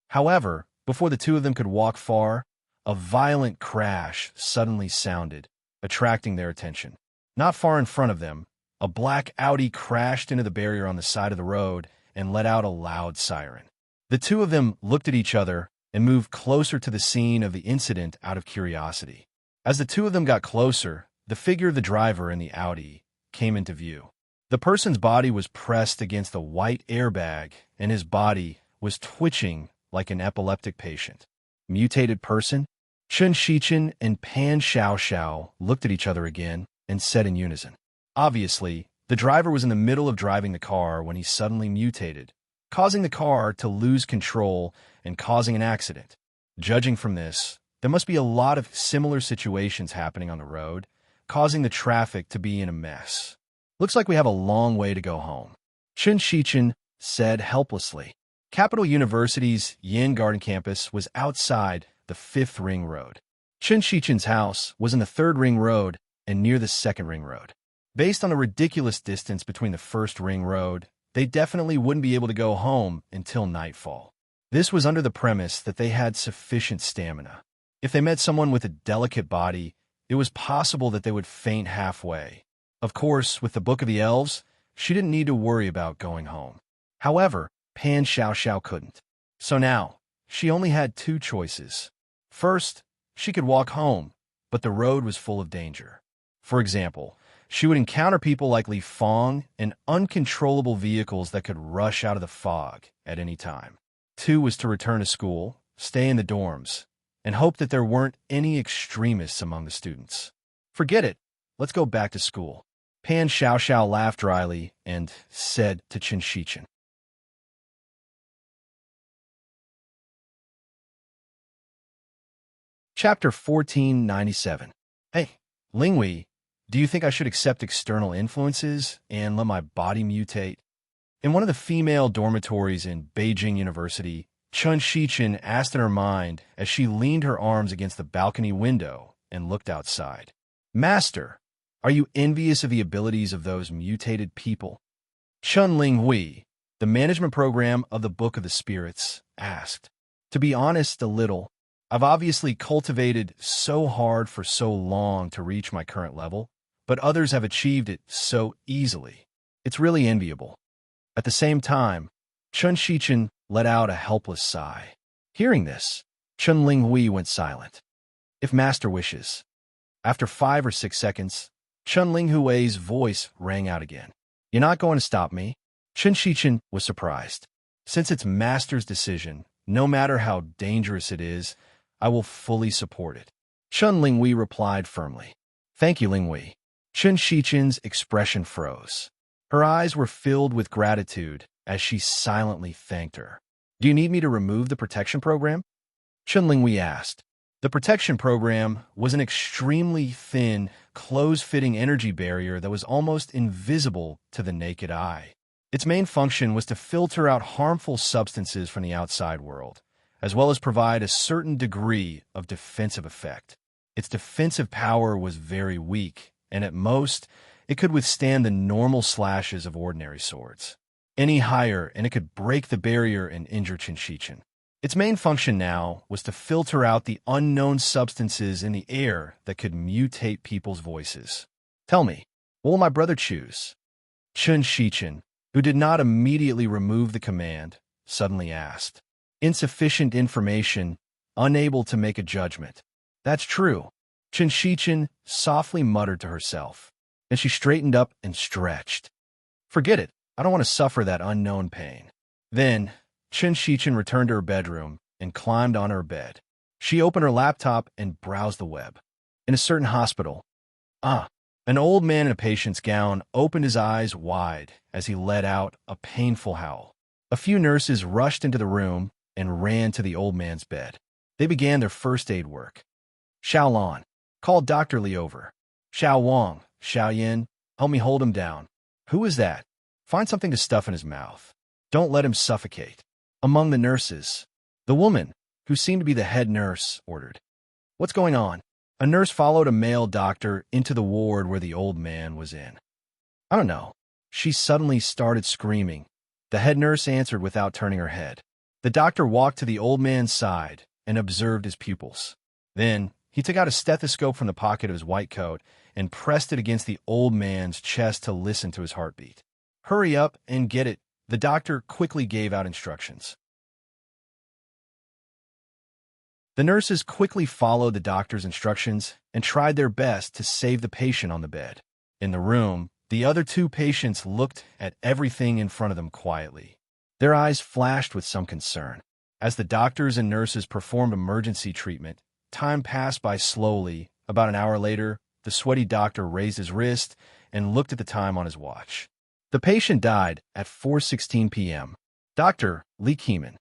Speaker 1: However, before the two of them could walk far, a violent crash suddenly sounded, attracting their attention. Not far in front of them, a black Audi crashed into the barrier on the side of the road and let out a loud siren. The two of them looked at each other and moved closer to the scene of the incident out of curiosity. As the two of them got closer, the figure of the driver in the Audi came into view. The person's body was pressed against the white airbag, and his body was twitching like an epileptic patient. Mutated person? Chen Shichen and Pan Xiaoxiao looked at each other again and said in unison. Obviously, the driver was in the middle of driving the car when he suddenly mutated, causing the car to lose control and causing an accident. Judging from this, there must be a lot of similar situations happening on the road, causing the traffic to be in a mess. Looks like we have a long way to go home, Chen Shichen said helplessly. Capital University's Yin Garden campus was outside the 5th Ring Road. Chen Shichen's house was in the 3rd Ring Road and near the 2nd Ring Road. Based on the ridiculous distance between the 1st Ring Road, they definitely wouldn't be able to go home until nightfall. This was under the premise that they had sufficient stamina. If they met someone with a delicate body, it was possible that they would faint halfway. Of course, with the Book of the Elves, she didn't need to worry about going home. However, Pan Xiaoxiao couldn't. So now, she only had two choices. First, she could walk home, but the road was full of danger. For example, she would encounter people like Li Fong and uncontrollable vehicles that could rush out of the fog at any time. Two was to return to school, stay in the dorms, and hope that there weren't any extremists among the students. Forget it. Let's go back to school. Pan Xiaoxiao laughed dryly and said to Chen Shichen. Chapter 1497. Hey, Lingwei, do you think I should accept external influences and let my body mutate? In one of the female dormitories in Beijing University, Chen Shichen asked in her mind as she leaned her arms against the balcony window and looked outside. Master, are you envious of the abilities of those mutated people? Chun Linghui, the management program of the Book of the Spirits, asked. To be honest, a little. I've obviously cultivated so hard for so long to reach my current level, but others have achieved it so easily. It's really enviable. At the same time, Chen Shichen let out a helpless sigh. Hearing this, Chun Linghui went silent. If Master wishes. After 5 or 6 seconds, Chun Linghui's voice rang out again. You're not going to stop me? Chen Shichen was surprised. Since it's Master's decision, no matter how dangerous it is, I will fully support it. Chun Linghui replied firmly. Thank you, Linghui. Chen Shichen's expression froze. Her eyes were filled with gratitude as she silently thanked her. Do you need me to remove the protection program? Chen Linghui asked. The protection program was an extremely thin, close-fitting energy barrier that was almost invisible to the naked eye. Its main function was to filter out harmful substances from the outside world, as well as provide a certain degree of defensive effect. Its defensive power was very weak, and at most, it could withstand the normal slashes of ordinary swords. Any higher, and it could break the barrier and injure Chen Shichen. Its main function now was to filter out the unknown substances in the air that could mutate people's voices. Tell me, what will my brother choose? Chun Shichen, who did not immediately remove the command, suddenly asked. Insufficient information, unable to make a judgment. That's true. Chun Shichen softly muttered to herself. Then she straightened up and stretched. Forget it. I don't want to suffer that unknown pain. Then, Chun Shichen returned to her bedroom and climbed on her bed. She opened her laptop and browsed the web. In a certain hospital, an old man in a patient's gown opened his eyes wide as he let out a painful howl. A few nurses rushed into the room and ran to the old man's bed. They began their first aid work. Xiao Lan, call Dr. Li over. Xiao Wang, Xiao Yin, help me hold him down. Who is that? Find something to stuff in his mouth. Don't let him suffocate. Among the nurses, the woman, who seemed to be the head nurse, ordered. What's going on? A nurse followed a male doctor into the ward where the old man was in. I don't know. She suddenly started screaming. The head nurse answered without turning her head. The doctor walked to the old man's side and observed his pupils. Then, he took out a stethoscope from the pocket of his white coat and pressed it against the old man's chest to listen to his heartbeat. Hurry up and get it, the doctor quickly gave out instructions. The nurses quickly followed the doctor's instructions and tried their best to save the patient on the bed. In the room, the other two patients looked at everything in front of them quietly. Their eyes flashed with some concern. As the doctors and nurses performed emergency treatment, time passed by slowly. About an hour later, the sweaty doctor raised his wrist and looked at the time on his watch. The patient died at 4:16 p.m. Dr. Li Keeman.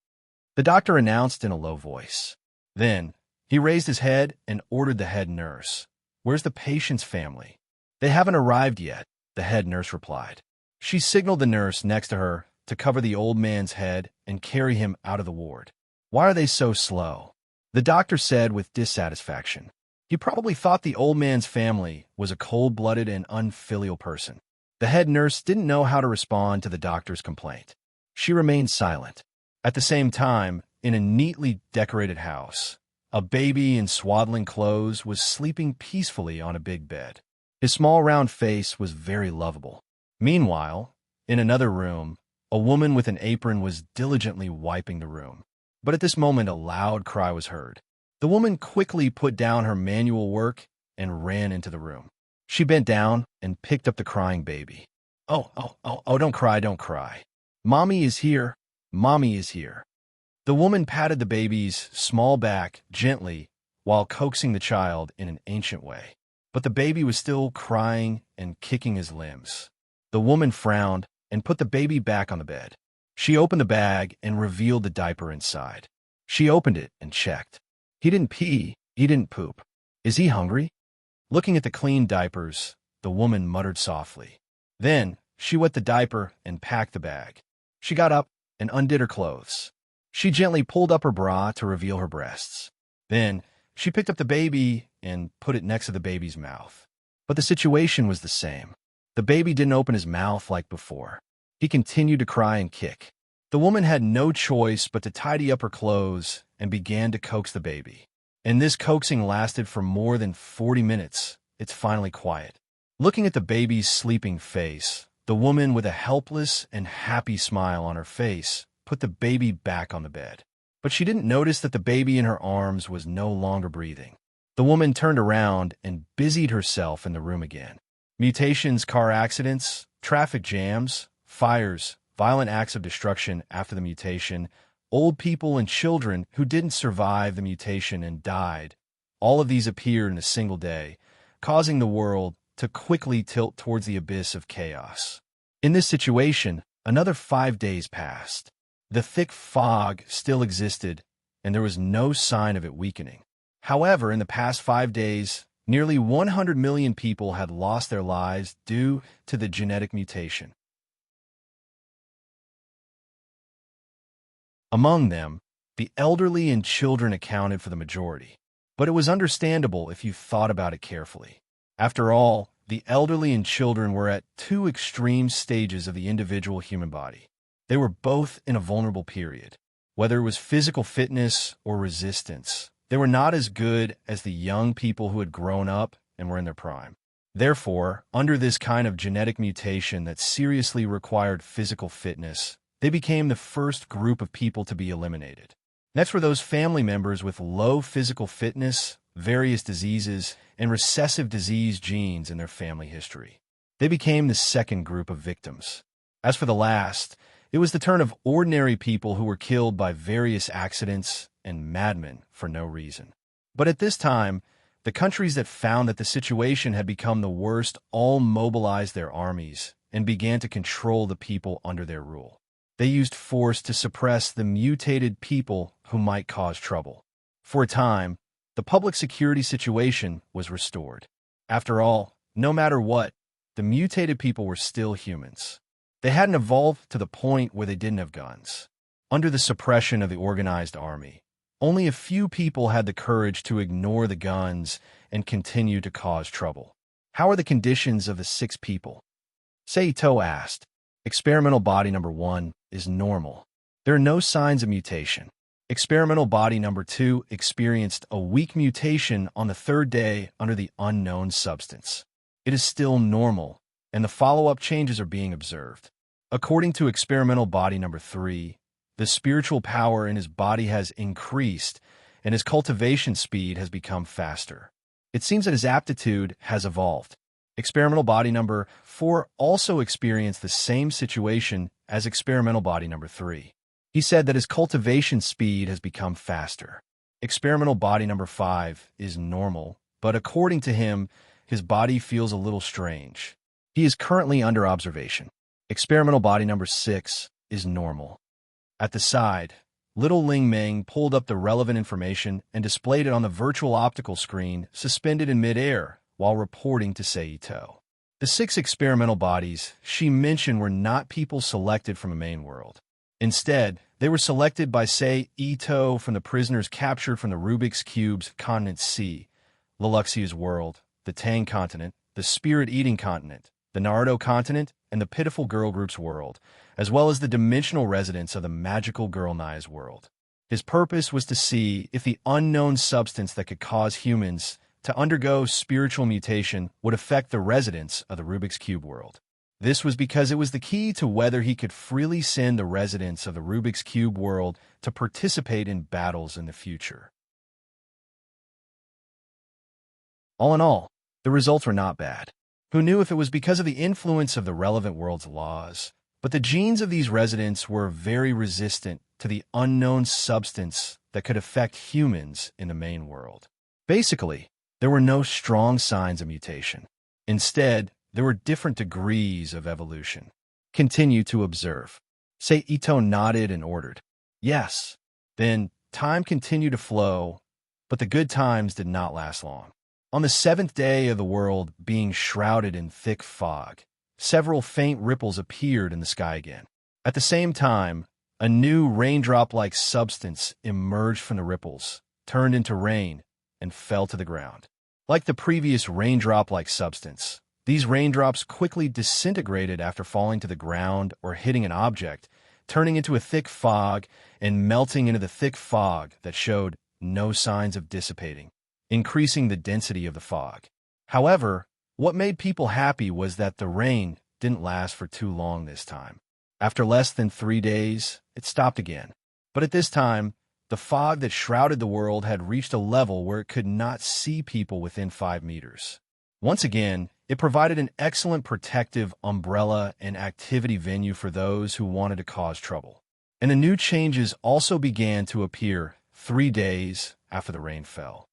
Speaker 1: The doctor announced in a low voice. Then, he raised his head and ordered the head nurse. Where's the patient's family? They haven't arrived yet, the head nurse replied. She signaled the nurse next to her to cover the old man's head and carry him out of the ward. Why are they so slow? The doctor said with dissatisfaction. He probably thought the old man's family was a cold-blooded and unfilial person. The head nurse didn't know how to respond to the doctor's complaint. She remained silent. At the same time, in a neatly decorated house, a baby in swaddling clothes was sleeping peacefully on a big bed. His small round face was very lovable. Meanwhile, in another room, a woman with an apron was diligently wiping the room. But at this moment a loud cry was heard. The woman quickly put down her manual work and ran into the room. She bent down and picked up the crying baby. Oh, don't cry, don't cry. Mommy is here. Mommy is here. The woman patted the baby's small back gently while coaxing the child in an ancient way. But the baby was still crying and kicking his limbs. The woman frowned and put the baby back on the bed. She opened the bag and revealed the diaper inside. She opened it and checked. He didn't pee, he didn't poop. Is he hungry? Looking at the clean diapers, the woman muttered softly. Then, she wet the diaper and packed the bag. She got up and undid her clothes. She gently pulled up her bra to reveal her breasts. Then, she picked up the baby and put it next to the baby's mouth. But the situation was the same. The baby didn't open his mouth like before. He continued to cry and kick. The woman had no choice but to tidy up her clothes and began to coax the baby. And this coaxing lasted for more than 40 minutes. It's finally quiet. Looking at the baby's sleeping face, the woman with a helpless and happy smile on her face put the baby back on the bed. But she didn't notice that the baby in her arms was no longer breathing. The woman turned around and busied herself in the room again. Mutations, car accidents, traffic jams, fires, violent acts of destruction after the mutation, old people and children who didn't survive the mutation and died. All of these appeared in a single day, causing the world to quickly tilt towards the abyss of chaos. In this situation, another 5 days passed. The thick fog still existed, and there was no sign of it weakening. However, in the past 5 days, nearly 100 million people had lost their lives due to the genetic mutation. Among them, the elderly and children accounted for the majority. But it was understandable if you thought about it carefully. After all, the elderly and children were at two extreme stages of the individual human body. They were both in a vulnerable period. Whether it was physical fitness or resistance, they were not as good as the young people who had grown up and were in their prime. Therefore, under this kind of genetic mutation that seriously required physical fitness, they became the first group of people to be eliminated. Next were those family members with low physical fitness, various diseases, and recessive disease genes in their family history. They became the second group of victims. As for the last, it was the turn of ordinary people who were killed by various accidents and madmen for no reason. But at this time, the countries that found that the situation had become the worst all mobilized their armies and began to control the people under their rule. They used force to suppress the mutated people who might cause trouble. For a time, the public security situation was restored. After all, no matter what, the mutated people were still humans. They hadn't evolved to the point where they didn't have guns. Under the suppression of the organized army, only a few people had the courage to ignore the guns and continue to cause trouble. How are the conditions of the 6 people? Seito asked. Experimental body number 1 is normal. There are no signs of mutation. Experimental body number 2 experienced a weak mutation on the 3rd day under the unknown substance. It is still normal, and the follow-up changes are being observed. According to experimental body number 3, the spiritual power in his body has increased, and his cultivation speed has become faster. It seems that his aptitude has evolved. Experimental body number 4 also experienced the same situation as experimental body number 3. He said that his cultivation speed has become faster. Experimental body number 5 is normal, but according to him, his body feels a little strange. He is currently under observation. Experimental body number 6 is normal. At the side, little Ling Meng pulled up the relevant information and displayed it on the virtual optical screen suspended in midair while reporting to Seito. The 6 experimental bodies she mentioned were not people selected from a main world. Instead, they were selected by Seito from the prisoners captured from the Rubik's Cube's continent C, Leluxia's world, the Tang continent, the Spirit-Eating continent, the Naruto continent, and the Pitiful Girl Group's world, as well as the dimensional residents of the Magical Girl Nai's world. His purpose was to see if the unknown substance that could cause humans to undergo spiritual mutation would affect the residents of the Rubik's Cube world. This was because it was the key to whether he could freely send the residents of the Rubik's Cube world to participate in battles in the future. All in all, the results were not bad. Who knew if it was because of the influence of the relevant world's laws? But the genes of these residents were very resistant to the unknown substance that could affect humans in the main world. Basically, there were no strong signs of mutation. Instead, there were different degrees of evolution. Continue to observe. Seito nodded and ordered. Yes. Then time continued to flow, but the good times did not last long. On the 7th day of the world being shrouded in thick fog, several faint ripples appeared in the sky again. At the same time, a new raindrop-like substance emerged from the ripples, turned into rain, and fell to the ground. Like the previous raindrop-like substance, these raindrops quickly disintegrated after falling to the ground or hitting an object, turning into a thick fog and melting into the thick fog that showed no signs of dissipating, increasing the density of the fog. However, what made people happy was that the rain didn't last for too long this time. After less than 3 days, it stopped again. But at this time, the fog that shrouded the world had reached a level where it could not see people within 5 meters. Once again, it provided an excellent protective umbrella and activity venue for those who wanted to cause trouble. And the new changes also began to appear 3 days after the rain fell.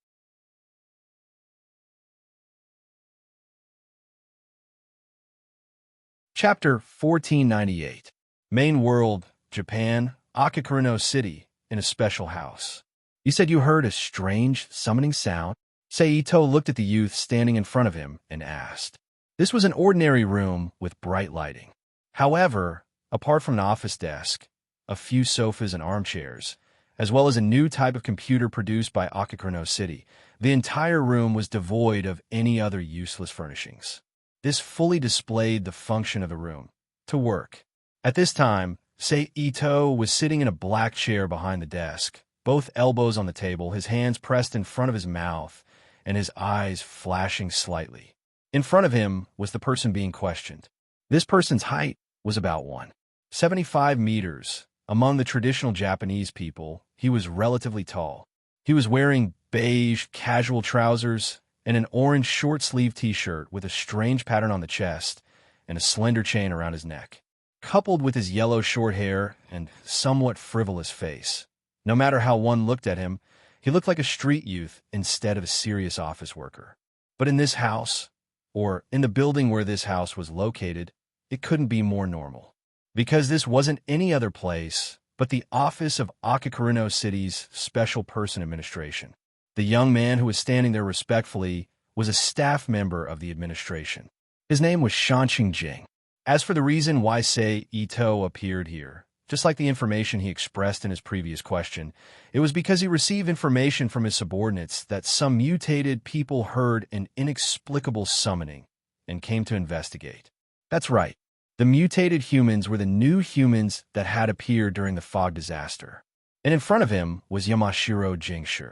Speaker 1: Chapter 1498. Main World, Japan, Akakurino City, in a special house. You said you heard a strange summoning sound? Seito looked at the youth standing in front of him and asked. This was an ordinary room with bright lighting. However, apart from an office desk, a few sofas and armchairs, as well as a new type of computer produced by Akakurino City, the entire room was devoid of any other useless furnishings. This fully displayed the function of the room, to work. At this time, Sei Ito was sitting in a black chair behind the desk, both elbows on the table, his hands pressed in front of his mouth, and his eyes flashing slightly. In front of him was the person being questioned. This person's height was about 175 meters. Among the traditional Japanese people, he was relatively tall. He was wearing beige, casual trousers and an orange short-sleeved t-shirt with a strange pattern on the chest and a slender chain around his neck, coupled with his yellow short hair and somewhat frivolous face. No matter how one looked at him, he looked like a street youth instead of a serious office worker. But in this house, or in the building where this house was located, it couldn't be more normal. Because this wasn't any other place but the office of Akakarino City's Special Person Administration. The young man who was standing there respectfully was a staff member of the administration. His name was Shanxing Jing. As for the reason why Sei Ito appeared here, just like the information he expressed in his previous question, it was because he received information from his subordinates that some mutated people heard an inexplicable summoning and came to investigate. That's right. The mutated humans were the new humans that had appeared during the fog disaster. And in front of him was Yamashiro Jingshi.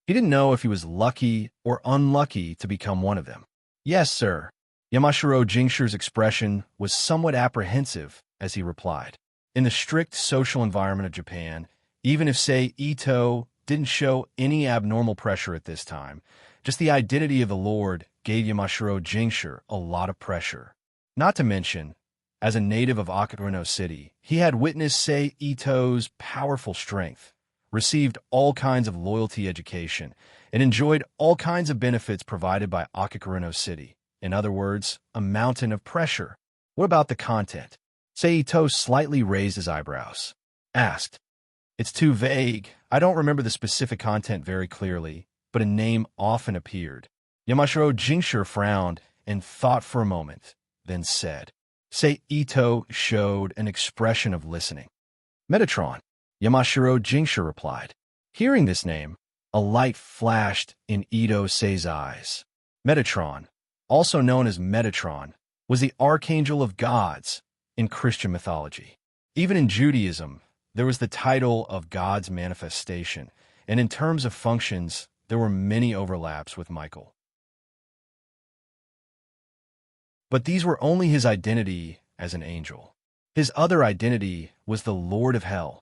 Speaker 1: He didn't know if he was lucky or unlucky to become one of them. Yes, sir. Yamashiro Jingshi's expression was somewhat apprehensive as he replied. In the strict social environment of Japan, even if, say, Ito didn't show any abnormal pressure at this time, just the identity of the Lord gave Yamashiro Jingshi a lot of pressure. Not to mention, as a native of Akakarino City, he had witnessed Sei Ito's powerful strength, received all kinds of loyalty education, and enjoyed all kinds of benefits provided by Akakarino City. In other words, a mountain of pressure. What about the content? Sei Ito slightly raised his eyebrows. Asked. It's too vague. I don't remember the specific content very clearly, but a name often appeared. Yamashiro Jingshi frowned and thought for a moment, then said. Sei Ito showed an expression of listening. Metatron, Yamashiro Jingshi replied. Hearing this name, a light flashed in Ito Sei's eyes. Metatron, also known as Metatron, was the archangel of gods in Christian mythology. Even in Judaism, there was the title of God's manifestation, and in terms of functions, there were many overlaps with Michael. But these were only his identity as an angel. His other identity was the Lord of Hell,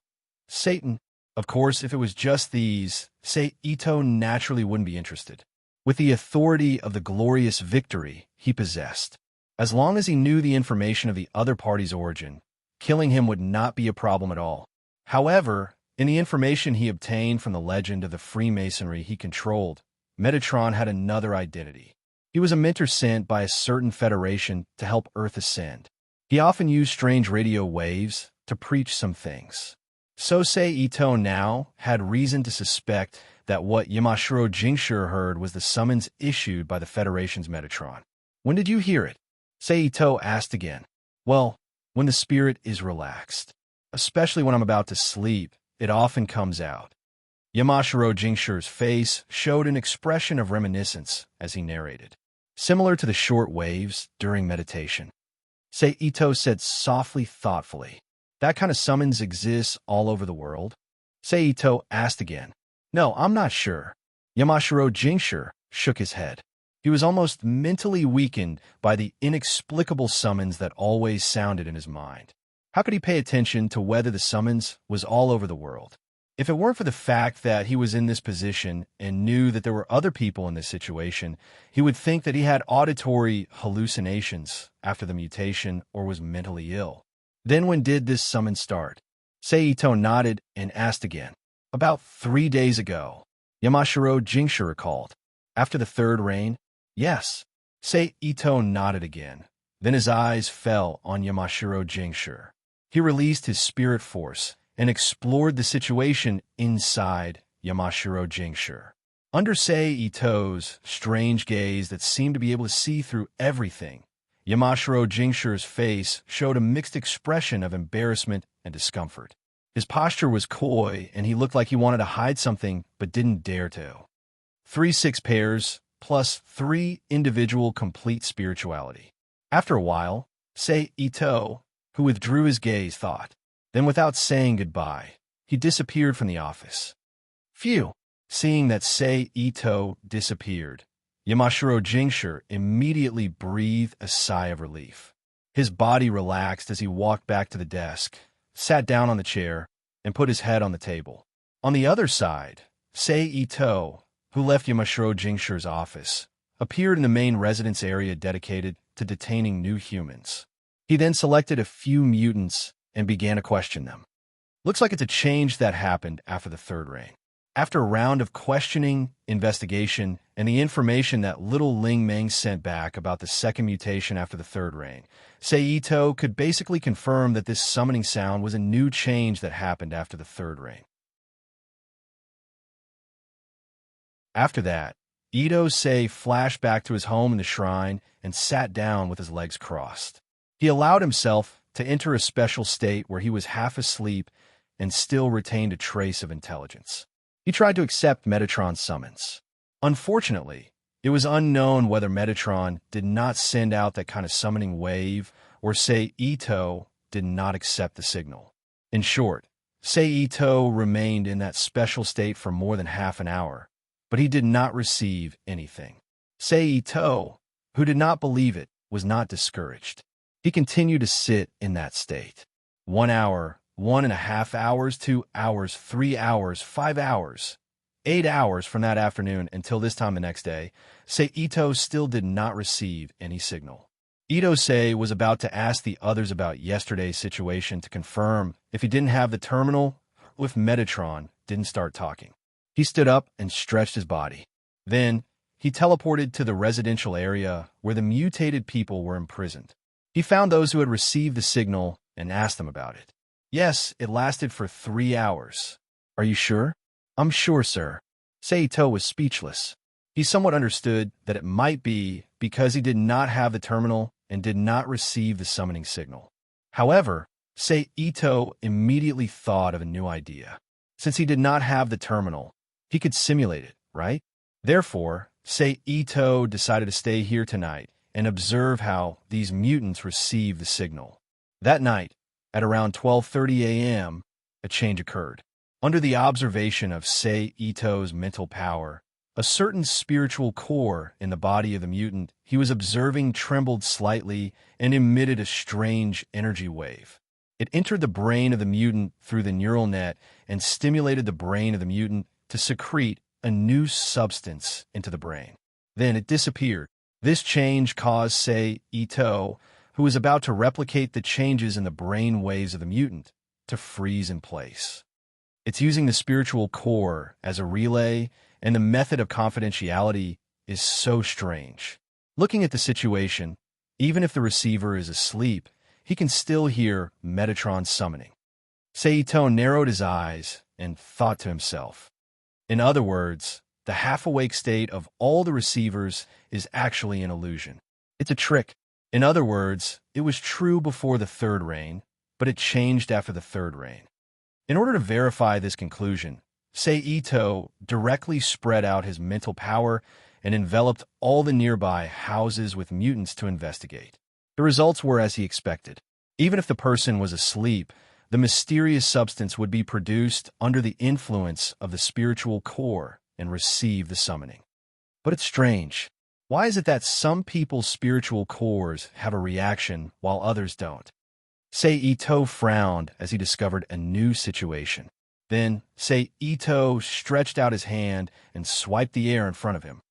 Speaker 1: Satan. Of course, if it was just these, Sei Ito naturally wouldn't be interested. With the authority of the glorious victory he possessed, as long as he knew the information of the other party's origin, killing him would not be a problem at all. However, in the information he obtained from the legend of the Freemasonry he controlled, Metatron had another identity. He was a mentor sent by a certain federation to help Earth ascend. He often used strange radio waves to preach some things. So Sei Ito now had reason to suspect that what Yamashiro Jingshi heard was the summons issued by the Federation's Metatron. When did you hear it? Sei Ito asked again. Well, when the spirit is relaxed. Especially when I'm about to sleep, it often comes out. Yamashiro Jingshi's face showed an expression of reminiscence as he narrated. Similar to the short waves during meditation. Sei Ito said softly, thoughtfully. That kind of summons exists all over the world? Sei Ito asked again. No, I'm not sure. Yamashiro Jingshi shook his head. He was almost mentally weakened by the inexplicable summons that always sounded in his mind. How could he pay attention to whether the summons was all over the world? If it weren't for the fact that he was in this position and knew that there were other people in this situation, he would think that he had auditory hallucinations after the mutation or was mentally ill. Then when did this summon start? Sei Ito nodded and asked again. About 3 days ago. Yamashiro Jingshi recalled. After the third rain? Yes. Sei Ito nodded again. Then his eyes fell on Yamashiro Jingshi. He released his spirit force and explored the situation inside Yamashiro Jingshi. Under Sei Ito's strange gaze that seemed to be able to see through everything, Yamashiro Jingshi's face showed a mixed expression of embarrassment and discomfort. His posture was coy, and he looked like he wanted to hide something but didn't dare to. 3-6 pairs, plus 3 individual complete spirituality. After a while, Sei Ito, who withdrew his gaze, thought, Then without saying goodbye, he disappeared from the office. Phew! Seeing that Sei Ito disappeared, Yamashiro Jinshur immediately breathed a sigh of relief. His body relaxed as he walked back to the desk, sat down on the chair, and put his head on the table. On the other side, Sei Ito, who left Yamashiro Jinshur's office, appeared in the main residence area dedicated to detaining new humans. He then selected a few mutants and began to question them. Looks like it's a change that happened after the third reign. After a round of questioning, investigation, and the information that little Ling Meng sent back about the second mutation after the third reign, Sei Ito could basically confirm that this summoning sound was a new change that happened after the third reign. After that, Ito Sei flashed back to his home in the shrine and sat down with his legs crossed. He allowed himself to enter a special state where he was half asleep and still retained a trace of intelligence. He tried to accept Metatron's summons. Unfortunately, it was unknown whether Metatron did not send out that kind of summoning wave or Sei Ito did not accept the signal. In short, Sei Ito remained in that special state for more than half an hour, but he did not receive anything. Sei Ito, who did not believe it, was not discouraged. He continued to sit in that state. 1 hour, 1.5 hours, 2 hours, 3 hours, 5 hours, 8 hours from that afternoon until this time the next day, Sei Ito still did not receive any signal. Ito Sei was about to ask the others about yesterday's situation to confirm if he didn't have the terminal or if Metatron didn't start talking. He stood up and stretched his body. Then, he teleported to the residential area where the mutated people were imprisoned. He found those who had received the signal and asked them about it. Yes, it lasted for 3 hours. Are you sure? I'm sure, sir. Sei Ito was speechless. He somewhat understood that it might be because he did not have the terminal and did not receive the summoning signal. However, Sei Ito immediately thought of a new idea. Since he did not have the terminal, he could simulate it, right? Therefore, Sei Ito decided to stay here tonight and observe how these mutants receive the signal. That night, at around 12:30 a.m., a change occurred. Under the observation of Sei Ito's mental power, a certain spiritual core in the body of the mutant he was observing trembled slightly and emitted a strange energy wave. It entered the brain of the mutant through the neural net and stimulated the brain of the mutant to secrete a new substance into the brain. Then it disappeared. This change caused Sei Ito, who was about to replicate the changes in the brain waves of the mutant, to freeze in place. It's using the spiritual core as a relay, and the method of confidentiality is so strange. Looking at the situation, even if the receiver is asleep, he can still hear Metatron summoning. Sei Ito narrowed his eyes and thought to himself. In other words, the half-awake state of all the receivers is actually an illusion. It's a trick. In other words, it was true before the third reign, but it changed after the third reign. In order to verify this conclusion, Sei Ito directly spread out his mental power and enveloped all the nearby houses with mutants to investigate. The results were as he expected. Even if the person was asleep, the mysterious substance would be produced under the influence of the spiritual core and receive the summoning. But it's strange. Why is it that some people's spiritual cores have a reaction while others don't? Sei Ito frowned as he discovered a new situation. Then, Sei Ito stretched out his hand and swiped the air in front of him.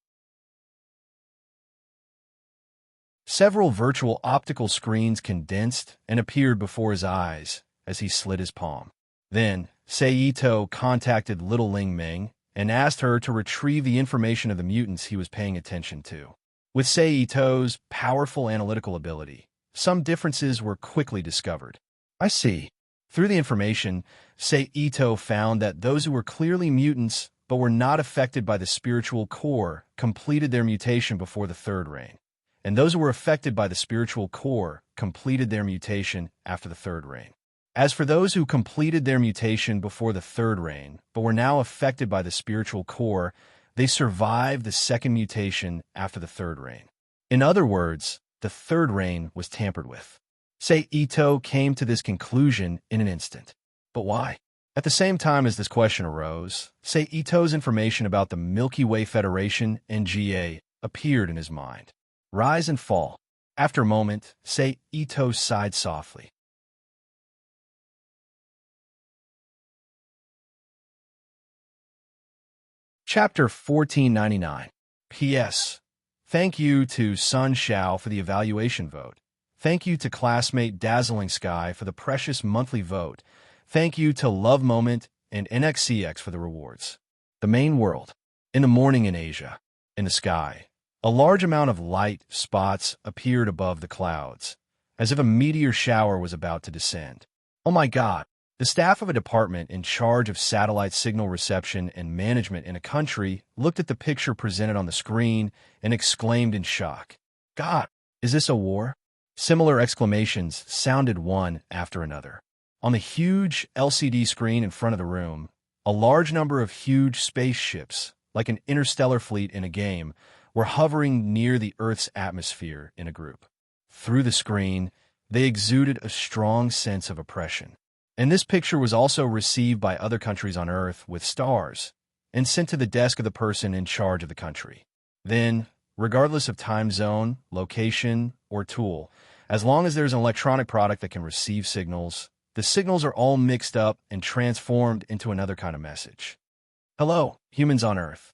Speaker 1: Several virtual optical screens condensed and appeared before his eyes as he slid his palm. Then, Sei Ito contacted little Ling Ming and asked her to retrieve the information of the mutants he was paying attention to. With Sei Ito's powerful analytical ability, some differences were quickly discovered. I see. Through the information, Sei Ito found that those who were clearly mutants but were not affected by the spiritual core completed their mutation before the third reign, and those who were affected by the spiritual core completed their mutation after the third reign. As for those who completed their mutation before the third reign but were now affected by the spiritual core, they survived the second mutation after the third reign. In other words, the third reign was tampered with. Sei Ito came to this conclusion in an instant. But why? At the same time as this question arose, Sei Ito's information about the Milky Way Federation and GA appeared in his mind. Rise and fall. After a moment, Sei Ito sighed softly. Chapter 1499. P.S. Thank you to Sun Xiao for the evaluation vote. Thank you to classmate Dazzling Sky for the precious monthly vote. Thank you to Love Moment and NXCX for the rewards. The main world. In the morning in Asia. In the sky. A large amount of light spots appeared above the clouds, as if a meteor shower was about to descend. Oh my God! The staff of a department in charge of satellite signal reception and management in a country looked at the picture presented on the screen and exclaimed in shock. God, is this a war? Similar exclamations sounded one after another. On the huge LCD screen in front of the room, a large number of huge spaceships, like an interstellar fleet in a game, were hovering near the Earth's atmosphere in a group. Through the screen, they exuded a strong sense of oppression. And this picture was also received by other countries on Earth with stars and sent to the desk of the person in charge of the country. Then, regardless of time zone, location, or tool, as long as there's an electronic product that can receive signals, the signals are all mixed up and transformed into another kind of message. Hello, humans on Earth.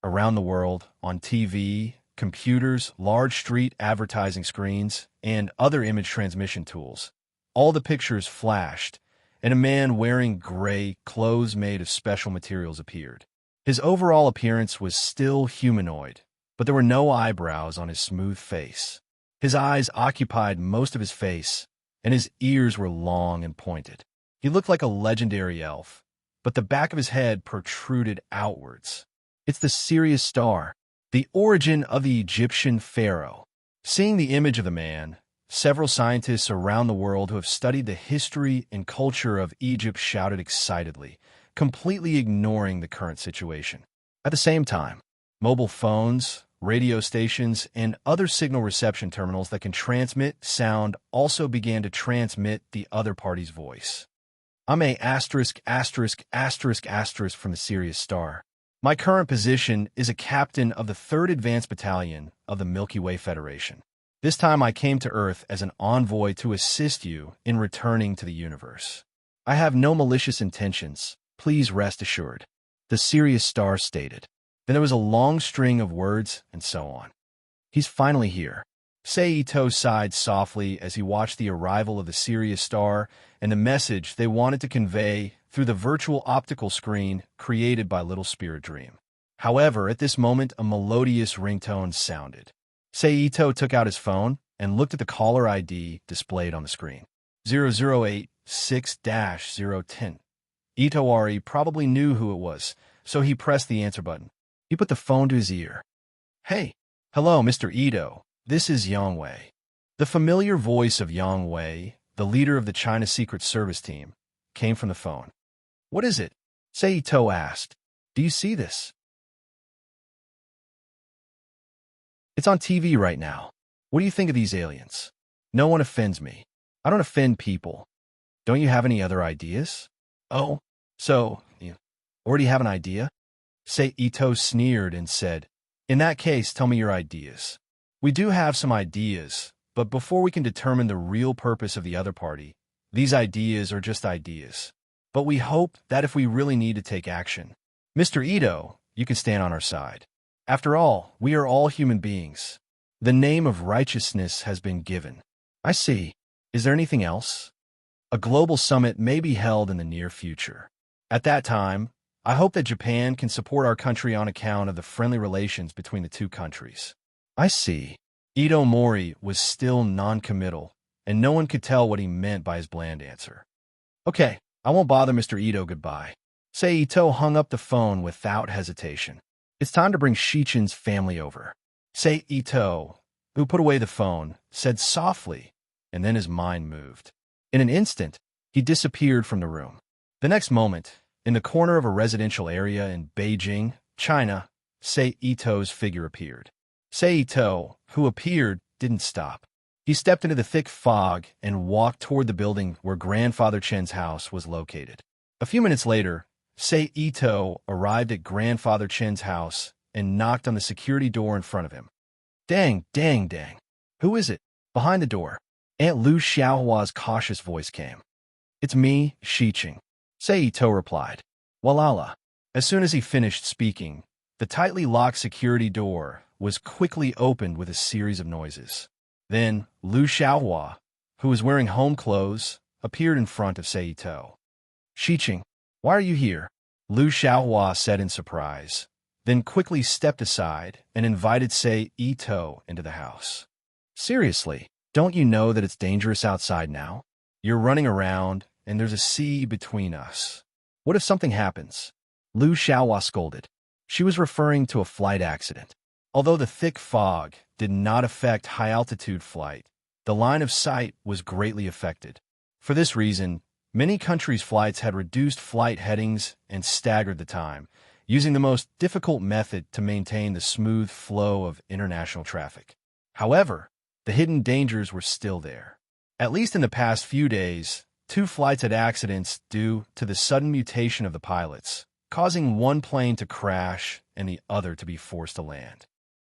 Speaker 1: Around the world, on TV, computers, large street advertising screens, and other image transmission tools, all the pictures flashed, and a man wearing gray clothes made of special materials appeared. His overall appearance was still humanoid, but there were no eyebrows on his smooth face. His eyes occupied most of his face, and his ears were long and pointed. He looked like a legendary elf, but the back of his head protruded outwards. It's the Sirius star, the origin of the Egyptian pharaoh. Seeing the image of the man, several scientists around the world who have studied the history and culture of Egypt shouted excitedly, completely ignoring the current situation. At the same time, mobile phones, radio stations, and other signal reception terminals that can transmit sound also began to transmit the other party's voice. I'm a asterisk from the Sirius star. My current position is a captain of the 3rd Advanced Battalion of the Milky Way Federation. This time I came to Earth as an envoy to assist you in returning to the universe. I have no malicious intentions, please rest assured, the Sirius star stated. Then there was a long string of words and so on. He's finally here. Sei Ito sighed softly as he watched the arrival of the Sirius star and the message they wanted to convey through the virtual optical screen created by Little Spirit Dream. However, at this moment, a melodious ringtone sounded. Sei Ito took out his phone and looked at the caller ID displayed on the screen. 0086-010. Itowari probably knew who it was, so he pressed the answer button. He put the phone to his ear. Hey, hello, Mr. Ito. This is Yang Wei. The familiar voice of Yang Wei, the leader of the China Secret Service team, came from the phone. What is it? Sei Ito asked. Do you see this? It's on TV right now. What do you think of these aliens? No one offends me. I don't offend people. Don't you have any other ideas? Oh, so, you already have an idea? Sei Ito sneered and said, In that case, tell me your ideas. We do have some ideas, but before we can determine the real purpose of the other party, these ideas are just ideas. But we hope that if we really need to take action, Mr. Ito, you can stand on our side. After all, we are all human beings. The name of righteousness has been given. I see. Is there anything else? A global summit may be held in the near future. At that time, I hope that Japan can support our country on account of the friendly relations between the two countries. I see. Ito Mori was still non-committal, and no one could tell what he meant by his bland answer. Okay, I won't bother Mr. Ito goodbye. Sei Ito hung up the phone without hesitation. It's time to bring Shichin's family over. Sei Ito, who put away the phone, said softly, and then his mind moved. In an instant, he disappeared from the room. The next moment, in the corner of a residential area in Beijing, China, Sei Ito's figure appeared. Sei Ito, who appeared, didn't stop. He stepped into the thick fog and walked toward the building where Grandfather Chen's house was located. A few minutes later, Sei Ito arrived at Grandfather Chen's house and knocked on the security door in front of him. Dang, dang, dang. Who is it? Behind the door, Aunt Lu Xiaohua's cautious voice came. It's me, Shiqing, Sei Ito replied. Walala. As soon as he finished speaking, the tightly locked security door was quickly opened with a series of noises. Then, Lu Xiaohua, who was wearing home clothes, appeared in front of Sei Ito. Shiqing, why are you here? Lu Xiaohua said in surprise, then quickly stepped aside and invited Sei Ito into the house. Seriously, don't you know that it's dangerous outside now? You're running around, and there's a sea between us. What if something happens? Lu Xiaohua scolded. She was referring to a flight accident. Although the thick fog did not affect high-altitude flight, the line of sight was greatly affected. For this reason, many countries' flights had reduced flight headings and staggered the time, using the most difficult method to maintain the smooth flow of international traffic. However, the hidden dangers were still there. At least in the past few days, 2 flights had accidents due to the sudden mutation of the pilots, causing one plane to crash and the other to be forced to land.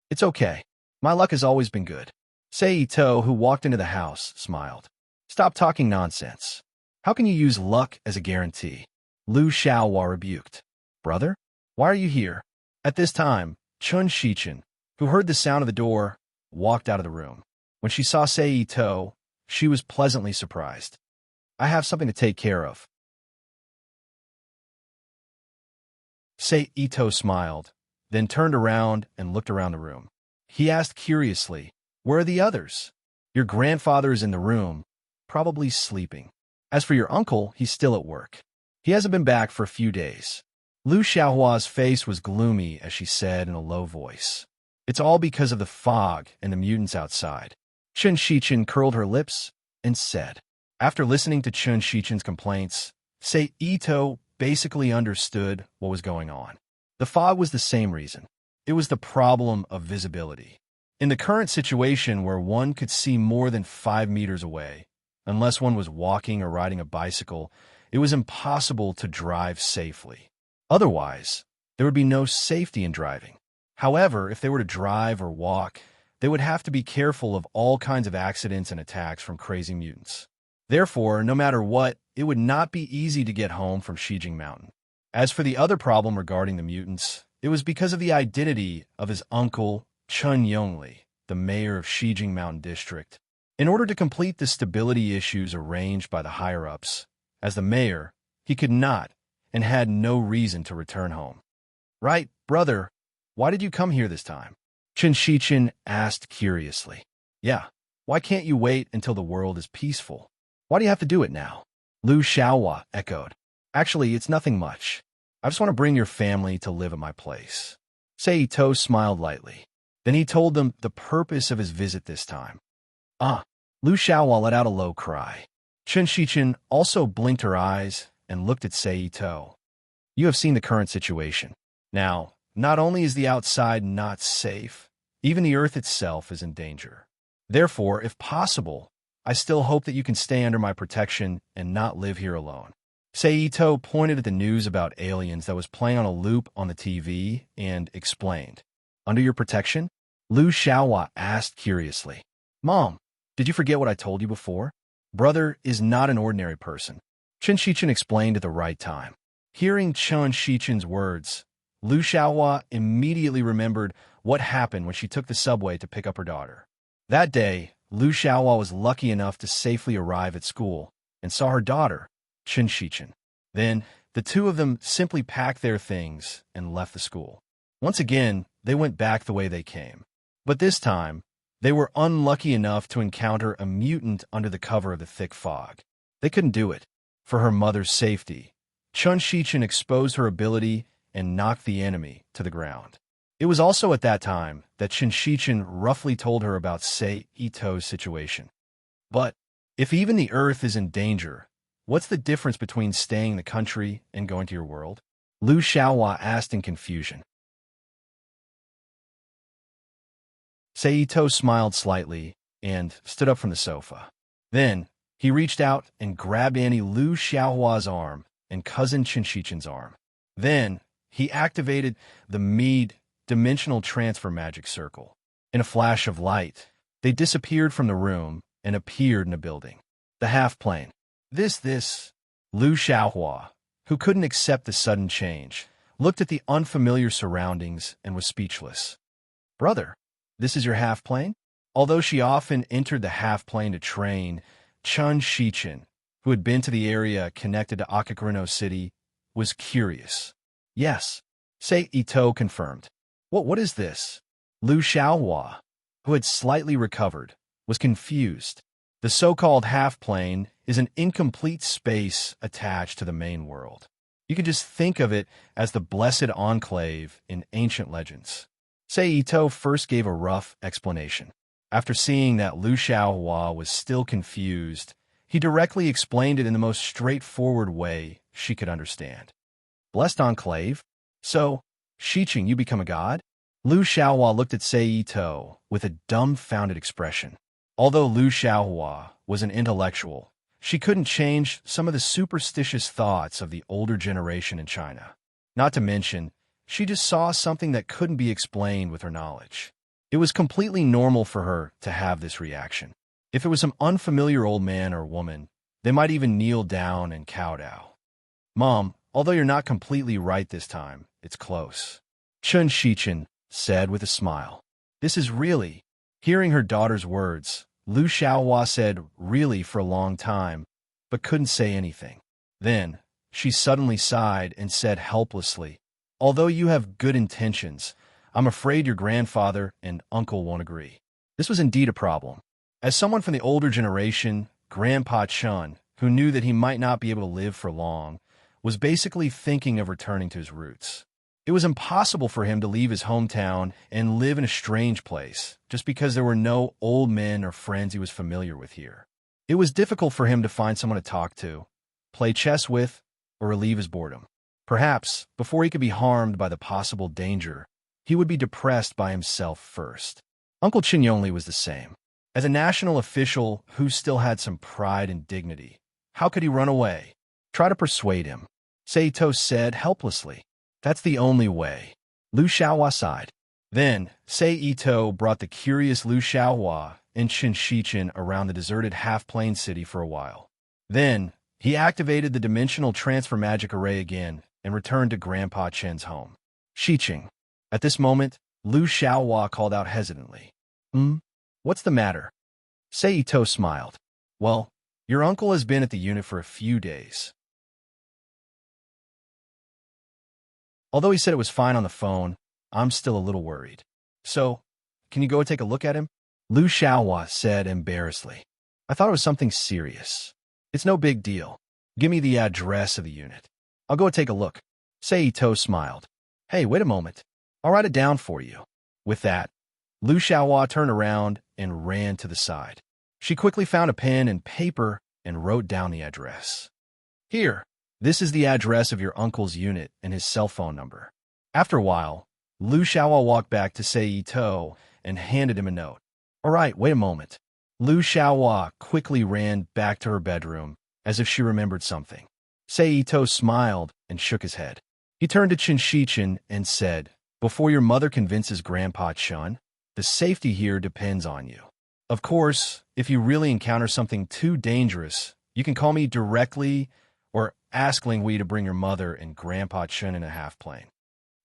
Speaker 1: It's okay. My luck has always been good. Sei Ito, who walked into the house, smiled. Stop talking nonsense. How can you use luck as a guarantee? Lu Xiaohua rebuked. Brother, why are you here? At this time, Chun Shichen, who heard the sound of the door, walked out of the room. When she saw Sei Ito, she was pleasantly surprised. I have something to take care of. Sei Ito smiled, then turned around and looked around the room. He asked curiously, where are the others? Your grandfather is in the room, probably sleeping. As for your uncle, he's still at work. He hasn't been back for a few days. Lu Xiaohua's face was gloomy as she said in a low voice. It's all because of the fog and the mutants outside. Chun Shichen curled her lips and said. After listening to Chun Shichen's complaints, Sei Ito basically understood what was going on. The fog was the same reason. It was the problem of visibility. In the current situation where one could see more than 5 meters away, unless one was walking or riding a bicycle, it was impossible to drive safely. Otherwise, there would be no safety in driving. However, if they were to drive or walk, they would have to be careful of all kinds of accidents and attacks from crazy mutants. Therefore, no matter what, it would not be easy to get home from Shijing Mountain. As for the other problem regarding the mutants, it was because of the identity of his uncle, Chun Yongli, the mayor of Shijing Mountain District. In order to complete the stability issues arranged by the higher-ups, as the mayor, he could not and had no reason to return home. Right, brother, why did you come here this time? Chun Shichen asked curiously. Yeah, why can't you wait until the world is peaceful? Why do you have to do it now? Lu Xiaohua echoed. Actually, it's nothing much. I just want to bring your family to live at my place. Sei Ito smiled lightly. Then he told them the purpose of his visit this time. Lu Xiaohua let out a low cry. Chun Shichen also blinked her eyes and looked at Sei Ito. You have seen the current situation. Now, not only is the outside not safe, even the earth itself is in danger. Therefore, if possible, I still hope that you can stay under my protection and not live here alone. Sei Ito pointed at the news about aliens that was playing on a loop on the TV and explained. Under your protection? Lu Xiaohua asked curiously. Mom, did you forget what I told you before? Brother is not an ordinary person. Chun Shichen explained at the right time. Hearing Chun Shichen's words, Lu Xiaohua immediately remembered what happened when she took the subway to pick up her daughter. That day, Lu Xiaohua was lucky enough to safely arrive at school and saw her daughter, Chun Shichen. Then, the two of them simply packed their things and left the school. Once again, they went back the way they came. But this time, they were unlucky enough to encounter a mutant under the cover of the thick fog. They couldn't do it. For her mother's safety, Chun Shichen exposed her ability and knocked the enemy to the ground. It was also at that time that Chun Shichen roughly told her about Sei Ito's situation. But if even the earth is in danger, what's the difference between staying in the country and going to your world? Lu Xiaohua asked in confusion. Sei Ito smiled slightly and stood up from the sofa. Then, he reached out and grabbed Annie Lu Xiaohua's arm and cousin Qinshichen's arm. Then, he activated the dimensional transfer magic circle. In a flash of light, they disappeared from the room and appeared in a building. The half-plane. This, Lu Xiaohua, who couldn't accept the sudden change, looked at the unfamiliar surroundings and was speechless. Brother, this is your half-plane? Although she often entered the half-plane to train, Chun Shichen, who had been to the area connected to Akakurino City, was curious. Yes, Sei Ito confirmed. What is this? Lu Xiaohua, who had slightly recovered, was confused. The so-called half-plane is an incomplete space attached to the main world. You can just think of it as the Blessed Enclave in ancient legends. Sei Ito first gave a rough explanation. After seeing that Lu Xiaohua was still confused, he directly explained it in the most straightforward way she could understand. Blessed Enclave? So, Shiching, you become a god? Lu Xiaohua looked at Sei Ito with a dumbfounded expression. Although Lu Xiaohua was an intellectual, she couldn't change some of the superstitious thoughts of the older generation in China. Not to mention, she just saw something that couldn't be explained with her knowledge. It was completely normal for her to have this reaction. If it was some unfamiliar old man or woman, they might even kneel down and kowtow. Mom, although you're not completely right this time, it's close. Chun Shichen said with a smile. This is really. Hearing her daughter's words, Lu Xiaohua said really for a long time, but couldn't say anything. Then, she suddenly sighed and said helplessly, although you have good intentions, I'm afraid your grandfather and uncle won't agree. This was indeed a problem. As someone from the older generation, Grandpa Chun, who knew that he might not be able to live for long, was basically thinking of returning to his roots. It was impossible for him to leave his hometown and live in a strange place just because there were no old men or friends he was familiar with here. It was difficult for him to find someone to talk to, play chess with, or relieve his boredom. Perhaps, before he could be harmed by the possible danger, he would be depressed by himself first. Uncle Chinyonli was the same. As a national official who still had some pride and dignity, how could he run away? Try to persuade him, Seito said helplessly. That's the only way. Lu Xiaohua sighed. Then, Seito brought the curious Lu Xiaohua and Shinchin around the deserted half-plane city for a while. Then, he activated the dimensional transfer magic array again and returned to Grandpa Chen's home. Shiching. At this moment, Lu Xiaohua called out hesitantly. What's the matter? Seito smiled. Well, your uncle has been at the unit for a few days. Although he said it was fine on the phone, I'm still a little worried. So, can you go take a look at him? Lu Xiaohua said embarrassedly. I thought it was something serious. It's no big deal. Give me the address of the unit. I'll go take a look. Seito smiled. Hey, wait a moment. I'll write it down for you. With that, Lu Xiaohua turned around and ran to the side. She quickly found a pen and paper and wrote down the address. Here, this is the address of your uncle's unit and his cell phone number. After a while, Lu Xiaohua walked back to Seito and handed him a note. All right, wait a moment. Lu Xiaohua quickly ran back to her bedroom as if she remembered something. Seito smiled and shook his head. He turned to Qinshichin and said, Before your mother convinces Grandpa Chun, the safety here depends on you. Of course, if you really encounter something too dangerous, you can call me directly or ask Linghui to bring your mother and Grandpa Chun in a half-plane.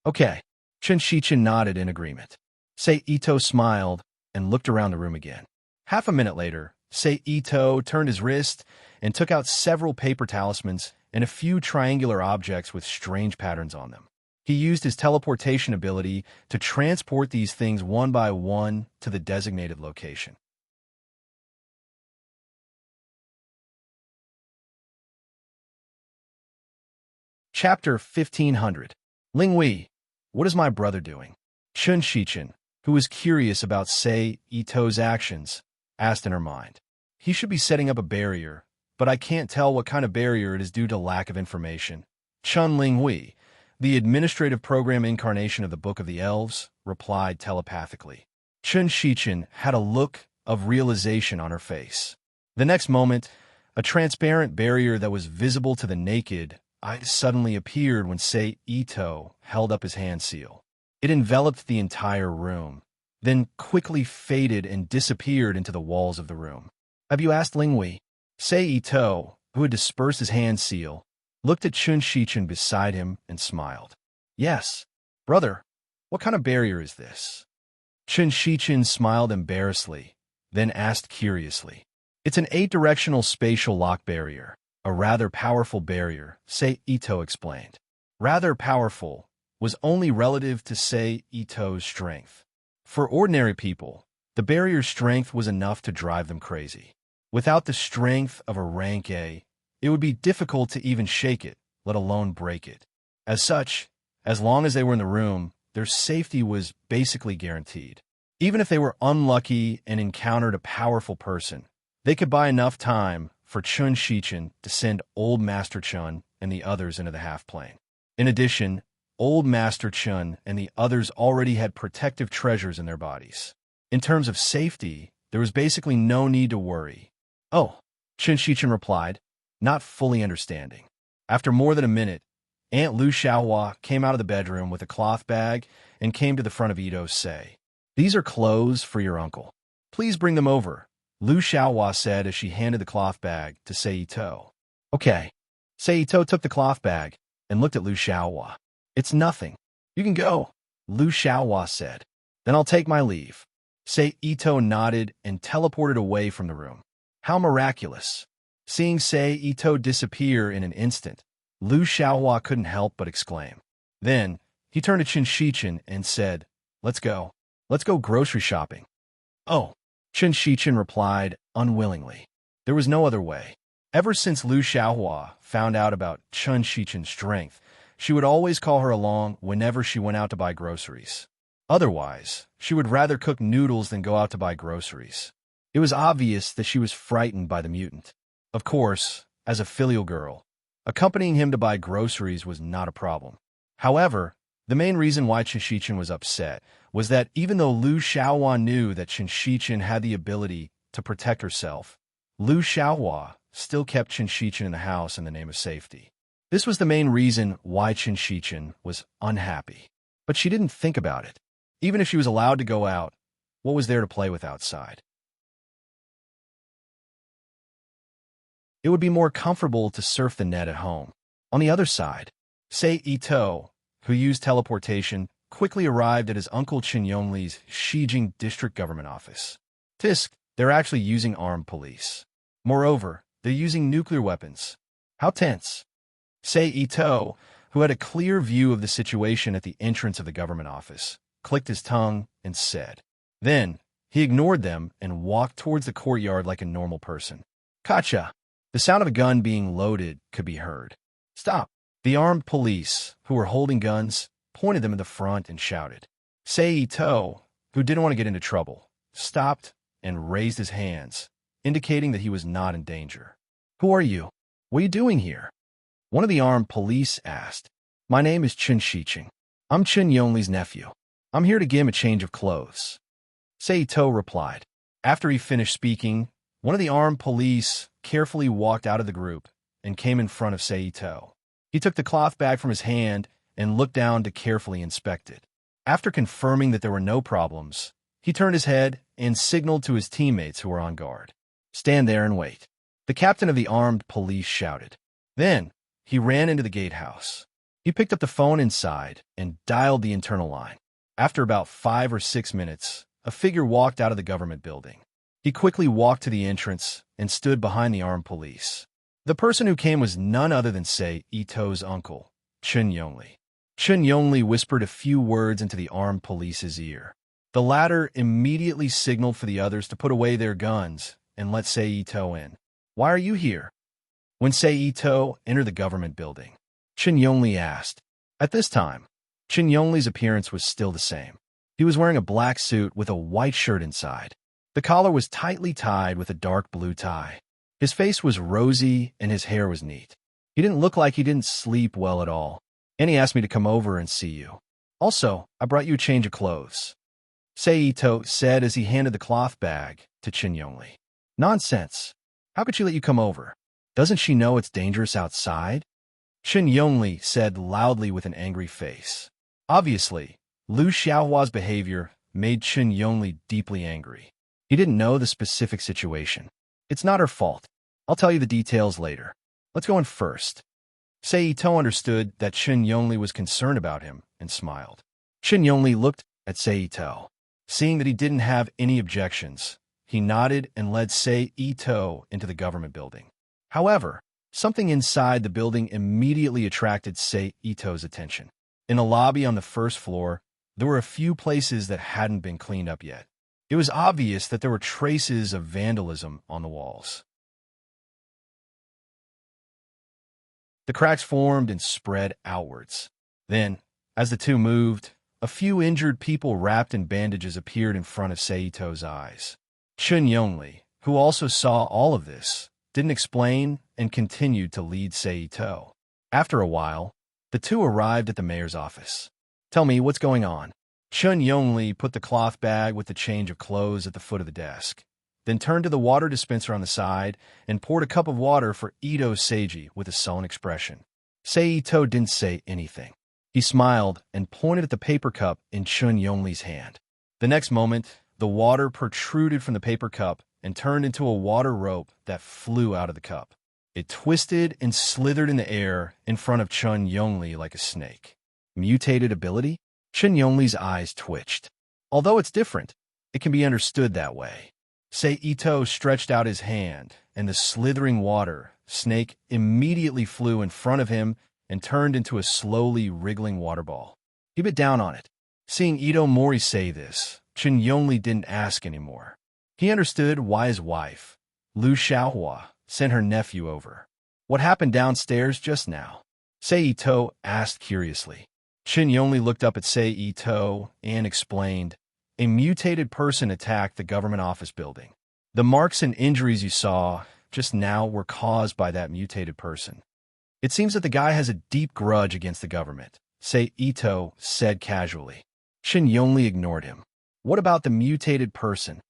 Speaker 1: Okay. Qinshichin nodded in agreement. Seito smiled and looked around the room again. Half a minute later, Seito turned his wrist and took out several paper talismans and a few triangular objects with strange patterns on them. He used his teleportation ability to transport these things one by one to the designated location. Chapter 1500. Linghui, what is my brother doing? Chun Shichen, who was curious about Sei Ito's actions, asked in her mind. He should be setting up a barrier, but I can't tell what kind of barrier it is due to lack of information. Chun Linghui, the administrative program incarnation of the Book of the Elves, replied telepathically. Chun Shichen had a look of realization on her face. The next moment, a transparent barrier that was visible to the naked eye suddenly appeared when Sei Ito held up his hand seal. It enveloped the entire room, then quickly faded and disappeared into the walls of the room. "Have you asked Lingwei?" Sei Ito, who had dispersed his hand seal, looked at Chun Shichen beside him and smiled. "Yes. Brother, what kind of barrier is this?" Chun Shichen smiled embarrassedly, then asked curiously. "It's an 8-directional spatial lock barrier, a rather powerful barrier," Sei Ito explained. Rather powerful was only relative to Sei Ito's strength. For ordinary people, the barrier's strength was enough to drive them crazy. Without the strength of a rank A, it would be difficult to even shake it, let alone break it. As such, as long as they were in the room, their safety was basically guaranteed. Even if they were unlucky and encountered a powerful person, they could buy enough time for Chun Shichen to send Old Master Chun and the others into the half-plane. In addition, Old Master Chun and the others already had protective treasures in their bodies. In terms of safety, there was basically no need to worry. "Oh," Chun Shichen replied, not fully understanding. After more than a minute, Aunt Lu Xiaohua came out of the bedroom with a cloth bag and came to the front of Ito Sei. "These are clothes for your uncle. Please bring them over," Lu Xiaohua said as she handed the cloth bag to Sei Ito. "Okay." Sei Ito took the cloth bag and looked at Lu Xiaohua. "It's nothing. You can go," Lu Xiaohua said. "Then I'll take my leave." Sei Ito nodded and teleported away from the room. How miraculous. Seeing Sei Ito disappear in an instant, Lu Xiaohua couldn't help but exclaim. Then, he turned to Chun Shichen and said, "Let's go. Let's go grocery shopping." "Oh," Chun Shichen replied unwillingly. There was no other way. Ever since Lu Xiaohua found out about Chun Shichen's strength, she would always call her along whenever she went out to buy groceries. Otherwise, she would rather cook noodles than go out to buy groceries. It was obvious that she was frightened by the mutant. Of course, as a filial girl, accompanying him to buy groceries was not a problem. However, the main reason why Chun Shichen was upset was that even though Lu Xiaohua knew that Chun Shichen had the ability to protect herself, Lu Xiaohua still kept Chun Shichen in the house in the name of safety. This was the main reason why Chun Shichen was unhappy. But she didn't think about it. Even if she was allowed to go out, what was there to play with outside? It would be more comfortable to surf the net at home. On the other side, Sei Ito, who used teleportation, quickly arrived at his uncle Chen Yongli's Shijing district government office. Tisk, they're actually using armed police. Moreover, they're using nuclear weapons. How tense. Sei Ito, who had a clear view of the situation at the entrance of the government office, clicked his tongue and said. Then, he ignored them and walked towards the courtyard like a normal person. Kacha! The sound of a gun being loaded could be heard. Stop! The armed police, who were holding guns, pointed them in the front and shouted. Sei Ito, who didn't want to get into trouble, stopped and raised his hands, indicating that he was not in danger. Who are you? What are you doing here? One of the armed police asked. My name is Chun Shiching. I'm Chen Yongli's nephew. I'm here to give him a change of clothes. Sei Ito replied. After he finished speaking, one of the armed police carefully walked out of the group and came in front of Sei Ito. He took the cloth bag from his hand and looked down to carefully inspect it. After confirming that there were no problems, he turned his head and signaled to his teammates who were on guard. Stand there and wait. The captain of the armed police shouted. Then, he ran into the gatehouse. He picked up the phone inside and dialed the internal line. After about 5 or 6 minutes, a figure walked out of the government building. He quickly walked to the entrance and stood behind the armed police. The person who came was none other than Sei Ito's uncle, Chen Yongli. Chen Yongli whispered a few words into the armed police's ear. The latter immediately signaled for the others to put away their guns and let Sei Ito in. Why are you here? When Sei Ito entered the government building, Chen Yongli asked. At this time, Chen Yongli's appearance was still the same. He was wearing a black suit with a white shirt inside. The collar was tightly tied with a dark blue tie. His face was rosy and his hair was neat. He didn't look like he didn't sleep well at all. And he asked me to come over and see you. Also, I brought you a change of clothes. Sei Ito said as he handed the cloth bag to Qin Yongli. Nonsense. How could she let you come over? Doesn't she know it's dangerous outside? Qin Yongli said loudly with an angry face. Obviously, Lu Xiaohua's behavior made Qin Yongli deeply angry. He didn't know the specific situation. It's not her fault. I'll tell you the details later. Let's go in first. Seito understood that Qin Yongli was concerned about him and smiled. Qin Yongli looked at Seito. Seeing that he didn't have any objections, he nodded and led Seito into the government building. However, something inside the building immediately attracted Seito's attention. In the lobby on the first floor, there were a few places that hadn't been cleaned up yet. It was obvious that there were traces of vandalism on the walls. The cracks formed and spread outwards. Then, as the two moved, a few injured people wrapped in bandages appeared in front of Seito's eyes. Qin Yongli, who also saw all of this, didn't explain and continued to lead Seito. After a while, the two arrived at the mayor's office. Tell me, what's going on? Qin Yongli put the cloth bag with the change of clothes at the foot of the desk, then turned to the water dispenser on the side and poured a cup of water for Ito Seiji with a sullen expression. Seito didn't say anything. He smiled and pointed at the paper cup in Qin Yongli's hand. The next moment, the water protruded from the paper cup and turned into a water rope that flew out of the cup. It twisted and slithered in the air in front of Qin Yongli like a snake. Mutated ability? Qin Yongli's eyes twitched. Although it's different, it can be understood that way. Seito stretched out his hand, and the slithering water snake immediately flew in front of him and turned into a slowly wriggling water ball. He bit down on it. Seeing Ito Mori say this, Qin Yongli didn't ask anymore. He understood why his wife, Lu Xiaohua, sent her nephew over. What happened downstairs just now? Seito asked curiously. Qin Yongli looked up at Seito and explained, a mutated person attacked the government office building. The marks and injuries you saw just now were caused by that mutated person. It seems that the guy has a deep grudge against the government, Seito said casually. Qin Yongli ignored him. What about the mutated person?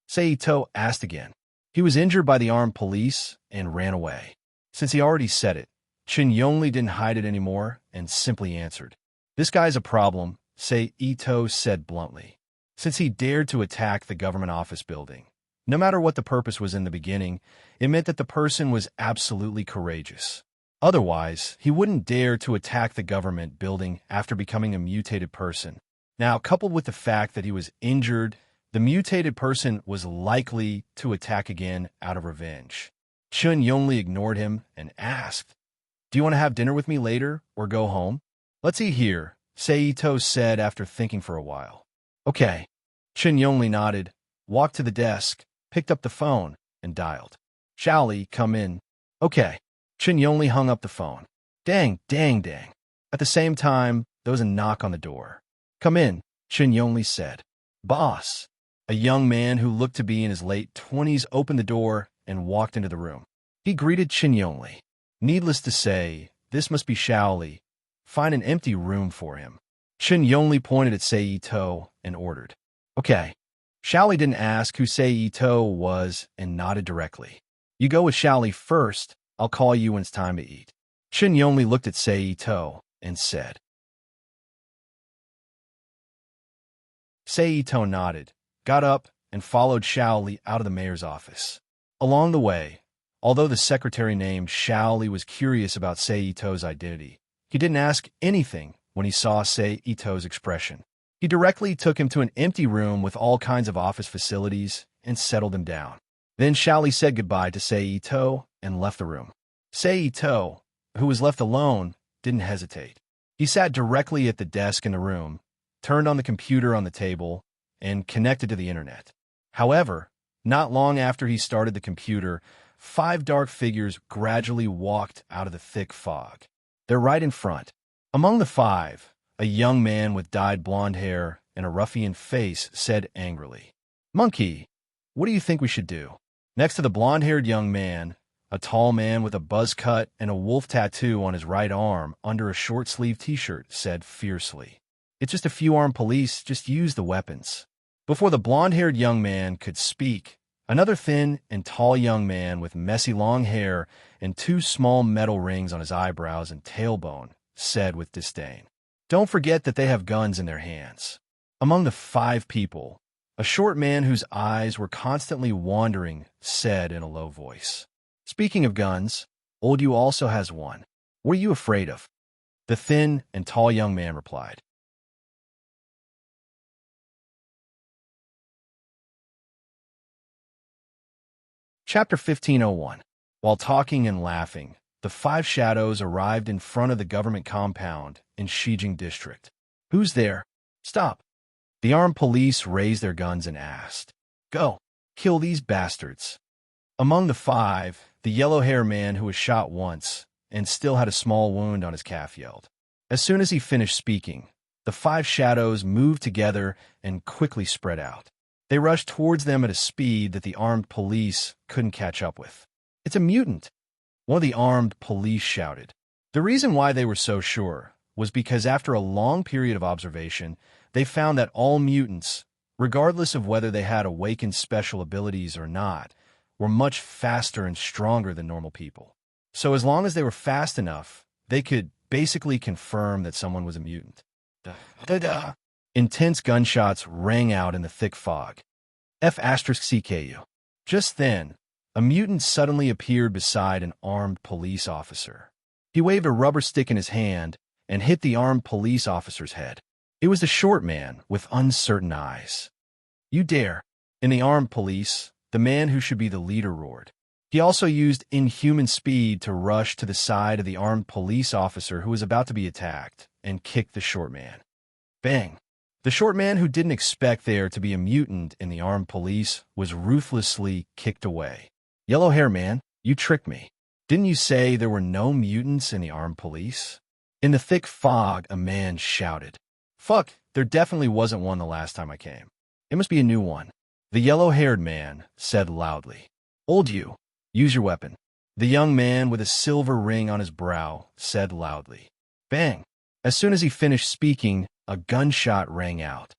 Speaker 1: Seito asked again. He was injured by the armed police and ran away. Since he already said it, Qin Yongli didn't hide it anymore and simply answered. This guy's a problem, Seito said bluntly. Since he dared to attack the government office building, no matter what the purpose was in the beginning, it meant that the person was absolutely courageous. Otherwise, he wouldn't dare to attack the government building after becoming a mutated person. Now, coupled with the fact that he was injured, the mutated person was likely to attack again out of revenge. Qin Yongli ignored him and asked, do you want to have dinner with me later or go home? Let's eat here, Seito said after thinking for a while. Okay. Qin Yongli nodded, walked to the desk, picked up the phone, and dialed. Xiaoli, come in. Okay. Qin Yongli hung up the phone. Dang. At the same time, there was a knock on the door. Come in, Qin Yongli said. Boss. A young man who looked to be in his late 20s opened the door and walked into the room. He greeted Qin Yongli. Needless to say, this must be Xiaoli. Find an empty room for him. Qin Yongli pointed at Seito and ordered. Okay. Xiaoli didn't ask who Seito was and nodded directly. You go with Xiaoli first. I'll call you when it's time to eat. Qin Yongli looked at Seito and said. Seito nodded, got up, and followed Xiaoli out of the mayor's office. Along the way, although the secretary named Xiaoli was curious about Seito's identity, he didn't ask anything when he saw Seito's expression. He directly took him to an empty room with all kinds of office facilities and settled him down. Then Xiaoli said goodbye to Seito and left the room. Seito, who was left alone, didn't hesitate. He sat directly at the desk in the room, turned on the computer on the table, and connected to the internet. However, not long after he started the computer, 5 dark figures gradually walked out of the thick fog. They're right in front. Among the 5, a young man with dyed blonde hair and a ruffian face said angrily, Monkey, what do you think we should do? Next to the blonde-haired young man, a tall man with a buzz cut and a wolf tattoo on his right arm under a short-sleeved t-shirt said fiercely, It's just a few armed police, just use the weapons. Before the blonde-haired young man could speak, Another thin and tall young man with messy long hair and two small metal rings on his eyebrows and tailbone said with disdain, "Don't forget that they have guns in their hands." Among the 5 people, a short man whose eyes were constantly wandering said in a low voice, "Speaking of guns, old you also has one. What are you afraid of?" The thin and tall young man replied. Chapter 1501. While talking and laughing, the 5 shadows arrived in front of the government compound in Shijing district. "Who's there?" "Stop." The armed police raised their guns and asked, "Go, kill these bastards." Among the 5, the yellow-haired man who was shot once and still had a small wound on his calf yelled. As soon as he finished speaking, the 5 shadows moved together and quickly spread out. They rushed towards them at a speed that the armed police couldn't catch up with. "It's a mutant," one of the armed police shouted. The reason why they were so sure was because after a long period of observation, they found that all mutants, regardless of whether they had awakened special abilities or not, were much faster and stronger than normal people. So as long as they were fast enough, they could basically confirm that someone was a mutant. Da-da-da. Intense gunshots rang out in the thick fog. F*CKU. Just then, a mutant suddenly appeared beside an armed police officer. He waved a rubber stick in his hand and hit the armed police officer's head. It was the short man with uncertain eyes. "You dare!" In the armed police, the man who should be the leader roared. He also used inhuman speed to rush to the side of the armed police officer who was about to be attacked and kicked the short man. Bang! The short man who didn't expect there to be a mutant in the armed police was ruthlessly kicked away. "Yellow-hair man, you tricked me. Didn't you say there were no mutants in the armed police?" In the thick fog, a man shouted. "Fuck, there definitely wasn't one the last time I came. It must be a new one." The yellow-haired man said loudly, "Old you, use your weapon." The young man with a silver ring on his brow said loudly. Bang! As soon as he finished speaking, a gunshot rang out.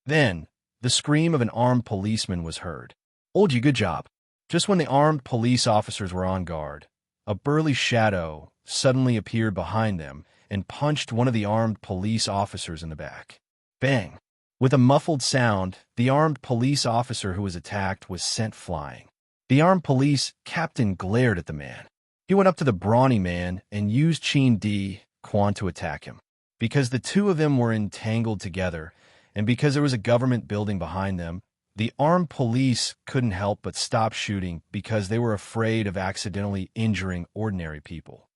Speaker 1: Then, the scream of an armed policeman was heard. "Old you, good job." Just when the armed police officers were on guard, a burly shadow suddenly appeared behind them and punched one of the armed police officers in the back. Bang! With a muffled sound, the armed police officer who was attacked was sent flying. The armed police captain glared at the man. He went up to the brawny man and used Qin Di Quan to attack him. Because the two of them were entangled together, and because there was a government building behind them, the armed police couldn't help but stop shooting because they were afraid of accidentally injuring ordinary people.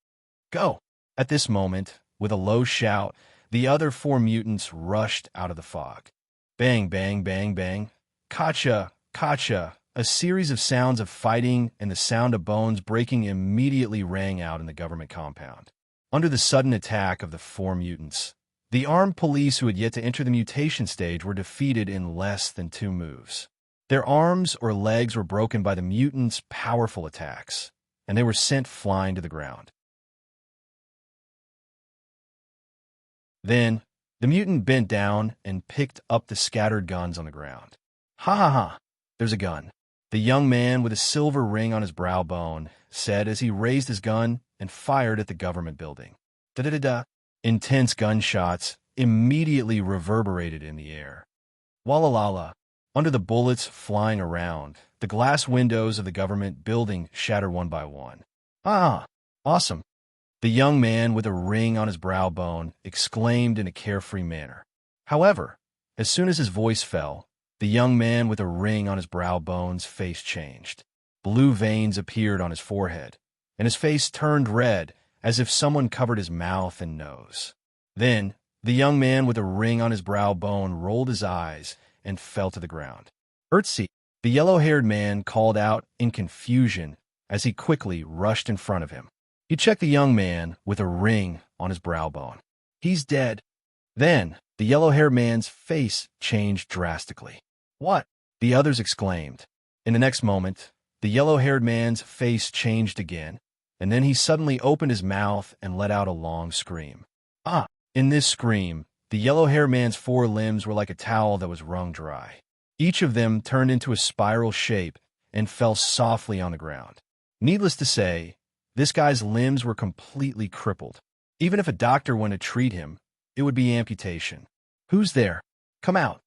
Speaker 1: "Go!" At this moment, with a low shout, the other 4 mutants rushed out of the fog. Bang, bang, bang, bang. Kacha, kacha. A series of sounds of fighting and the sound of bones breaking immediately rang out in the government compound. Under the sudden attack of the 4 mutants, the armed police who had yet to enter the mutation stage were defeated in less than 2 moves. Their arms or legs were broken by the mutants' powerful attacks, and they were sent flying to the ground. Then, the mutant bent down and picked up the scattered guns on the ground. "Ha ha ha, there's a gun," the young man with a silver ring on his brow bone said as he raised his gun and fired at the government building. Da-da-da-da. Intense gunshots immediately reverberated in the air. Walla-la-la. Under the bullets flying around, the glass windows of the government building shattered one by one. Awesome. The young man with a ring on his brow bone exclaimed in a carefree manner. However, as soon as his voice fell, the young man with a ring on his brow bone's face changed. Blue veins appeared on his forehead, and his face turned red as if someone covered his mouth and nose. Then, the young man with a ring on his brow bone rolled his eyes and fell to the ground. "Urtsi," the yellow-haired man called out in confusion as he quickly rushed in front of him. He checked the young man with a ring on his brow bone. "He's dead." Then, the yellow-haired man's face changed drastically. "What?" the others exclaimed. In the next moment, the yellow-haired man's face changed again, and then he suddenly opened his mouth and let out a long scream. In this scream, the yellow-haired man's 4 limbs were like a towel that was wrung dry. Each of them turned into a spiral shape and fell softly on the ground. Needless to say, this guy's limbs were completely crippled. Even if a doctor went to treat him, it would be amputation. "Who's there? Come out."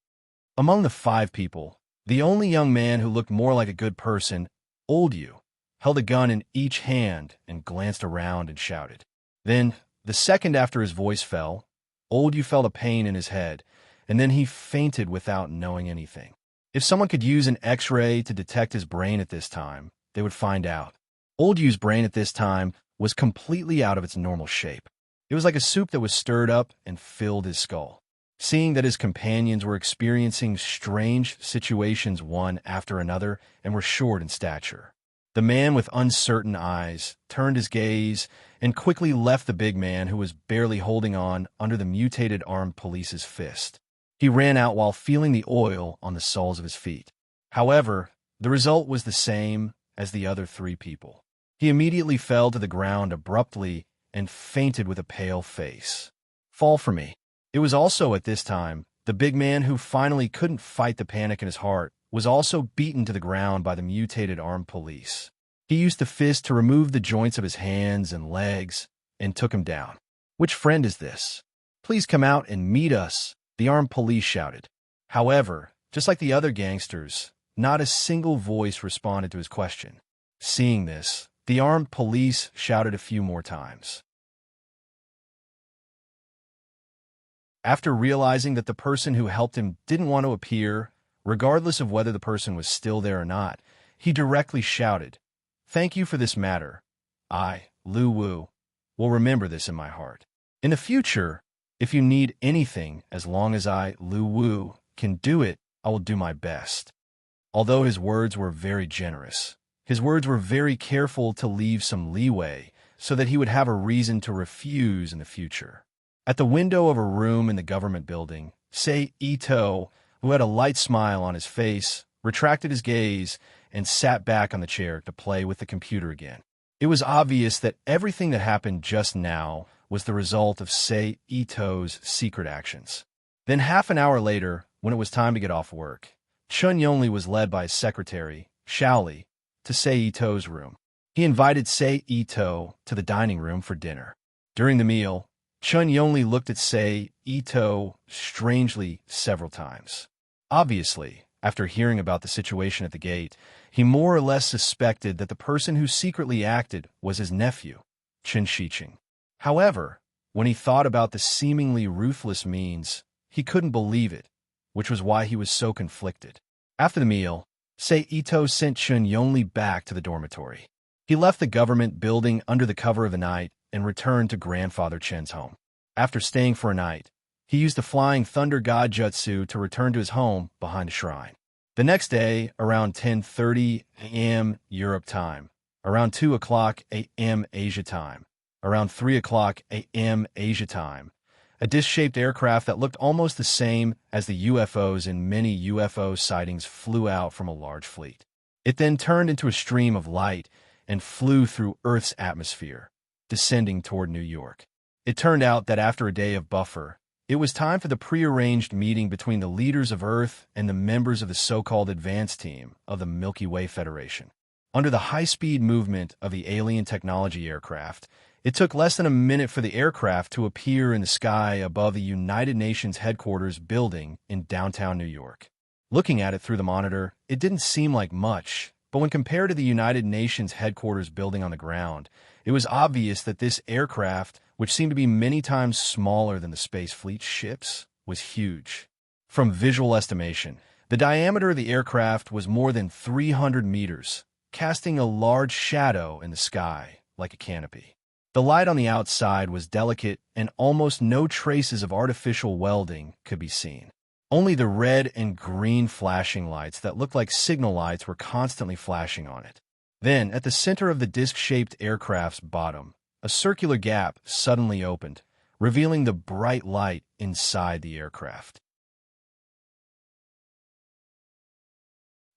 Speaker 1: Among the 5 people, the only young man who looked more like a good person, Old You, held a gun in each hand and glanced around and shouted. Then, the second after his voice fell, Old You felt a pain in his head, and then he fainted without knowing anything. If someone could use an X-ray to detect his brain at this time, they would find out. Old You's brain at this time was completely out of its normal shape. It was like a soup that was stirred up and filled his skull. Seeing that his companions were experiencing strange situations one after another and were short in stature, the man with uncertain eyes turned his gaze and quickly left the big man who was barely holding on under the mutated armed police's fist. He ran out while feeling the oil on the soles of his feet. However, the result was the same as the other 3 people. He immediately fell to the ground abruptly and fainted with a pale face. "Fall for me." It was also at this time, the big man who finally couldn't fight the panic in his heart was also beaten to the ground by the mutated armed police. He used the fist to remove the joints of his hands and legs and took him down. "Which friend is this? Please come out and meet us," the armed police shouted. However, just like the other gangsters, not a single voice responded to his question. Seeing this, the armed police shouted a few more times. After realizing that the person who helped him didn't want to appear, regardless of whether the person was still there or not, he directly shouted, "Thank you for this matter. I, Lu Wu, will remember this in my heart. In the future, if you need anything, as long as I, Lu Wu, can do it, I will do my best." Although his words were very generous, his words were very careful to leave some leeway so that he would have a reason to refuse in the future. At the window of a room in the government building, Sei Ito, who had a light smile on his face, retracted his gaze and sat back on the chair to play with the computer again. It was obvious that everything that happened just now was the result of Sei Ito's secret actions. Then 1/2 an hour later, when it was time to get off work, Chun Yonglei was led by his secretary, Shaoli, to Sei Ito's room. He invited Sei Ito to the dining room for dinner. During the meal, Chun Yonglei looked at Sei Ito strangely several times. Obviously, after hearing about the situation at the gate, he more or less suspected that the person who secretly acted was his nephew, Chen Shiqing. However, when he thought about the seemingly ruthless means, he couldn't believe it, which was why he was so conflicted. After the meal, Sei Ito sent Chun Yonglei back to the dormitory. He left the government building under the cover of the night and returned to Grandfather Chen's home. After staying for a night, he used the Flying Thunder God Jutsu to return to his home behind a shrine. The next day, around 10:30 a.m. Europe time, around 2 o'clock a.m. Asia time, around 3 o'clock a.m. Asia time, a disc-shaped aircraft that looked almost the same as the UFOs in many UFO sightings flew out from a large fleet. It then turned into a stream of light and flew through Earth's atmosphere, descending toward New York. It turned out that after a day of buffer, it was time for the prearranged meeting between the leaders of Earth and the members of the so-called advance team of the Milky Way Federation. Under the high-speed movement of the alien technology aircraft, it took less than a minute for the aircraft to appear in the sky above the United Nations headquarters building in downtown New York. Looking at it through the monitor, it didn't seem like much, but when compared to the United Nations headquarters building on the ground, it was obvious that this aircraft, which seemed to be many times smaller than the Space Fleet ships, was huge. From visual estimation, the diameter of the aircraft was more than 300 meters, casting a large shadow in the sky like a canopy. The light on the outside was delicate and almost no traces of artificial welding could be seen. Only the red and green flashing lights that looked like signal lights were constantly flashing on it. Then, at the center of the disc-shaped aircraft's bottom, a circular gap suddenly opened, revealing the bright light inside the aircraft.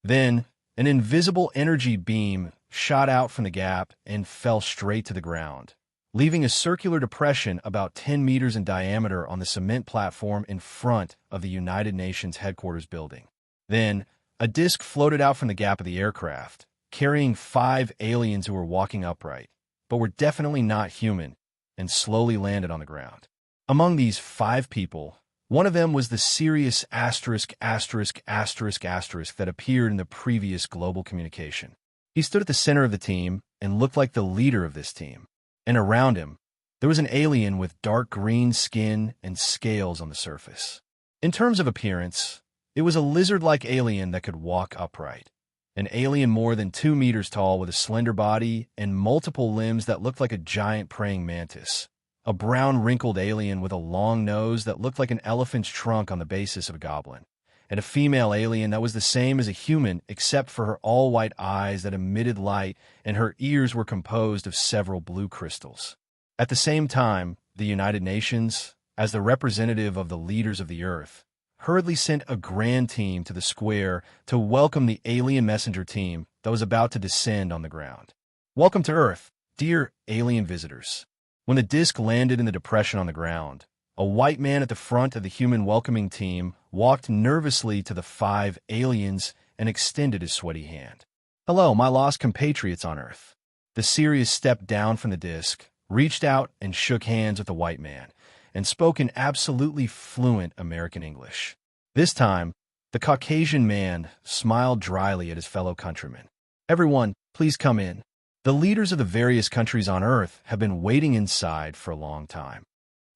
Speaker 1: Then, an invisible energy beam shot out from the gap and fell straight to the ground, leaving a circular depression about 10 meters in diameter on the cement platform in front of the United Nations headquarters building. Then, a disc floated out from the gap of the aircraft, carrying 5 aliens who were walking upright, but were definitely not human, and slowly landed on the ground. Among these 5 people, one of them was the serious asterisk that appeared in the previous global communication. He stood at the center of the team and looked like the leader of this team. And around him, there was an alien with dark green skin and scales on the surface. In terms of appearance, it was a lizard-like alien that could walk upright. An alien more than 2 meters tall with a slender body and multiple limbs that looked like a giant praying mantis. A brown wrinkled alien with a long nose that looked like an elephant's trunk on the basis of a goblin. And a female alien that was the same as a human except for her all-white eyes that emitted light and her ears were composed of several blue crystals. At the same time, the United Nations, as the representative of the leaders of the Earth, hurriedly sent a grand team to the square to welcome the alien messenger team that was about to descend on the ground. Welcome to Earth, dear alien visitors. When the disc landed in the depression on the ground, a white man at the front of the human welcoming team walked nervously to the 5 aliens and extended his sweaty hand. Hello, my lost compatriots on Earth. The Sirius stepped down from the disc, reached out and shook hands with the white man, and spoke in absolutely fluent American English. This time, the Caucasian man smiled dryly at his fellow countrymen. Everyone, please come in. The leaders of the various countries on Earth have been waiting inside for a long time.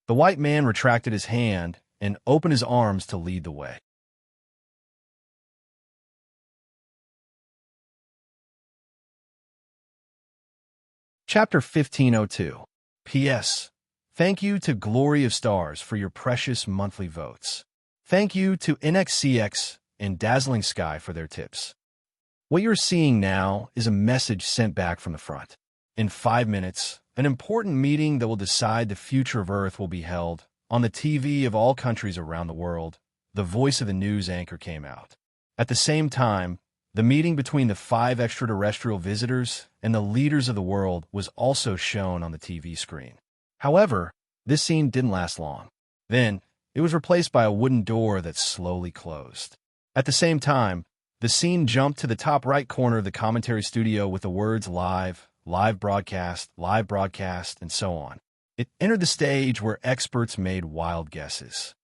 Speaker 1: The white man retracted his hand and opened his arms to lead the way. Chapter 1502. P.S. Thank you to Glory of Stars for your precious monthly votes. Thank you to NXCX and Dazzling Sky for their tips. What you're seeing now is a message sent back from the front. In 5 minutes, an important meeting that will decide the future of Earth will be held. On the TV of all countries around the world, the voice of the news anchor came out. At the same time, the meeting between the 5 extraterrestrial visitors and the leaders of the world was also shown on the TV screen. However, this scene didn't last long. Then, it was replaced by a wooden door that slowly closed. At the same time, the scene jumped to the top right corner of the commentary studio with the words live broadcast, and so on. It entered the stage where experts made wild guesses.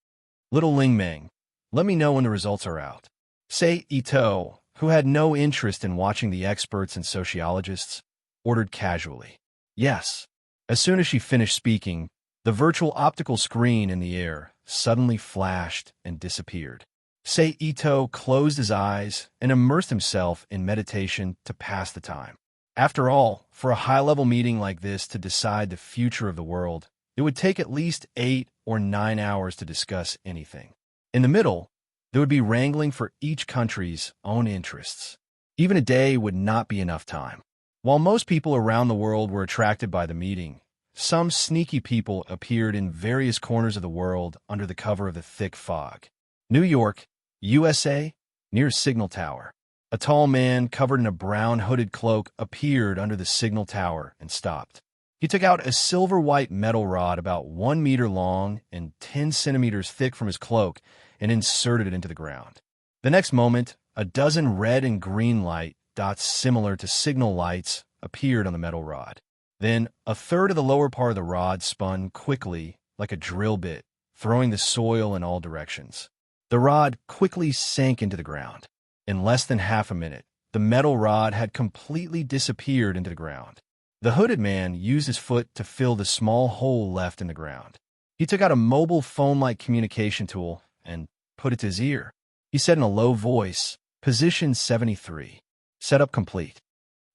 Speaker 1: Little Ling Meng, let me know when the results are out. Sei Ito, who had no interest in watching the experts and sociologists, ordered casually. Yes. As soon as she finished speaking, the virtual optical screen in the air suddenly flashed and disappeared. Sei Ito closed his eyes and immersed himself in meditation to pass the time. After all, for a high-level meeting like this to decide the future of the world, it would take at least 8 or 9 hours to discuss anything. In the middle, there would be wrangling for each country's own interests. Even a day would not be enough time. While most people around the world were attracted by the meeting, some sneaky people appeared in various corners of the world under the cover of the thick fog. New York, USA, near Signal Tower. A tall man covered in a brown hooded cloak appeared under the signal tower and stopped. He took out a silver-white metal rod about 1 meter long and 10 centimeters thick from his cloak and inserted it into the ground. The next moment, a dozen red and green light dots similar to signal lights appeared on the metal rod. Then, a third of the lower part of the rod spun quickly like a drill bit, throwing the soil in all directions. The rod quickly sank into the ground. In less than half a minute, the metal rod had completely disappeared into the ground. The hooded man used his foot to fill the small hole left in the ground. He took out a mobile phone-like communication tool and put it to his ear. He said in a low voice, "Position 73. Setup complete."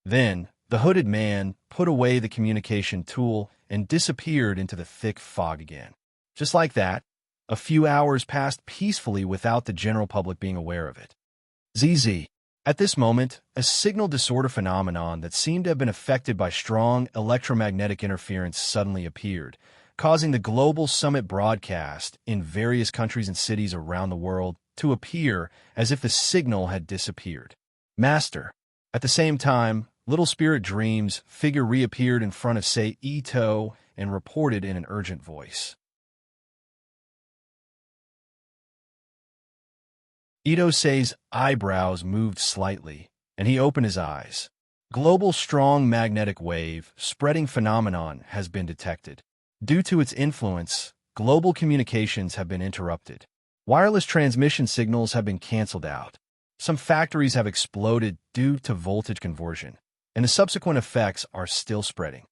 Speaker 1: Then, the hooded man put away the communication tool and disappeared into the thick fog again. Just like that, a few hours passed peacefully without the general public being aware of it. ZZ. At this moment, a signal disorder phenomenon that seemed to have been affected by strong electromagnetic interference suddenly appeared, causing the global summit broadcast in various countries and cities around the world to appear as if the signal had disappeared. Master. At the same time, Little Spirit Dream's figure reappeared in front of Sei Ito and reported in an urgent voice. Itosei's eyebrows moved slightly, and he opened his eyes. Global strong magnetic wave spreading phenomenon has been detected. Due to its influence, global communications have been interrupted. Wireless transmission signals have been canceled out. Some factories have exploded due to voltage conversion, and the subsequent effects are still spreading.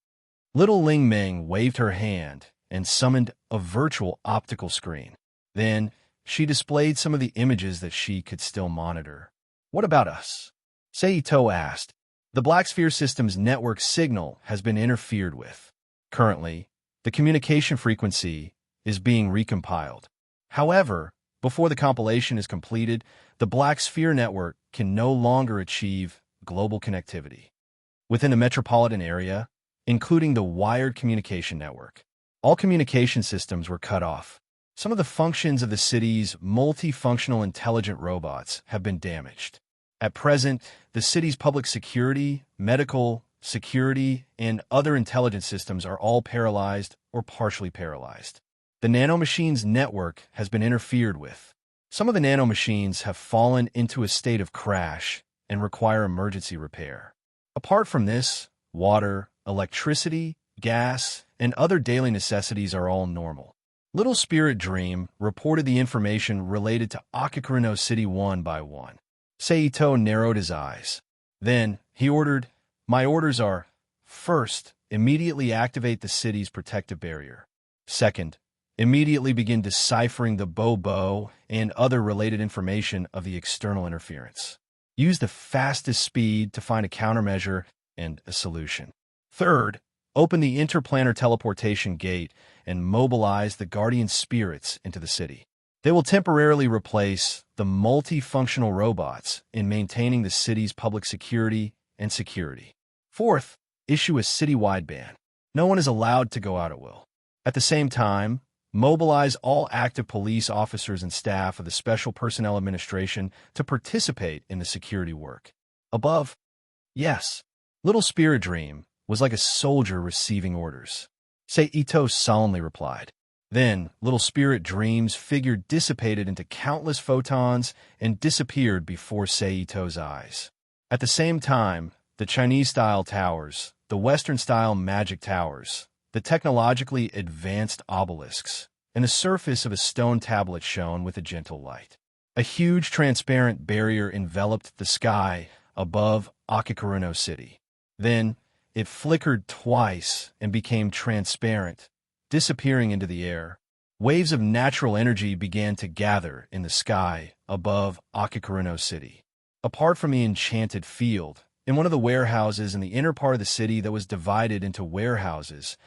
Speaker 1: Little Ling Ming waved her hand and summoned a virtual optical screen. Then, she displayed some of the images that she could still monitor. "What about us?" Seito asked. "The Black Sphere System's network signal has been interfered with. Currently, the communication frequency is being recompiled. However, before the compilation is completed, the Black Sphere network can no longer achieve global connectivity. Within a metropolitan area, including the wired communication network, all communication systems were cut off. Some of the functions of the city's multifunctional intelligent robots have been damaged. At present, the city's public security, medical, security, and other intelligence systems are all paralyzed or partially paralyzed. The nanomachines network has been interfered with. Some of the nanomachines have fallen into a state of crash and require emergency repair. Apart from this, water, electricity, gas, and other daily necessities are all normal." Little Spirit Dream reported the information related to Akakurino City one by one. Seito narrowed his eyes. Then, he ordered, "My orders are, first, immediately activate the city's protective barrier. Second, immediately begin deciphering the Bobo and other related information of the external interference. Use the fastest speed to find a countermeasure and a solution. Third, open the interplanar teleportation gate and mobilize the guardian spirits into the city. They will temporarily replace the multifunctional robots in maintaining the city's public security and security. Fourth, issue a citywide ban. No one is allowed to go out at will. At the same time, mobilize all active police officers and staff of the Special Personnel Administration to participate in the security work. Above, yes." Little Spirit Dream was like a soldier receiving orders. Seito solemnly replied. Then, Little Spirit Dream's figure dissipated into countless photons and disappeared before Seito's eyes. At the same time, the Chinese-style towers, the Western-style magic towers, the technologically advanced obelisks, and the surface of a stone tablet shone with a gentle light. A huge transparent barrier enveloped the sky above Akakurino City. Then, it flickered twice and became transparent, disappearing into the air. Waves of natural energy began to gather in the sky above Akakurino City. Apart from the enchanted field, in one of the warehouses in the inner part of the city that was divided into warehouses,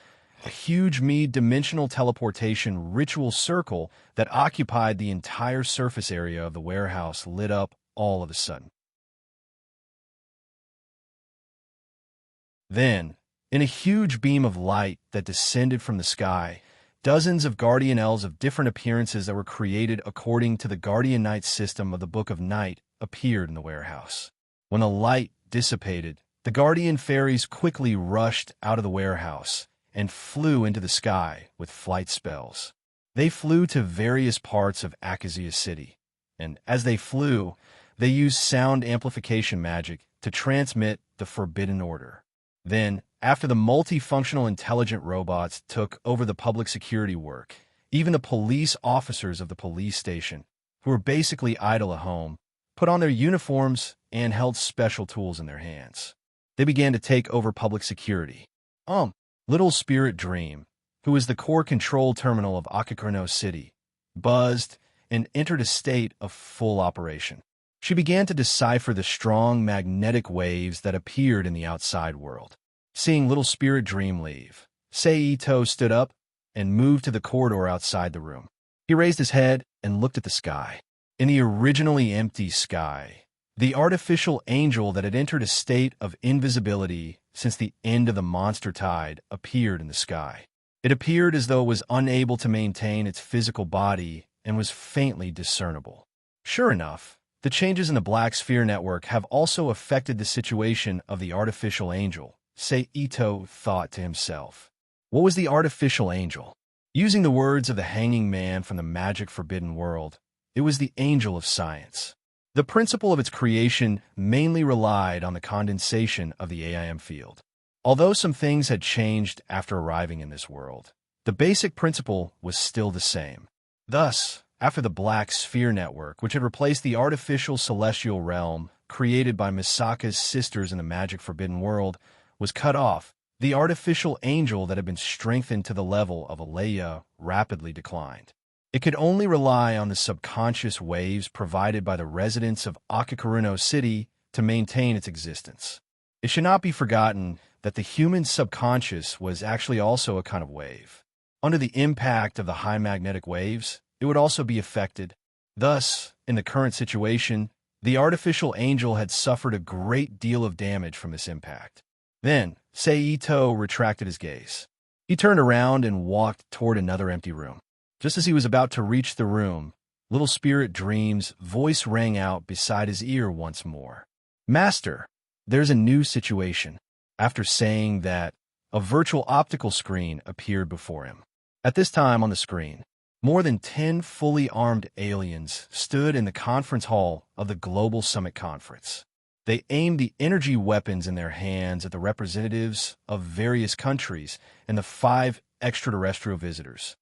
Speaker 1: a huge mid-dimensional teleportation ritual circle that occupied the entire surface area of the warehouse lit up all of a sudden. Then, in a huge beam of light that descended from the sky, dozens of guardian elves of different appearances that were created according to the Guardian Knight system of the Book of Night appeared in the warehouse. When the light dissipated, the guardian fairies quickly rushed out of the warehouse and flew into the sky with flight spells. They flew to various parts of Akazuya City, and as they flew, they used sound amplification magic to transmit the forbidden order. Then, after the multifunctional intelligent robots took over the public security work, even the police officers of the police station, who were basically idle at home, put on their uniforms and held special tools in their hands. They began to take over public security. Little Spirit Dream, who is the core control terminal of Akakurino City, buzzed and entered a state of full operation. She began to decipher the strong magnetic waves that appeared in the outside world. Seeing Little Spirit Dream leave, Seito stood up and moved to the corridor outside the room. He raised his head and looked at the sky. In the originally empty sky, the artificial angel that had entered a state of invisibility since the end of the monster tide appeared in the sky. It appeared as though it was unable to maintain its physical body and was faintly discernible. Sure enough, the changes in the Black Sphere network have also affected the situation of the artificial angel, Seito thought to himself. What was the artificial angel? Using the words of the hanging man from the magic forbidden world, It was the angel of science. The principle of its creation mainly relied on the condensation of the AIM field. Although some things had changed after arriving in this world, the basic principle was still the same. Thus, after the Black Sphere Network, which had replaced the artificial celestial realm created by Misaka's sisters in the Magic Forbidden World, was cut off, the artificial angel that had been strengthened to the level of a Leia rapidly declined. It could only rely on the subconscious waves provided by the residents of Akakuruno City to maintain its existence. It should not be forgotten that the human subconscious was actually also a kind of wave. Under the impact of the high magnetic waves, it would also be affected. Thus, in the current situation, the artificial angel had suffered a great deal of damage from this impact. Then, Seito retracted his gaze. He turned around and walked toward another empty room. Just as he was about to reach the room, Little Spirit Dream's voice rang out beside his ear once more. "Master, there's a new situation." After saying that, a virtual optical screen appeared before him. At this time on the screen, more than 10 fully armed aliens stood in the conference hall of the Global Summit Conference. They aimed the energy weapons in their hands at the representatives of various countries and the 5 extraterrestrial visitors.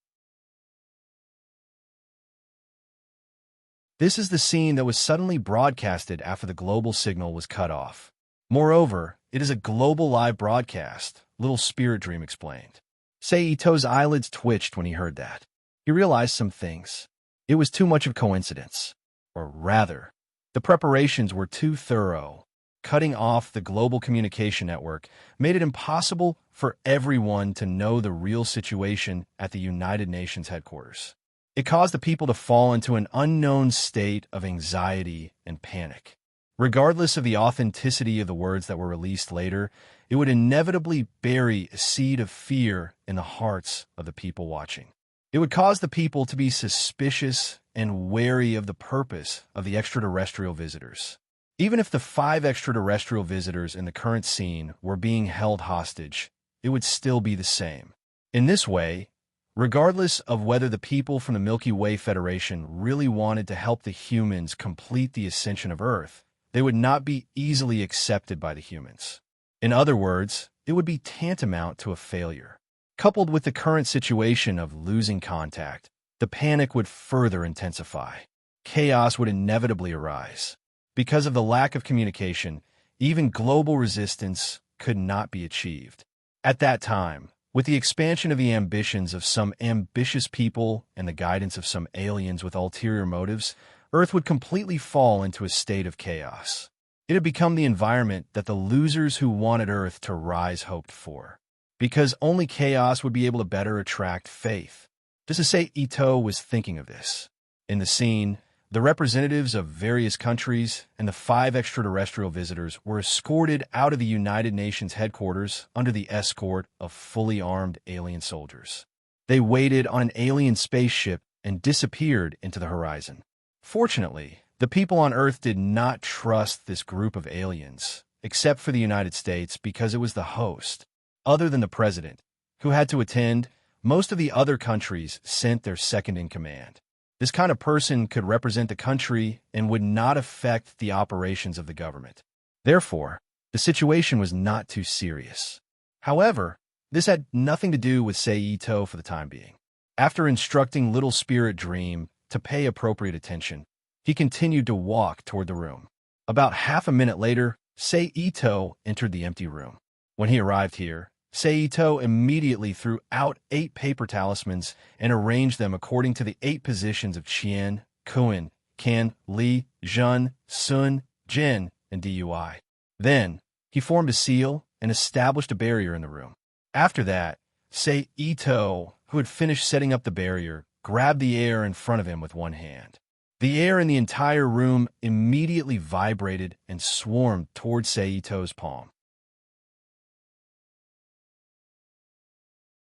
Speaker 1: This is the scene that was suddenly broadcasted after the global signal was cut off. Moreover, it is a global live broadcast, Little Spirit Dream explained. Seito's eyelids twitched when he heard that. He realized some things. It was too much of coincidence. Or rather, the preparations were too thorough. Cutting off the global communication network made it impossible for everyone to know the real situation at the United Nations headquarters. It caused the people to fall into an unknown state of anxiety and panic. Regardless of the authenticity of the words that were released later, it would inevitably bury a seed of fear in the hearts of the people watching. It would cause the people to be suspicious and wary of the purpose of the extraterrestrial visitors. Even if the 5 extraterrestrial visitors in the current scene were being held hostage, it would still be the same. In this way, regardless of whether the people from the Milky Way Federation really wanted to help the humans complete the ascension of Earth, they would not be easily accepted by the humans. In other words, it would be tantamount to a failure. Coupled with the current situation of losing contact, the panic would further intensify. Chaos would inevitably arise. Because of the lack of communication, even global resistance could not be achieved. At that time, with the expansion of the ambitions of some ambitious people and the guidance of some aliens with ulterior motives, Earth would completely fall into a state of chaos. It had become the environment that the losers who wanted Earth to rise hoped for, because only chaos would be able to better attract faith. Just to say Ito was thinking of this. In the scene, the representatives of various countries and the 5 extraterrestrial visitors were escorted out of the United Nations headquarters under the escort of fully armed alien soldiers. They waited on an alien spaceship and disappeared into the horizon. Fortunately, the people on Earth did not trust this group of aliens, except for the United States because it was the host. Other than the president, who had to attend, most of the other countries sent their second-in-command. This kind of person could represent the country and would not affect the operations of the government. Therefore, the situation was not too serious. However, this had nothing to do with Seito for the time being. After instructing Little Spirit Dream to pay appropriate attention, he continued to walk toward the room. About half a minute later, Seito entered the empty room. When he arrived here, Seito immediately threw out 8 paper talismans and arranged them according to the 8 positions of Qian, Kuan, Kan, Li, Zhun, Sun, Jin, and Dui. Then, he formed a seal and established a barrier in the room. After that, Seito, who had finished setting up the barrier, grabbed the air in front of him with one hand. The air in the entire room immediately vibrated and swarmed toward Seito's palm.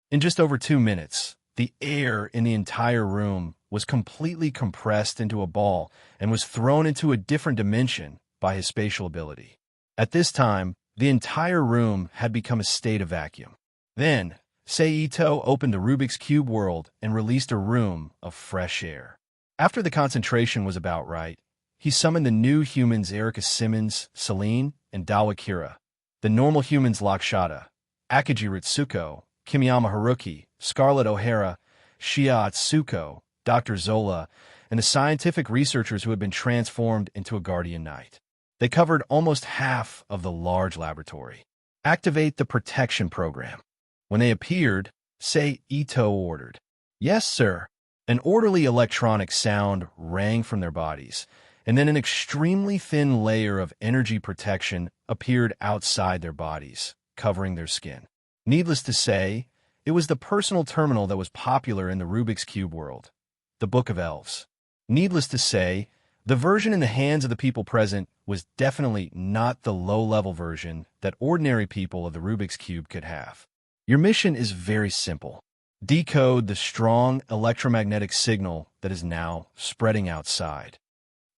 Speaker 1: In just over 2 minutes, the air in the entire room was completely compressed into a ball and was thrown into a different dimension by his spatial ability. At this time, the entire room had become a state of vacuum. Then, Seito opened the Rubik's Cube world and released a room of fresh air. After the concentration was about right, he summoned the new humans Erica Simmons, Serene, and Dawa Kira, the normal humans Lakshata, Akiji Ritsuko, Kimiyama Haruki, Scarlett O'Hara, Shia Atsuko, Dr. Zola, and the scientific researchers who had been transformed into a guardian knight. They covered almost half of the large laboratory. Activate the protection program. When they appeared, Sei Ito ordered. Yes, sir. An orderly electronic sound rang from their bodies, and then an extremely thin layer of energy protection appeared outside their bodies, covering their skin. Needless to say, it was the personal terminal that was popular in the Rubik's Cube world, the Book of Elves. Needless to say, the version in the hands of the people present was definitely not the low-level version that ordinary people of the Rubik's Cube could have. Your mission is very simple. Decode the strong electromagnetic signal that is now spreading outside,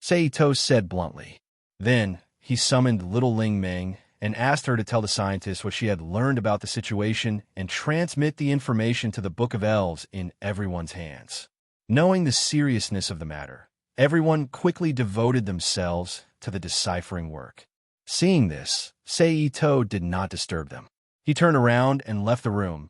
Speaker 1: Seito said bluntly. Then, he summoned little Ling Ming and asked her to tell the scientists what she had learned about the situation and transmit the information to the Book of Elves in everyone's hands. Knowing the seriousness of the matter, everyone quickly devoted themselves to the deciphering work. Seeing this, Seito did not disturb them. He turned around and left the room.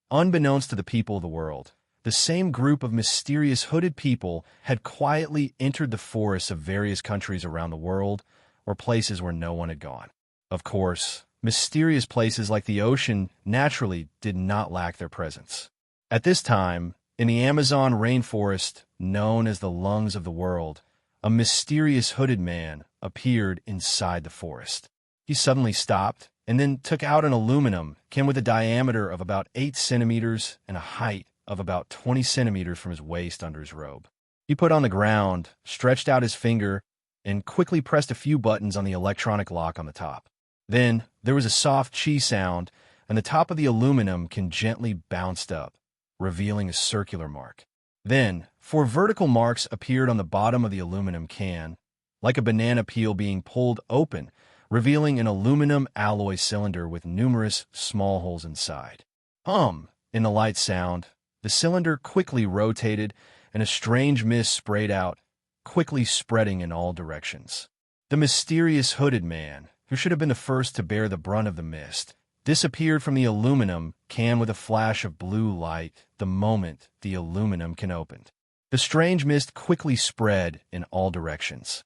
Speaker 1: Unbeknownst to the people of the world, the same group of mysterious hooded people had quietly entered the forests of various countries around the world, or places where no one had gone. Of course, mysterious places like the ocean naturally did not lack their presence. At this time, in the Amazon rainforest, known as the lungs of the world, a mysterious hooded man appeared inside the forest. He suddenly stopped and then took out an aluminum can with a diameter of about 8 centimeters and a height of about 20 centimeters from his waist under his robe. He put on the ground, stretched out his finger, and quickly pressed a few buttons on the electronic lock on the top. Then there was a soft chi sound, and the top of the aluminum can gently bounced up, revealing a circular mark. Then, 4 vertical marks appeared on the bottom of the aluminum can, like a banana peel being pulled open, revealing an aluminum alloy cylinder with numerous small holes inside. In the light sound, the cylinder quickly rotated and a strange mist sprayed out, quickly spreading in all directions. The mysterious hooded man, who should have been the first to bear the brunt of the mist, disappeared from the aluminum can with a flash of blue light the moment the aluminum can opened. The strange mist quickly spread in all directions.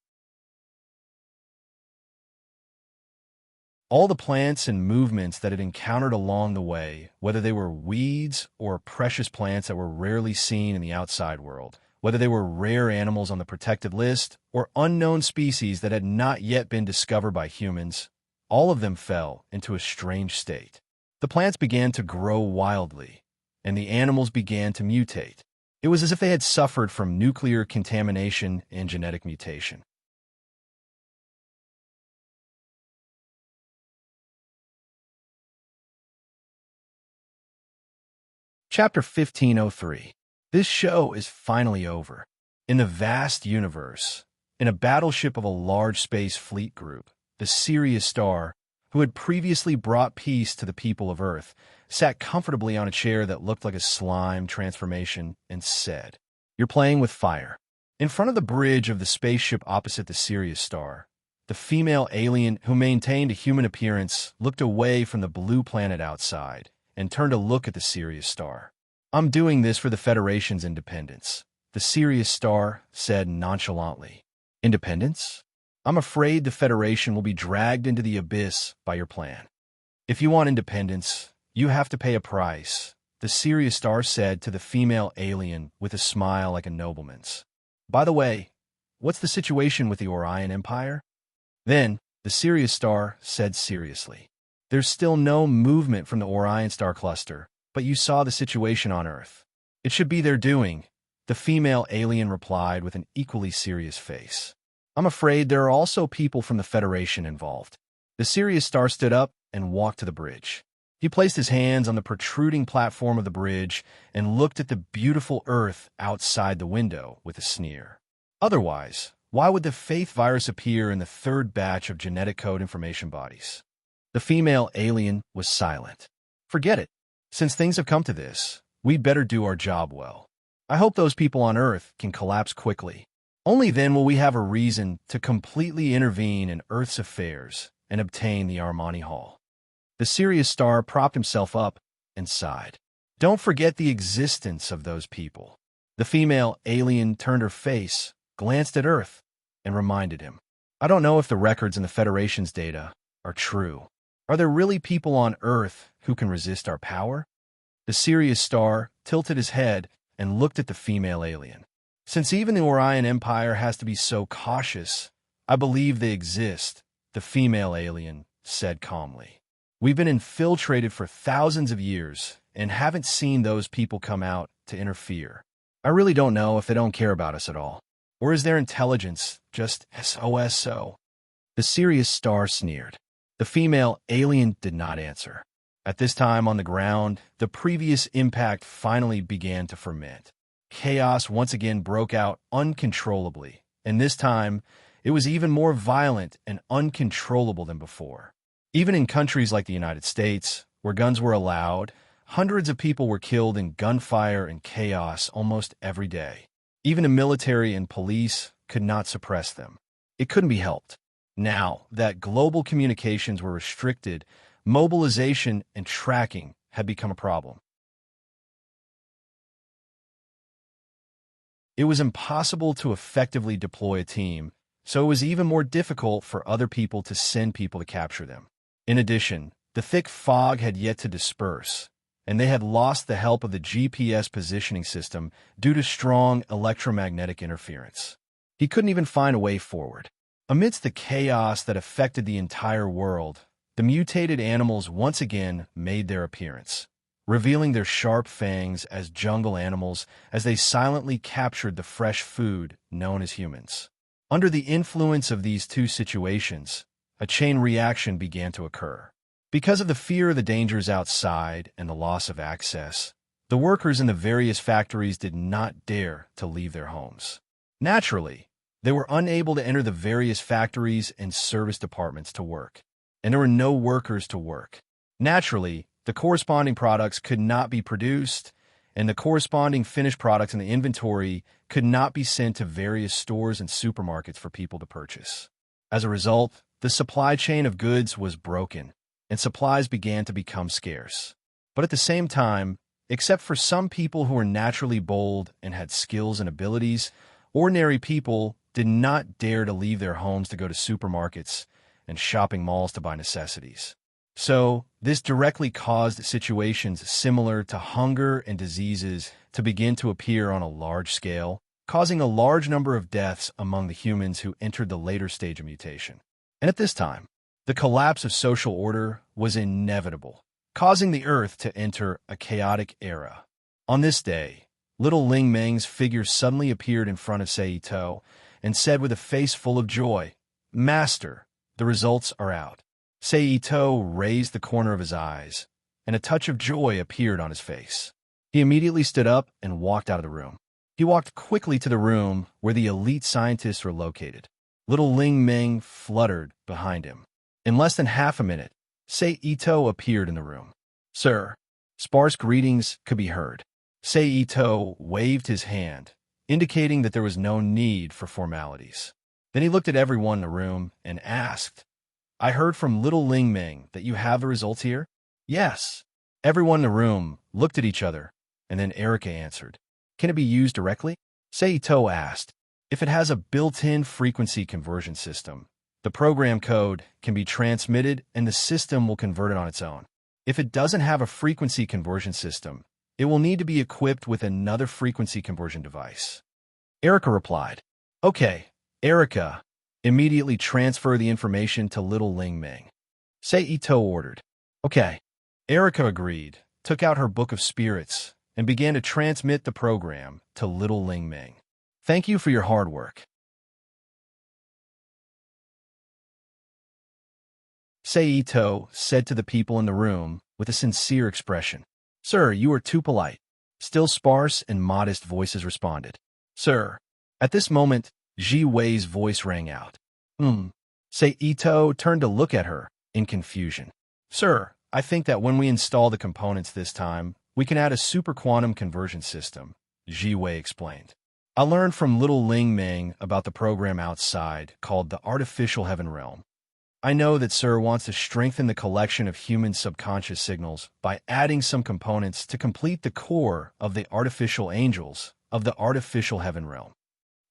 Speaker 1: All the plants and movements that it encountered along the way, whether they were weeds or precious plants that were rarely seen in the outside world, whether they were rare animals on the protected list or unknown species that had not yet been discovered by humans, all of them fell into a strange state. The plants began to grow wildly, and the animals began to mutate. It was as if they had suffered from nuclear contamination and genetic mutation. Chapter 1503. This show is finally over. In the vast universe, in a battleship of a large space fleet group, the Sirius Star, who had previously brought peace to the people of Earth, sat comfortably on a chair that looked like a slime transformation and said, "You're playing with fire." In front of the bridge of the spaceship opposite the Sirius Star, the female alien who maintained a human appearance looked away from the blue planet outside and turned to look at the Sirius Star. "I'm doing this for the Federation's independence," the Sirius Star said nonchalantly. "Independence? I'm afraid the Federation will be dragged into the abyss by your plan. If you want independence, you have to pay a price," the Sirius Star said to the female alien with a smile like a nobleman's. "By the way, what's the situation with the Orion Empire?" Then, the Sirius Star said seriously, "There's still no movement from the Orion star cluster, but you saw the situation on Earth. It should be their doing," the female alien replied with an equally serious face. "I'm afraid there are also people from the Federation involved." The Sirius Star stood up and walked to the bridge. He placed his hands on the protruding platform of the bridge and looked at the beautiful Earth outside the window with a sneer. Otherwise, why would the Faith virus appear in the 3rd batch of genetic code information bodies? The female alien was silent. "Forget it. Since things have come to this, we'd better do our job well. I hope those people on Earth can collapse quickly. Only then will we have a reason to completely intervene in Earth's affairs and obtain the Armani Hall. The Sirius star propped himself up and sighed. Don't forget the existence of those people. The female alien turned her face, glanced at Earth, and reminded him. I don't know if the records in the Federation's data are true. Are there really people on Earth who can resist our power? The Sirius star tilted his head and looked at the female alien. Since even the Orion Empire has to be so cautious, I believe they exist, the female alien said calmly. We've been infiltrated for thousands of years and haven't seen those people come out to interfere. I really don't know if they don't care about us at all. Or is their intelligence just SOSO? The Sirius star sneered. The female alien did not answer. At this time on the ground, the previous impact finally began to ferment. Chaos once again broke out uncontrollably, and this time, it was even more violent and uncontrollable than before. Even in countries like the United States, where guns were allowed, hundreds of people were killed in gunfire and chaos almost every day. Even the military and police could not suppress them. It couldn't be helped. Now that global communications were restricted, mobilization and tracking had become a problem. It was impossible to effectively deploy a team, so it was even more difficult for other people to send people to capture them. In addition, the thick fog had yet to disperse, and they had lost the help of the GPS positioning system due to strong electromagnetic interference. He couldn't even find a way forward. Amidst the chaos that affected the entire world, the mutated animals once again made their appearance, revealing their sharp fangs as jungle animals as they silently captured the fresh food known as humans. Under the influence of these two situations, a chain reaction began to occur. Because of the fear of the dangers outside and the loss of access, the workers in the various factories did not dare to leave their homes. Naturally, they were unable to enter the various factories and service departments to work, and there were no workers to work. Naturally, the corresponding products could not be produced, and the corresponding finished products in the inventory could not be sent to various stores and supermarkets for people to purchase. As a result, the supply chain of goods was broken, and supplies began to become scarce. But at the same time, except for some people who were naturally bold and had skills and abilities, ordinary people did not dare to leave their homes to go to supermarkets and shopping malls to buy necessities. So, this directly caused situations similar to hunger and diseases to begin to appear on a large scale, causing a large number of deaths among the humans who entered the later stage of mutation. And at this time, the collapse of social order was inevitable, causing the Earth to enter a chaotic era. On this day, little Ling Meng's figure suddenly appeared in front of Seito and said with a face full of joy, "Master, the results are out." Seito raised the corner of his eyes, and a touch of joy appeared on his face. He immediately stood up and walked out of the room. He walked quickly to the room where the elite scientists were located. Little Ling Meng fluttered behind him. In less than half a minute, Seito appeared in the room. "Sir," sparse greetings could be heard. Seito waved his hand, indicating that there was no need for formalities. Then he looked at everyone in the room and asked, "I heard from little Ling Meng that you have the results here?" "Yes." Everyone in the room looked at each other, and then Erica answered, "Can it be used directly?" Seito asked, "If it has a built-in frequency conversion system, the program code can be transmitted and the system will convert it on its own. If it doesn't have a frequency conversion system, it will need to be equipped with another frequency conversion device." Erica replied, "Okay, Erica, immediately transfer the information to little Ling Meng." Seito ordered. "Okay." Erica agreed, took out her book of spirits, and began to transmit the program to little Ling Meng. "Thank you for your hard work." Seito said to the people in the room with a sincere expression. "Sir, you are too polite." Still sparse and modest voices responded. "Sir." At this moment, Ji Wei's voice rang out. Seito turned to look at her in confusion. "Sir, I think that when we install the components this time, we can add a super quantum conversion system, Ji Wei explained. I learned from little Ling Ming about the program outside called the Artificial Heaven Realm. I know that Sir wants to strengthen the collection of human subconscious signals by adding some components to complete the core of the artificial angels of the Artificial Heaven Realm.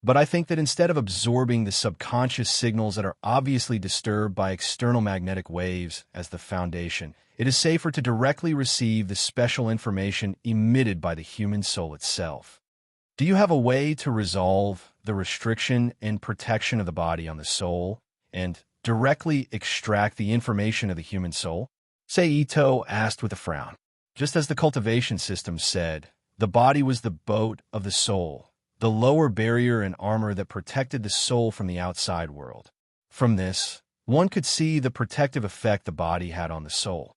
Speaker 1: But I think that instead of absorbing the subconscious signals that are obviously disturbed by external magnetic waves as the foundation, it is safer to directly receive the special information emitted by the human soul itself. Do you have a way to resolve the restriction and protection of the body on the soul and directly extract the information of the human soul? Seito asked with a frown. Just as the cultivation system said, the body was the boat of the soul, the lower barrier and armor that protected the soul from the outside world. From this, one could see the protective effect the body had on the soul.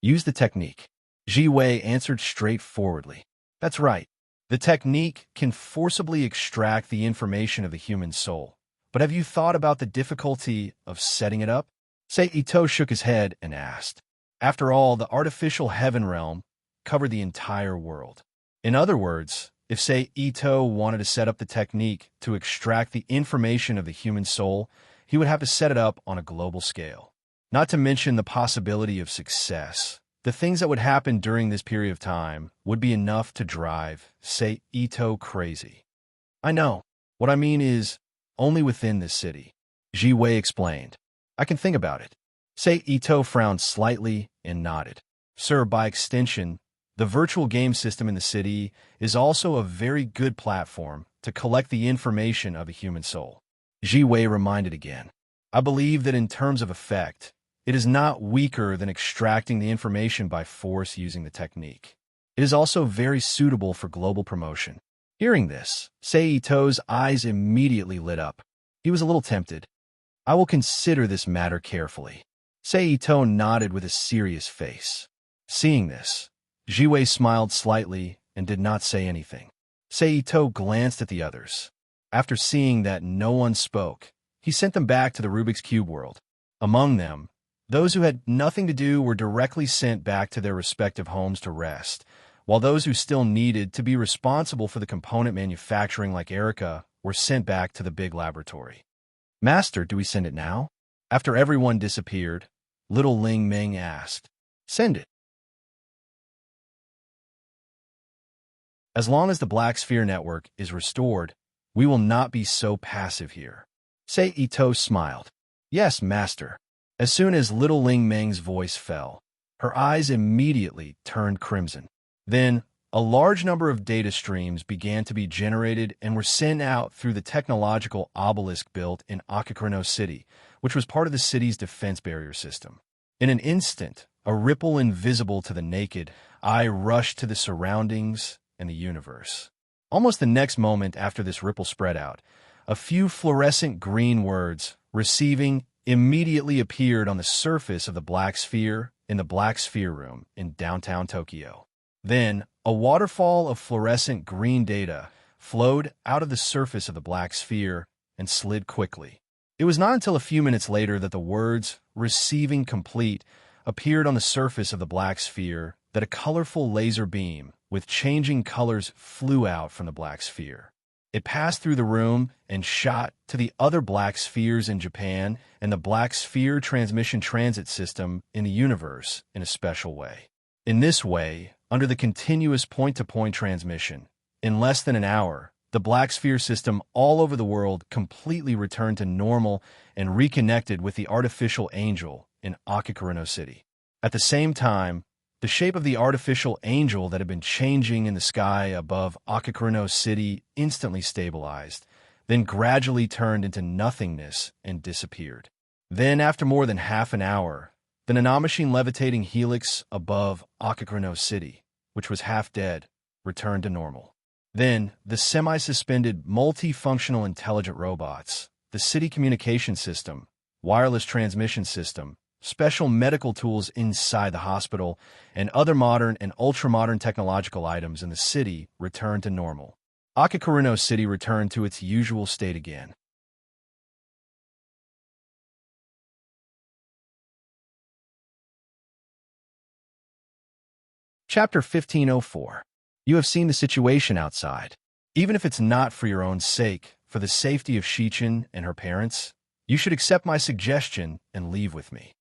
Speaker 1: Use the technique. Ji Wei answered straightforwardly. That's right. The technique can forcibly extract the information of the human soul. But have you thought about the difficulty of setting it up? Seito shook his head and asked. After all, the artificial heaven realm covered the entire world. In other words, if Seito wanted to set up the technique to extract the information of the human soul, he would have to set it up on a global scale. Not to mention the possibility of success. The things that would happen during this period of time would be enough to drive Seito crazy. I know. What I mean is, only within this city. Ji Wei explained. I can think about it. Seito frowned slightly and nodded. Sir, by extension, the virtual game system in the city is also a very good platform to collect the information of a human soul. Ji Wei reminded again. I believe that in terms of effect, it is not weaker than extracting the information by force using the technique. It is also very suitable for global promotion. Hearing this, Seito's eyes immediately lit up. He was a little tempted. I will consider this matter carefully. Seito nodded with a serious face. Seeing this, Ji Wei smiled slightly and did not say anything. Seito glanced at the others. After seeing that no one spoke, he sent them back to the Rubik's Cube world. Among them, those who had nothing to do were directly sent back to their respective homes to rest, while those who still needed to be responsible for the component manufacturing like Erica were sent back to the big laboratory. Master, do we send it now? After everyone disappeared, little Ling Ming asked. Send it. As long as the Black Sphere network is restored, we will not be so passive here. Seito smiled. Yes, Master. As soon as little Ling Ming's voice fell, her eyes immediately turned crimson. Then, a large number of data streams began to be generated and were sent out through the technological obelisk built in Akakrino City, which was part of the city's defense barrier system. In an instant, a ripple invisible to the naked eye rushed to the surroundings and the universe. Almost the next moment after this ripple spread out, a few fluorescent green words, receiving, immediately appeared on the surface of the Black Sphere in the Black Sphere Room in downtown Tokyo. Then, a waterfall of fluorescent green data flowed out of the surface of the Black Sphere and slid quickly. It was not until a few minutes later that the words, receiving complete, appeared on the surface of the Black Sphere that a colorful laser beam with changing colors flew out from the Black Sphere. It passed through the room and shot to the other Black Spheres in Japan and the Black Sphere Transmission Transit System in the universe in a special way. In this way, under the continuous point-to-point transmission, in less than an hour, the Black Sphere system all over the world completely returned to normal and reconnected with the artificial angel in Akakarino City. At the same time, the shape of the artificial angel that had been changing in the sky above Akakarino City instantly stabilized, then gradually turned into nothingness and disappeared. Then, after more than half an hour, the nanomachine levitating helix above Akakarino City, which was half dead, returned to normal. Then, the semi-suspended, multifunctional intelligent robots, the city communication system, wireless transmission system, special medical tools inside the hospital, and other modern and ultra-modern technological items in the city returned to normal. Akakarino City returned to its usual state again. Chapter 1504. You have seen the situation outside. Even if it's not for your own sake, for the safety of Shichen and her parents, you should accept my suggestion and leave with me.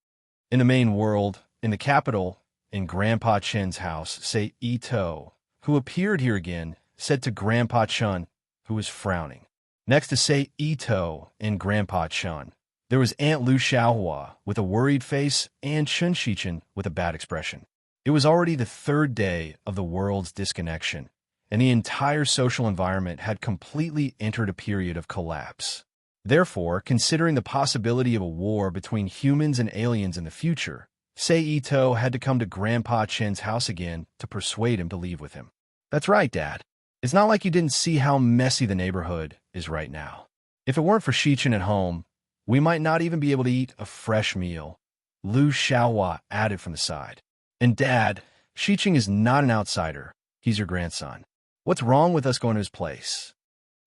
Speaker 1: In the main world, in the capital, in Grandpa Chen's house, Sei Ito, who appeared here again, said to Grandpa Chun, who was frowning. Next to Sei Ito and Grandpa Chun, there was Aunt Lu Xiaohua with a worried face and Chun Shichen with a bad expression. It was already the third day of the world's disconnection, and the entire social environment had completely entered a period of collapse. Therefore, considering the possibility of a war between humans and aliens in the future, Sei Ito had to come to Grandpa Chen's house again to persuade him to leave with him. That's right, Dad. It's not like you didn't see how messy the neighborhood is right now. If it weren't for Shichen at home, we might not even be able to eat a fresh meal, Lu Xiaohua added from the side. And Dad, Shichen is not an outsider. He's your grandson. What's wrong with us going to his place?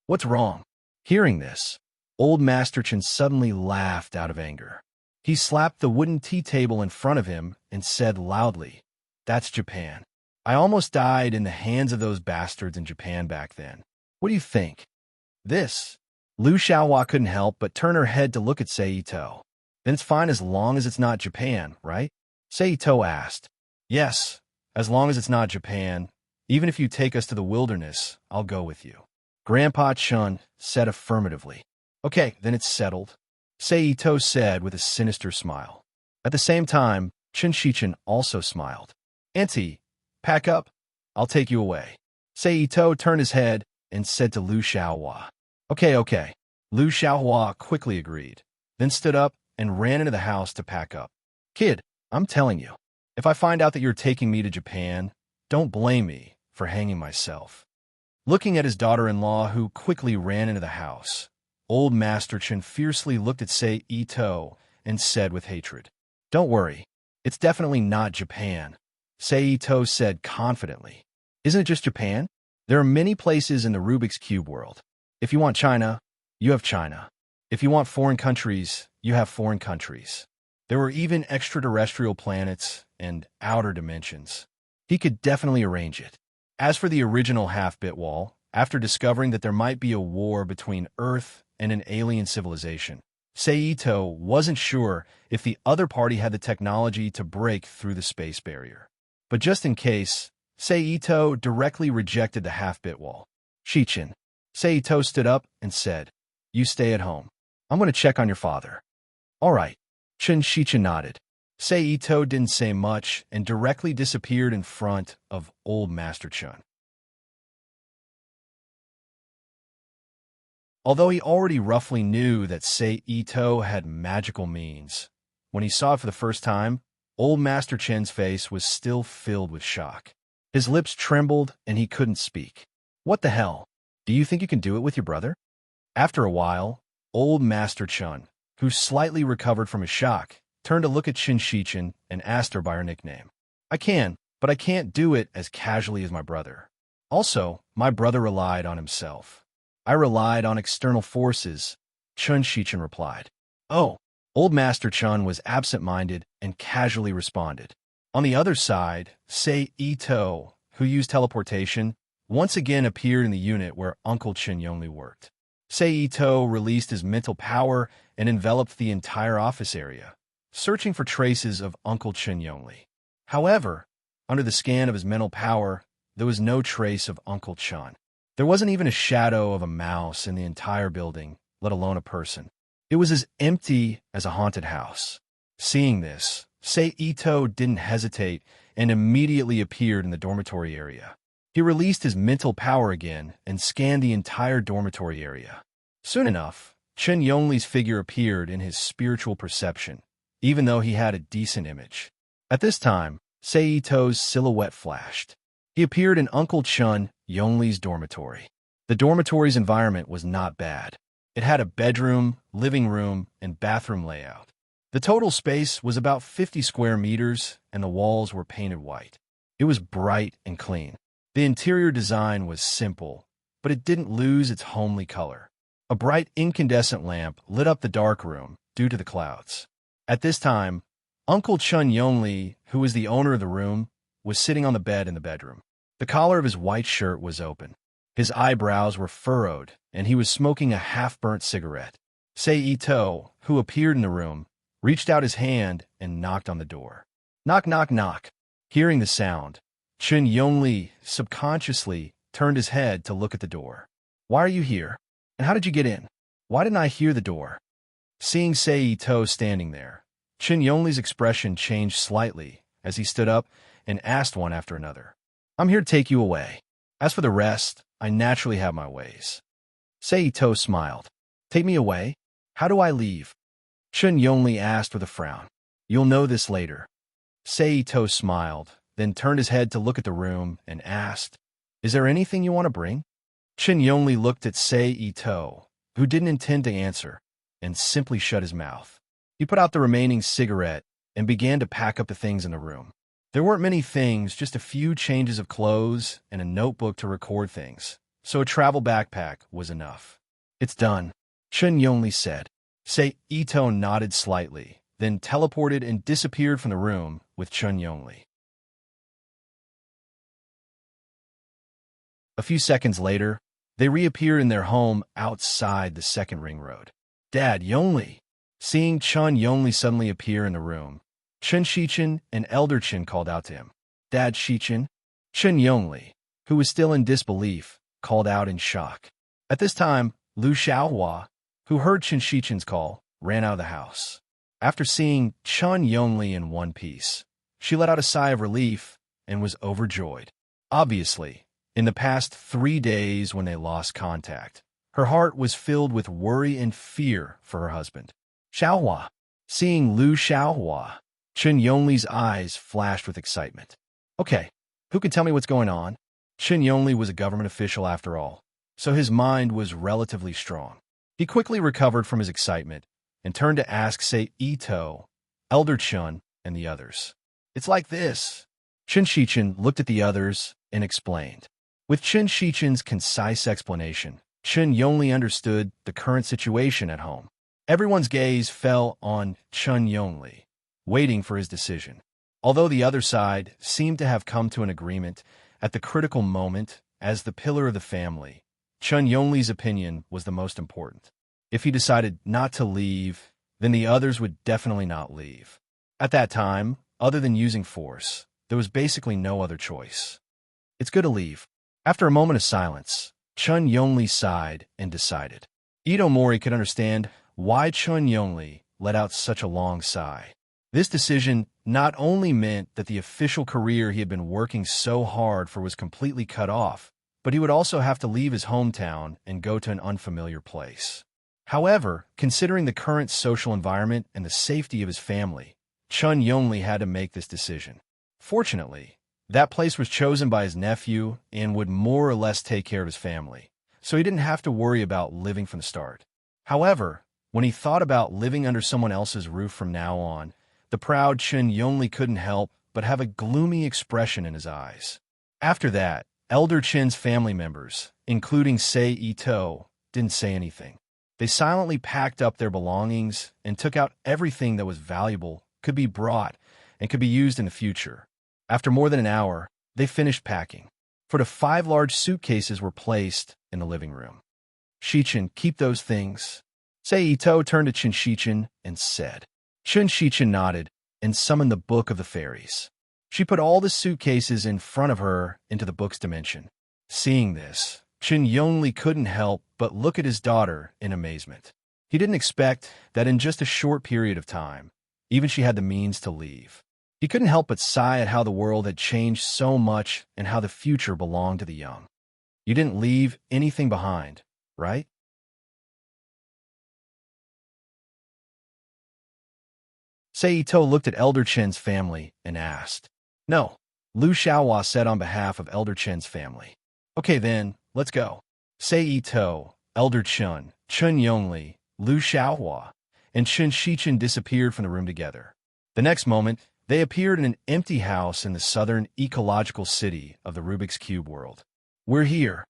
Speaker 1: What's wrong? Hearing this, Old Master Chen suddenly laughed out of anger. He slapped the wooden tea table in front of him and said loudly, "That's Japan. I almost died in the hands of those bastards in Japan back then. What do you think?" This. Lu Xiaohua couldn't help but turn her head to look at Sei Ito. "Then it's fine as long as it's not Japan, right?" Sei Ito asked. "Yes, as long as it's not Japan. Even if you take us to the wilderness, I'll go with you." Grandpa Chun said affirmatively. "Okay, then it's settled," Sei Ito said with a sinister smile. At the same time, Chun Shichen also smiled. "Auntie, pack up. I'll take you away." Sei Ito turned his head and said to Lu Xiaohua, Okay. Lu Xiaohua quickly agreed, then stood up and ran into the house to pack up. "Kid, I'm telling you, if I find out that you're taking me to Japan, don't blame me for hanging myself." Looking at his daughter-in-law, who quickly ran into the house, Old Master Chen fiercely looked at Sei Ito and said with hatred, "Don't worry, it's definitely not Japan," Sei Ito said confidently. "Isn't it just Japan? There are many places in the Rubik's Cube world. If you want China, you have China. If you want foreign countries, you have foreign countries. There were even extraterrestrial planets and outer dimensions. He could definitely arrange it." As for the original half-bit wall, after discovering that there might be a war between Earth and an alien civilization, Sei Ito wasn't sure if the other party had the technology to break through the space barrier. But just in case, Sei Ito directly rejected the half-bit wall. "Shichen." Sei Ito stood up and said, "You stay at home. I'm going to check on your father." "All right." Chun Shichen nodded. Sei Ito didn't say much and directly disappeared in front of Old Master Chun. Although he already roughly knew that Sei Ito had magical means, when he saw it for the first time, Old Master Chen's face was still filled with shock. His lips trembled and he couldn't speak. "What the hell? Do you think you can do it with your brother?" After a while, Old Master Chun, who slightly recovered from his shock, turned to look at Chun Shichen and asked her by her nickname. "I can, but I can't do it as casually as my brother. Also, my brother relied on himself. I relied on external forces," Chun Shichen replied. "Oh." Old Master Chun was absent-minded and casually responded. On the other side, Sei Ito, who used teleportation, once again appeared in the unit where Uncle Chen Yongli worked. Sei Ito released his mental power and enveloped the entire office area, searching for traces of Uncle Chen Yongli. However, under the scan of his mental power, there was no trace of Uncle Chen. There wasn't even a shadow of a mouse in the entire building, let alone a person. It was as empty as a haunted house. Seeing this, Sei Ito didn't hesitate and immediately appeared in the dormitory area. He released his mental power again and scanned the entire dormitory area. Soon enough, Chen Yongli's figure appeared in his spiritual perception, even though he had a decent image. At this time, Sei Ito's silhouette flashed. He appeared in Uncle Chen Yongli's dormitory. The dormitory's environment was not bad. It had a bedroom, living room, and bathroom layout. The total space was about 50 square meters, and the walls were painted white. It was bright and clean. The interior design was simple, but it didn't lose its homely color. A bright incandescent lamp lit up the dark room due to the clouds. At this time, Uncle Chun Yongli, who was the owner of the room, was sitting on the bed in the bedroom. The collar of his white shirt was open. His eyebrows were furrowed, and he was smoking a half-burnt cigarette. Ito, who appeared in the room, reached out his hand and knocked on the door. Knock, knock, knock. Hearing the sound, Chun Yongli subconsciously turned his head to look at the door. Why are you here? And how did you get in? Why didn't I hear the door? Seeing Ito standing there, Chun Yongli's expression changed slightly as he stood up and asked one after another. I'm here to take you away. As for the rest, I naturally have my ways. Ito smiled. Take me away? How do I leave? Chun Yongli asked with a frown. You'll know this later. Ito smiled, then turned his head to look at the room and asked, Is there anything you want to bring? Chun Yongli looked at Ito, who didn't intend to answer, and simply shut his mouth. He put out the remaining cigarette and began to pack up the things in the room. There weren't many things, just a few changes of clothes and a notebook to record things, so a travel backpack was enough. It's done, Chun Yongli said. Ito nodded slightly, then teleported and disappeared from the room with Chun Yongli. A few seconds later, they reappeared in their home outside the second ring road. Dad, Yongli! Seeing Chun Yongli suddenly appear in the room, Chun Shichen and Elder Chen called out to him. Dad Shichen? Chun Yongli, who was still in disbelief, called out in shock. At this time, Lu Xiaohua, who heard Chun Shichen's call, ran out of the house. After seeing Chun Yongli in one piece, she let out a sigh of relief and was overjoyed. Obviously, in the past 3 days when they lost contact, her heart was filled with worry and fear for her husband. Xiaohua. Seeing Lu Xiaohua, Chun Yongli's eyes flashed with excitement. Okay, who can tell me what's going on? Chun Yongli was a government official after all, so his mind was relatively strong. He quickly recovered from his excitement and turned to ask Ito, Elder Chun, and the others. It's like this. Chun Shichen looked at the others and explained. With Chun Shichen's concise explanation, Chun Yongli understood the current situation at home. Everyone's gaze fell on Chun Yongli, waiting for his decision. Although the other side seemed to have come to an agreement at the critical moment as the pillar of the family, Chun Yongli's opinion was the most important. If he decided not to leave, then the others would definitely not leave. At that time, other than using force, there was basically no other choice. It's good to leave. After a moment of silence, Chun Yongli sighed and decided. Ito Mori could understand why Chun Yongli let out such a long sigh. This decision not only meant that the official career he had been working so hard for was completely cut off, but he would also have to leave his hometown and go to an unfamiliar place. However, considering the current social environment and the safety of his family, Chun Yongli had to make this decision. Fortunately, that place was chosen by his nephew and would more or less take care of his family, so he didn't have to worry about living from the start. However, when he thought about living under someone else's roof from now on, the proud Chun Yongli couldn't help but have a gloomy expression in his eyes. After that, Elder Chen's family members, including Ito, didn't say anything. They silently packed up their belongings and took out everything that was valuable, could be brought, and could be used in the future. After more than an hour, they finished packing. For the 5 large suitcases were placed in the living room. Shichen, keep those things. Ito turned to Chun Shichen and said. Chun Shichen nodded and summoned the Book of the Fairies. She put all the suitcases in front of her into the book's dimension. Seeing this, Chun Yongli couldn't help but look at his daughter in amazement. He didn't expect that in just a short period of time, even she had the means to leave. He couldn't help but sigh at how the world had changed so much and how the future belonged to the young. You didn't leave anything behind, right? Ito looked at Elder Chen's family and asked. No, Lu Xiaohua said on behalf of Elder Chen's family. Okay then, let's go. Ito, Elder Chen, Chun Yongli, Lu Xiaohua, and Chun Shichen disappeared from the room together. The next moment, they appeared in an empty house in the southern ecological city of the Rubik's Cube world. We're here,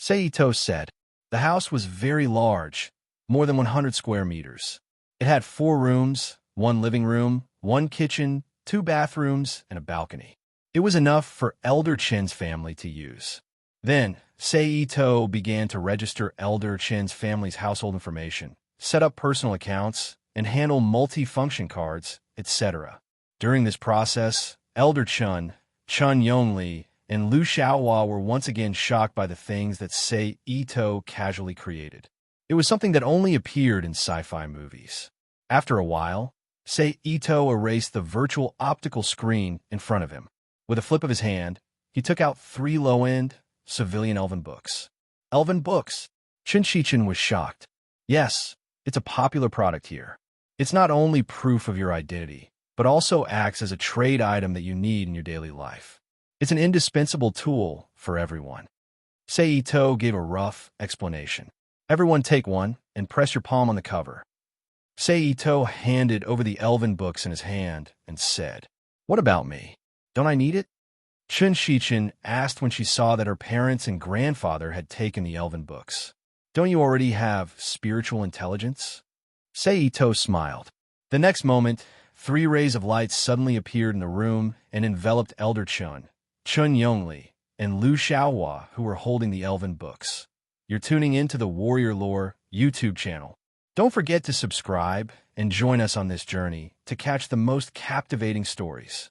Speaker 1: Ito said. The house was very large, more than 100 square meters. It had 4 rooms, 1 living room, 1 kitchen, 2 bathrooms, and a balcony. It was enough for Elder Chen's family to use. Then, Seito began to register Elder Chen's family's household information, set up personal accounts, and handle multi-function cards, etc. During this process, Elder Chun Yongli, and Lu Xiaohua were once again shocked by the things that Seito casually created. It was something that only appeared in sci-fi movies. After a while, Seito erased the virtual optical screen in front of him. With a flip of his hand, he took out 3 low-end, civilian elven books. Elven books? Chen Shichen was shocked. Yes, it's a popular product here. It's not only proof of your identity, but also acts as a trade item that you need in your daily life. It's an indispensable tool for everyone. Seito gave a rough explanation. Everyone take one and press your palm on the cover. Seito handed over the elven books in his hand and said, "What about me? Don't I need it?" Chen Shichen asked when she saw that her parents and grandfather had taken the elven books. "Don't you already have spiritual intelligence?" Seito smiled. The next moment, 3 rays of light suddenly appeared in the room and enveloped Elder Chun Yongli, and Lu Xiaohua, who were holding the elven books. You're tuning into the Warrior Lore YouTube channel. Don't forget to subscribe and join us on this journey to catch the most captivating stories.